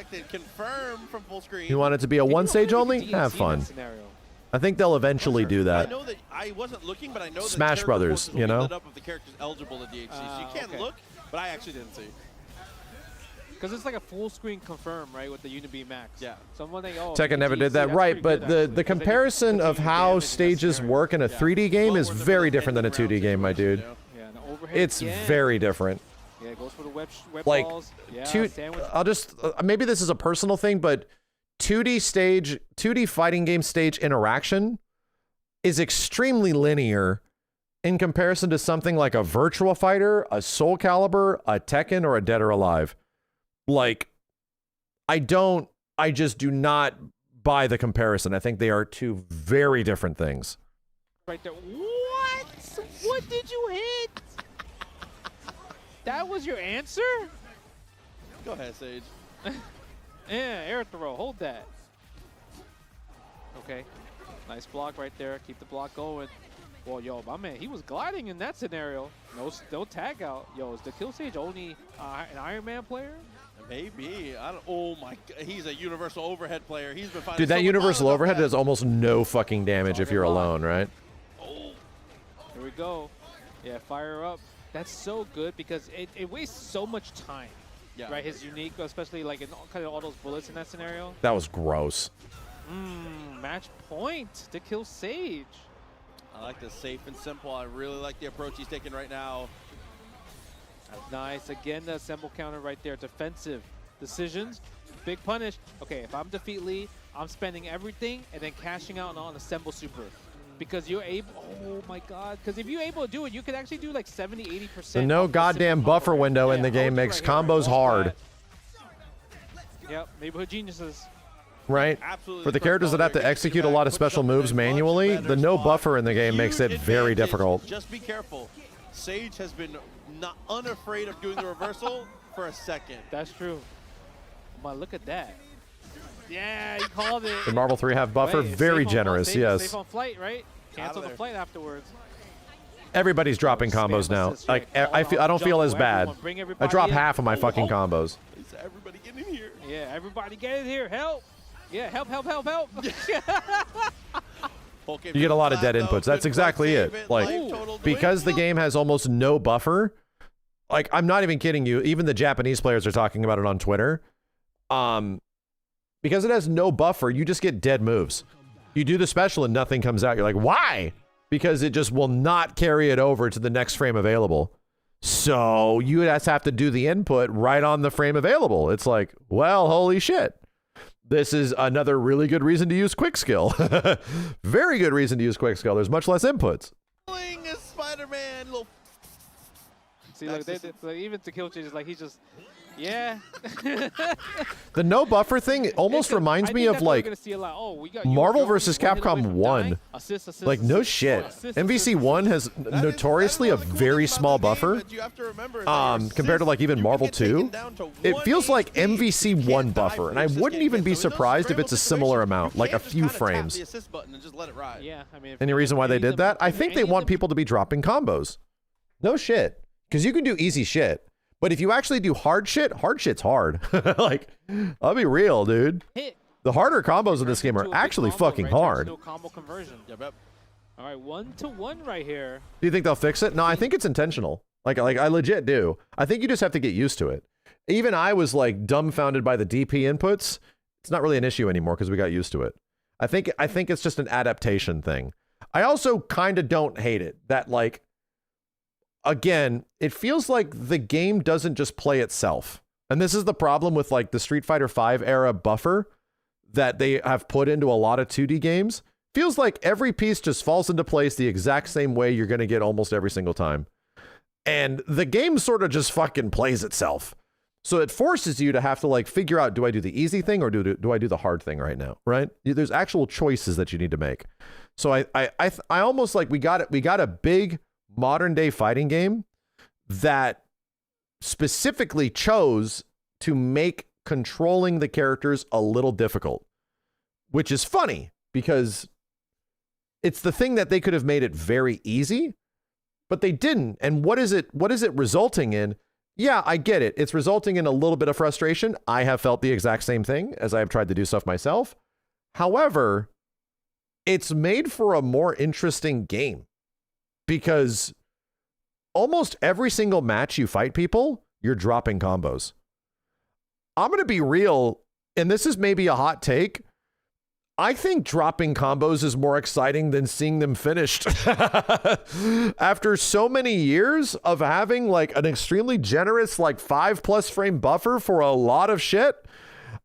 Speaker 1: You want it to be a one stage only? Have fun. I think they'll eventually do that.
Speaker 6: I know that I wasn't looking, but I know
Speaker 1: Smash Brothers, you know?
Speaker 6: Up of the characters eligible to DHC, so you can't look, but I actually didn't see.
Speaker 10: Because it's like a full screen confirm, right, with the Unibeam Max.
Speaker 6: Yeah.
Speaker 10: So I'm wondering, oh,
Speaker 1: Tekken never did that, right? But the comparison of how stages work in a 3D game is very different than a 2D game, my dude.
Speaker 10: Yeah, the overhead
Speaker 1: It's
Speaker 10: again.
Speaker 1: very different.
Speaker 10: Yeah, it goes for the web
Speaker 1: Like,
Speaker 10: balls. Yeah,
Speaker 1: I'll just maybe this is a personal thing, but 2D fighting game stage interaction is extremely linear in comparison to something like a Virtua Fighter, a Soul Calibur, a Tekken, or a Dead or Alive. Like, I just do not buy the comparison. I think they are two very different things.
Speaker 10: Right there. What? What did you hit? That was your answer?
Speaker 6: Go ahead, Sage.
Speaker 10: Yeah, air throw. Hold that. Okay. Nice block right there. Keep the block going. Well, yo, my man, he was gliding in that scenario. No tag out. Yo, is the Kill Sage only an Iron Man player?
Speaker 6: Maybe. I don't. Oh my God, he's a universal overhead player. He's been finding.
Speaker 1: Dude, that universal overhead does almost no fucking damage if you're alone, right?
Speaker 10: Oh. Here we go. Yeah, fire up. That's so good because it wastes so much time. Yeah. Right, his unique, especially like in kind of all those bullets in that scenario.
Speaker 1: That was gross.
Speaker 10: Match point to Kill Sage.
Speaker 6: I like this safe and simple. I really like the approach he's taking right now.
Speaker 10: That's nice. Again, the assemble counter right there. Defensive decisions. Big punish. Okay, if I'm Defeat Lee, I'm spending everything and then cashing out on assemble super. Because you're able, oh my God. Because if you're able to do it, you could actually do like 70, 80%.
Speaker 1: The no goddamn buffer window in the game makes combos hard.
Speaker 10: Yep, neighborhood geniuses.
Speaker 1: Right?
Speaker 6: Absolutely.
Speaker 1: For the characters that have to execute a lot of special moves manually, the no buffer in the game makes it very difficult.
Speaker 6: Just be careful. Sage has been not unafraid of doing the reversal for a second.
Speaker 10: That's true. But look at that. Yeah, you called it.
Speaker 1: The Marvel 3 have buffer, very generous, yes.
Speaker 10: Safe on flight, right? Cancel the flight afterwards.
Speaker 1: Everybody's dropping combos now. Like, I don't feel as bad. I drop half of my fucking combos.
Speaker 6: Everybody get in here.
Speaker 10: Yeah, everybody get in here. Help. Yeah, help, help, help, help.
Speaker 1: You get a lot of dead inputs. That's exactly it. Like, because the game has almost no buffer, like, I'm not even kidding you. Even the Japanese players are talking about it on Twitter. Because it has no buffer, you just get dead moves. You do the special and nothing comes out. You're like, why? Because it just will not carry it over to the next frame available. So you just have to do the input right on the frame available. It's like, well, holy shit. This is another really good reason to use quick skill. Very good reason to use quick skill. There's much less inputs.
Speaker 6: Spider-Man.
Speaker 10: See, look, even to Kill Change is like, he's just, yeah.
Speaker 1: The no buffer thing almost reminds me of like Marvel vs. Capcom 1. Like, no shit. MVC 1 has notoriously a very small buffer compared to like even Marvel 2. It feels like MVC 1 buffer, and I wouldn't even be surprised if it's a similar amount, like a few frames.
Speaker 10: Yeah, I mean,
Speaker 1: any reason why they did that? I think they want people to be dropping combos. No shit. Because you can do easy shit. But if you actually do hard shit's hard. Like, I'll be real, dude. The harder combos in this game are actually fucking hard.
Speaker 10: Combo conversion. Yep. All right, 1-to-1 right here.
Speaker 1: Do you think they'll fix it? No, I think it's intentional. Like I legit do. I think you just have to get used to it. Even I was like dumbfounded by the DP inputs. It's not really an issue anymore because we got used to it. I think it's just an adaptation thing. I also kind of don't hate it that like again, it feels like the game doesn't just play itself. And this is the problem with like the Street Fighter V era buffer that they have put into a lot of 2D games. Feels like every piece just falls into place the exact same way you're going to get almost every single time. And the game sort of just fucking plays itself. So it forces you to have to like figure out, do I do the easy thing or do I do the hard thing right now? Right? There's actual choices that you need to make. So I almost like we got a big modern day fighting game that specifically chose to make controlling the characters a little difficult, which is funny because it's the thing that they could have made it very easy, but they didn't. And what is it resulting in? Yeah, I get it. It's resulting in a little bit of frustration. I have felt the exact same thing as I have tried to do stuff myself. However, it's made for a more interesting game because almost every single match you fight people, you're dropping combos. I'm going to be real, and this is maybe a hot take. I think dropping combos is more exciting than seeing them finished. After so many years of having like an extremely generous like 5+ frame buffer for a lot of shit,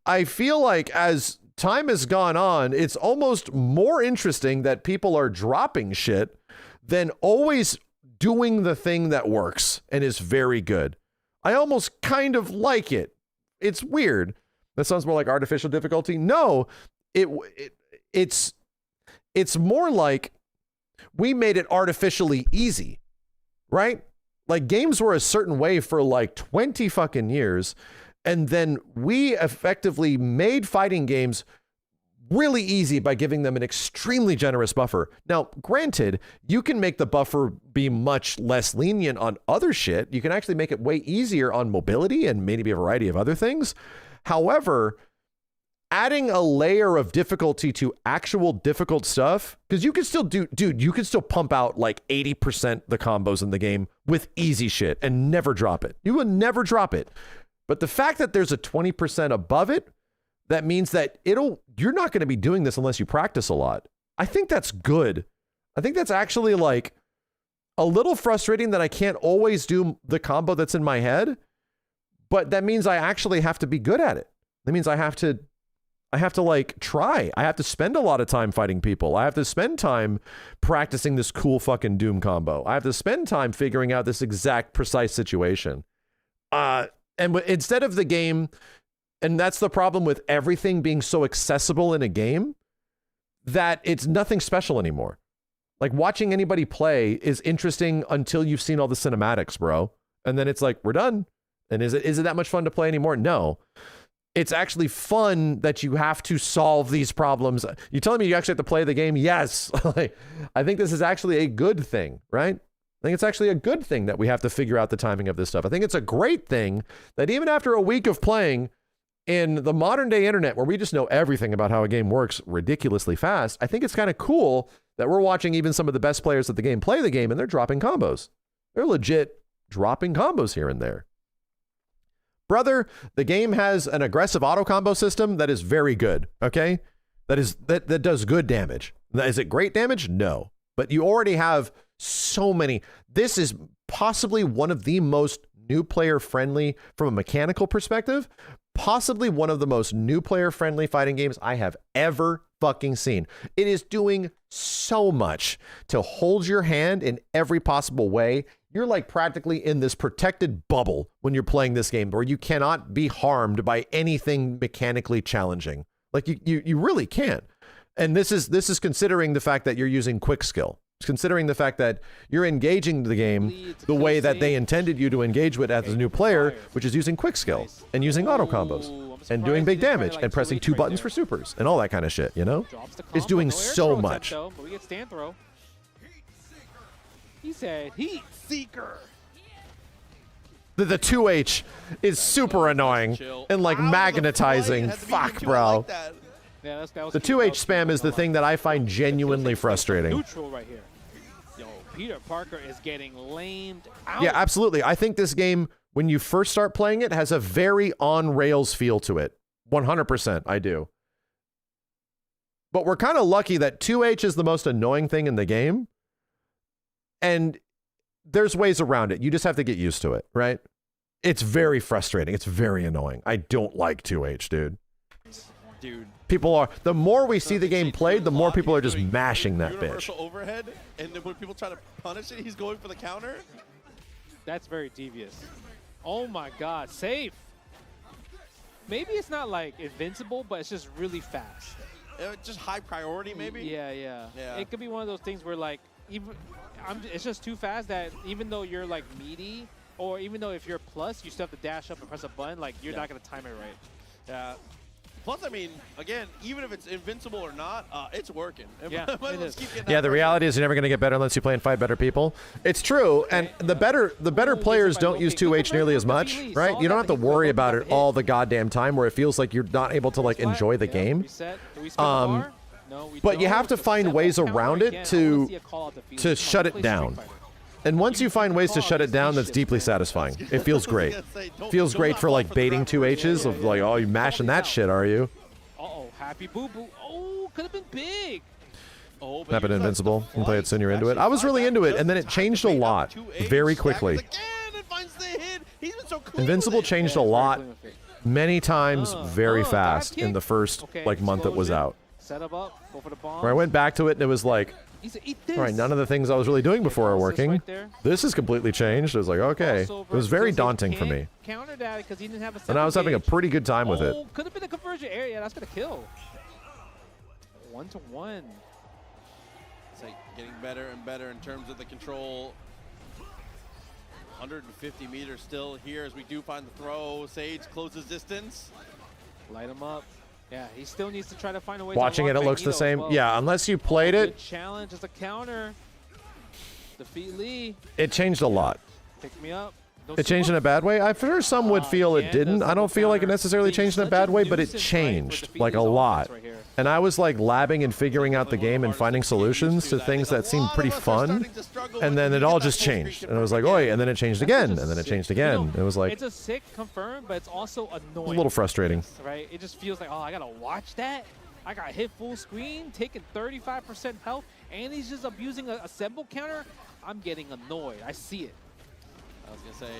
Speaker 1: I feel like as time has gone on, it's almost more interesting that people are dropping shit than always doing the thing that works and is very good. I almost kind of like it. It's weird. That sounds more like artificial difficulty. No, it's more like we made it artificially easy, right? Like games were a certain way for like 20 fucking years. And then we effectively made fighting games really easy by giving them an extremely generous buffer. Now, granted, you can make the buffer be much less lenient on other shit. You can actually make it way easier on mobility and maybe a variety of other things. However, adding a layer of difficulty to actual difficult stuff, because you can still you can still pump out like 80% the combos in the game with easy shit and never drop it. You will never drop it. But the fact that there's a 20% above it, that means that you're not going to be doing this unless you practice a lot. I think that's good. I think that's actually like a little frustrating that I can't always do the combo that's in my head, but that means I actually have to be good at it. That means I have to like try. I have to spend a lot of time fighting people. I have to spend time practicing this cool fucking Doom combo. I have to spend time figuring out this exact precise situation. And instead of the game, and that's the problem with everything being so accessible in a game, that it's nothing special anymore. Like watching anybody play is interesting until you've seen all the cinematics, bro. And then it's like, we're done. And is it that much fun to play anymore? No. It's actually fun that you have to solve these problems. You telling me you actually have to play the game? Yes. I think this is actually a good thing, right? I think it's actually a good thing that we have to figure out the timing of this stuff. I think it's a great thing that even after a week of playing in the modern day internet where we just know everything about how a game works ridiculously fast, I think it's kind of cool that we're watching even some of the best players at the game play the game and they're dropping combos. They're legit dropping combos here and there. Brother, the game has an aggressive auto combo system that is very good, okay? That does good damage. Is it great damage? No. But you already have so many. This is possibly one of the most new player friendly from a mechanical perspective, possibly one of the most new player friendly fighting games I have ever fucking seen. It is doing so much to hold your hand in every possible way. You're like practically in this protected bubble when you're playing this game where you cannot be harmed by anything mechanically challenging. Like you really can't. And this is considering the fact that you're using quick skill. It's considering the fact that you're engaging the game the way that they intended you to engage with as a new player, which is using quick skill and using auto combos and doing big damage and pressing 2 buttons for supers and all that kind of shit, you know? It's doing so much.
Speaker 10: But we get stand throw. He said heat seeker.
Speaker 1: The 2H is super annoying and like magnetizing. Fuck, bro.
Speaker 10: Yeah, that was
Speaker 1: the 2H spam is the thing that I find genuinely frustrating.
Speaker 10: Neutral right here. Yo, Peter Parker is getting lamed out.
Speaker 1: Yeah, absolutely. I think this game, when you first start playing it, has a very on-rails feel to it. 100%, I do. But we're kind of lucky that 2H is the most annoying thing in the game. And there's ways around it. You just have to get used to it, right? It's very frustrating. It's very annoying. I don't like 2H, dude.
Speaker 6: Dude.
Speaker 1: People are, the more we see the game played, the more people are just mashing that bitch.
Speaker 6: Universal overhead, and then when people try to punish it, he's going for the counter.
Speaker 10: That's very devious. Oh my God, safe. Maybe it's not like invincible, but it's just really fast.
Speaker 6: Just high priority, maybe?
Speaker 10: Yeah. It could be one of those things where like, it's just too fast that even though you're like meaty, or even though if you're plus, you still have to dash up and press a button, like you're not gonna time it right.
Speaker 6: Yeah. Plus, I mean, again, even if it's invincible or not, it's working.
Speaker 10: Yeah, it is.
Speaker 1: Yeah, the reality is you're never going to get better unless you play and fight better people. It's true, and the better players don't use 2H nearly as much, right? You don't have to worry about it all the goddamn time where it feels like you're not able to like enjoy the game. But you have to find ways around it to shut it down. And once you find ways to shut it down, that's deeply satisfying. It feels great. Feels great for like baiting 2Hs of like, oh, you mashing that shit, are you?
Speaker 10: Uh-oh, happy boo-boo. Oh, could have been big.
Speaker 1: Oh, Snap it invincible. You can play it soon, you're into it. I was really into it, and then it changed a lot very quickly. Invincible changed a lot many times very fast in the first like month it was out.
Speaker 10: Set up, go for the bomb.
Speaker 1: Where I went back to it and it was like, all right, none of the things I was really doing before are working. This has completely changed. I was like, okay. It was very daunting for me.
Speaker 10: Counter that because he didn't have a
Speaker 1: and I was having a pretty good time with it.
Speaker 10: Could have been a conversion area. That's going to kill. 1-to-1.
Speaker 6: It's like getting better and better in terms of the control. 150 meters still here as we do find the throw. Sage closes distance.
Speaker 10: Light him up. Yeah, he still needs to try to find a way
Speaker 1: Watching
Speaker 10: to
Speaker 1: it looks the same. Well. Yeah, unless you played it.
Speaker 10: Challenge as a counter. Defeat Lee.
Speaker 1: It changed a lot.
Speaker 10: Pick me up.
Speaker 1: It changed in a bad way? I'm sure some would feel it didn't. I don't feel like it necessarily changed in a bad way, but it changed like a lot. And I was like labbing and figuring out the game and finding solutions to things that seemed pretty fun. And then it all just changed. And I was like, oi, and then it changed again. And then it changed again. It was like...
Speaker 10: It's a sick confirm, but it's also annoying.
Speaker 1: A little frustrating.
Speaker 10: Right? It just feels like, oh, I gotta watch that? I got hit full screen, taking 35% health, and he's just abusing a assemble counter? I'm getting annoyed. I see it.
Speaker 6: I was going to say,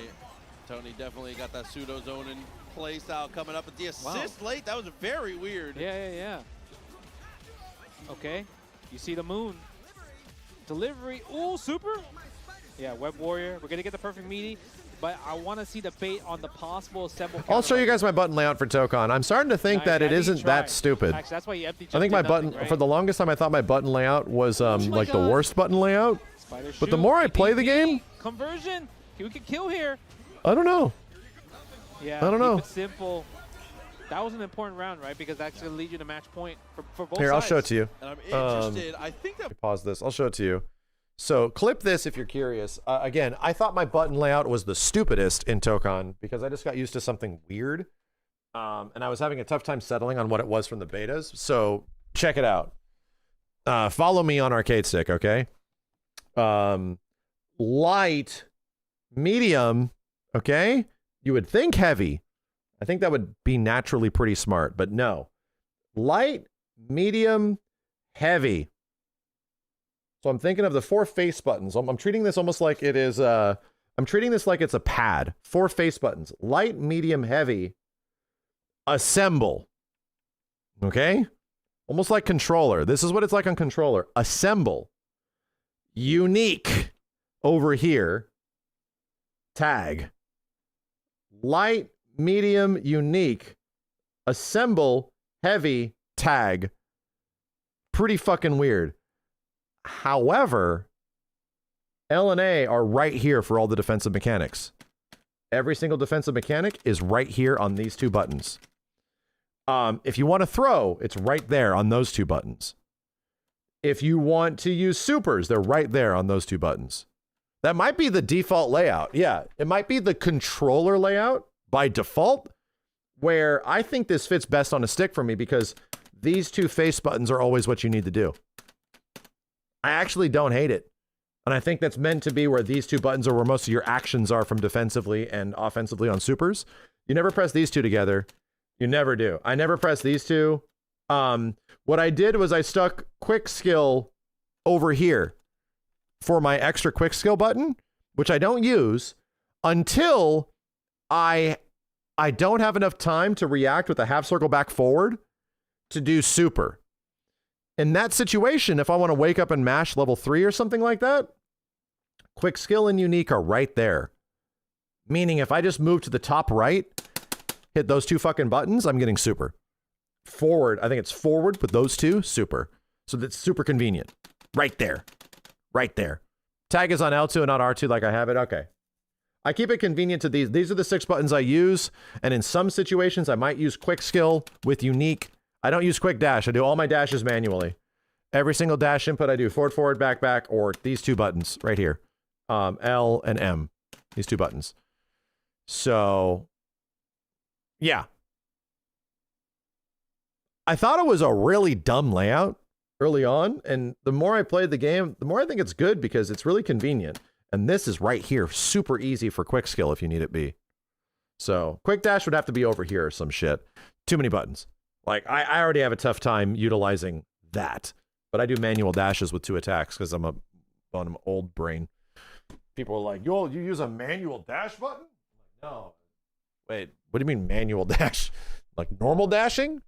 Speaker 6: Tony definitely got that pseudo zone in place out coming up with the assist late. That was very weird.
Speaker 10: Yeah. Okay, you see the moon. Delivery. Ooh, super. Yeah, Web Warrior. We're going to get the perfect meaty, but I want to see the bait on the possible assemble counter.
Speaker 1: I'll show you guys my button layout for TOKON. I'm starting to think that it isn't that stupid.
Speaker 10: Actually, that's why you empty
Speaker 1: I think my button,
Speaker 10: right?
Speaker 1: for the longest time, I thought my button layout was like the worst button layout. But the more I play the game...
Speaker 10: Conversion. We could kill here.
Speaker 1: I don't know.
Speaker 10: Yeah,
Speaker 1: I don't know.
Speaker 10: Keep it simple. That was an important round, right? Because that's going to lead you to match point for both
Speaker 1: Here,
Speaker 10: sides.
Speaker 1: I'll show it to you.
Speaker 6: And I'm interested. I think that...
Speaker 1: Pause this. I'll show it to you. So clip this if you're curious. Again, I thought my button layout was the stupidest in TOKON because I just got used to something weird. And I was having a tough time settling on what it was from the betas. So check it out. Follow me on Arcade Stick, okay? Light, medium, okay? You would think heavy. I think that would be naturally pretty smart, but no. Light, medium, heavy. So I'm thinking of the 4 face buttons. I'm treating this almost like it is, I'm treating this like it's a pad. 4 face buttons. Light, medium, heavy. Assemble. Okay? Almost like controller. This is what it's like on controller. Assemble. Unique. Over here. Tag. Light, medium, unique. Assemble, heavy, tag. Pretty fucking weird. However, L and A are right here for all the defensive mechanics. Every single defensive mechanic is right here on these 2 buttons. If you want to throw, it's right there on those 2 buttons. If you want to use supers, they're right there on those 2 buttons. That might be the default layout. Yeah, it might be the controller layout by default, where I think this fits best on a stick for me because these 2 face buttons are always what you need to do. I actually don't hate it. And I think that's meant to be where these 2 buttons are where most of your actions are from defensively and offensively on supers. You never press these 2 together. You never do. I never press these 2. What I did was I stuck quick skill over here for my extra quick skill button, which I don't use until I don't have enough time to react with a half circle back forward to do super. In that situation, if I want to wake up and mash level 3 or something like that, quick skill and unique are right there. Meaning if I just move to the top right, hit those 2 fucking buttons, I'm getting super. Forward, I think it's forward with those 2, super. So that's super convenient. Right there. Right there. Tag is on L2 and not R2 like I have it. Okay. I keep it convenient to these. These are the 6 buttons I use. And in some situations, I might use quick skill with unique. I don't use quick dash. I do all my dashes manually. Every single dash input I do forward, forward, back, back, or these 2 buttons right here. L and M. These 2 buttons. So, yeah. I thought it was a really dumb layout early on, and the more I played the game, the more I think it's good because it's really convenient. And this is right here, super easy for quick skill if you need it be. So, quick dash would have to be over here or some shit. Too many buttons. Like, I already have a tough time utilizing that. But I do manual dashes with 2 attacks because I'm an old brain. People are like, yo, you use a manual dash button? No. Wait, what do you mean manual dash? Like normal dashing?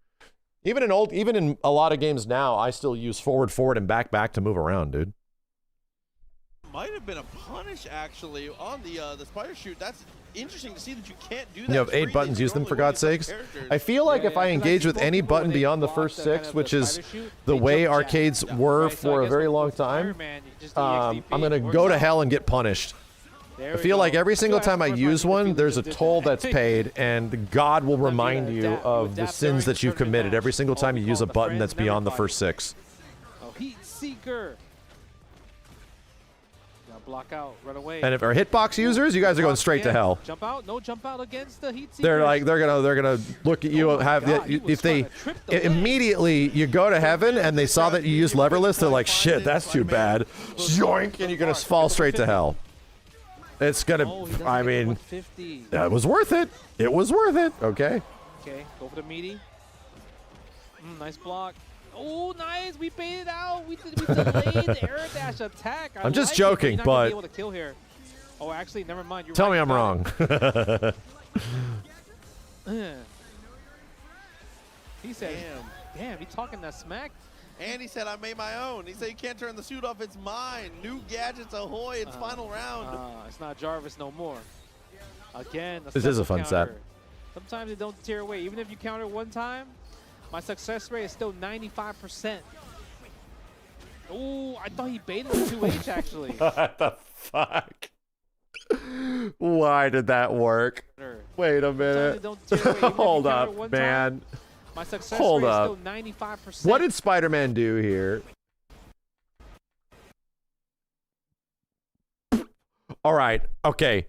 Speaker 1: Even in a lot of games now, I still use forward, forward, and back, back to move around, dude.
Speaker 6: Might have been a punish actually on the spider shoot. That's interesting to see that you can't do that.
Speaker 1: You have 8 buttons, use them for God's sakes. I feel like if I engage with any button beyond the first 6, which is the way arcades were for a very long time, I'm gonna go to hell and get punished. I feel like every single time I use one, there's a toll that's paid, and God will remind you of the sins that you've committed every single time you use a button that's beyond the first 6.
Speaker 10: Oh, Heat Seeker. Now block out, run away.
Speaker 1: And if our hitbox users, you guys are going straight to hell.
Speaker 10: Jump out, no jump out against the Heat Seeker.
Speaker 1: They're gonna look at you, if they immediately you go to heaven and they saw that you use leverless, they're like, shit, that's too bad. Zoink, and you're gonna fall straight to hell. It's gonna, I mean, it was worth it. It was worth it. Okay.
Speaker 10: Okay, go for the meaty. Nice block. Oh, nice. We baited out. We delayed the air dash attack.
Speaker 1: I'm just joking,
Speaker 10: you're not
Speaker 1: but.
Speaker 10: gonna be able to kill here. Oh, actually, never mind. You're
Speaker 1: Tell
Speaker 10: right,
Speaker 1: me I'm wrong.
Speaker 10: He said, damn, he talking that smack.
Speaker 6: And he said, I made my own. He said, you can't turn the suit off. It's mine. New gadgets ahoy. It's final round.
Speaker 10: It's not Jarvis no more. Again,
Speaker 1: this is a fun set.
Speaker 10: Sometimes it don't tear away. Even if you counter one time, my success rate is still 95%. Ooh, I thought he baited the 2H actually.
Speaker 1: What the fuck? Why did that work? Wait a minute. Hold up, man.
Speaker 10: My success
Speaker 1: Hold
Speaker 10: rate
Speaker 1: up.
Speaker 10: is still 95%.
Speaker 1: What did Spider-Man do here? All right. Okay.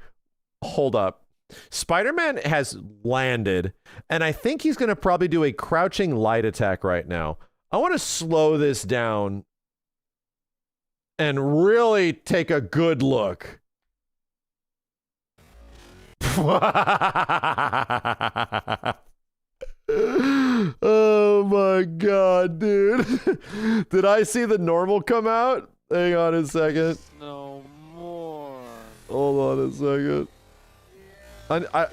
Speaker 1: Hold up. Spider-Man has landed, and I think he's going to probably do a crouching light attack right now. I want to slow this down and really take a good look. Oh my god, dude. Did I see the normal come out? Hang on a second.
Speaker 10: No more.
Speaker 1: Hold on a second.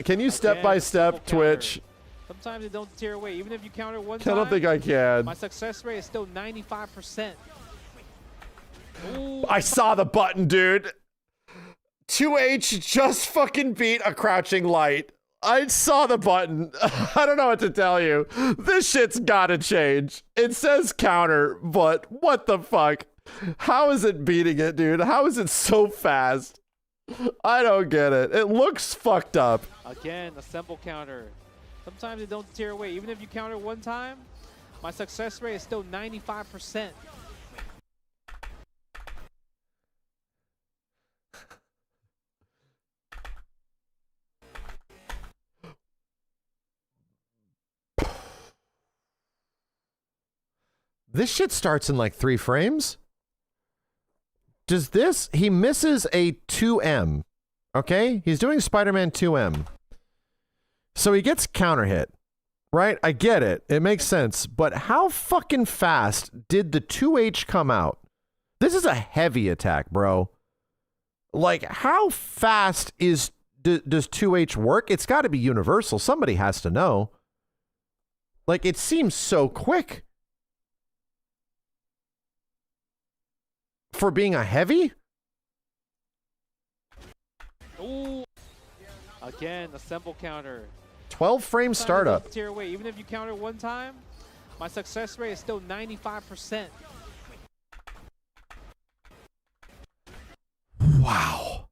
Speaker 1: Can you step by step Twitch?
Speaker 10: Sometimes it don't tear away. Even if you counter one
Speaker 1: I
Speaker 10: time.
Speaker 1: don't think I can.
Speaker 10: My success rate is still 95%. Ooh,
Speaker 1: I saw the button, dude. 2H just fucking beat a crouching light. I saw the button. I don't know what to tell you. This shit's gotta change. It says counter, but what the fuck? How is it beating it, dude? How is it so fast? I don't get it. It looks fucked up.
Speaker 10: Again, assemble counter. Sometimes it don't tear away. Even if you counter one time, my success rate is still 95%.
Speaker 1: This shit starts in like 3 frames. Does this, he misses a 2M, okay? He's doing Spider-Man 2M. So he gets counter hit, right? I get it. It makes sense. But how fucking fast did the 2H come out? This is a heavy attack, bro. Like, how fast does 2H work? It's got to be universal. Somebody has to know. Like, it seems so quick. For being a heavy?
Speaker 10: Ooh. Again, assemble counter.
Speaker 1: 12 frame startup.
Speaker 10: Tier away. Even if you counter one time, my success rate is still 95%.
Speaker 1: Wow.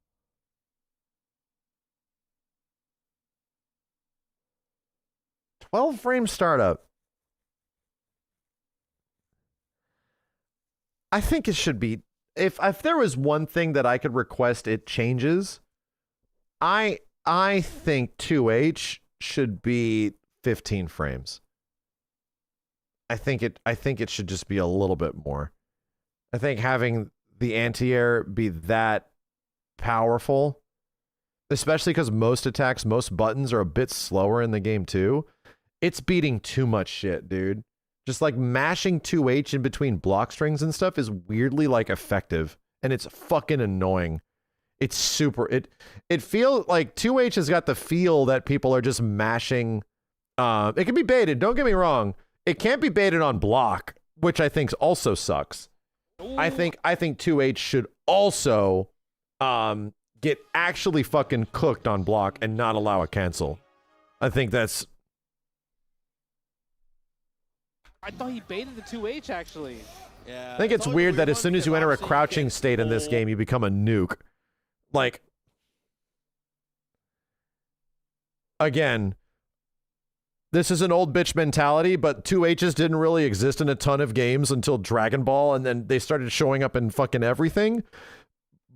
Speaker 1: Frame startup. I think it should be, if there was one thing that I could request it changes, I think 2H should be 15 frames. I think it should just be a little bit more. I think having the anti-air be that powerful, especially because most attacks, most buttons are a bit slower in the game too. It's beating too much shit, dude. Just like mashing 2H in between block strings and stuff is weirdly like effective, and it's fucking annoying. It's super, it feels like 2H has got the feel that people are just mashing. It can be baited, don't get me wrong. It can't be baited on block, which I think also sucks. Ooh. I think 2H should also get actually fucking cooked on block and not allow a cancel. I think that's...
Speaker 10: I thought he baited the 2H actually.
Speaker 6: Yeah.
Speaker 1: I think it's weird that as soon as you enter a crouching state in this game, you become a nuke. Like, again, this is an old bitch mentality, but 2H's didn't really exist in a ton of games until Dragon Ball, and then they started showing up in fucking everything.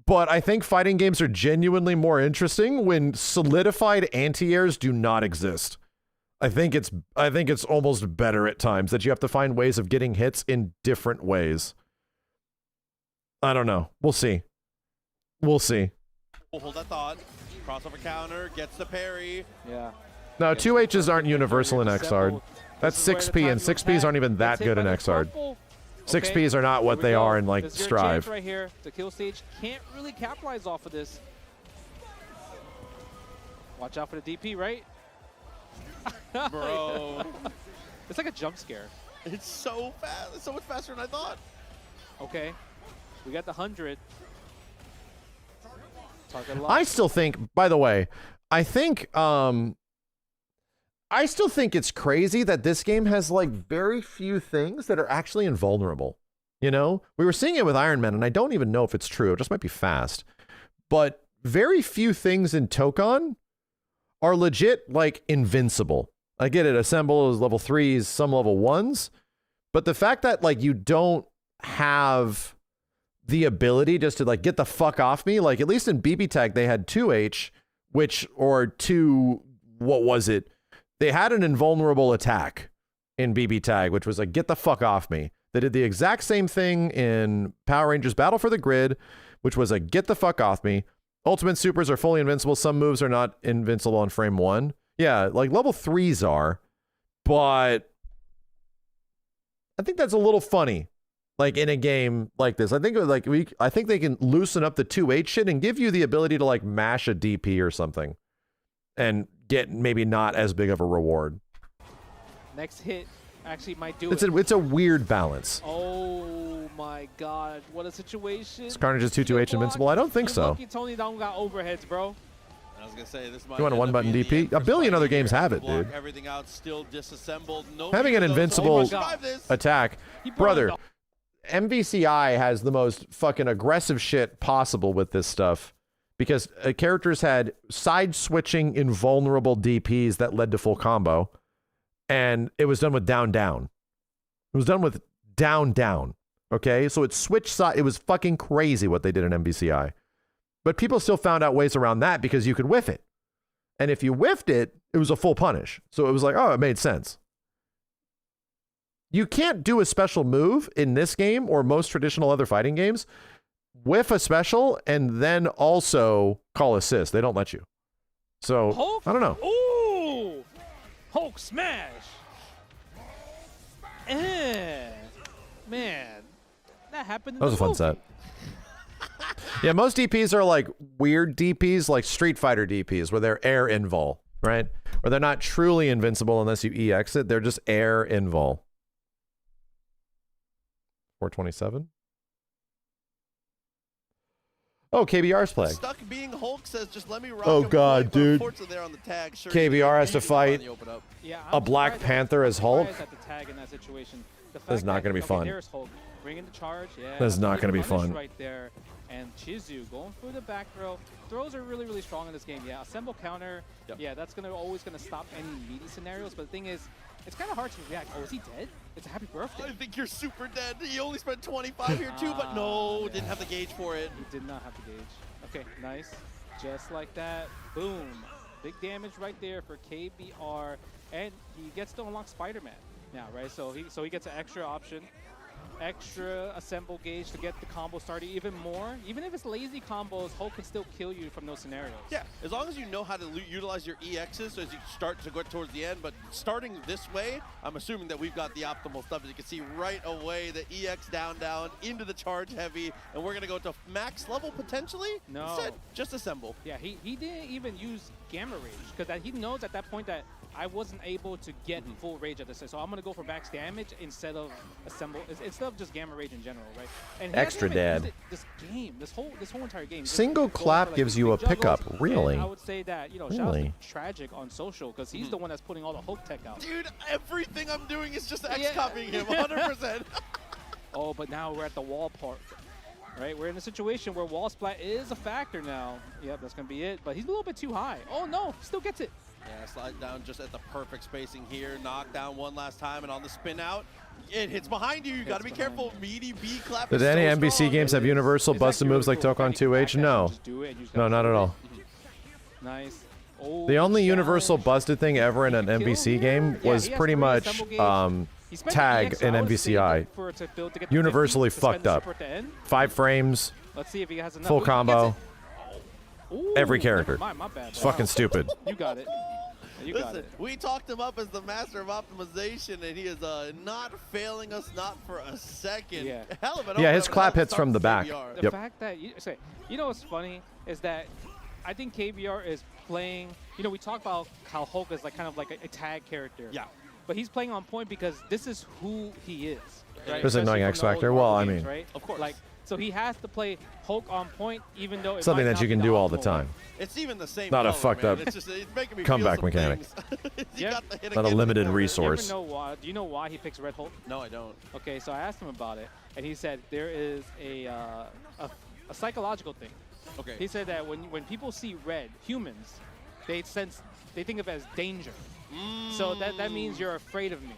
Speaker 1: But I think fighting games are genuinely more interesting when solidified anti-airs do not exist. I think it's almost better at times that you have to find ways of getting hits in different ways. I don't know. We'll see. We'll see.
Speaker 6: We'll hold that thought. Crossover counter, gets the parry.
Speaker 10: Yeah.
Speaker 1: No, 2H's aren't universal in Xrd. That's 6P, and 6Ps aren't even that good in Xrd. 6Ps are not what they are in, like, Strive.
Speaker 10: Right here. The kill stage can't really capitalize off of this. Watch out for the DP, right?
Speaker 6: Bro.
Speaker 10: It's like a jump scare.
Speaker 6: It's so fast. It's so much faster than I thought.
Speaker 10: Okay. We got the 100.
Speaker 1: I still think, by the way, I still think it's crazy that this game has like very few things that are actually invulnerable. You know, we were seeing it with Iron Man, and I don't even know if it's true. It just might be fast. But very few things in TOKON are legit like invincible. I get it. Assemble is level 3s, some level 1s. But the fact that like you don't have the ability just to like get the fuck off me, like at least in BB Tag they had 2H, what was it? They had an invulnerable attack in BB Tag, which was like, get the fuck off me. They did the exact same thing in Power Rangers Battle for the Grid, which was a get the fuck off me. Ultimate supers are fully invincible. Some moves are not invincible on frame 1. Yeah, like level 3s are, but I think that's a little funny. Like in a game like this, I think they can loosen up the 2H shit and give you the ability to like mash a DP or something and get maybe not as big of a reward.
Speaker 10: Next hit actually might do
Speaker 1: it. It's a weird balance.
Speaker 10: Oh my god, what a situation.
Speaker 1: Is Carnage is 2H invincible? I don't think so.
Speaker 10: Lucky Tony don't got overheads, bro.
Speaker 6: I was gonna say this might.
Speaker 1: You want a one-button DP? A billion other games have it, dude.
Speaker 6: Everything out still disassembled.
Speaker 1: Having an invincible attack, brother. MVCI has the most fucking aggressive shit possible with this stuff because characters had side-switching invulnerable DPs that led to full combo, and it was done with down-down. It was done with down-down, okay? So it switched side. It was fucking crazy what they did in MVCI. But people still found out ways around that because you could whiff it. And if you whiffed it, it was a full punish. So it was like, oh, it made sense. You can't do a special move in this game or most traditional other fighting games, whiff a special, and then also call assist. They don't let you. So,
Speaker 10: Hulk?
Speaker 1: I don't know.
Speaker 10: Ooh! Hulk smash! Man, that happened in
Speaker 1: That was a fun
Speaker 10: movie.
Speaker 1: set. Yeah, most DPs are like weird DPs, like Street Fighter DPs, where they're air invul, right? Where they're not truly invincible unless you EX it. They're just air invul. 427. Oh, KBR's playing.
Speaker 6: Stuck being Hulk says, just let me rock.
Speaker 1: Oh God, dude.
Speaker 6: There on the tag. Sure,
Speaker 1: KBR has to fight a Black Panther as Hulk.
Speaker 10: At the tag in that situation.
Speaker 1: That's not going to be fun.
Speaker 10: There's Hulk bringing the charge. Yeah,
Speaker 1: that's not going to be fun.
Speaker 10: Right there. And Chizu going for the back throw. Throws are really, really strong in this game. Yeah, assemble counter. Yep. Yeah, that's always gonna stop any meaty scenarios. But the thing is, it's kind of hard to react. Oh, is he dead? It's a happy birthday.
Speaker 6: I think you're super dead. He only spent 25 here too, but no, didn't have the gauge for it.
Speaker 10: He did not have the gauge. Okay, nice. Just like that. Boom. Big damage right there for KBR, and he gets to unlock Spider-Man now, right? So he gets an extra option. Extra assemble gauge to get the combo started even more. Even if it's lazy combos, Hulk can still kill you from those scenarios.
Speaker 6: Yeah, as long as you know how to utilize your EXs as you start to go towards the end. But starting this way, I'm assuming that we've got the optimal stuff. As you can see right away, the EX down into the charge heavy, and we're gonna go to max level potentially.
Speaker 10: No,
Speaker 6: instead, just assemble.
Speaker 10: Yeah, he didn't even use Gamma Rage because he knows at that point that I wasn't able to get full rage at this, so I'm gonna go for max damage instead of assemble, instead of just Gamma Rage in general, right? And
Speaker 1: extra dead.
Speaker 10: This game, this whole entire game.
Speaker 1: Single clap gives you a pickup, really.
Speaker 10: And I would say that shout out to Tragic on social because he's the one that's putting all the Hulk tech out.
Speaker 6: Dude, everything I'm doing is just X-copying him, 100%.
Speaker 10: Oh, but now we're at the wall part. Right, we're in a situation where wall splat is a factor now. Yep, that's gonna be it. But he's a little bit too high. Oh no, still gets it.
Speaker 6: Yeah, slide down just at the perfect spacing here. Knock down one last time, and on the spin out, it hits behind you. You got to be careful. Meaty B clap.
Speaker 1: Did any NBC games have universal busted moves like TOKON 2H? No. No, not at all.
Speaker 10: Nice. Oh,
Speaker 1: the only universal busted thing ever in an NBC game was pretty much tag in NBCI. Universally fucked up. 5 frames.
Speaker 10: Let's see if he has enough.
Speaker 1: Full combo. Every character.
Speaker 10: My bad.
Speaker 1: It's fucking stupid.
Speaker 10: You got it.
Speaker 6: Listen, we talked him up as the master of optimization, and he is not failing us, not for a second.
Speaker 10: Yeah,
Speaker 6: hell of an
Speaker 1: his clap hits from the back.
Speaker 10: The fact that you know what's funny is that I think KBR is playing. We talk about how Hulk is kind of like a tag character.
Speaker 6: Yeah.
Speaker 10: But he's playing on point because this is who he is. Right?
Speaker 1: There's annoying X Factor. Well, I mean,
Speaker 10: right? Of course. So he has to play Hulk on point, even though
Speaker 1: something that you can do all the time.
Speaker 6: It's even the same.
Speaker 1: Not a fucked up
Speaker 6: it's making me
Speaker 1: comeback mechanic. Not a limited resource.
Speaker 10: Do you know why he picks Red Hulk?
Speaker 6: No, I don't.
Speaker 10: Okay, so I asked him about it, and he said there is a psychological thing.
Speaker 6: Okay.
Speaker 10: He said that when people see red, humans, they think of it as danger. So that means you're afraid of me.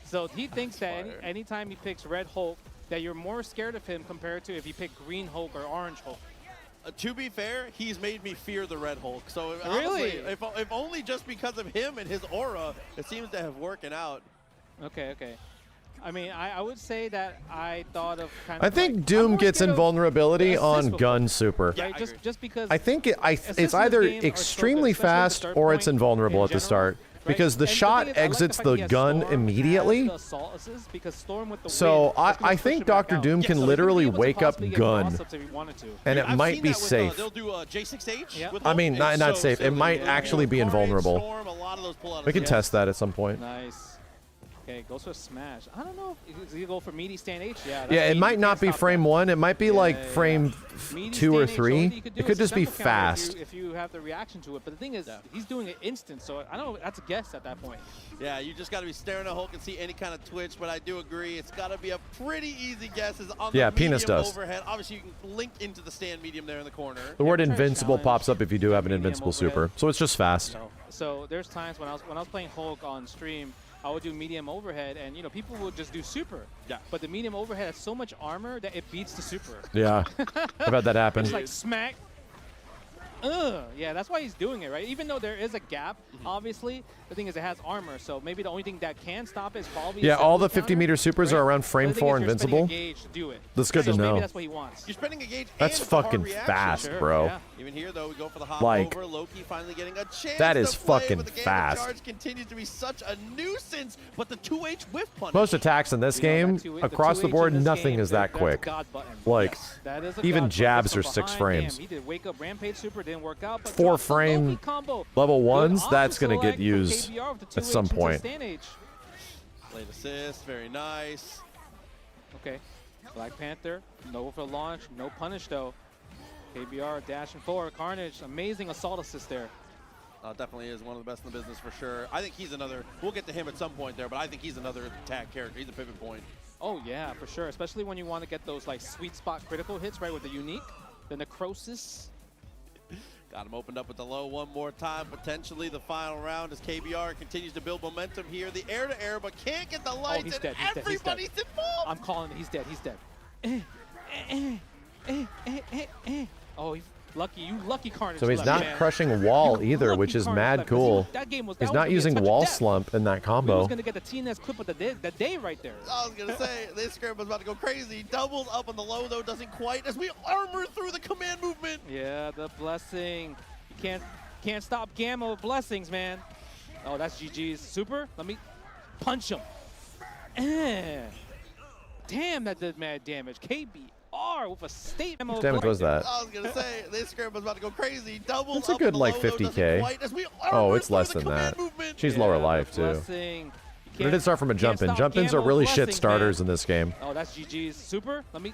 Speaker 10: So he thinks that anytime he picks Red Hulk, that you're more scared of him compared to if you pick Green Hulk or Orange Hulk.
Speaker 6: To be fair, he's made me fear the Red Hulk. So
Speaker 10: really,
Speaker 6: honestly, if only just because of him and his aura, it seems to have working out.
Speaker 10: Okay. I mean, I would say that I thought of
Speaker 1: I think Doom gets invulnerability on Gun Super.
Speaker 10: Yeah, just because
Speaker 1: I think it's either extremely fast or it's invulnerable at the start. Because the shot exits the gun immediately. So I think Dr. Doom can literally wake up gun. And it might be safe.
Speaker 6: They'll do J6H.
Speaker 1: I mean, not safe. It might actually be invulnerable. We can test that at some point.
Speaker 10: Nice. Okay, goes for a smash. I don't know if he go for meaty stand H.
Speaker 1: Yeah, it might not be frame 1. It might be like frame 2 or 3. It could just be fast.
Speaker 10: If you have the reaction to it. But the thing is, he's doing it instant, so I don't know. That's a guess at that point.
Speaker 6: Yeah, you just got to be staring at Hulk and see any kind of twitch. But I do agree, it's got to be a pretty easy guess. On the
Speaker 1: penis dust.
Speaker 6: Overhead. Obviously, you can link into the stand medium there in the corner.
Speaker 1: The word invincible pops up if you do have an invincible super. So it's just fast.
Speaker 10: So there's times when I was playing Hulk on stream, I would do medium overhead, and people would just do super.
Speaker 6: Yeah.
Speaker 10: But the medium overhead has so much armor that it beats the super.
Speaker 1: Yeah. I've had that happen.
Speaker 10: It's like smack. Yeah, that's why he's doing it, right? Even though there is a gap, obviously, the thing is it has armor, so maybe the only thing that can stop it is probably...
Speaker 1: Yeah, all the 50-meter supers are around frame 4 invincible. That's good to know.
Speaker 10: Maybe that's what he wants.
Speaker 6: You're spending a gauge.
Speaker 1: That's fucking fast, bro.
Speaker 10: Yeah.
Speaker 6: Even here, though, we go for the hop
Speaker 1: Like,
Speaker 6: over. Loki finally getting a chance
Speaker 1: that is
Speaker 6: to play,
Speaker 1: fucking
Speaker 6: but the game
Speaker 1: fast.
Speaker 6: charge continues to be such a nuisance, but the 2H whiff punish.
Speaker 1: Most attacks in this game, across the board, nothing is that quick. Like, even jabs are 6 frames.
Speaker 10: He did wake up rampage super, didn't work out.
Speaker 1: 4 frame level 1s, that's going to get used at some point.
Speaker 6: Late assist, very nice.
Speaker 10: Okay, Black Panther, no for launch, no punish though. KBR dashing forward, Carnage, amazing assault assist there.
Speaker 6: Definitely is one of the best in the business for sure. I think he's another, we'll get to him at some point there, but I think he's another tag character. He's a pivot point.
Speaker 10: Oh yeah, for sure, especially when you want to get those like sweet spot critical hits, right, with the unique, the necrosis.
Speaker 6: Got him opened up with the low one more time. Potentially the final round as KBR continues to build momentum here. The air-to-air, but can't get the lights,
Speaker 10: he's
Speaker 6: and
Speaker 10: dead,
Speaker 6: everybody's involved.
Speaker 10: I'm calling it. He's dead. He's dead. Oh, he's lucky. You lucky, Carnage.
Speaker 1: So he's
Speaker 10: left,
Speaker 1: not
Speaker 10: man.
Speaker 1: crushing wall either, which is mad cool. He's not using wall slump in that
Speaker 10: He
Speaker 1: combo.
Speaker 10: was gonna get the TNS clip of the day right there.
Speaker 6: I was gonna say this scrap was about to go crazy. Doubles up on the low though, doesn't quite as we armor through the command movement.
Speaker 10: Yeah, the blessing. You can't stop Gamma with blessings, man. Oh, that's GG's. Super. Let me punch him. Damn, that did mad damage. KBR with a statement.
Speaker 1: How much damage was that?
Speaker 6: I was gonna say this scrap was about to go crazy. Doubles
Speaker 1: It's a
Speaker 6: up
Speaker 1: good
Speaker 6: on the
Speaker 1: like
Speaker 6: low, though,
Speaker 1: 50k.
Speaker 6: quite as we
Speaker 1: Oh,
Speaker 6: armor
Speaker 1: it's less
Speaker 6: through
Speaker 1: than
Speaker 6: the
Speaker 1: that.
Speaker 6: command movement.
Speaker 1: She's lower life too. But it did start from a jump in.
Speaker 10: stop
Speaker 1: Jump ins are
Speaker 10: Gamma
Speaker 1: really
Speaker 10: blessings,
Speaker 1: shit starters
Speaker 10: man.
Speaker 1: in this game.
Speaker 10: Oh, that's GG's. Super. Let me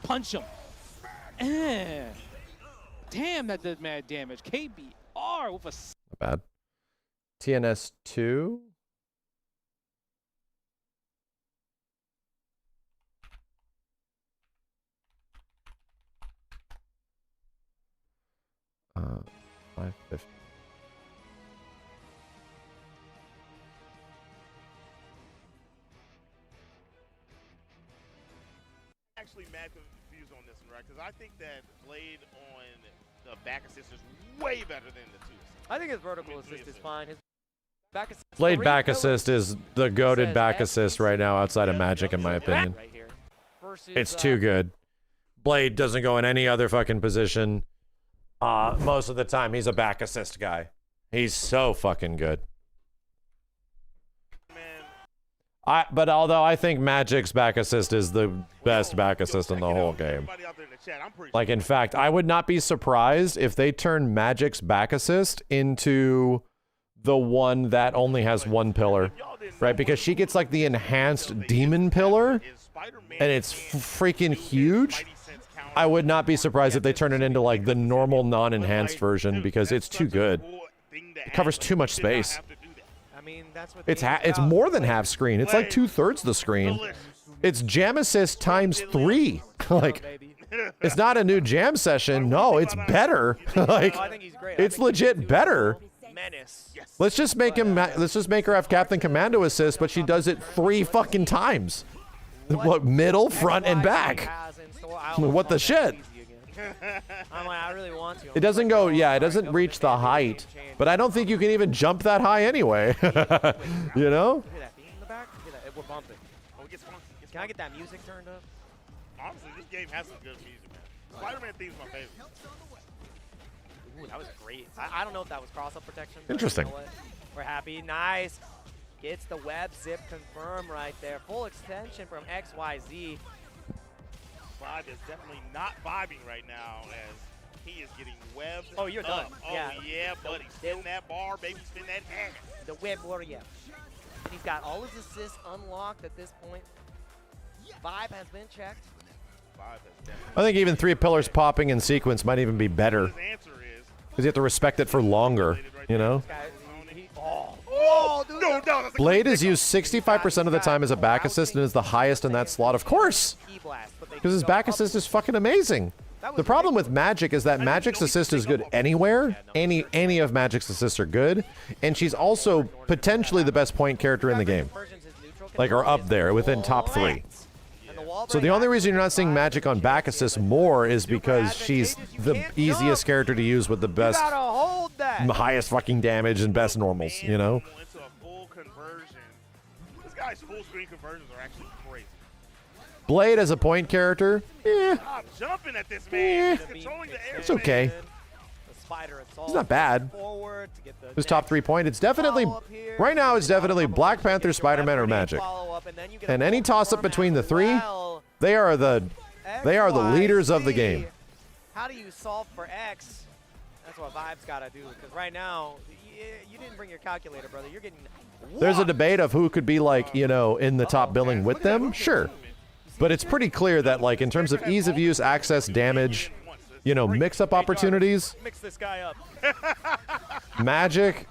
Speaker 10: punch him. Damn, that did mad damage. KBR with a...
Speaker 1: Not bad. TNS 2. Uh, 550.
Speaker 18: Actually mad confused on this one, right? Because I think that Blade on the back assist is way better than the 2 assist.
Speaker 8: I think his vertical assist is fine. His back assist,
Speaker 1: Blade back assist is the goated back assist right now outside of Magic, in my opinion. It's too good. Blade doesn't go in any other fucking position. Most of the time, he's a back assist guy. He's so fucking good. But although I think Magic's back assist is the best back assist in the whole game. Like, in fact, I would not be surprised if they turn Magic's back assist into the one that only has 1 pillar, right? Because she gets like the enhanced demon pillar, and it's freaking huge. I would not be surprised if they turn it into like the normal non-enhanced version because it's too good. It covers too much space.
Speaker 8: I mean, that's what
Speaker 1: It's more than half screen. It's like 2/3 the screen. It's jam assist times 3. Like, it's not a new jam session. No, it's better. Like, it's legit better. Let's just make him. Let's just make her have Captain Commando assist, but she does it 3 fucking times. What, middle, front, and back? What the shit?
Speaker 8: I'm like, I really want to.
Speaker 1: It doesn't go, yeah, it doesn't reach the height, but I don't think you can even jump that high anyway. You know?
Speaker 8: Hear that beat in the back? Hear that? We're bumping. Can I get that music turned up?
Speaker 18: Honestly, this game has some good music, man. Spider-Man theme's my favorite.
Speaker 8: Ooh, that was great. I don't know if that was cross-up protection.
Speaker 1: Interesting.
Speaker 8: You know what? We're happy. Nice. Gets the web zip confirmed right there. Full extension from XYZ.
Speaker 18: Vibe is definitely not vibing right now as he is getting webbed.
Speaker 8: Oh, you're done.
Speaker 18: Oh, yeah, buddy. Spin that bar, baby. Spin that ass.
Speaker 8: The web warrior. He's got all his assists unlocked at this point. Vibe has been checked.
Speaker 1: I think even 3 pillars popping in sequence might even be better. Because you have to respect it for longer, you know?
Speaker 8: Oh, dude.
Speaker 18: No,
Speaker 1: Blade is used 65% of the time as a back assist and is the highest in that slot, of course. Because his back assist is fucking amazing. The problem with Magic is that Magic's assist is good anywhere. Any of Magic's assists are good. And she's also potentially the best point character in the game. Like, or up there within top 3. So the only reason you're not seeing Magic on back assist more is because she's the easiest character to use with the best, highest fucking damage and best normals, you know?
Speaker 20: Into a full conversion. This guy's full screen conversions are actually crazy.
Speaker 1: Blade as a point character,
Speaker 20: Stop jumping at this man. He's controlling the air.
Speaker 1: it's okay. It's not bad. Who's top 3 point? It's definitely, right now it's definitely Black Panther, Spider-Man, or Magic. And any toss-up between the three, they are the leaders of the game.
Speaker 8: How do you solve for X? That's what Vibe's got to do. Because right now, you didn't bring your calculator, brother. You're getting
Speaker 1: There's a debate of who could be like, you know, in the top billing with them. Sure. But it's pretty clear that like in terms of ease of use, access, damage, you know, mix-up opportunities,
Speaker 8: mix this guy up.
Speaker 1: Magic,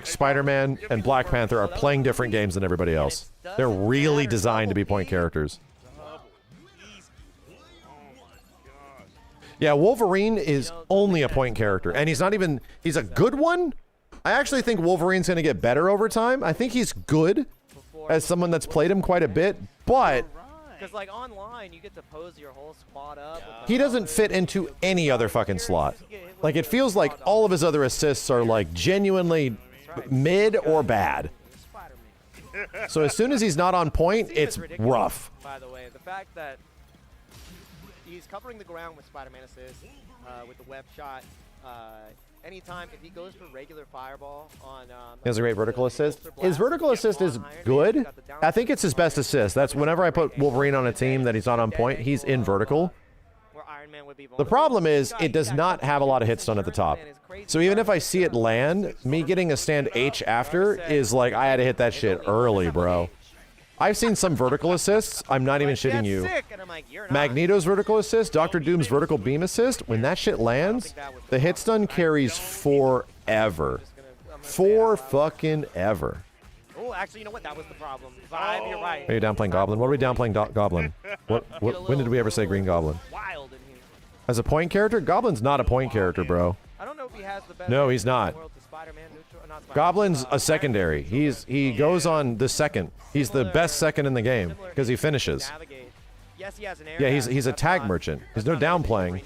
Speaker 1: Spider-Man, and Black Panther are playing different games than everybody else. They're really designed to be point characters. Yeah, Wolverine is only a point character, and he's not even, he's a good one. I actually think Wolverine's going to get better over time. I think he's good as someone that's played him quite a bit, but
Speaker 8: because like online, you get to pose your whole squad up.
Speaker 1: he doesn't fit into any other fucking slot. Like, it feels like all of his other assists are like genuinely mid or bad. So as soon as he's not on point, it's rough.
Speaker 8: By the way, the fact that he's covering the ground with Spider-Man assist, with the web shot. Anytime if he goes for regular fireball on,
Speaker 1: He has a great vertical assist. His vertical assist is good. I think it's his best assist. That's whenever I put Wolverine on a team that he's not on point, he's in vertical. The problem is it does not have a lot of hit stun at the top. So even if I see it land, me getting a stand H after is like I had to hit that shit early, bro. I've seen some vertical assists. I'm not even shitting you. Magneto's vertical assist, Dr. Doom's vertical beam assist, when that shit lands, the hit stun carries forever. For fucking ever.
Speaker 8: Oh, actually, you know what? That was the problem. Vibe, you're right.
Speaker 1: Are you downplaying Goblin? What are we downplaying Goblin? When did we ever say Green Goblin? As a point character? Goblin's not a point character, bro.
Speaker 8: I don't know if he has the best.
Speaker 1: No, he's not. Goblin's a secondary. He goes on the second. He's the best second in the game because he finishes.
Speaker 8: Yes, he has an air.
Speaker 1: Yeah, he's a tag merchant. He's no downplaying.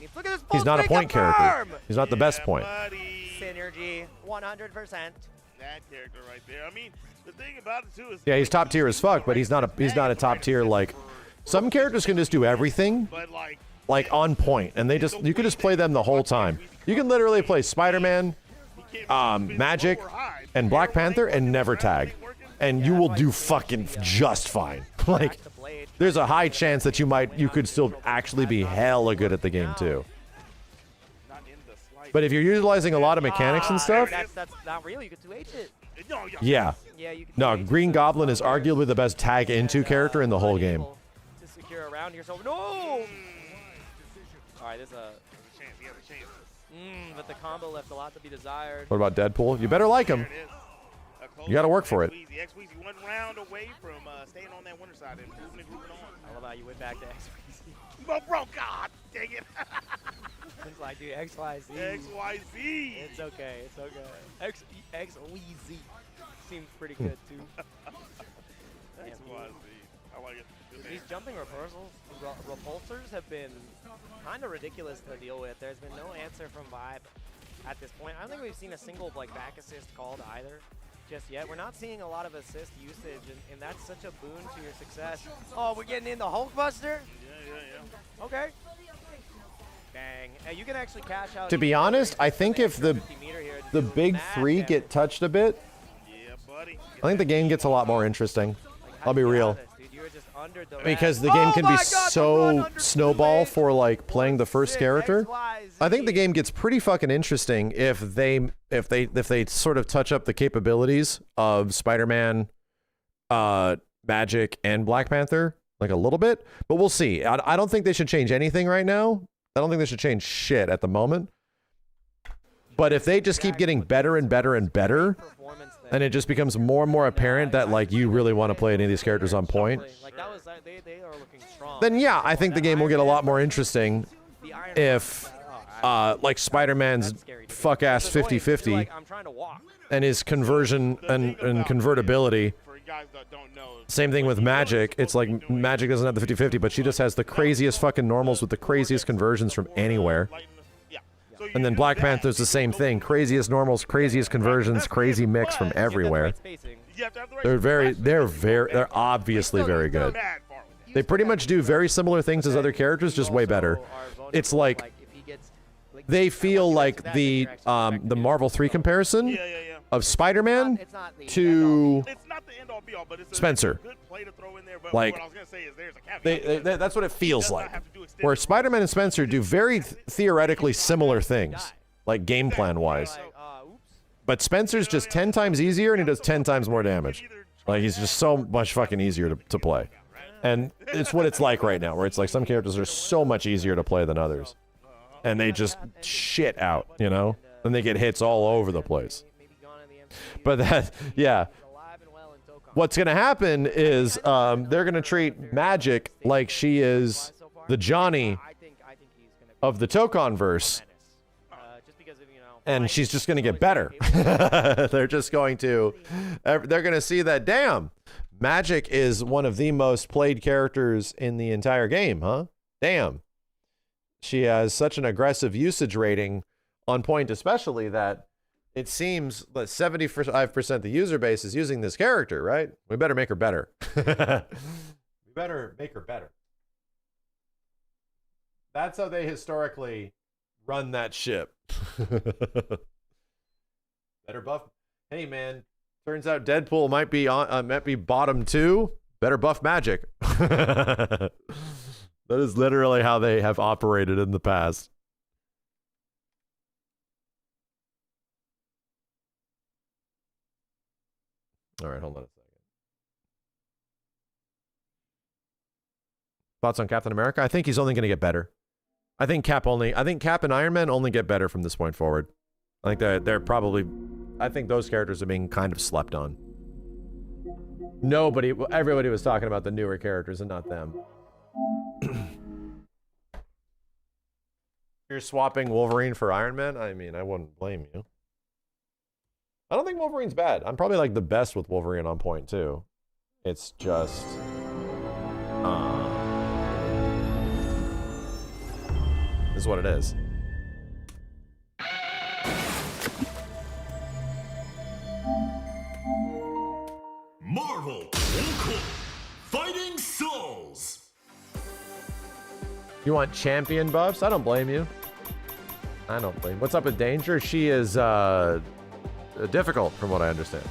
Speaker 1: He's not a point character. He's not the best point.
Speaker 8: Synergy, 100%.
Speaker 20: That character right there. I mean, the thing about it too is
Speaker 1: Yeah, he's top tier as fuck, but he's not a top tier like some characters can just do everything like on point, and you can just play them the whole time. You can literally play Spider-Man, Magic, and Black Panther and never tag, and you will do fucking just fine. Like, there's a high chance that you could still actually be hella good at the game too. But if you're utilizing a lot of mechanics and stuff,
Speaker 8: That's not real. You could 2H it.
Speaker 1: yeah. No, Green Goblin is arguably the best tag into character in the whole game.
Speaker 8: To secure around here, so no. All right, there's a
Speaker 20: chance. He has a chance.
Speaker 8: But the combo left a lot to be desired.
Speaker 1: What about Deadpool? You better like him. You got to work for it.
Speaker 20: X-Weezy 1 round away from staying on that winner side and moving and grouping on.
Speaker 8: I love how you went back to X-Weezy.
Speaker 20: Oh, bro, God, dang it.
Speaker 8: It's like, dude, XYZ.
Speaker 20: XYZ.
Speaker 8: It's okay. It's okay. X-Weezy seems pretty good, too.
Speaker 20: XYZ. I like it.
Speaker 8: These jumping repulsors have been kind of ridiculous to deal with. There's been no answer from Vibe at this point. I don't think we've seen a single back assist called either just yet. We're not seeing a lot of assist usage, and that's such a boon to your success. Oh, we're getting in the Hulkbuster? Yeah. Okay. Bang. Hey, you can actually cash out.
Speaker 1: To be honest, I think if the big three get touched a bit, I think the game gets a lot more interesting. I'll be real. Because the game can be so snowball for like playing the first character. I think the game gets pretty fucking interesting if they sort of touch up the capabilities of Spider-Man, Magic, and Black Panther like a little bit. But we'll see. I don't think they should change anything right now. I don't think they should change shit at the moment. But if they just keep getting better and better and better, and it just becomes more and more apparent that like you really want to play any of these characters on point, then yeah, I think the game will get a lot more interesting if like Spider-Man's fuck-ass 50-50 and his conversion and convertibility
Speaker 20: guys that don't know.
Speaker 1: Same thing with Magic. It's like Magic doesn't have the 50-50, but she just has the craziest fucking normals with the craziest conversions from anywhere. And then Black Panther's the same thing. Craziest normals, craziest conversions, crazy mix from everywhere. They're obviously very good. They pretty much do very similar things as other characters, just way better. It's like they feel like the Marvel 3 comparison of Spider-Man to Spencer. Like, that's what it feels like. Where Spider-Man and Spencer do very theoretically similar things, like game plan-wise. But Spencer's just 10 times easier, and he does 10 times more damage. Like, he's just so much fucking easier to play. And it's what it's like right now, where it's like some characters are so much easier to play than others. And they just shit out, you know? And they get hits all over the place. But that, yeah. What's going to happen is they're going to treat Magic like she is the Johnny of the TOKON verse. And she's just going to get better. They're just going to, they're going to see that, damn, Magic is one of the most played characters in the entire game, huh? Damn. She has such an aggressive usage rating on point, especially that it seems that 75% of the user base is using this character, right? We better make her better. We better make her better. That's how they historically run that ship. Better buff. Hey, man. Turns out Deadpool might be bottom 2. Better buff Magic. That is literally how they have operated in the past. All right, hold on a second. Thoughts on Captain America? I think he's only going to get better. I think Cap and Iron Man only get better from this point forward. I think they're probably, I think those characters are being kind of slept on. Everybody was talking about the newer characters and not them. You're swapping Wolverine for Iron Man? I mean, I wouldn't blame you. I don't think Wolverine's bad. I'm probably like the best with Wolverine on point too. It's just is what it is.
Speaker 14: Marvel Fighting Souls.
Speaker 1: You want champion buffs? I don't blame you. I don't blame. What's up with Danger? She is difficult, from what I understand.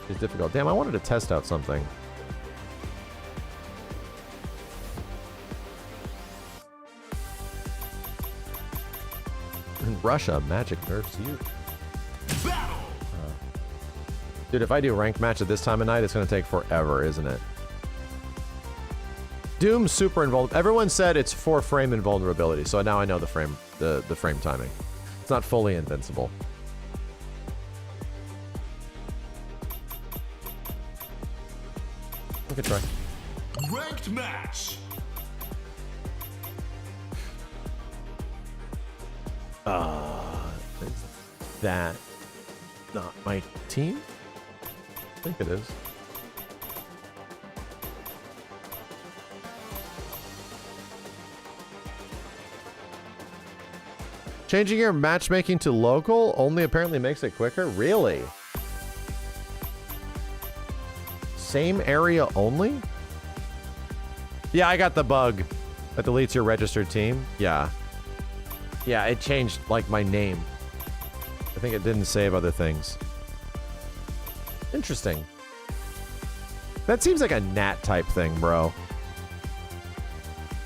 Speaker 1: She's difficult. Damn, I wanted to test out something. In Russia, Magic nerfs you. Dude, if I do ranked match at this time of night, it's going to take forever, isn't it? Doom's super invulnerable. Everyone said it's 4-frame invulnerability, so now I know the frame timing. It's not fully invincible. We could try.
Speaker 14: Ranked match.
Speaker 1: Is that not my team? I think it is. Changing your matchmaking to local only apparently makes it quicker? Really? Same area only? Yeah, I got the bug that deletes your registered team. Yeah. Yeah, it changed, like, my name. I think it didn't save other things. Interesting. That seems like a Nat type thing, bro.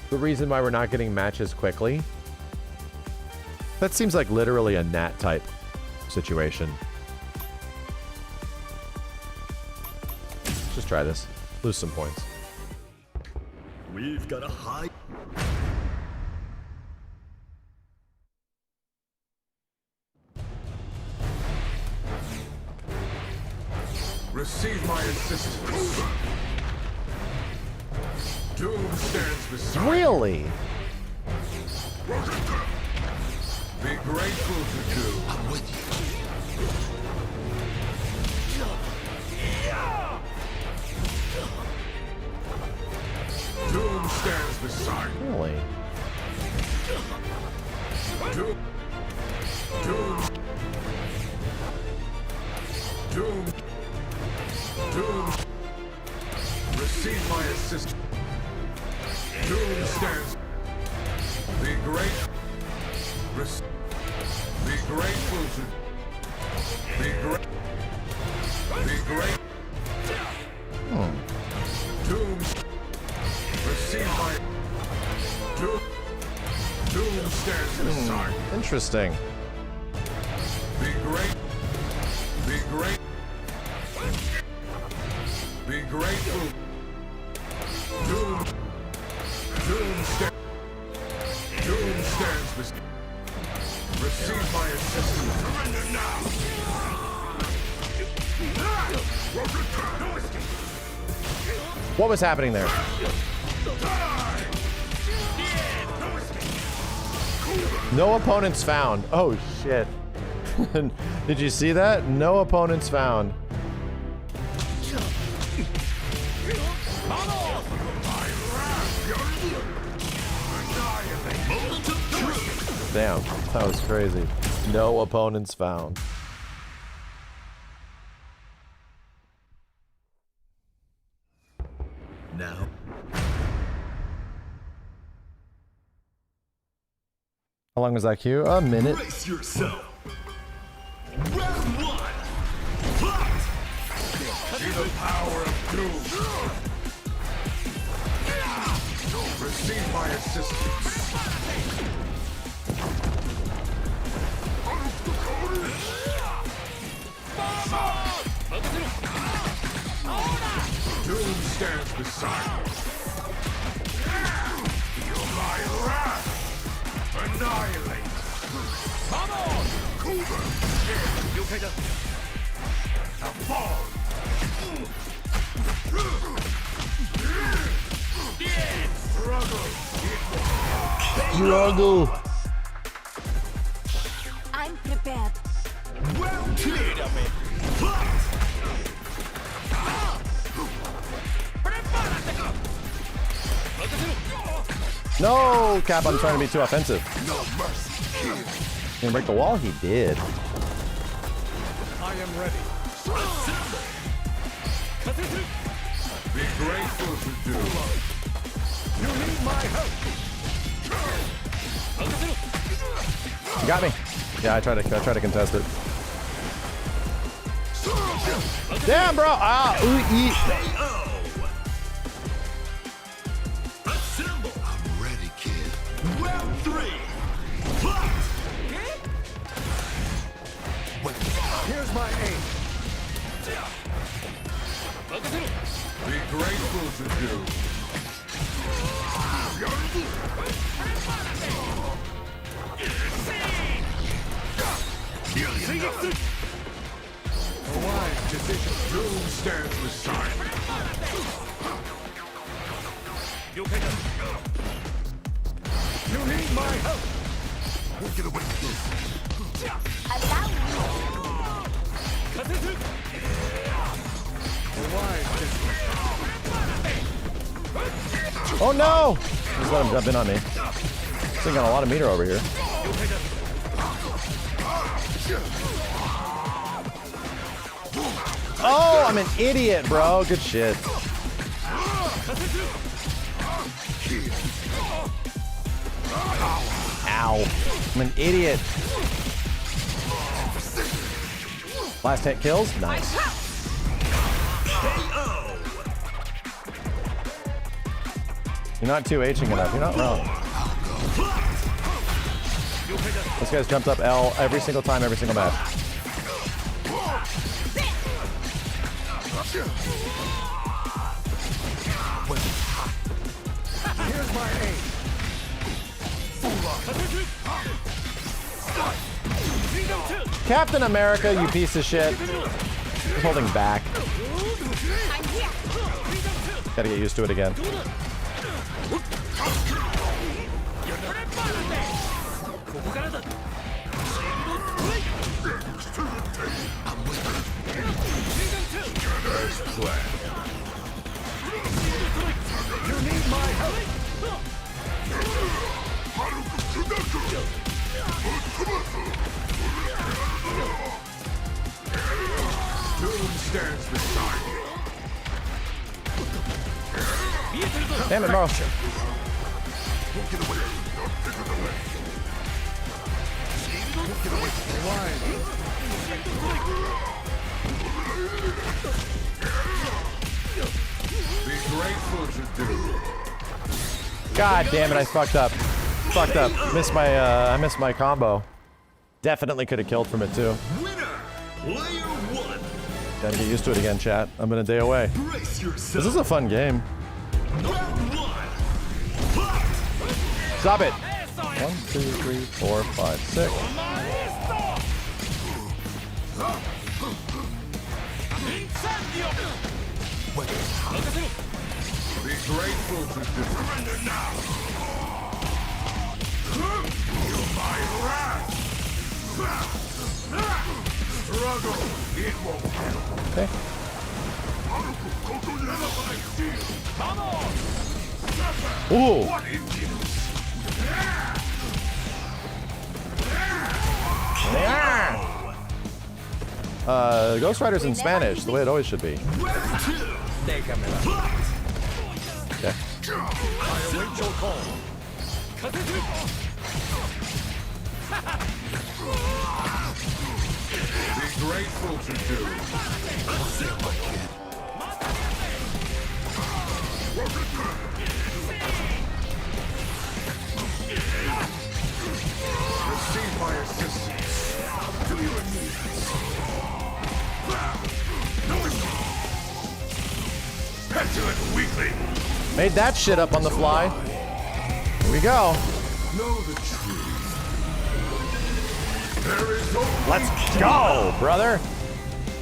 Speaker 1: The reason why we're not getting matches quickly. That seems like literally a Nat type situation. Just try this. Lose some points.
Speaker 14: We've got a high. Receive my assistance. Doom stands beside.
Speaker 1: Really?
Speaker 14: Be grateful to Doom. I'm with you. Doom stands beside you.
Speaker 1: Really?
Speaker 14: Doom. Doom. Doom. Doom. Receive my assist. Doom stands. Be great. Be grateful to. Be great. Be great. Doom. Receive my. Doom. Doom stands beside.
Speaker 1: Interesting.
Speaker 14: Be great. Be great. Be grateful. Doom. Doom stands. Doom stands beside. Receive my assistance. Surrender now.
Speaker 1: What was happening there? No opponents found. Oh shit. Did you see that? No opponents found. Damn, that was crazy. No opponents found.
Speaker 14: Now.
Speaker 1: How long was that queue? A minute.
Speaker 14: Brace yourself. Round one. Fight. See the power of doom. Receive my assistance. Doom stands beside you. Feel my wrath. Annihilate. Come on, Cougar. Now fall.
Speaker 1: Struggle.
Speaker 11: I'm prepared.
Speaker 14: Round two. Fight.
Speaker 1: No, Cap, I'm trying to be too offensive.
Speaker 14: No mercy.
Speaker 1: Gonna break the wall? He did.
Speaker 14: I am ready. Be grateful to do. You need my help.
Speaker 1: You got me. Yeah, I tried to contest it. Damn, bro. Ah, ooh, eat.
Speaker 14: I'm ready, kid. Round three. Fight. Here's my aim. Be grateful to do. A wise decision. Doom stands beside me. You need my help. We'll get away with this.
Speaker 11: Allow me.
Speaker 14: A wise decision.
Speaker 1: Oh no! Just let him jump in on me. This thing got a lot of meter over here. Oh, I'm an idiot, bro. Good shit. Ow. I'm an idiot. Last hit kills? Nice. You're not 2Hing enough. You're not wrong. This guy's jumped up L every single time, every single match.
Speaker 14: Here's my aim.
Speaker 1: Captain America, you piece of shit. He's holding back. Gotta get used to it again.
Speaker 14: You need my help.
Speaker 1: Damn it, Morrow. God damn it, I fucked up. I missed my combo. Definitely could have killed from it too. Gotta get used to it again, chat. I'm in a day away. This is a fun game. Stop it! 1, 2, 3, 4, 5, 6.
Speaker 14: Be grateful to surrender now. Feel my wrath. Struggle, it won't help.
Speaker 1: Okay. Ooh. Ghost Rider's in Spanish, the way it always should be. Okay.
Speaker 14: I await your call. Be grateful to do. Receive my assistance. Do your needs. Petulant weakling.
Speaker 1: Made that shit up on the fly. Here we go.
Speaker 14: Know the truth. There is only
Speaker 1: Let's go, brother.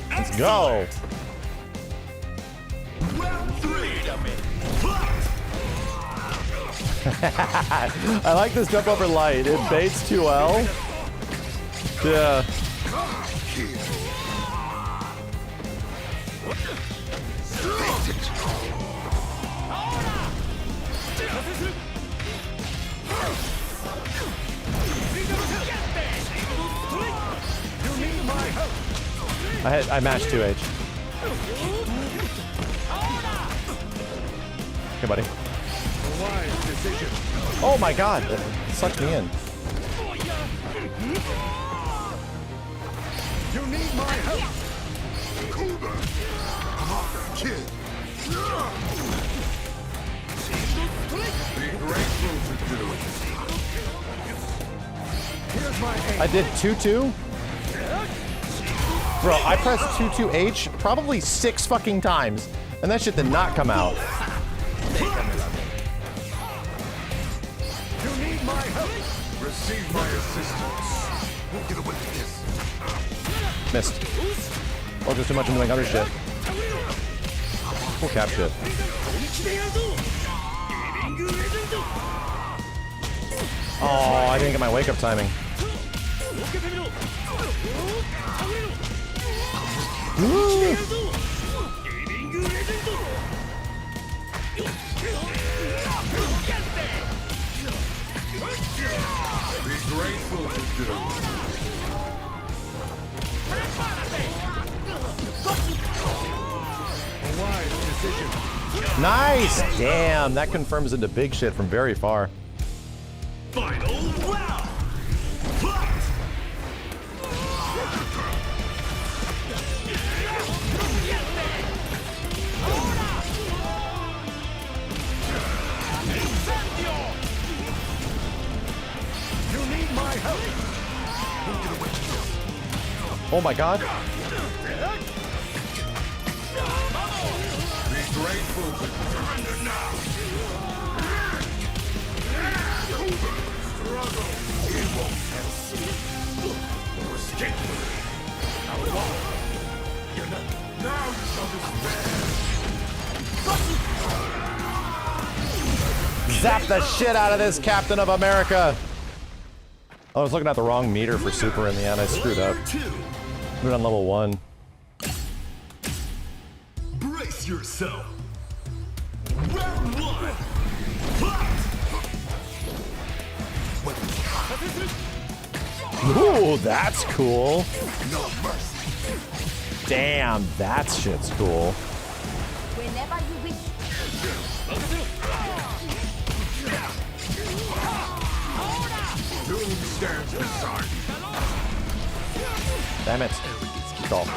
Speaker 1: Let's go. I like this jump over light. It baits too well. Yeah. I mashed 2H. Okay, buddy. Oh my god, it sucked me in.
Speaker 14: You need my help. Kid. Be grateful to do it. Here's my aim.
Speaker 1: I did 2-2. Bro, I pressed 2-2H probably 6 fucking times, and that shit did not come out.
Speaker 14: You need my help. Receive my assistance. We'll get away with this.
Speaker 1: Missed. Focus too much on doing other shit. Cool cap shit. Oh, I didn't get my wake up timing. Woo.
Speaker 14: Be grateful to do. A wise decision.
Speaker 1: Nice! Damn, that confirms into big shit from very far.
Speaker 14: Final round.
Speaker 1: Oh my god.
Speaker 14: Be grateful to surrender now. Struggle. It won't help. Escape. You're not. Now you shall despair.
Speaker 1: Zap the shit out of this Captain of America. I was looking at the wrong meter for super in the end. I screwed up. Put it on level 1.
Speaker 14: Brace yourself. Round 1.
Speaker 1: Ooh, that's cool. Damn, that shit's cool.
Speaker 11: Whenever you wish.
Speaker 1: Damn it. Golf.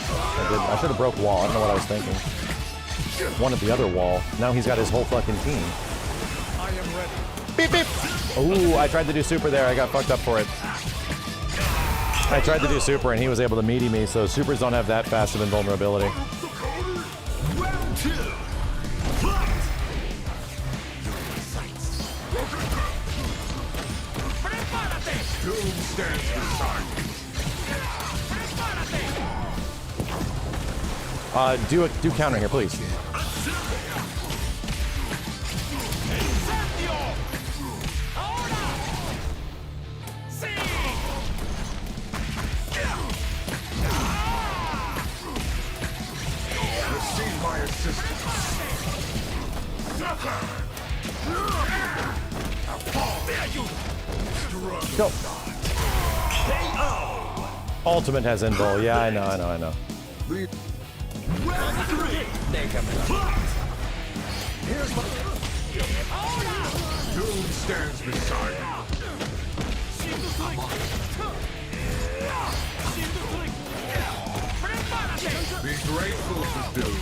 Speaker 1: I should have broke wall. I don't know what I was thinking. Wanted the other wall. Now he's got his whole fucking team.
Speaker 5: I am ready.
Speaker 1: Beep, beep. Ooh, I tried to do super there. I got fucked up for it. I tried to do super and he was able to meaty me, so supers don't have that fast of invulnerability.
Speaker 5: Round 2. Doom stands beside you.
Speaker 1: Do counter here, please.
Speaker 5: Receive my assistance.
Speaker 1: Go. Ultimate has invul. Yeah, I know.
Speaker 5: Round 3. Here's my... Doom stands beside you. Be grateful to Doom.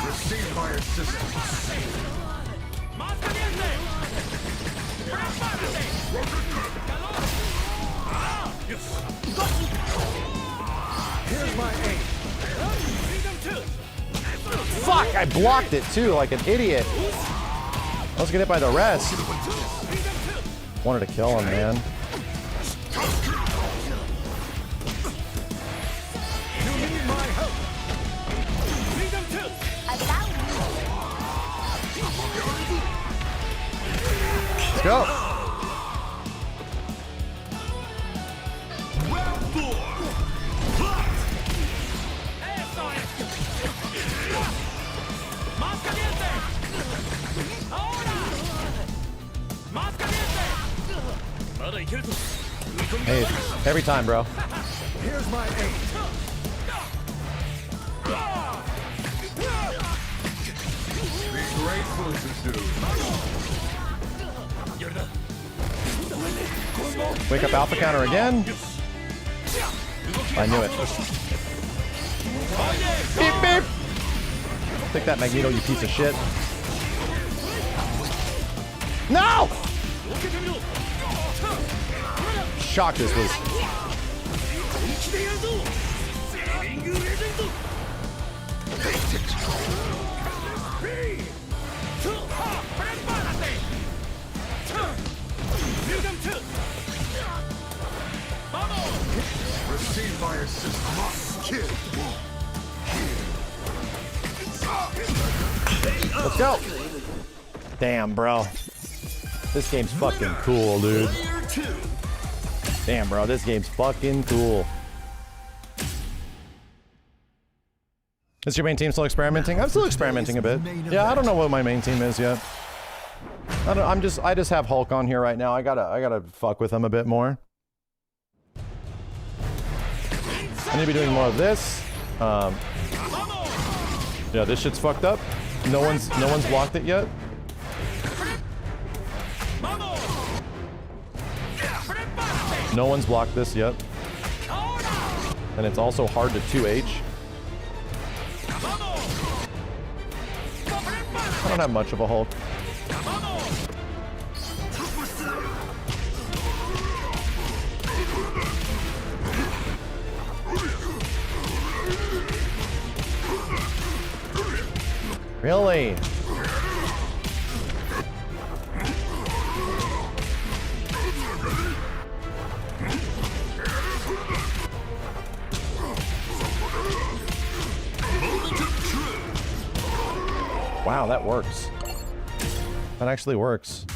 Speaker 5: Receive my assistance. Here's my aim.
Speaker 1: Fuck, I blocked it too like an idiot. I was gonna hit by the rest. Wanted to kill him, man. Let's go.
Speaker 5: Round 4.
Speaker 1: Hey, every time, bro.
Speaker 5: Here's my aim. Be grateful to do.
Speaker 1: Wake up alpha counter again. I knew it. Beep, beep. Take that, Magneto, you piece of shit. No! Shocked this was.
Speaker 5: Receive my assistance. Kill.
Speaker 1: Let's go. Damn, bro. This game's fucking cool, dude. Damn, bro. This game's fucking cool. Is your main team still experimenting? I'm still experimenting a bit. Yeah, I don't know what my main team is yet. I just have Hulk on here right now. I gotta fuck with him a bit more. I need to be doing more of this. Yeah, this shit's fucked up. No one's blocked it yet. No one's blocked this yet. And it's also hard to 2H. I don't have much of a Hulk. Really? Wow, that works. That actually works.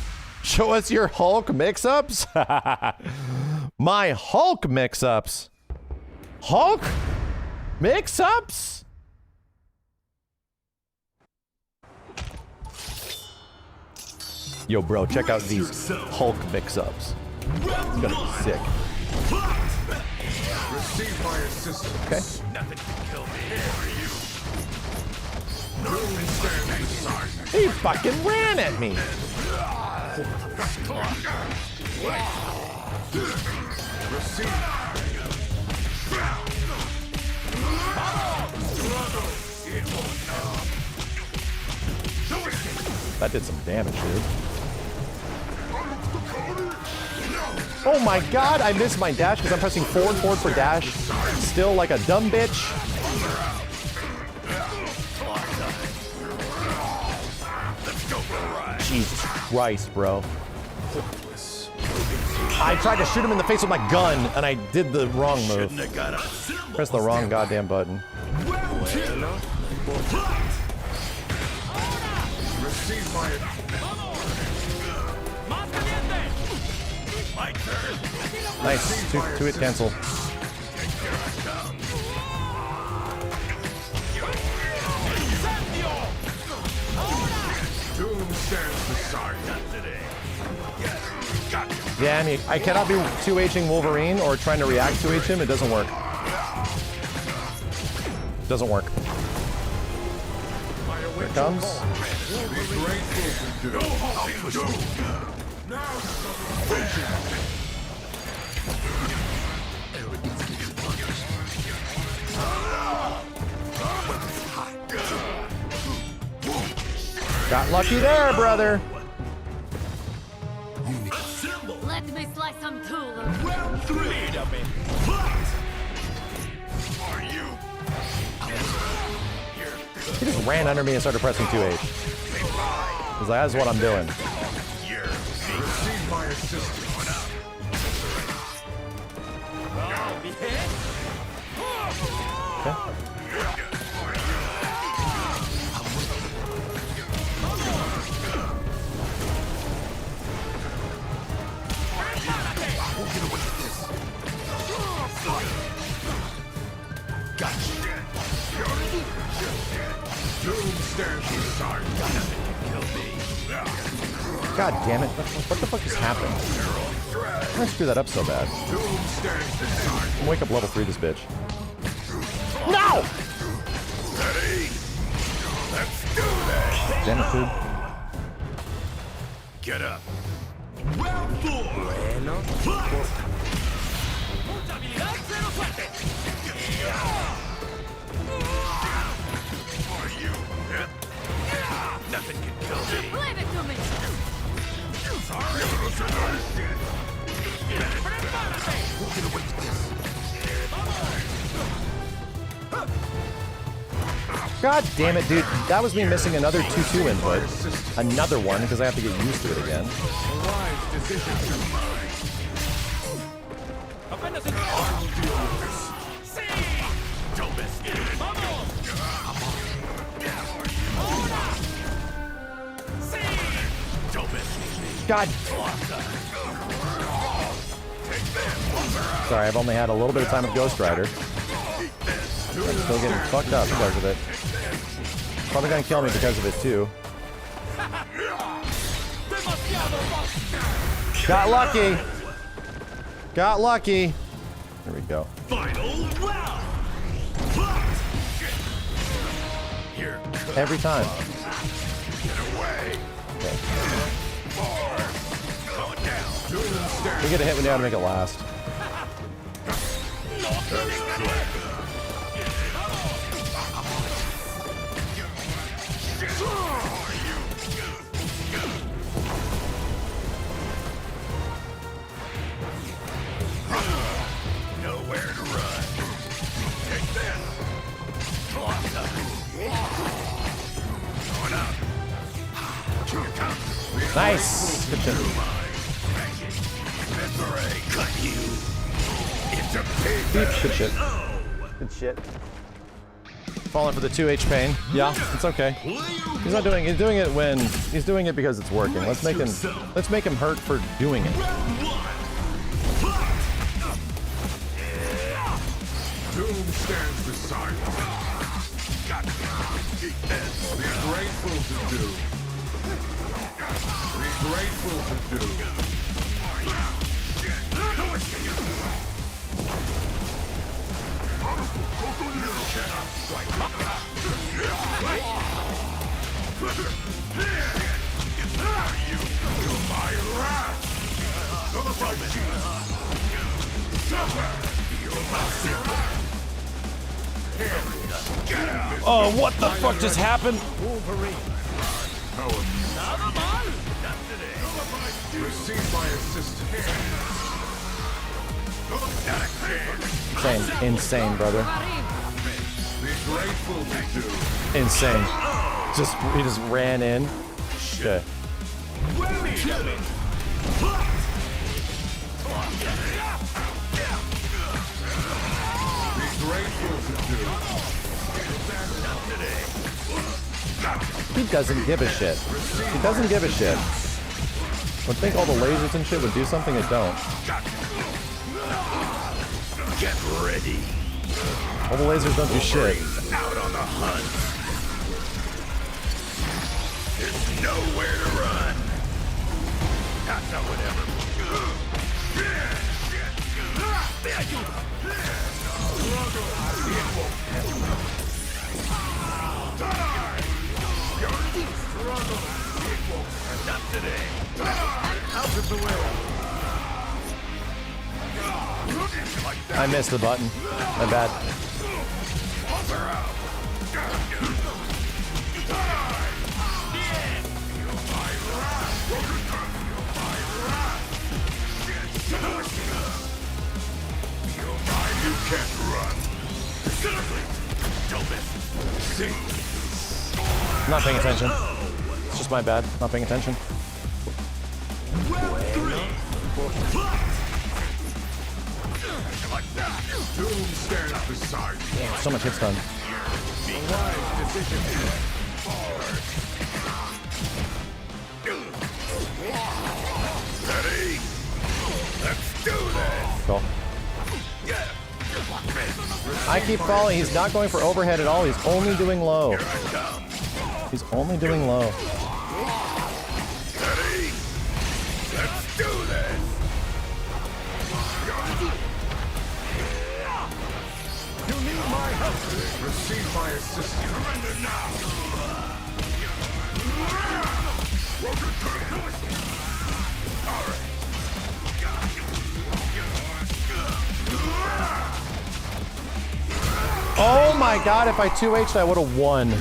Speaker 1: Show us your Hulk mix-ups? My Hulk mix-ups. Hulk mix-ups? Yo, bro, check out these Hulk mix-ups. It's gonna be sick.
Speaker 5: Receive my assistance.
Speaker 1: Okay.
Speaker 5: Nothing can kill me.
Speaker 1: He fucking ran at me. That did some damage, dude. Oh my god, I missed my dash because I'm pressing forward for dash. Still like a dumb bitch. Jesus Christ, bro. I tried to shoot him in the face with my gun, and I did the wrong move. Pressed the wrong goddamn button. Nice. Two hit cancel. Yeah, I mean, I cannot be 2Hing Wolverine or trying to react 2H him. It doesn't work. Doesn't work. Here it comes. Got lucky there, brother.
Speaker 9: Let me slice some cooler.
Speaker 5: Round 3.
Speaker 1: He just ran under me and started pressing 2H. He's like, that's what I'm doing.
Speaker 5: Receive my assistance.
Speaker 1: Okay. God damn it. What the fuck just happened? I'm gonna screw that up so bad. I'm gonna wake up level 3 this bitch. No!
Speaker 5: Let's do this.
Speaker 1: Damn it, dude.
Speaker 5: Get up. Round 4. Nothing can kill me.
Speaker 9: Leave it to me.
Speaker 1: God damn it, dude. That was me missing another 2-2 input. Another one, because I have to get used to it again. God. Sorry, I've only had a little bit of time with Ghost Rider. I'm still getting fucked up because of it. Probably gonna kill me because of it too. Got lucky. Got lucky. There we go. Every time. Okay. We get a hit, we know how to make it last.
Speaker 5: Nowhere to run. Take this. Going up.
Speaker 1: Nice. Good shit. Good shit. Good shit. Falling for the 2H pain. Yeah, it's okay. He's not doing. He's doing it when he's doing it because it's working. Let's make him hurt for doing it.
Speaker 5: Doom stands beside you. Got to eat this. Be grateful to do. Be grateful to do.
Speaker 1: Oh, what the fuck just happened?
Speaker 5: Wolverine. Receive my assistance.
Speaker 1: Insane, brother.
Speaker 5: Be grateful to do.
Speaker 1: Insane. He just ran in. Okay. He doesn't give a shit. He doesn't give a shit. Would think all the lasers and shit would do something, it don't.
Speaker 5: Get ready.
Speaker 1: All the lasers don't do shit.
Speaker 5: Out on the hunt. There's nowhere to run. Not so whatever. Not today. Out of the way.
Speaker 1: I missed the button. My bad.
Speaker 5: You can't run. Don't miss.
Speaker 1: I'm not paying attention. It's just my bad. Not paying attention.
Speaker 5: Doom stands beside you.
Speaker 1: Damn, so much hits done.
Speaker 5: Wise decision. Ready? Let's do this.
Speaker 1: Cool. I keep falling. He's not going for overhead at all. He's only doing low. He's only doing low.
Speaker 5: Ready? Let's do this. You need my help. Receive my assistance. Surrender now. All right.
Speaker 1: Oh my god, if I 2H'd, I would have won.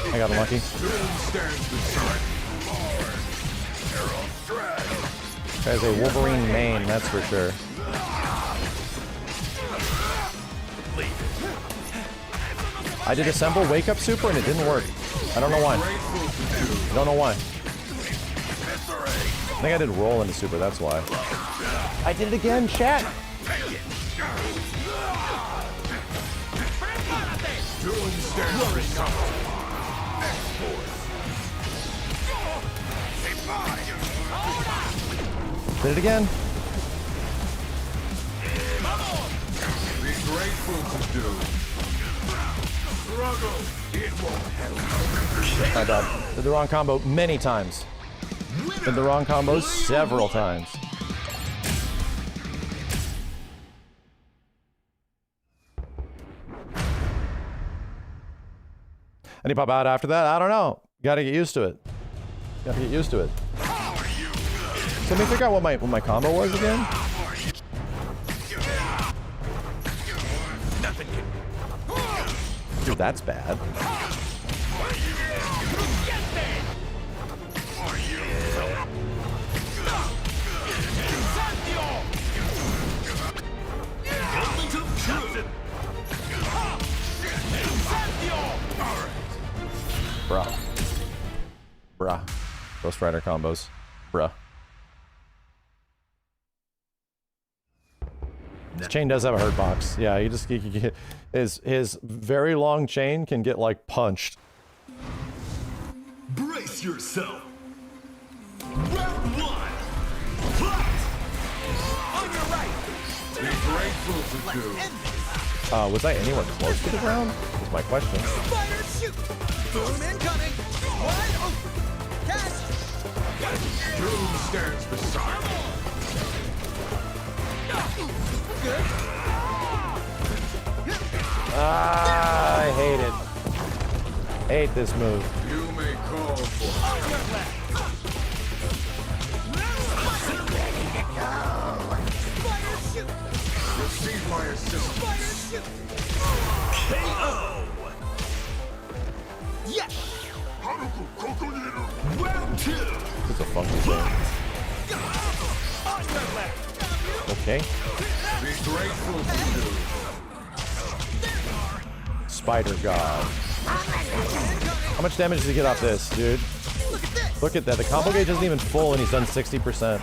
Speaker 1: I got unlucky. Guy's a Wolverine main, that's for sure. I did assemble wake up super and it didn't work. I don't know why. I don't know why. I think I did roll into super, that's why. I did it again, chat! Did it again.
Speaker 5: Be grateful to do. Struggle. It won't help.
Speaker 1: My bad. Did the wrong combo many times. Did the wrong combos several times. And he pop out after that? I don't know. Gotta get used to it. Gotta get used to it. So let me figure out what my combo was again. Dude, that's bad. Bruh. Bruh. Ghost Rider combos. Bruh. His chain does have a hurt box. Yeah, he can get his very long chain can get like punched.
Speaker 5: Brace yourself. Round one. Fight. On your right. Be grateful to do.
Speaker 1: Was I anywhere close to the ground? Is my question.
Speaker 5: Spider shoot. Boom incoming. Wide open. Catch. Doom stands beside you. Good.
Speaker 1: I hate it. Hate this move.
Speaker 5: You may call for receive my assistance.
Speaker 7: KO.
Speaker 5: Yes.
Speaker 7: Round 2.
Speaker 1: It's a funky thing. Okay.
Speaker 5: Be grateful to you.
Speaker 1: Spider God. How much damage does he get off this, dude? Look at that. The combo gauge isn't even full and he's done 60%.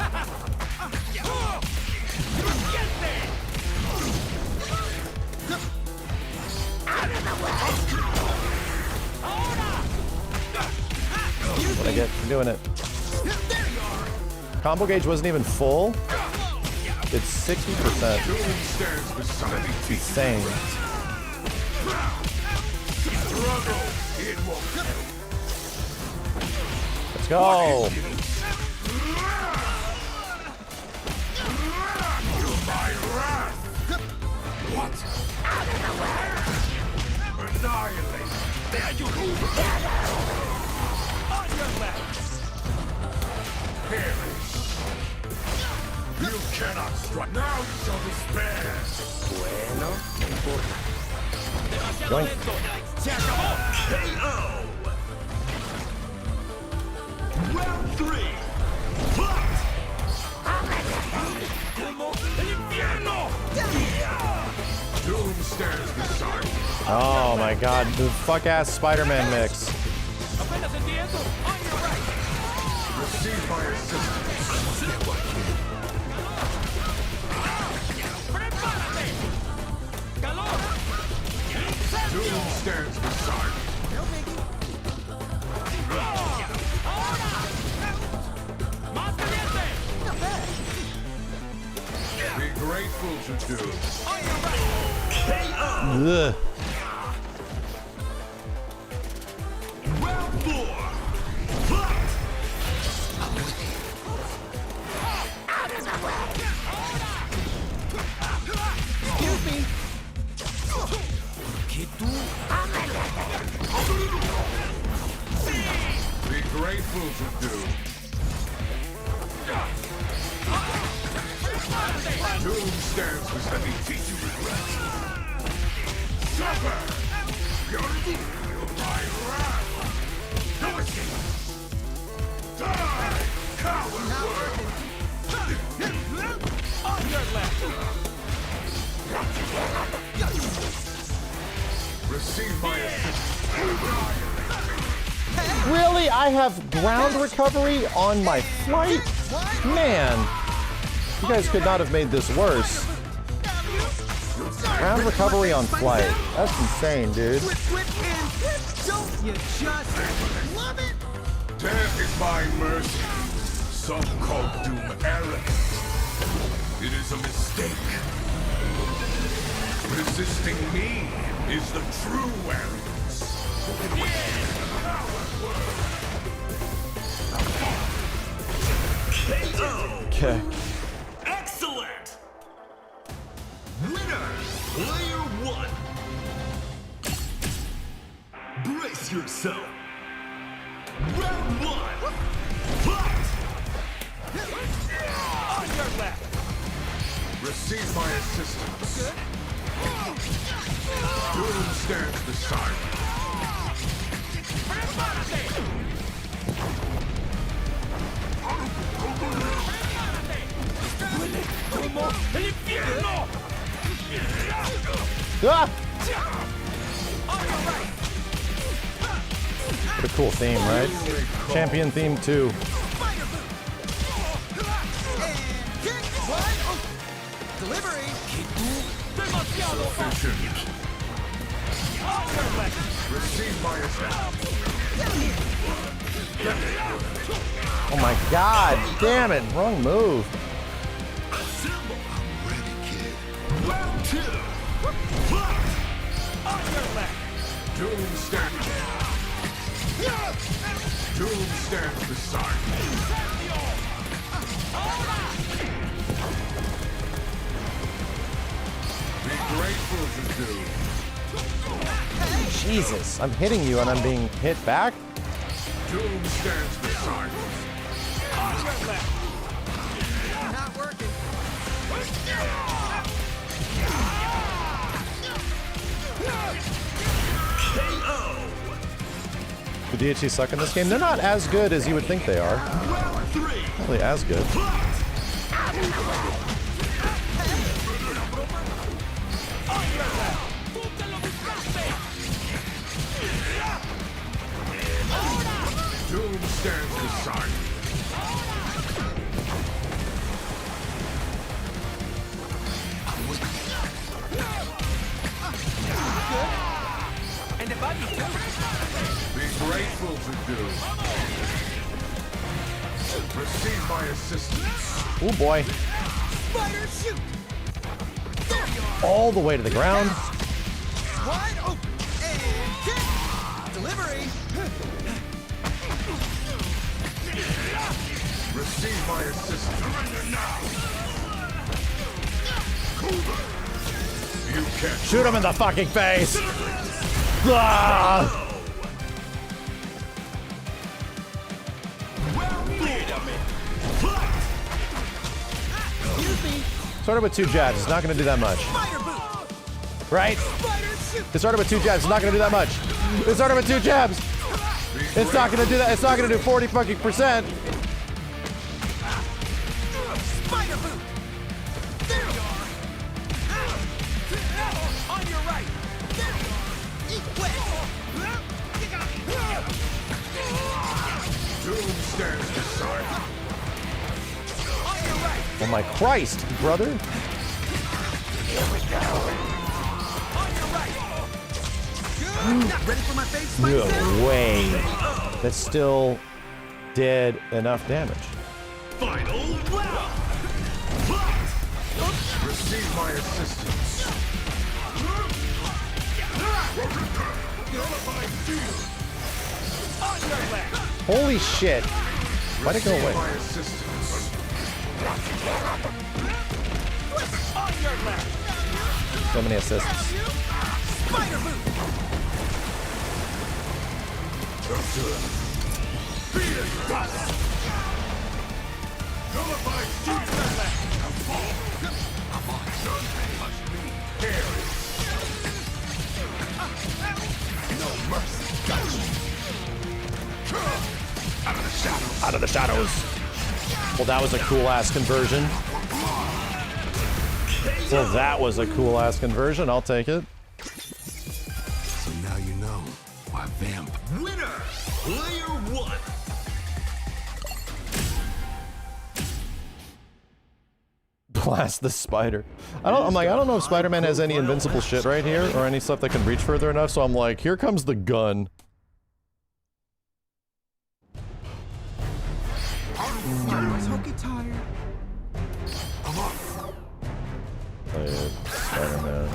Speaker 1: What I get for doing it. Combo gauge wasn't even full. It's 60%. It's insane. Let's go.
Speaker 5: You cannot strike. Now you shall despair.
Speaker 1: Going.
Speaker 7: KO. Round 3. Fight.
Speaker 5: Doom stands beside you.
Speaker 1: Oh my god, the fuck ass Spider-Man mix.
Speaker 5: Receive my assistance. Doom stands beside you. Be grateful to do.
Speaker 1: Ugh.
Speaker 7: Round 4. Fight.
Speaker 2: Excuse me.
Speaker 5: Be grateful to do. Doom stands beside you. Let me teach you regret. Suffer! Feel my wrath! No escape! Die! Coward world!
Speaker 7: On your left.
Speaker 5: Receive my assistance.
Speaker 1: Really? I have ground recovery on my flight? Man, you guys could not have made this worse. Ground recovery on flight. That's insane, dude.
Speaker 7: Don't you just love it?
Speaker 5: Death is my mercy. Some call doom arrogance. It is a mistake. Resisting me is the true arrogance.
Speaker 1: Okay.
Speaker 7: Excellent! Winner, player 1. Brace yourself. Round 1. Fight!
Speaker 5: On your left. Receive my assistance. Doom stands beside me.
Speaker 1: Ah! What a cool theme, right? Champion theme 2.
Speaker 2: Delivery.
Speaker 5: Sufficient. Receive my assistance.
Speaker 1: Oh my god, damn it, wrong move.
Speaker 7: Round 2. Fight!
Speaker 5: On your left. Doom stands. Doom stands beside me. Be grateful to do.
Speaker 1: Jesus, I'm hitting you and I'm being hit back?
Speaker 5: Doom stands beside us.
Speaker 19: Not working.
Speaker 1: The DHC suck in this game? They're not as good as you would think they are. Not really as good.
Speaker 5: Doom stands beside us.
Speaker 19: And if I do
Speaker 5: Be grateful to Doom. Receive my assistance.
Speaker 1: Oh boy.
Speaker 19: Spider shoot.
Speaker 1: All the way to the ground.
Speaker 19: Wide open. And kick. Delivery.
Speaker 5: Receive my assistance. Surrender now. You can't.
Speaker 1: Shoot him in the fucking face. Ah! Started with 2 jabs. It's not going to do that much. Right? It started with 2 jabs. It's not going to do that much. It started with 2 jabs. It's not going to do that. It's not going to do 40 fucking %.
Speaker 19: Spider boot. There you are. On your right. There. Eat wet.
Speaker 5: Doom stands beside you.
Speaker 19: On your right.
Speaker 1: Oh my Christ, brother.
Speaker 19: On your right. Good. Not ready for my face,
Speaker 1: No
Speaker 19: Spider?
Speaker 1: way. That still did enough damage.
Speaker 19: Final round.
Speaker 5: Receive my assistance.
Speaker 19: On your left.
Speaker 1: Holy shit. Why'd it go away?
Speaker 5: My assistance.
Speaker 19: On your left.
Speaker 1: So many assists.
Speaker 19: Spider boot.
Speaker 5: Beat it, dust. Nullified
Speaker 19: On your left.
Speaker 5: No mercy. Got you. Out of the shadows.
Speaker 1: Out of the shadows. Well, that was a cool ass conversion. So that was a cool ass conversion. I'll take it.
Speaker 5: So now you know why Vamp.
Speaker 19: Winner. Player 1.
Speaker 1: Blast the spider. I don't know if Spider-Man has any invincible shit right here or any stuff that can reach further enough, so I'm like, here comes the gun. Spider-Man.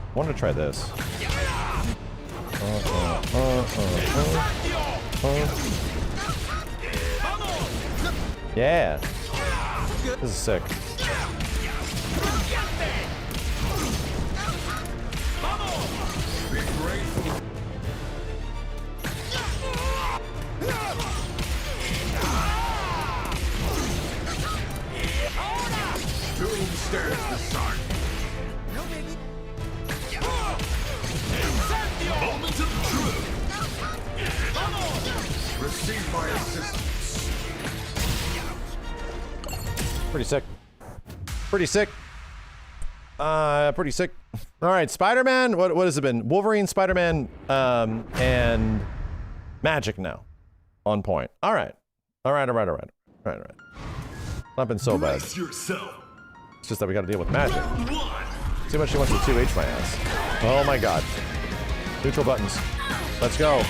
Speaker 1: I want to try this. Yeah. This is sick.
Speaker 5: Be grateful. Doom stands beside you. Moment of truth. Receive my assistance.
Speaker 1: Pretty sick. Pretty sick. Pretty sick. All right, Spider-Man. What has it been? Wolverine, Spider-Man, and Magic now. On point. All right. All right. Not been so bad. It's just that we got to deal with Magic. See how much she wants to 2H my ass. Oh my god. Neutral buttons. Let's go.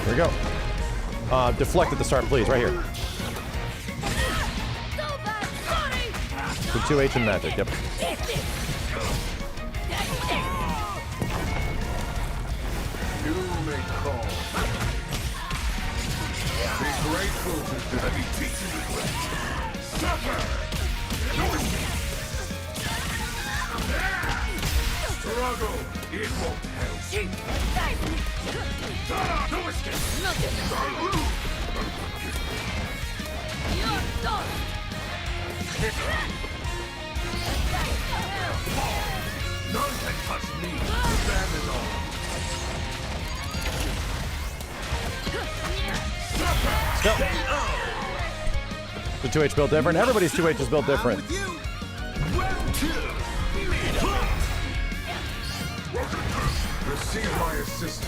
Speaker 1: Here we go. Deflect at the start, please. Right here. With 2H and Magic. Yep.
Speaker 5: You may call. Be grateful to let me teach you the way. Suffer! Struggle! It won't help. No escape!
Speaker 9: You're done.
Speaker 5: None can touch me. Stand it on.
Speaker 1: Let's go. The 2H built different. Everybody's 2H is built different.
Speaker 5: Receive my assistance.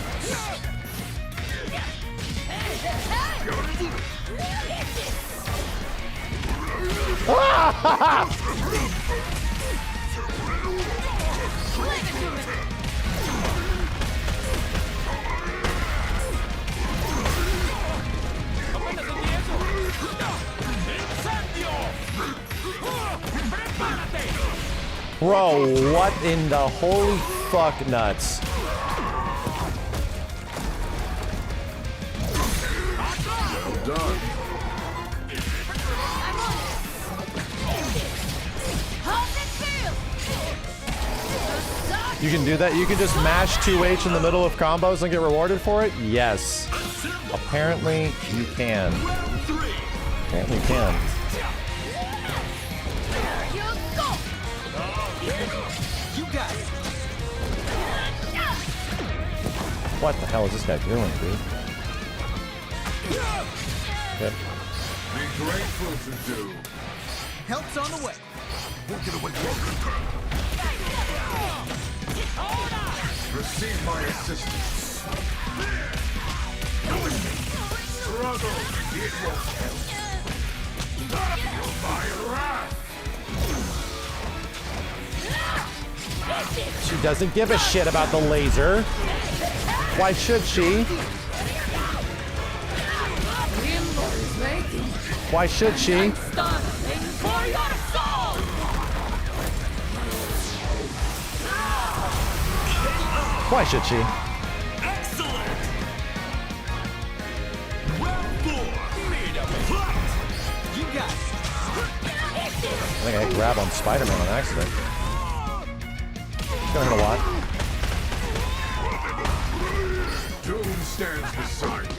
Speaker 1: Bro, what in the holy fuck nuts?
Speaker 5: Well done.
Speaker 1: You can do that? You can just mash 2H in the middle of combos and get rewarded for it? Yes. Apparently you can. Apparently you can. What the hell is this guy doing, dude? Okay.
Speaker 5: Be grateful to do.
Speaker 19: Help's on the way.
Speaker 5: Walk it away. Receive my assistance. Struggle. It won't help. Feel my wrath.
Speaker 1: She doesn't give a shit about the laser. Why should she? Why should she? Why should she? I think I hit grab on Spider-Man on accident. It's gonna hurt a lot.
Speaker 5: Doom stands beside you.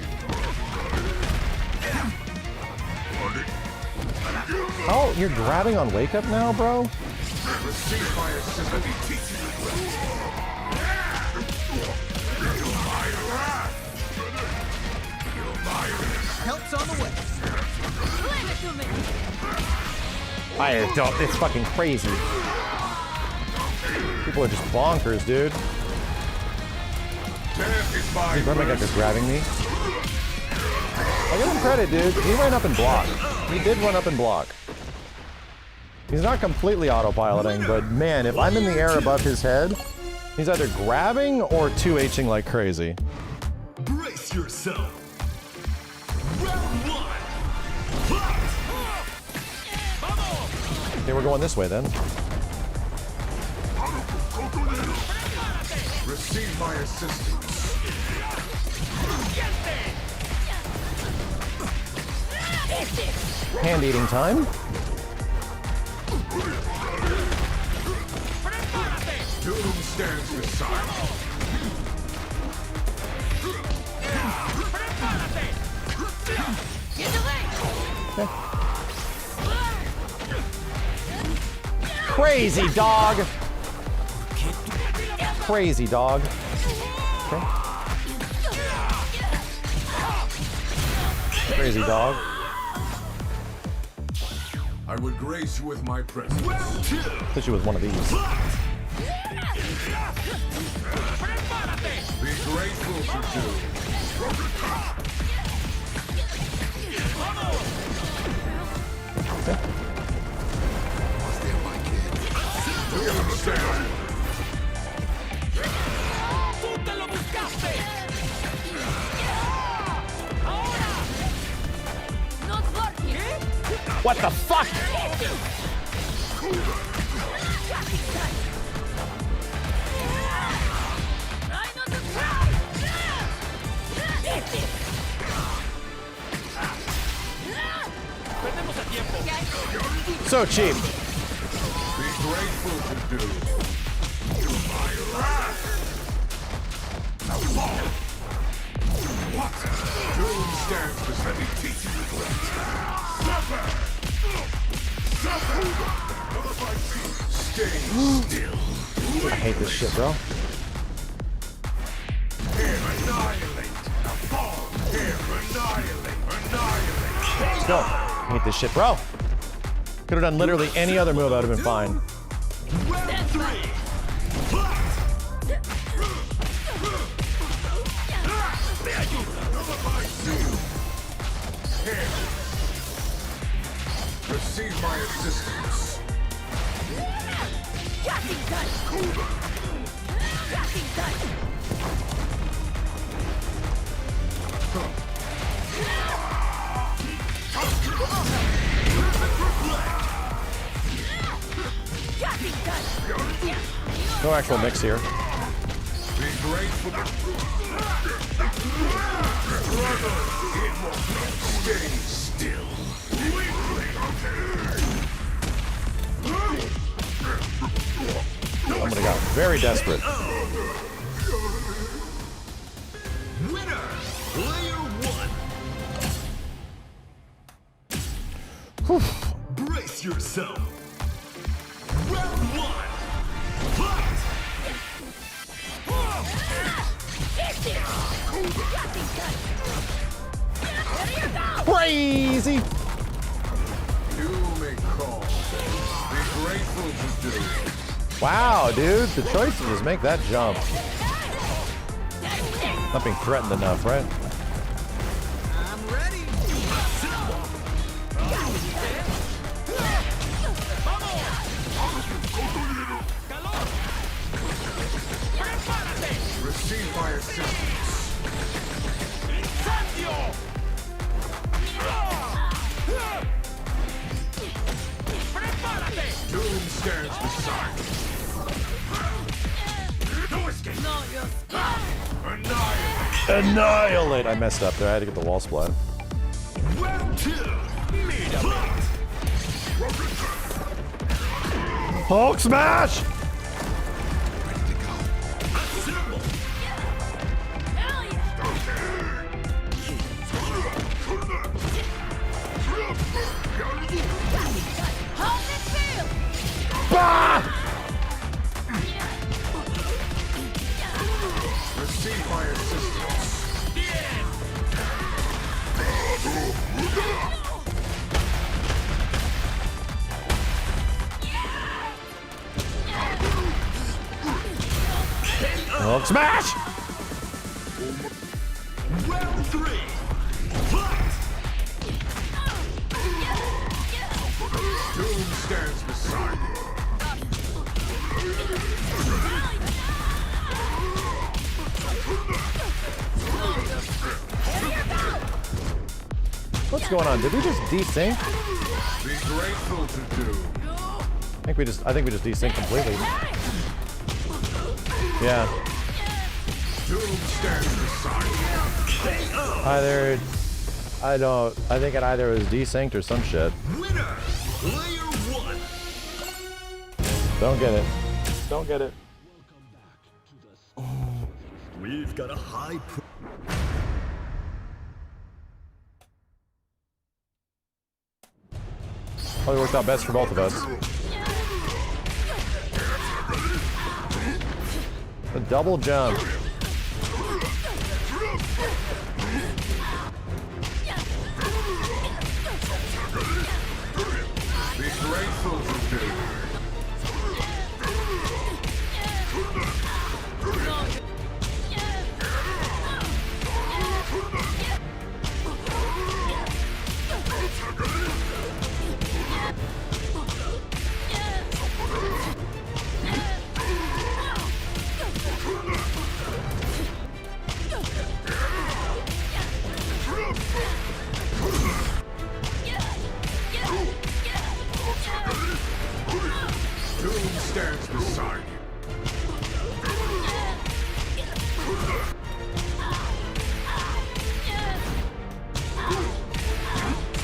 Speaker 1: Oh, you're grabbing on wake up now, bro?
Speaker 5: Receive my assistance.
Speaker 19: Help's on the way.
Speaker 9: Leave it to me.
Speaker 1: I don't. It's fucking crazy. People are just bonkers, dude. Is Brummaguck is grabbing me? I give him credit, dude. He ran up and blocked. He did run up and block. He's not completely autopiloting, but man, if I'm in the air above his head, he's either grabbing or 2Hing like crazy.
Speaker 5: Brace yourself.
Speaker 1: Okay, we're going this way then.
Speaker 5: Receive my assistance.
Speaker 1: Hand eating time.
Speaker 5: Doom stands beside you.
Speaker 1: Okay. Crazy dog. Crazy dog. Okay. Crazy dog.
Speaker 5: I would grace you with my presence.
Speaker 1: Hit you with one of these.
Speaker 5: Be grateful to do.
Speaker 1: Okay. What the fuck? So cheap.
Speaker 5: Be grateful to do. My wrath. Now fall. What? Doom stands beside me. Let me teach you the glitch. Suffer. Suffer. Stay still.
Speaker 1: I hate this shit, bro.
Speaker 5: Annihilate. Fall. Annihilate. Annihilate.
Speaker 1: Let's go. I hate this shit, bro. Could have done literally any other move. I would have been fine.
Speaker 5: Receive my assistance.
Speaker 1: No actual mix here.
Speaker 5: Be grateful. Stay still.
Speaker 1: I'm gonna go very desperate.
Speaker 5: Winner, player one. Brace yourself. Round one. Fight.
Speaker 1: Crazy.
Speaker 5: You may call. Be grateful to do.
Speaker 1: Wow, dude, the choice to just make that jump. Not being threatened enough, right?
Speaker 5: I'm ready. Receive my assistance. Doom stands beside me. No escape. Annihilate.
Speaker 1: Annihilate! I messed up there. I had to get the wall splat.
Speaker 5: Round two.
Speaker 1: Hulk smash! Bah!
Speaker 5: Receive my assistance.
Speaker 1: Hulk smash!
Speaker 5: Round three. Fight. Doom stands beside me.
Speaker 1: What's going on? Did we just desync?
Speaker 5: Be grateful to do.
Speaker 1: I think we just desynced completely. Yeah.
Speaker 5: Doom stands beside me.
Speaker 1: I think it either was desynced or some shit.
Speaker 5: Winner, player one.
Speaker 1: Don't get it. Don't get it.
Speaker 5: We've got a high.
Speaker 1: Probably worked out best for both of us. A double jump.
Speaker 5: Be grateful to do.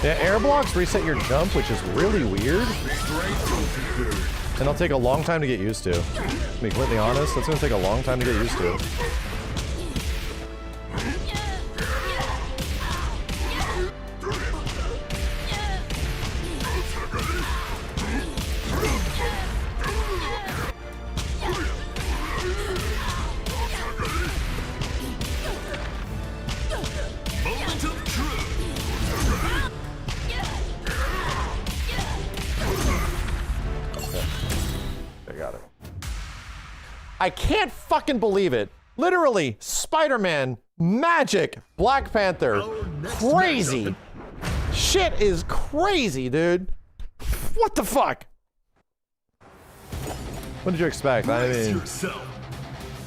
Speaker 1: Yeah, air blocks reset your jump, which is really weird. And it'll take a long time to get used to. To be completely honest, that's gonna take a long time to get used to. I can't fucking believe it. Literally, Spider-Man, Magic, Black Panther. Crazy. Shit is crazy, dude. What the fuck? What did you expect? I mean,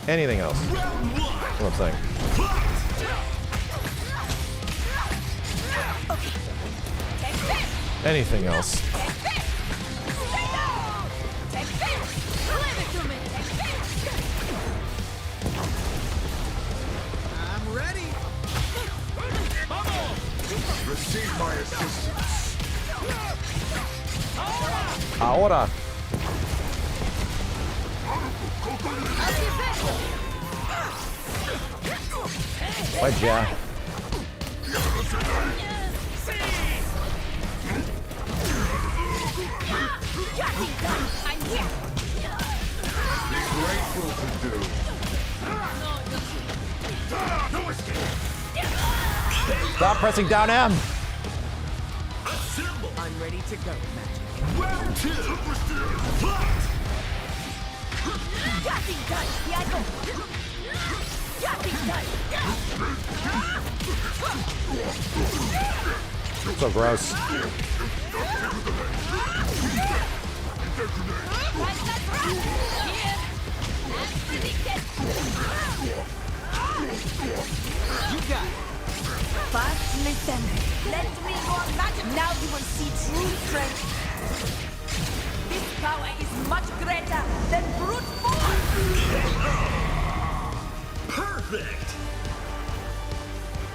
Speaker 1: anything else. That's what I'm saying. Anything else.
Speaker 9: I'm ready.
Speaker 5: Receive my assistance.
Speaker 1: Ahora. Why, Jack?
Speaker 9: I'm here.
Speaker 5: Be grateful to do.
Speaker 1: Stop pressing down M.
Speaker 9: I'm ready to go, Magic.
Speaker 5: Round 2.
Speaker 9: Getting done. Here I go. Getting done.
Speaker 1: So gross.
Speaker 9: You got it. But listen, let me go magic. Now you will see true strength. This power is much greater than brute force.
Speaker 5: Perfect.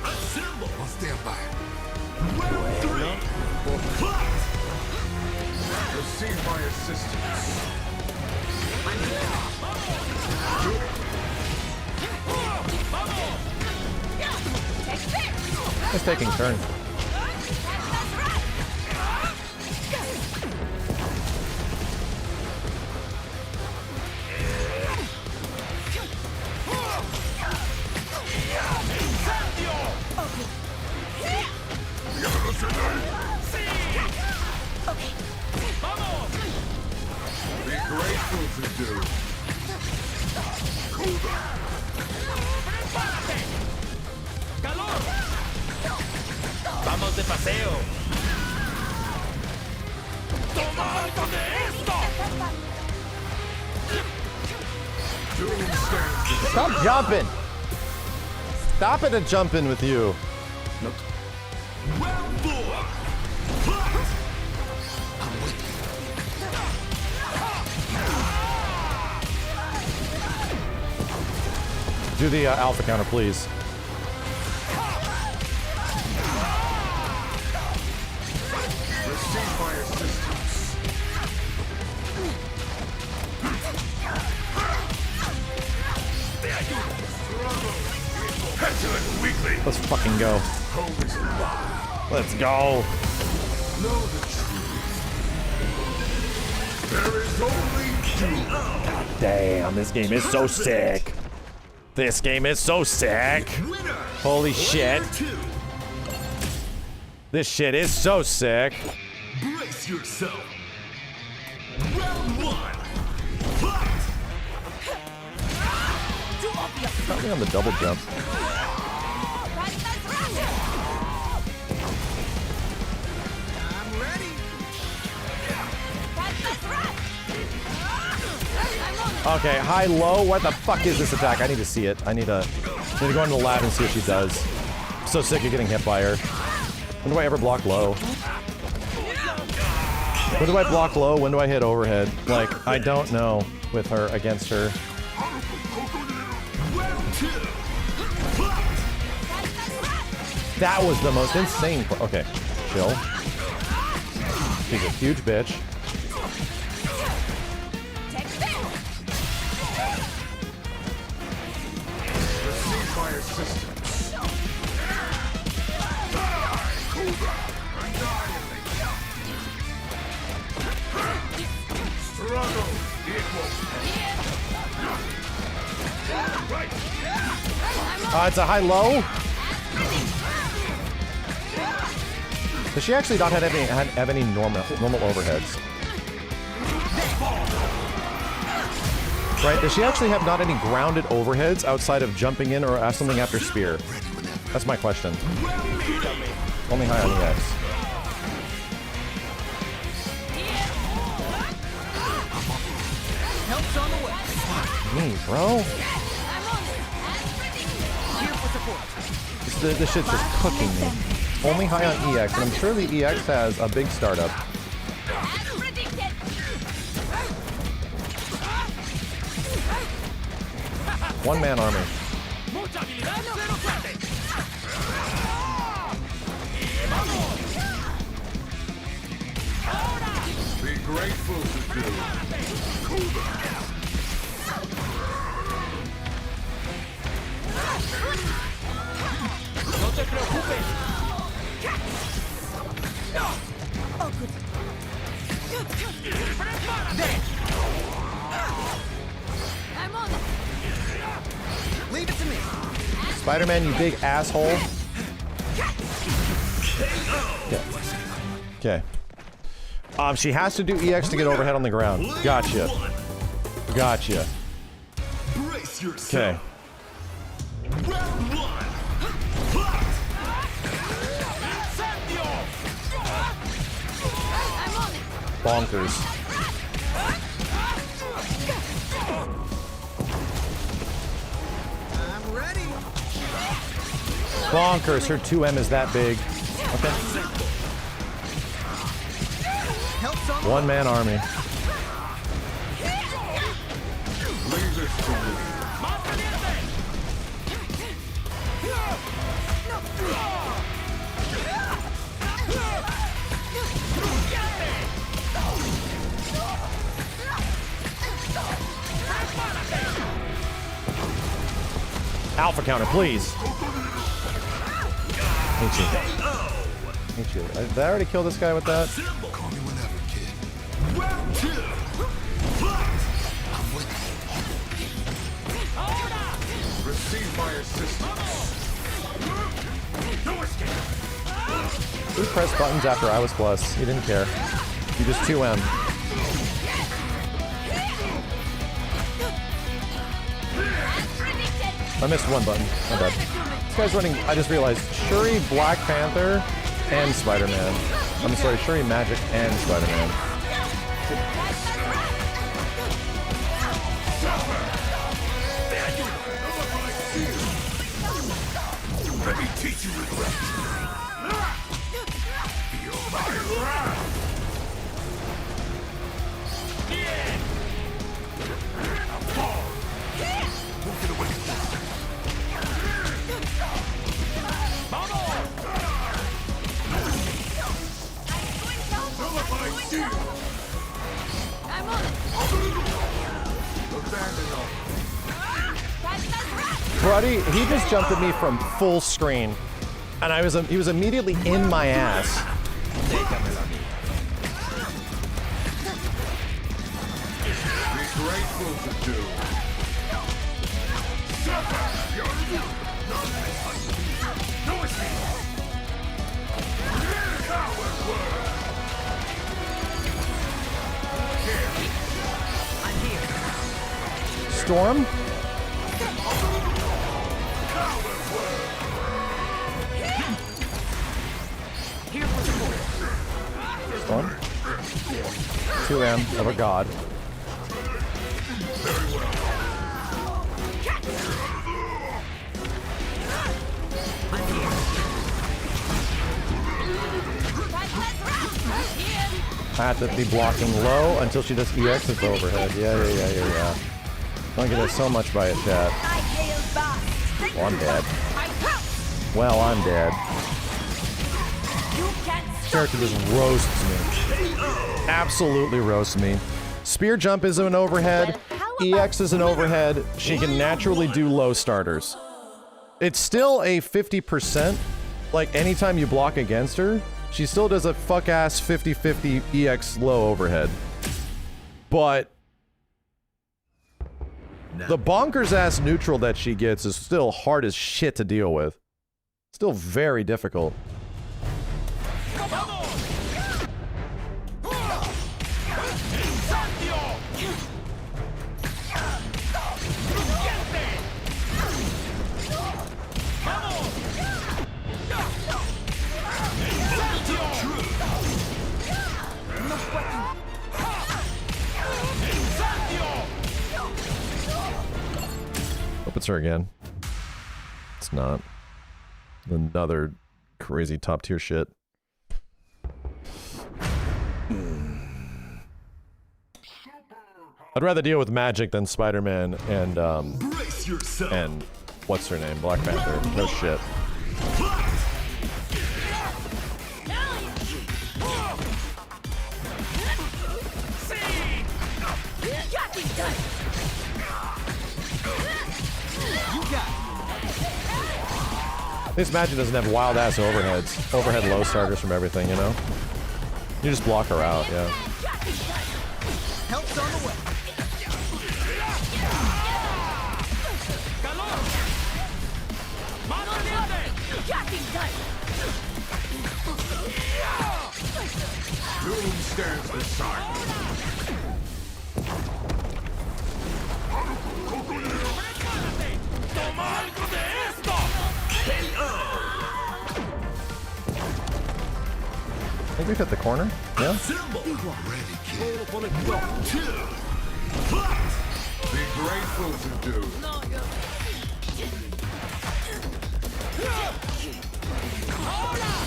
Speaker 5: Assemble. I'll stand by. Round 3. Receive my assistance.
Speaker 1: It's taking turn.
Speaker 5: Be grateful to do.
Speaker 4: Vamos de paseo.
Speaker 1: Stop jumping. Stop it and jumping with you.
Speaker 5: Nope. Round 4.
Speaker 1: Do the alpha counter, please.
Speaker 5: Receive my assistance. Petulant weakling.
Speaker 1: Let's fucking go.
Speaker 5: Home is mine.
Speaker 1: Let's go.
Speaker 5: Know the truth. There is only doom.
Speaker 1: God damn, this game is so sick. This game is so sick. Holy shit. This shit is so sick.
Speaker 5: Brace yourself. Round 1.
Speaker 1: Got me on the double jump.
Speaker 9: I'm ready.
Speaker 1: Okay, high, low. What the fuck is this attack? I need to see it. I need to go into the lab and see what she does. I'm so sick of getting hit by her. When do I ever block low? When do I block low? When do I hit overhead? Like, I don't know with her, against her. That was the most insane. Okay. Chill. She's a huge bitch.
Speaker 5: Receive my assistance. Struggle equals.
Speaker 1: It's a high-low. Does she actually not have any normal overheads? Right? Does she actually have not any grounded overheads outside of jumping in or something after spear? That's my question. Only high on EX.
Speaker 9: Help's on the way.
Speaker 1: Me, bro. This shit's just cooking me. Only high on EX, and I'm sure the EX has a big startup. One-man army.
Speaker 5: Be grateful to do.
Speaker 9: No te preocupes. Oh, good. I'm on it. Leave it to me.
Speaker 1: Spider-Man, you big asshole. Okay. She has to do EX to get overhead on the ground. Gotcha. Gotcha. Okay. Bonkers.
Speaker 9: I'm ready.
Speaker 1: Bonkers. Her 2M is that big. Okay. One-man army. Alpha counter, please. Hate you. Hate you. Did I already kill this guy with that?
Speaker 5: Call me whenever, kid. Round 2. Receive my assistance. No escape.
Speaker 1: Who pressed buttons after I was plus? He didn't care. You just 2M. I missed one button. My bad. This guy's running, I just realized, Shuri, Black Panther, and Spider-Man. I'm sorry, Shuri, Magic, and Spider-Man.
Speaker 5: Let me teach you regret. Feel my wrath. Fall. Don't get away from this.
Speaker 9: I'm on it.
Speaker 1: Buddy, he just jumped at me from full screen, and he was immediately in my ass.
Speaker 5: Be grateful to do. No escape. Coward word.
Speaker 9: I'm here.
Speaker 1: Storm?
Speaker 9: Here for support.
Speaker 1: Storm? 2M of a god. I have to be blocking low until she does EX with overhead. Yeah. Don't get it so much by it, chat. Well, I'm dead. Well, I'm dead.
Speaker 9: You can't
Speaker 1: character just roasts me. Absolutely roasts me. Spear jump is an overhead. EX is an overhead. She can naturally do low starters. It's still a 50%. Like, anytime you block against her, she still does a fuck-ass 50-50 EX low overhead. But the bonkers-ass neutral that she gets is still hard as shit to deal with. Still very difficult. Hope it's her again. It's not. Another crazy top tier shit. I'd rather deal with Magic than Spider-Man and what's her name? Black Panther. No shit. This Magic doesn't have wild ass overheads. Overhead low starters from everything, you know? You just block her out, yeah.
Speaker 2: Help's on the way.
Speaker 5: Doom stands beside me.
Speaker 1: I think we've hit the corner. Yeah.
Speaker 5: Be grateful to do.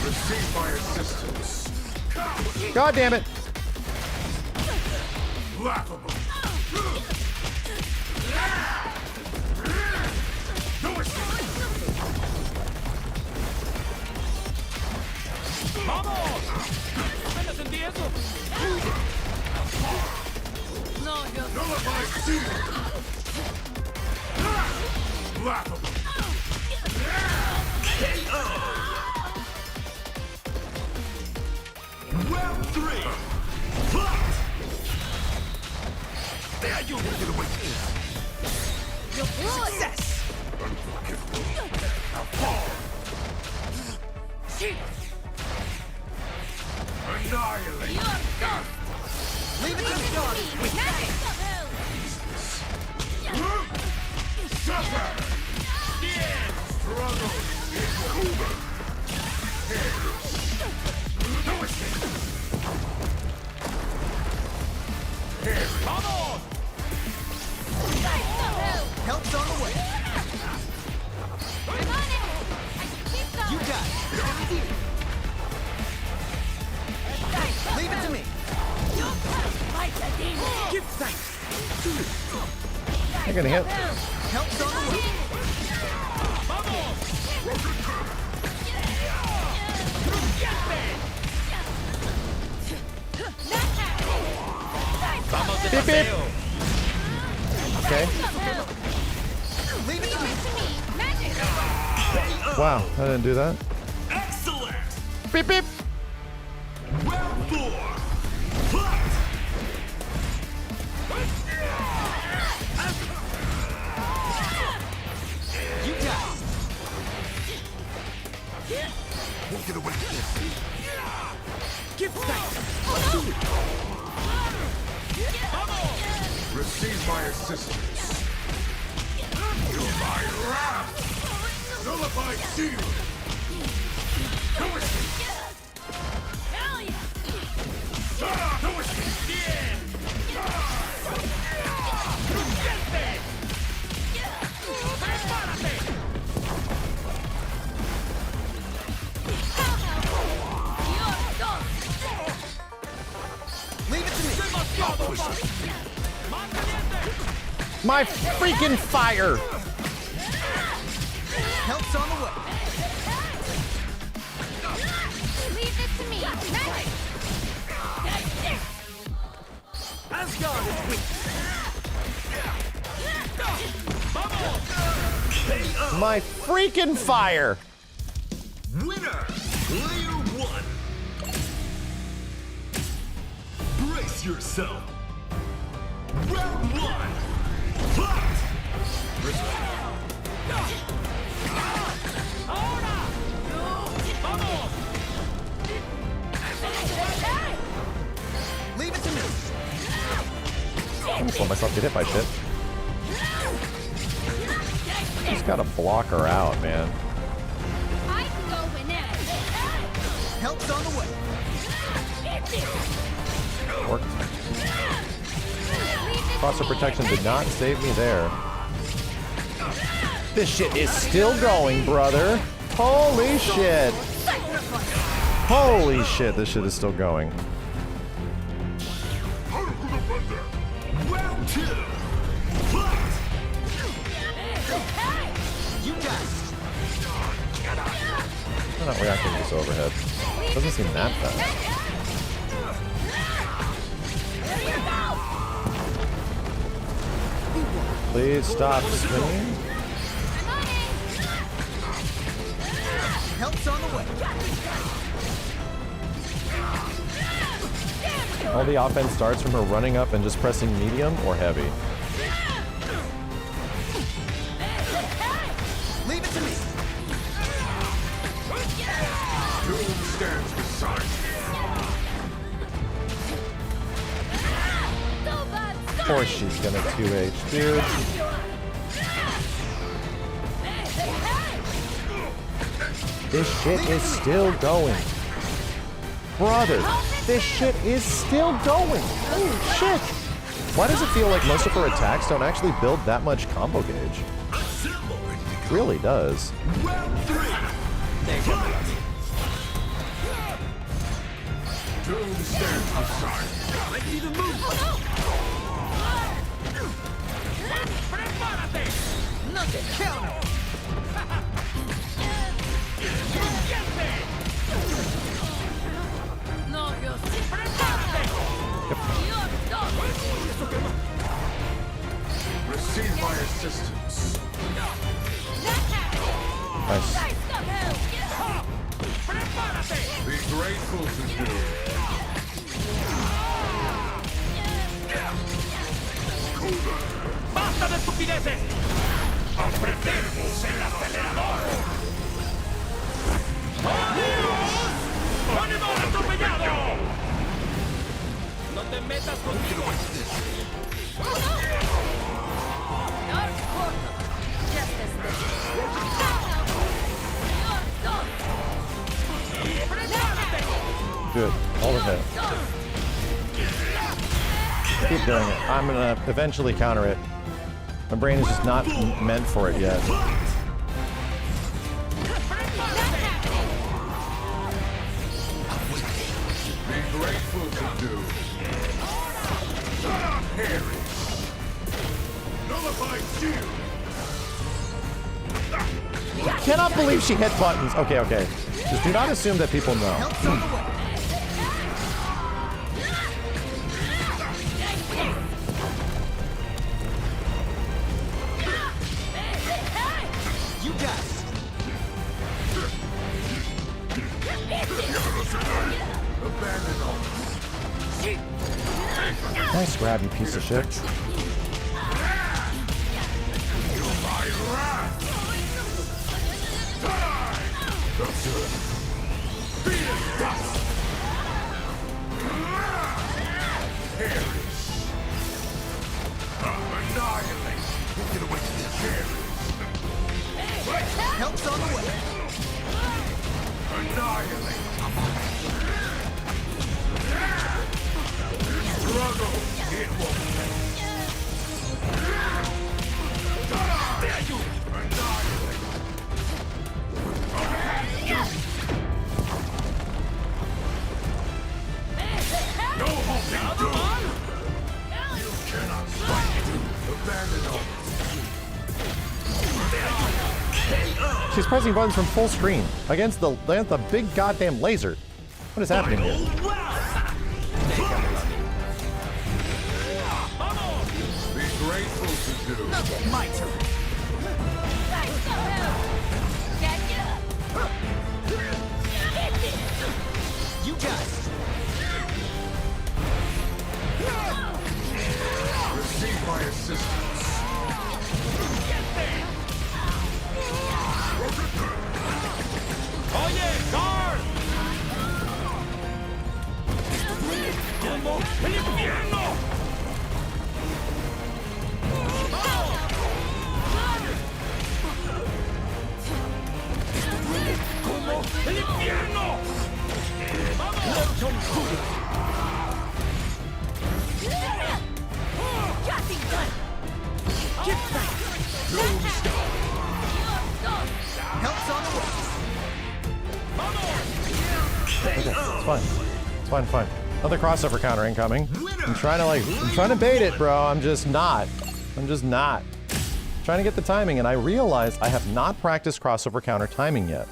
Speaker 5: Receive my assistance.
Speaker 1: God damn it.
Speaker 5: Laughable. Laughable.
Speaker 14: Round 3. Fight! There you will get away from this. Success!
Speaker 5: Unforgivable. Now fall. Annihilate.
Speaker 2: Leave it to start.
Speaker 5: Suffer. Struggle is over. No escape.
Speaker 2: Help's on the way. You got it. Leave it to me. Give thanks.
Speaker 1: I'm gonna hit.
Speaker 2: Help's on the way.
Speaker 1: Beep, beep. Okay.
Speaker 2: Leave it to me.
Speaker 1: Wow, I didn't do that.
Speaker 14: Excellent!
Speaker 1: Beep, beep.
Speaker 14: Round 4. Fight!
Speaker 2: You got it.
Speaker 5: Won't get away from this.
Speaker 2: Give thanks.
Speaker 5: Receive my assistance. Feel my wrath. Nullified shield. No escape. No escape.
Speaker 2: Leave it to me.
Speaker 1: My freaking fire!
Speaker 2: Help's on the way.
Speaker 9: Leave this to me. Magic. Asgard is weak.
Speaker 1: My freaking fire!
Speaker 14: Winner, player one. Brace yourself. Round one. Fight!
Speaker 9: Leave it to me.
Speaker 1: I'm gonna let myself get hit by shit. Just gotta block her out, man.
Speaker 9: I can go whenever. Help's on the way.
Speaker 1: Worked. Crosshair protection did not save me there. This shit is still going, brother. Holy shit. Holy shit, this shit is still going.
Speaker 14: Round two. Fight!
Speaker 9: You guys.
Speaker 1: I'm not reacting to this overhead. Doesn't seem that bad. Please stop swinging.
Speaker 9: Help's on the way.
Speaker 1: All the offense starts from her running up and just pressing medium or heavy.
Speaker 9: Leave it to me.
Speaker 14: Doom stands beside
Speaker 1: Of course she's gonna 2H, dude. This shit is still going. Brother, this shit is still going. Holy shit. Why does it feel like most of her attacks don't actually build that much combo gauge? It really does.
Speaker 14: Round three. Doom stands beside
Speaker 9: I see the move. Nothing counter. No,
Speaker 14: Receive my assistance.
Speaker 1: Nice.
Speaker 14: Be grateful to Doom.
Speaker 9: ¡Basta de estupideces! ¡Apretemos el acelerador! ¡Adiós! ¡Animal atropellado! ¡No te metas conmigo!
Speaker 1: Good. All of it. Keep doing it. I'm gonna eventually counter it. My brain is just not meant for it yet.
Speaker 14: Be grateful to Doom. Harry. Nullify shield.
Speaker 1: I cannot believe she hit buttons. Okay, okay. Just do not assume that people know.
Speaker 9: You got it.
Speaker 1: Nice grab, you piece of shit.
Speaker 9: Help's on the way.
Speaker 14: Annihilate. Struggle. It won't. No holding Doom. You cannot fight. Abandon all.
Speaker 1: She's pressing buttons from full screen against the big goddamn laser? What is happening here?
Speaker 5: Be grateful to do.
Speaker 9: My turn. You just
Speaker 5: Receive my assistance.
Speaker 7: Oh yeah, guard!
Speaker 9: helps on the way.
Speaker 1: Okay, it's fine. It's fine, fine. Another crossover counter incoming. I'm trying to bait it, bro. I'm just not. Trying to get the timing, and I realized I have not practiced crossover counter timing yet.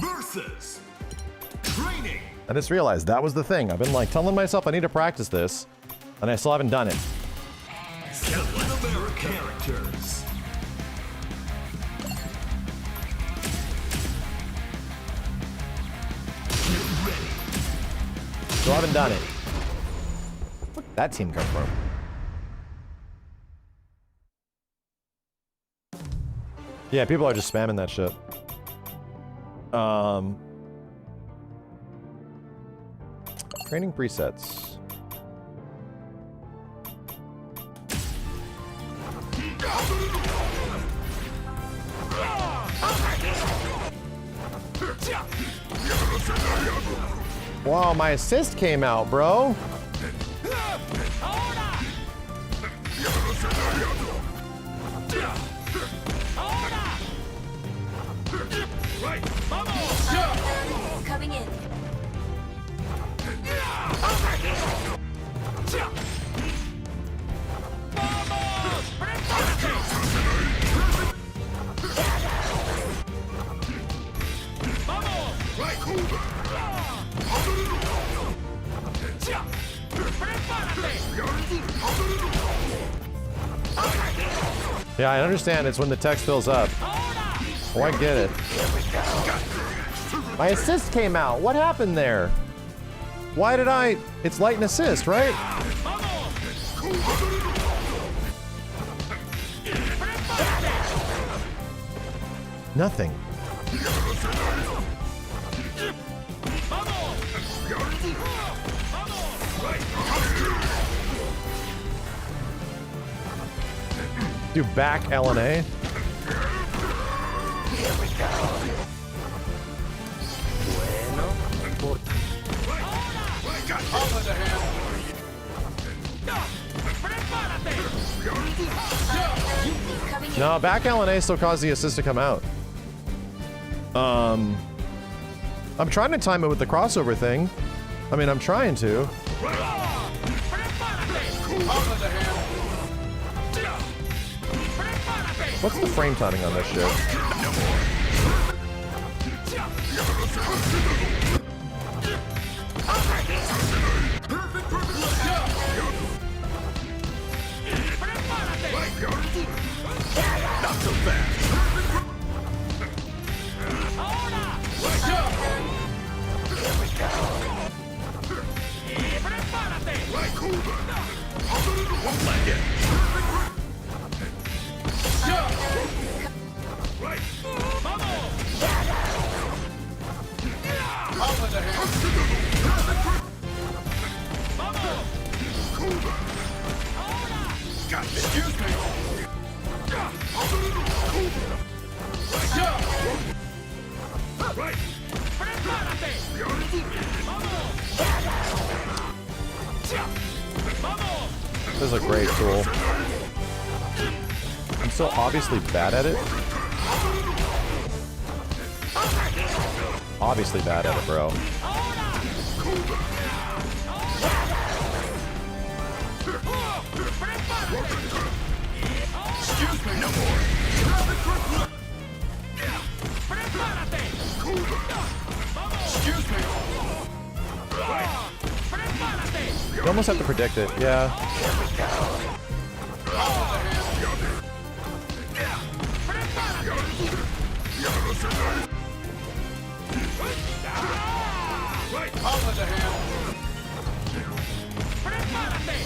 Speaker 5: Versus training.
Speaker 1: I just realized that was the thing. I've been like telling myself I need to practice this, and I still haven't done it.
Speaker 5: Captain America characters.
Speaker 1: Still haven't done it. Where'd that team come from? Yeah, people are just spamming that shit. Training presets. Wow, my assist came out, bro.
Speaker 9: Coming in.
Speaker 1: Yeah, I understand it's when the text fills up. Oh, I get it. My assist came out. What happened there? Why did I... It's light and assist, right? Nothing. Do back LNA.
Speaker 9: Here we go.
Speaker 1: No, back LNA still caused the assist to come out. I'm trying to time it with the crossover thing. I mean, I'm trying to. What's the frame timing on this shit?
Speaker 5: Not so fast.
Speaker 9: Here we go.
Speaker 5: Won't let it. Right. Got it. Excuse me. Right.
Speaker 1: This is a great tool. I'm so obviously bad at it. Obviously bad at it, bro.
Speaker 5: Excuse me, no more.
Speaker 1: You almost have to predict it, yeah.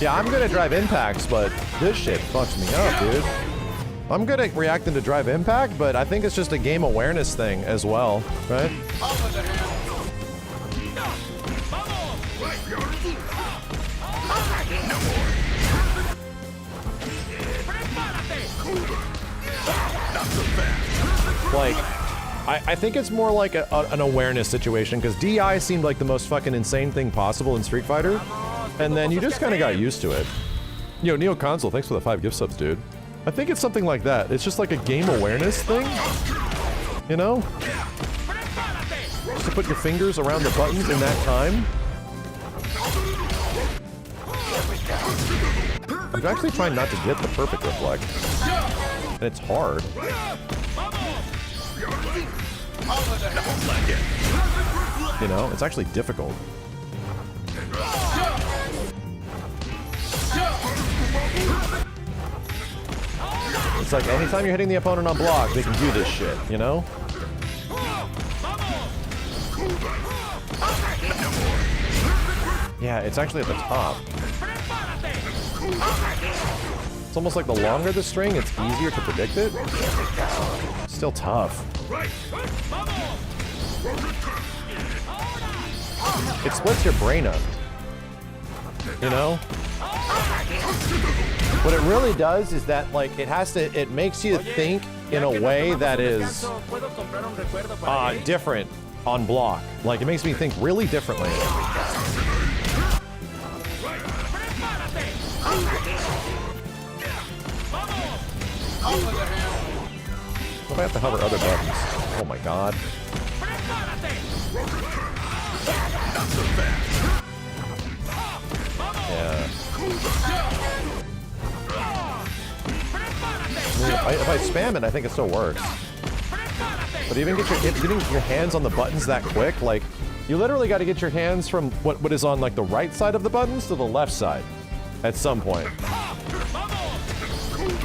Speaker 1: Yeah, I'm good at drive impacts, but this shit fucks me up, dude. I'm good at reacting to drive impact, but I think it's just a game awareness thing as well, right? Like, I think it's more like an awareness situation, because DI seemed like the most fucking insane thing possible in Street Fighter, and then you just kind of got used to it. Yo, Neo Console, thanks for the 5 gift subs, dude. I think it's something like that. It's just like a game awareness thing, you know? Just to put your fingers around the buttons in that time. I'm actually trying not to get the perfect reflect, and it's hard. You know, it's actually difficult. It's like anytime you're hitting the opponent on block, they can do this shit, you know? Yeah, it's actually at the top. It's almost like the longer the string, it's easier to predict it. Still tough. It splits your brain up. You know? What it really does is that, like, it makes you think in a way that is different on block. Like, it makes me think really differently. If I have to hover other buttons. Oh my god. Yeah. I mean, if I spam it, I think it still works. But even getting your hands on the buttons that quick, like, you literally got to get your hands from what is on, like, the right side of the buttons to the left side at some point.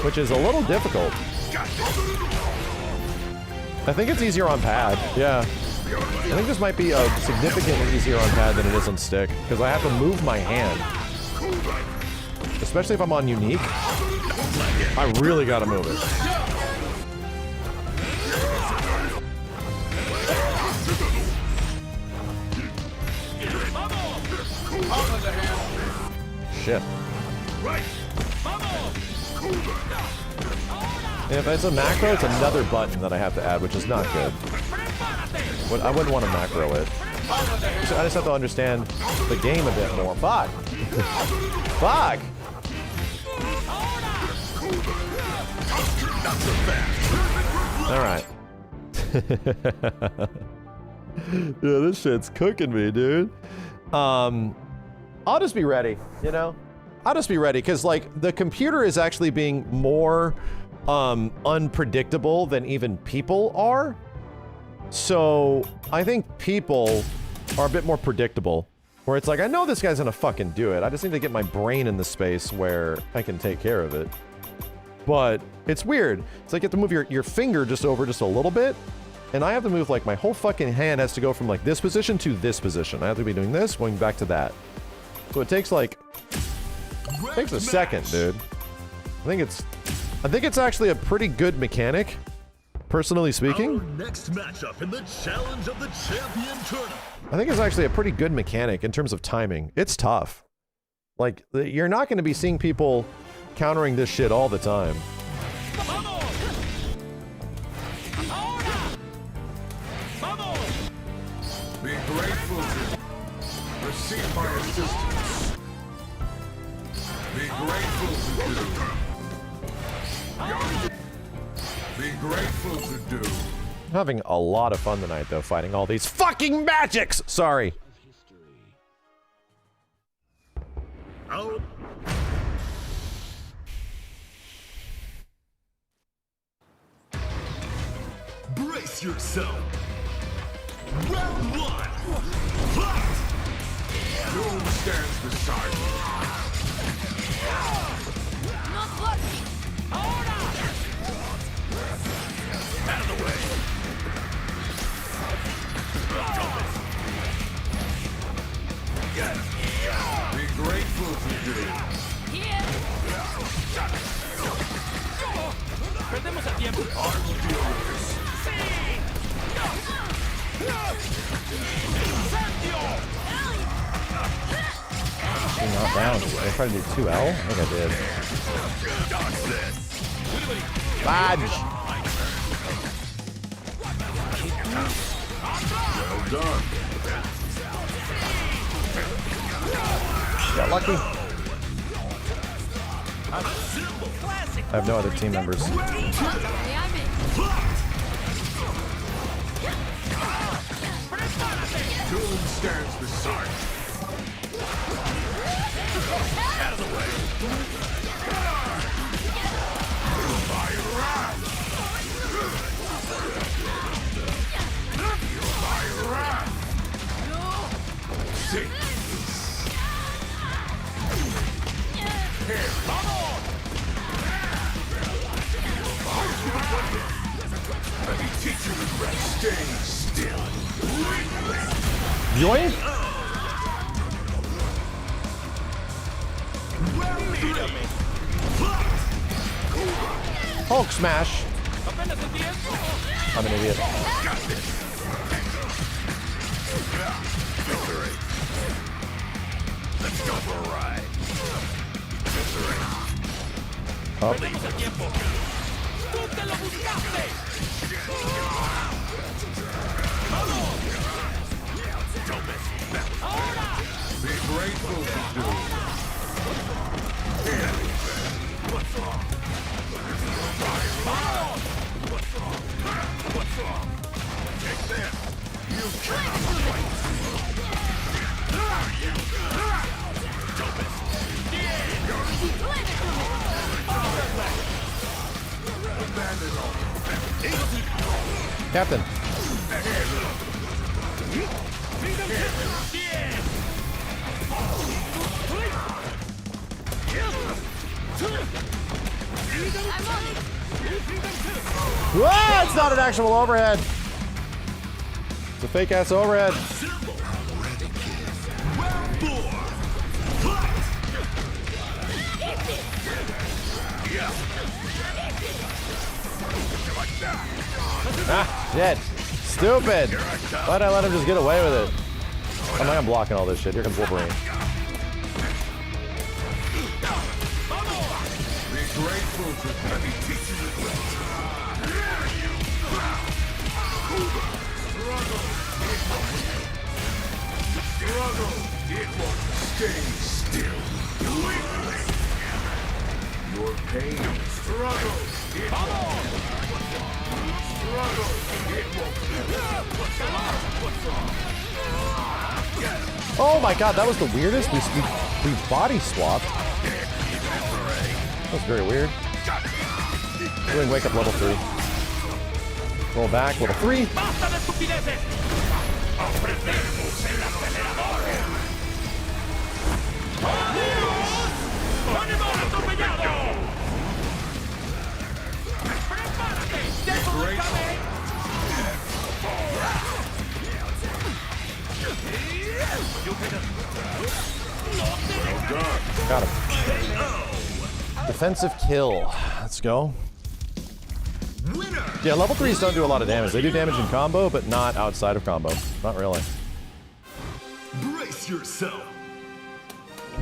Speaker 1: Which is a little difficult. I think it's easier on pad, yeah. I think this might be significantly easier on pad than it is on stick, because I have to move my hand. Especially if I'm on unique. I really gotta move it. Shit. And if it's a macro, it's another button that I have to add, which is not good. But I wouldn't want to macro it. So I just have to understand the game a bit more. Fuck! Fuck! Alright. Yeah, this shit's cooking me, dude. I'll just be ready, you know? I'll just be ready, because, like, the computer is actually being more unpredictable than even people are. So I think people are a bit more predictable, where it's like, I know this guy's gonna fucking do it. I just need to get my brain in the space where I can take care of it. But it's weird. It's like you have to move your finger just over just a little bit, and I have to move, like, my whole fucking hand has to go from, like, this position to this position. I have to be doing this, going back to that. So it takes, like, it takes a second, dude. I think it's actually a pretty good mechanic, personally speaking.
Speaker 14: Our next matchup in the Challenge of the Champion tournament.
Speaker 1: I think it's actually a pretty good mechanic in terms of timing. It's tough. Like, you're not going to be seeing people countering this shit all the time.
Speaker 5: Be grateful to receive my assistance. Be grateful to do. Be grateful to do.
Speaker 1: I'm having a lot of fun tonight, though, fighting all these fucking magics! Sorry.
Speaker 14: Out.
Speaker 5: Brace yourself. Round 1. Fight! Doom stands beside you.
Speaker 9: Not working. Ahora!
Speaker 5: Out of the way. Be grateful to you.
Speaker 9: Here.
Speaker 12: Perdemos el tiempo.
Speaker 5: I will deal with this.
Speaker 1: Not down. Did I try to do 2L? I think I did. Badge!
Speaker 5: Well done.
Speaker 1: Got lucky. I have no other team members.
Speaker 5: Doom stands beside you. Out of the way. My wrath. My wrath. See. Here. Let me teach you the rest. Stay still.
Speaker 1: Yoink! Hulk smash! I'm an idiot.
Speaker 5: Let's go for a ride.
Speaker 1: Oh.
Speaker 5: Be grateful to do. What's wrong? What's wrong? Take this. You cannot fight.
Speaker 1: Captain. Whoa, it's not an actual overhead. It's a fake ass overhead. Ah, shit. Stupid. Why'd I let him just get away with it? I'm like, I'm blocking all this shit. Here comes Wolverine.
Speaker 5: Be grateful to let me teach you the way. Struggle. It won't stay still. Your pain. Struggle. It won't. Struggle. It won't.
Speaker 1: Oh my god, that was the weirdest. We body swapped. That was very weird. Doing wake up level 3. Roll back, level 3. Got him. Defensive kill. Let's go. Yeah, level 3s don't do a lot of damage. They do damage in combo, but not outside of combo. Not really.
Speaker 5: Brace yourself.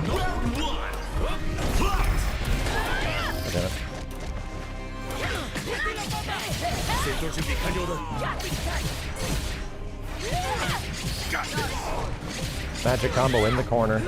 Speaker 5: Round 1. Fight.
Speaker 1: Damn it. Magic combo in the corner.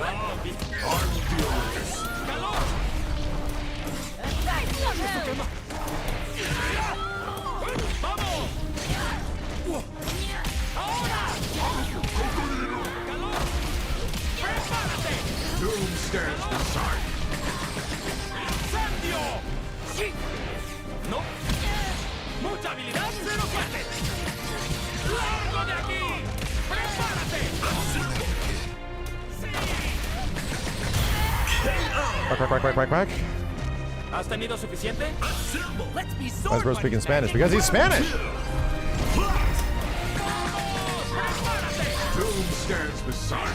Speaker 5: Doom stands beside you.
Speaker 1: Quack.
Speaker 12: ¿Has tenido suficiente?
Speaker 1: Why is bro speaking Spanish? Because he's Spanish!
Speaker 5: Doom stands beside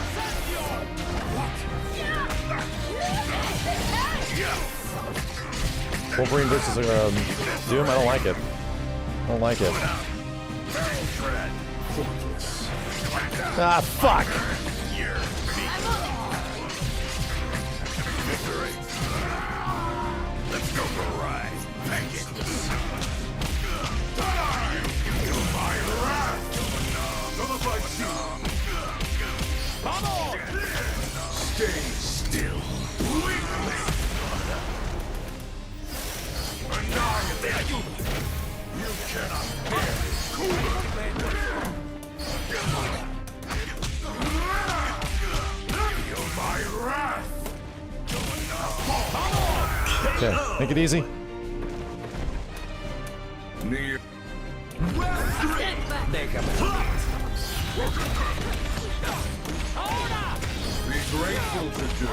Speaker 1: Wolverine versus Doom? I don't like it. I don't like it. Ah, fuck!
Speaker 5: Let's go for a ride. Thank you. Feel my wrath. Stay still. Annihilate. You cannot bear Feel my wrath.
Speaker 1: Okay, make it easy.
Speaker 5: Near. Be grateful to do.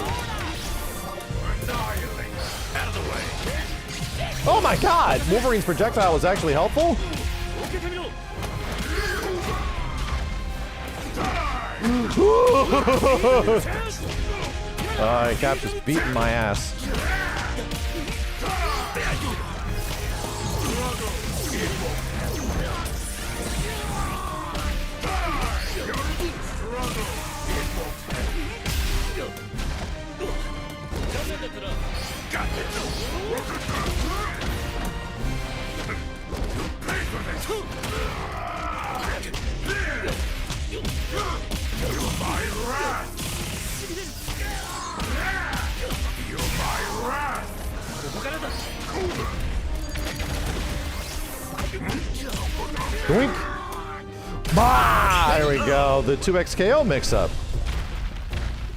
Speaker 5: Annihilate. Out of the way.
Speaker 1: Oh my god! Wolverine's projectile was actually helpful? Cap just beating my ass. Doink. There we go. The 2x KO mix-up.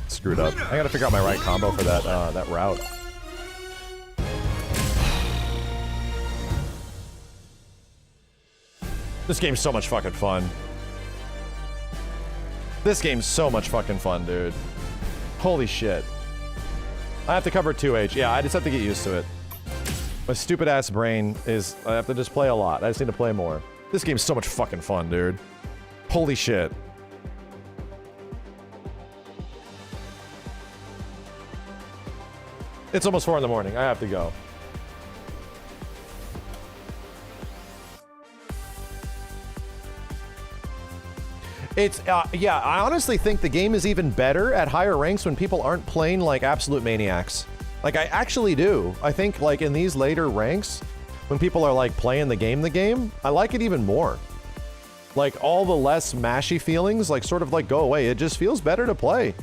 Speaker 1: Screwed up. I gotta figure out my right combo for that that route. This game's so much fucking fun. This game's so much fucking fun, dude. Holy shit. I have to cover 2H. Yeah, I just have to get used to it. My stupid ass brain is... I have to just play a lot. I just need to play more. This game's so much fucking fun, dude. Holy shit. It's almost 4 in the morning. I have to go. It's, yeah, I honestly think the game is even better at higher ranks when people aren't playing like absolute maniacs. Like, I actually do. I think, like, in these later ranks, when people are, like, playing the game, I like it even more. Like, all the less mashy feelings, like, sort of, like, go away. It just feels better to play.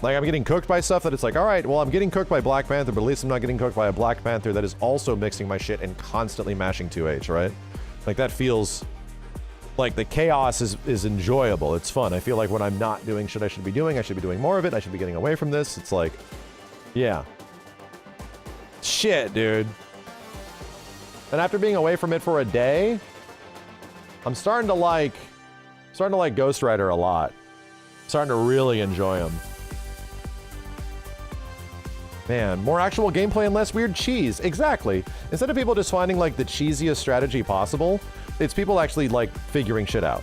Speaker 1: Like, I'm getting cooked by stuff that it's like, all right, well, I'm getting cooked by Black Panther, but at least I'm not getting cooked by a Black Panther that is also mixing my shit and constantly mashing 2H, right? Like, that feels... like, the chaos is enjoyable. It's fun. I feel like when I'm not doing shit I should be doing more of it. I should be getting away from this. It's like, yeah. Shit, dude. And after being away from it for a day, I'm starting to like Ghost Rider a lot. Starting to really enjoy him. Man, more actual gameplay and less weird cheese. Exactly. Instead of people just finding, like, the cheesiest strategy possible, it's people actually, like, figuring shit out.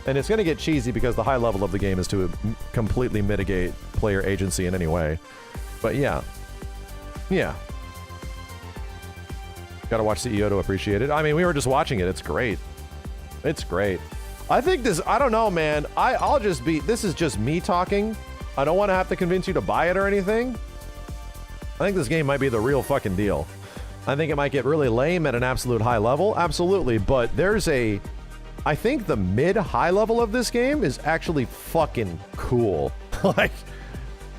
Speaker 1: And it's going to get cheesy because the high level of the game is to completely mitigate player agency in any way. But yeah. Yeah. Gotta watch CEO to appreciate it. I mean, we were just watching it. It's great. It's great. I think this... I don't know, man. I'll just be... This is just me talking. I don't want to have to convince you to buy it or anything. I think this game might be the real fucking deal. I think it might get really lame at an absolute high level. Absolutely. But there's a... I think the mid-high level of this game is actually fucking cool. Like,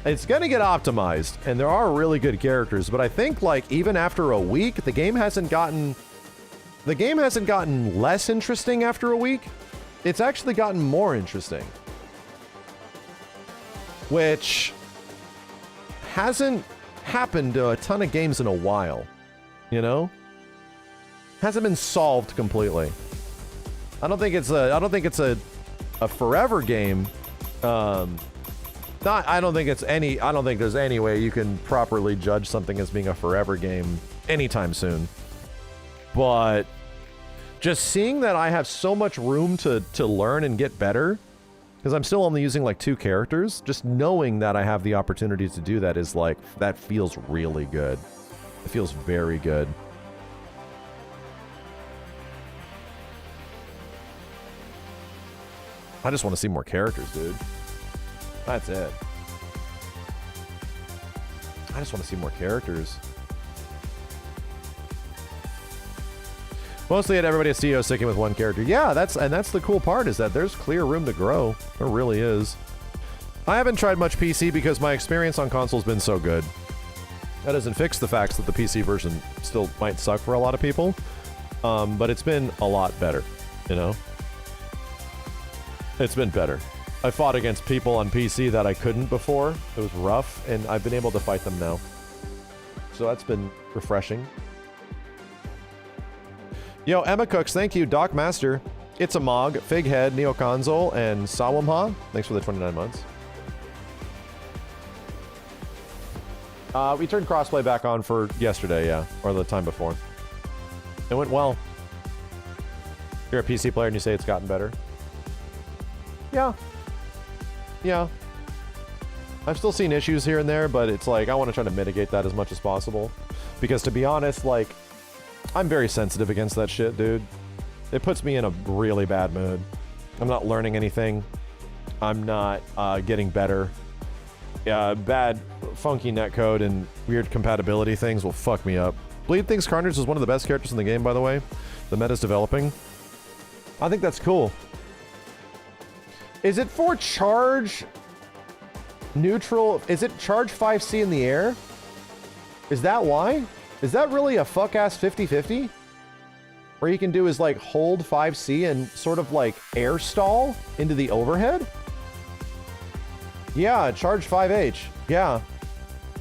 Speaker 1: it's going to get optimized, and there are really good characters, but I think, like, even after a week, the game hasn't gotten less interesting after a week. It's actually gotten more interesting. Which hasn't happened to a ton of games in a while. You know? Hasn't been solved completely. I don't think it's a forever game. Not not. I don't think there's any way you can properly judge something as being a forever game anytime soon. But just seeing that I have so much room to learn and get better, because I'm still only using like 2 characters, just knowing that I have the opportunity to do that is like, that feels really good. It feels very good. I just want to see more characters, dude. That's it. I just want to see more characters. Mostly everybody at CEO sticking with 1 character. Yeah, that's the cool part, is that there's clear room to grow. There really is. I haven't tried much PC because my experience on console's been so good. That doesn't fix the facts that the PC version still might suck for a lot of people. But it's been a lot better, you know? It's been better. I fought against people on PC that I couldn't before. It was rough, and I've been able to fight them now. So that's been refreshing. Yo, Emma Cooks, thank you. Doc Master, It's a Mog, Fighead, Neo Console, and Sawamha. Thanks for the 29 months. We turned crossplay back on for yesterday, yeah, or the time before. It went well. You're a PC player and you say it's gotten better. Yeah. Yeah. I've still seen issues here and there, but it's like, I want to try to mitigate that as much as possible. Because to be honest, like, I'm very sensitive against that shit, dude. It puts me in a really bad mood. I'm not learning anything. I'm not getting better. Bad, funky netcode and weird compatibility things will fuck me up. Bleed Things Carnage is one of the best characters in the game, by the way. The meta's developing. I think that's cool. Is it for charge neutral? Is it charge 5C in the air? Is that why? Is that really a fuck-ass 50-50? Where you can do is like hold 5C and sort of like air stall into the overhead? Yeah, charge 5H. Yeah.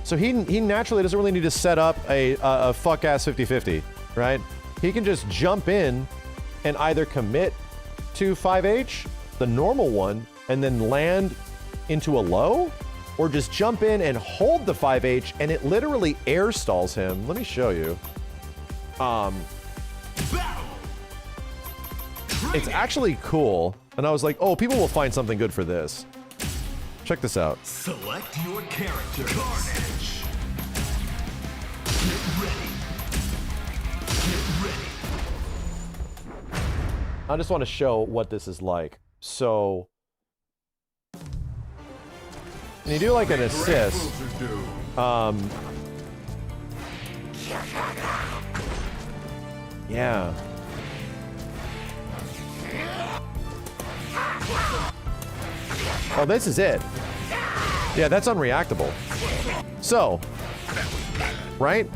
Speaker 1: So he naturally doesn't really need to set up a fuck-ass 50-50, right? He can just jump in and either commit to 5H, the normal one, and then land into a low, or just jump in and hold the 5H and it literally air stalls him. Let me show you. It's actually cool. And I was like, oh, people will find something good for this. Check this out.
Speaker 5: Select your character. Carnage. Get ready. Get ready.
Speaker 1: I just want to show what this is like. So, when you do like an assist, yeah. Oh, this is it. Yeah, that's unreactable. So, right?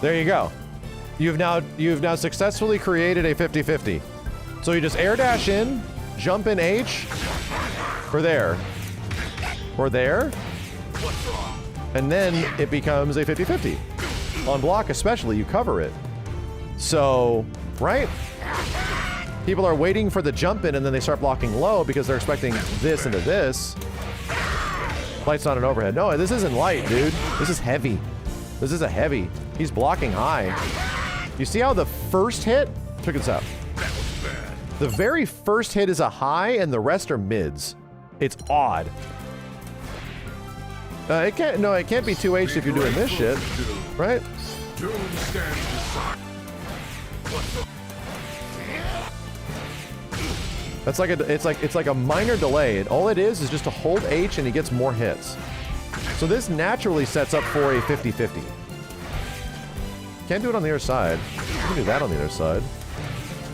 Speaker 1: There you go. You've now successfully created a 50-50. So you just air dash in, jump in H, or there, and then it becomes a 50-50. On block especially, you cover it. So, right? People are waiting for the jump in and then they start blocking low because they're expecting this into this. Light's not an overhead. No, this isn't light, dude. This is heavy. This is a heavy. He's blocking high. You see how the first hit? Check this out. The very first hit is a high and the rest are mids. It's odd. It can't be 2H if you're doing this shit, right? That's like it's like a minor delay. And all it is just to hold H and he gets more hits. So this naturally sets up for a 50-50. Can't do it on the other side. You can do that on the other side.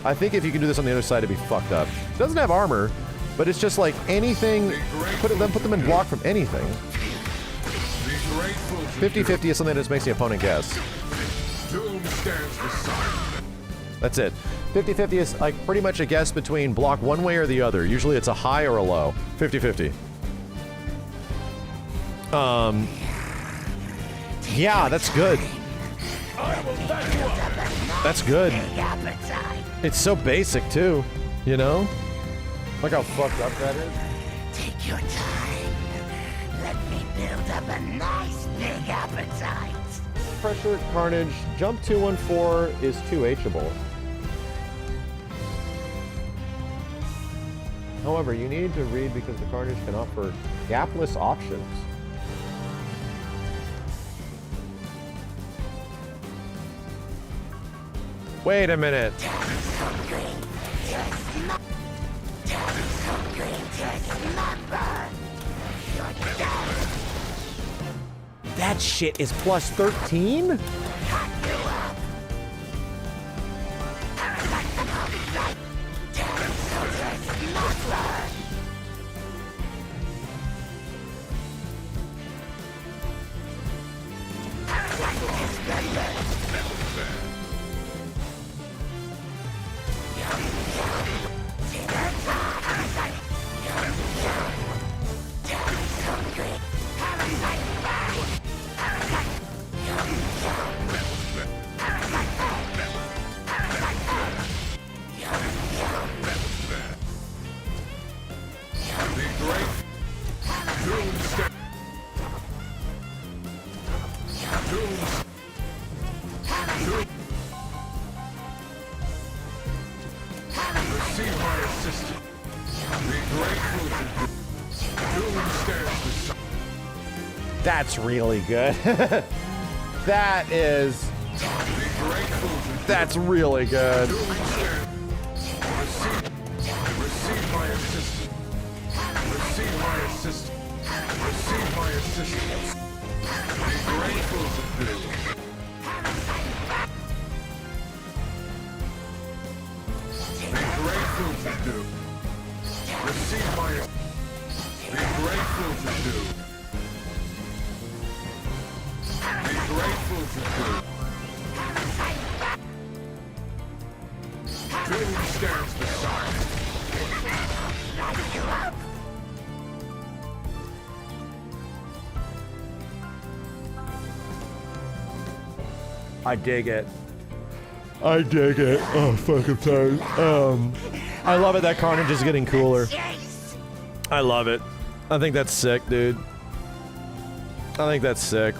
Speaker 1: I think if you can do this on the other side, it'd be fucked up. It doesn't have armor, but it's just like anything. Put them in block from anything. 50-50 is something that just makes the opponent guess. That's it. 50-50 is like pretty much a guess between block one way or the other. Usually it's a high or a low. 50-50. Yeah, that's good. That's good. It's so basic too, you know? Look how fucked up that is.
Speaker 9: your time. Let me build up a nice big appetite.
Speaker 1: Pressure, Carnage, jump 214 is 2Hable. However, you need to read because the Carnage can offer gapless options. Wait a minute. That shit is plus 13? That's really good. That's really good.
Speaker 5: Receive my assistance. Receive my assistance. Receive my assistance. Be grateful to do. Be grateful to do. Receive my. Be grateful to do. Be grateful to do. Doom stands beside.
Speaker 1: I dig it. I dig it. Oh, fuck, I'm tired. I love it that Carnage is getting cooler. I love it. I think that's sick, dude. I think that's sick.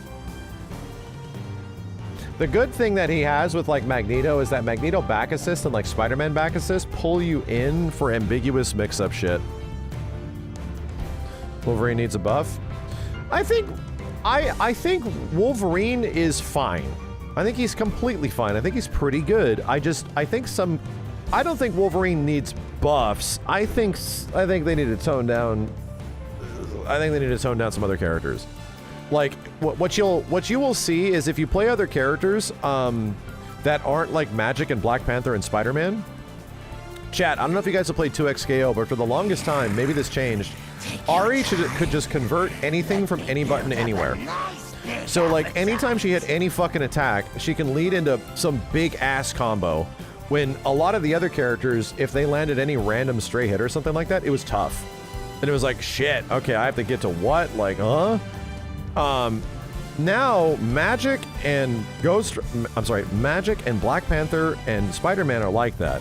Speaker 1: The good thing that he has with like Magneto is that Magneto back assist and like Spider-Man back assist pull you in for ambiguous mix-up shit. Wolverine needs a buff. I think Wolverine is fine. I think he's completely fine. I think he's pretty good. I don't think Wolverine needs buffs. I think they need to tone down. I think they need to tone down some other characters. Like what you will see is if you play other characters that aren't like Magic and Black Panther and Spider-Man. Chat, I don't know if you guys have played 2XKO, but for the longest time, maybe this changed. Ari could just convert anything from any button anywhere. So like anytime she hit any fucking attack, she can lead into some big ass combo. When a lot of the other characters, if they landed any random stray hit or something like that, it was tough. And it was like, shit, okay, I have to get to what? Like, huh? Now Magic and Magic and Black Panther and Spider-Man are like that.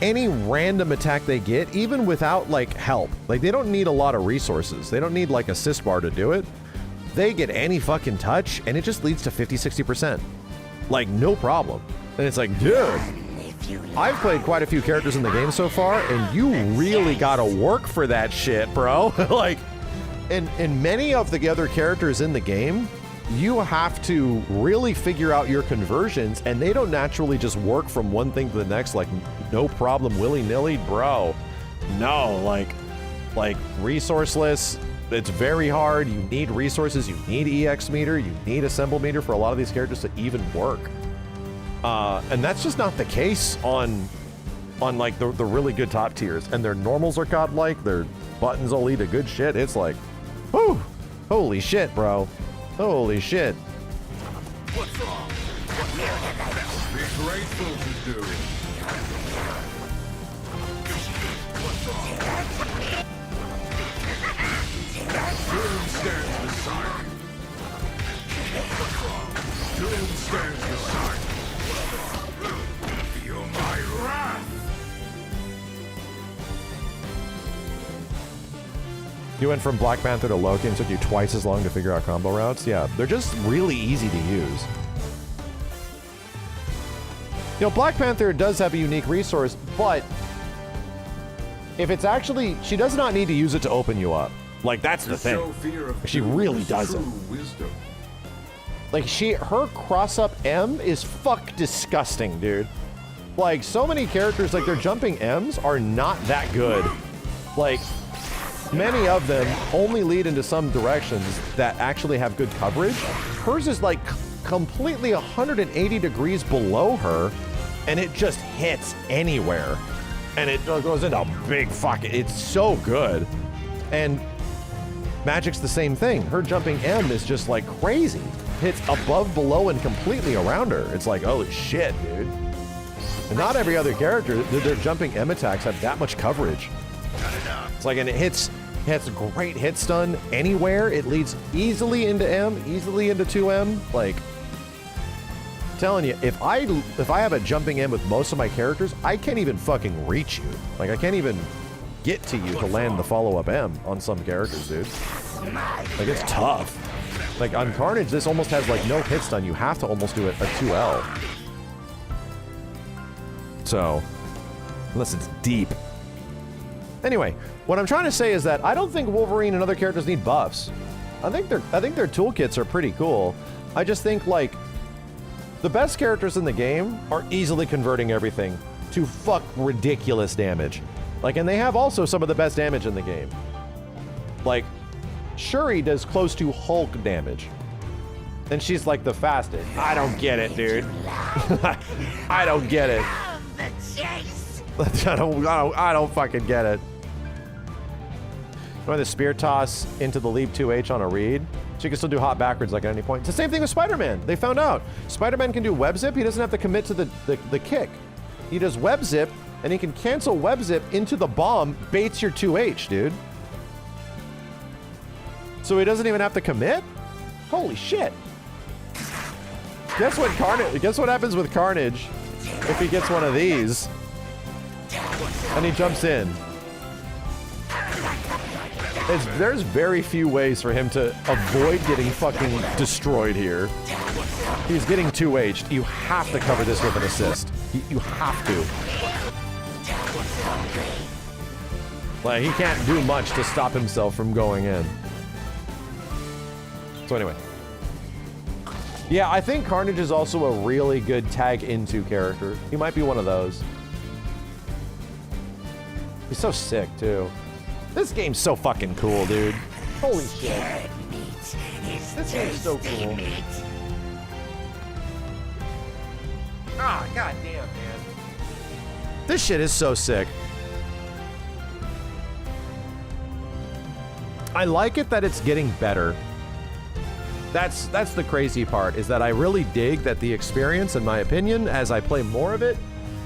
Speaker 1: Any random attack they get, even without like help, like they don't need a lot of resources. They don't need like assist bar to do it. They get any fucking touch and it just leads to 50-60%. Like no problem. And it's like, dude, I've played quite a few characters in the game so far and you really gotta work for that shit, bro. Like, in many of the other characters in the game, you have to really figure out your conversions and they don't naturally just work from one thing to the next like no problem willy-nilly, bro. No, like resourceless. It's very hard. You need resources, you need EX meter, you need assemble meter for a lot of these characters to even work. And that's just not the case on like the really good top tiers. And their normals are godlike, their buttons will lead to good shit. It's like, whew, holy shit, bro. Holy shit.
Speaker 5: What's wrong? Be grateful to do. What's wrong? Doom stands beside you. What's wrong? Doom stands beside you. Feel my wrath.
Speaker 1: You went from Black Panther to Loki and it took you twice as long to figure out combo routes. Yeah, they're just really easy to use. You know, Black Panther does have a unique resource, but if it's actually, she does not need to use it to open you up. Like, that's the thing. She really doesn't. Like, her cross-up M is fuck disgusting, dude. Like, so many characters, like, their jumping M's are not that good. Like, many of them only lead into some directions that actually have good coverage. Hers is, like, completely 180 degrees below her, and it just hits anywhere. And it goes into big fucking, it's so good. And Magic's the same thing. Her jumping M is just, like, crazy. Hits above, below, and completely around her. It's like, holy shit, dude. And not every other character, their jumping M attacks have that much coverage. It's like, and it hits great hit stun anywhere. It leads easily into M, easily into 2M. Like, I'm telling you, if I have a jumping M with most of my characters, I can't even fucking reach you. Like, I can't even get to you to land the follow-up M on some characters, dude. Like, it's tough. Like, on Carnage, this almost has, like, no hit stun. You have to almost do it a 2L. So, unless it's deep. Anyway, what I'm trying to say is that I don't think Wolverine and other characters need buffs. I think their toolkits are pretty cool. I just think, like, the best characters in the game are easily converting everything to fuck ridiculous damage. Like, and they have also some of the best damage in the game. Like, Shuri does close to Hulk damage. And she's like the fastest. I don't get it, dude. I don't get it. I don't fucking get it. Going the spear toss into the leap 2H on a read. She can still do hop backwards like at any point. It's the same thing with Spider-Man. They found out. Spider-Man can do web zip. He doesn't have to commit to the kick. He does web zip, and he can cancel web zip into the bomb, baits your 2H, dude. So he doesn't even have to commit? Holy shit. Guess what happens with Carnage if he gets one of these and he jumps in? There's very few ways for him to avoid getting fucking destroyed here. He's getting 2H'd. You have to cover this with an assist. You have to. Like, he can't do much to stop himself from going in. So anyway. Yeah, I think Carnage is also a really good tag into character. He might be one of those. He's so sick, too. This game's so fucking cool, dude. Holy shit. This game's so cool. Ah, goddamn, man. This shit is so sick. I like it that it's getting better. That's the crazy part, is that I really dig that the experience, in my opinion, as I play more of it,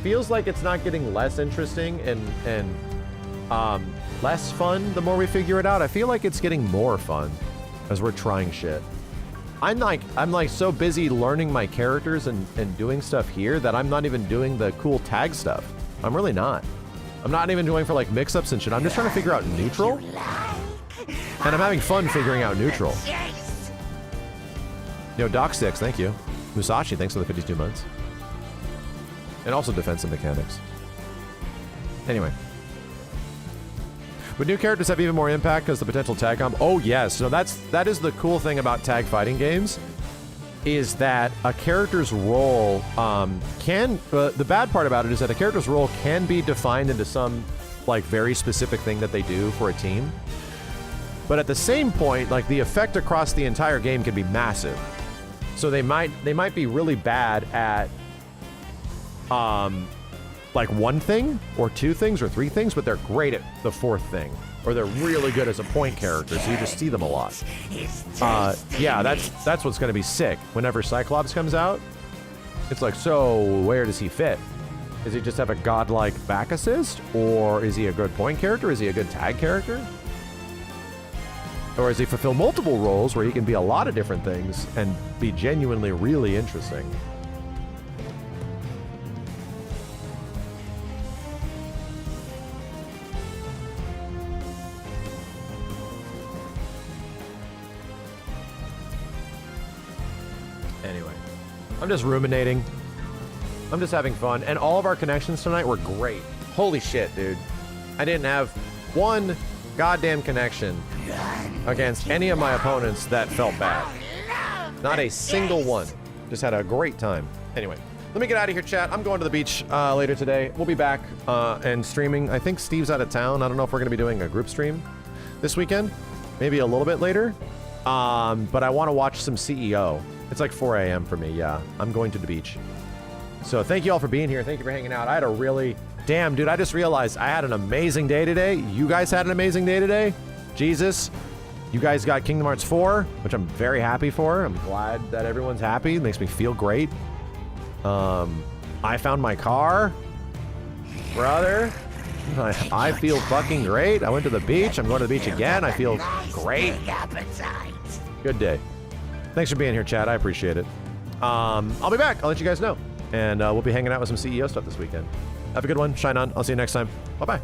Speaker 1: feels like it's not getting less interesting and less fun the more we figure it out. I feel like it's getting more fun as we're trying shit. I'm like so busy learning my characters and doing stuff here that I'm not even doing the cool tag stuff. I'm really not. I'm not even doing for like mix-ups and shit. I'm just trying to figure out neutral. And I'm having fun figuring out neutral. Yo, Doc6, thank you. Musashi, thanks for the 52 months. And also defensive mechanics. Anyway. Would new characters have even more impact because the potential tag comp? Oh yes, so that is the cool thing about tag fighting games, is that a character's role the bad part about it is that a character's role can be defined into some like very specific thing that they do for a team. But at the same point, like the effect across the entire game can be massive. So they might be really bad at like one thing or two things or three things, but they're great at the fourth thing, or they're really good as a point character, so you just see them a lot. Yeah, that's what's going to be sick. Whenever Cyclops comes out, it's like, so where does he fit? Does he just have a godlike back assist, or is he a good point character? Is he a good tag character? Or does he fulfill multiple roles where he can be a lot of different things and be genuinely really interesting? I'm just ruminating. I'm just having fun. And all of our connections tonight were great. Holy shit, dude. I didn't have one goddamn connection against any of my opponents that felt bad. Not a single one. Just had a great time. Anyway, let me get out of here, chat. I'm going to the beach later today. We'll be back and streaming. I think Steve's out of town. I don't know if we're going to be doing a group stream this weekend. Maybe a little bit later. But I want to watch some CEO. It's like 4 a.m. for me. Yeah, I'm going to the beach. So thank you all for being here. Thank you for hanging out. I had a really... Damn, dude, I just realized I had an amazing day today. You guys had an amazing day today. Jesus. You guys got Kingdom Hearts 4, which I'm very happy for. I'm glad that everyone's happy. It makes me feel great. I found my car. Brother. I feel fucking great. I went to the beach. I'm going to the beach again. I feel great. Good day. Thanks for being here, Chad. I appreciate it. I'll be back. I'll let you guys know. And we'll be hanging out with some CEO stuff this weekend. Have a good one. Shine on. I'll see you next time. Bye-bye.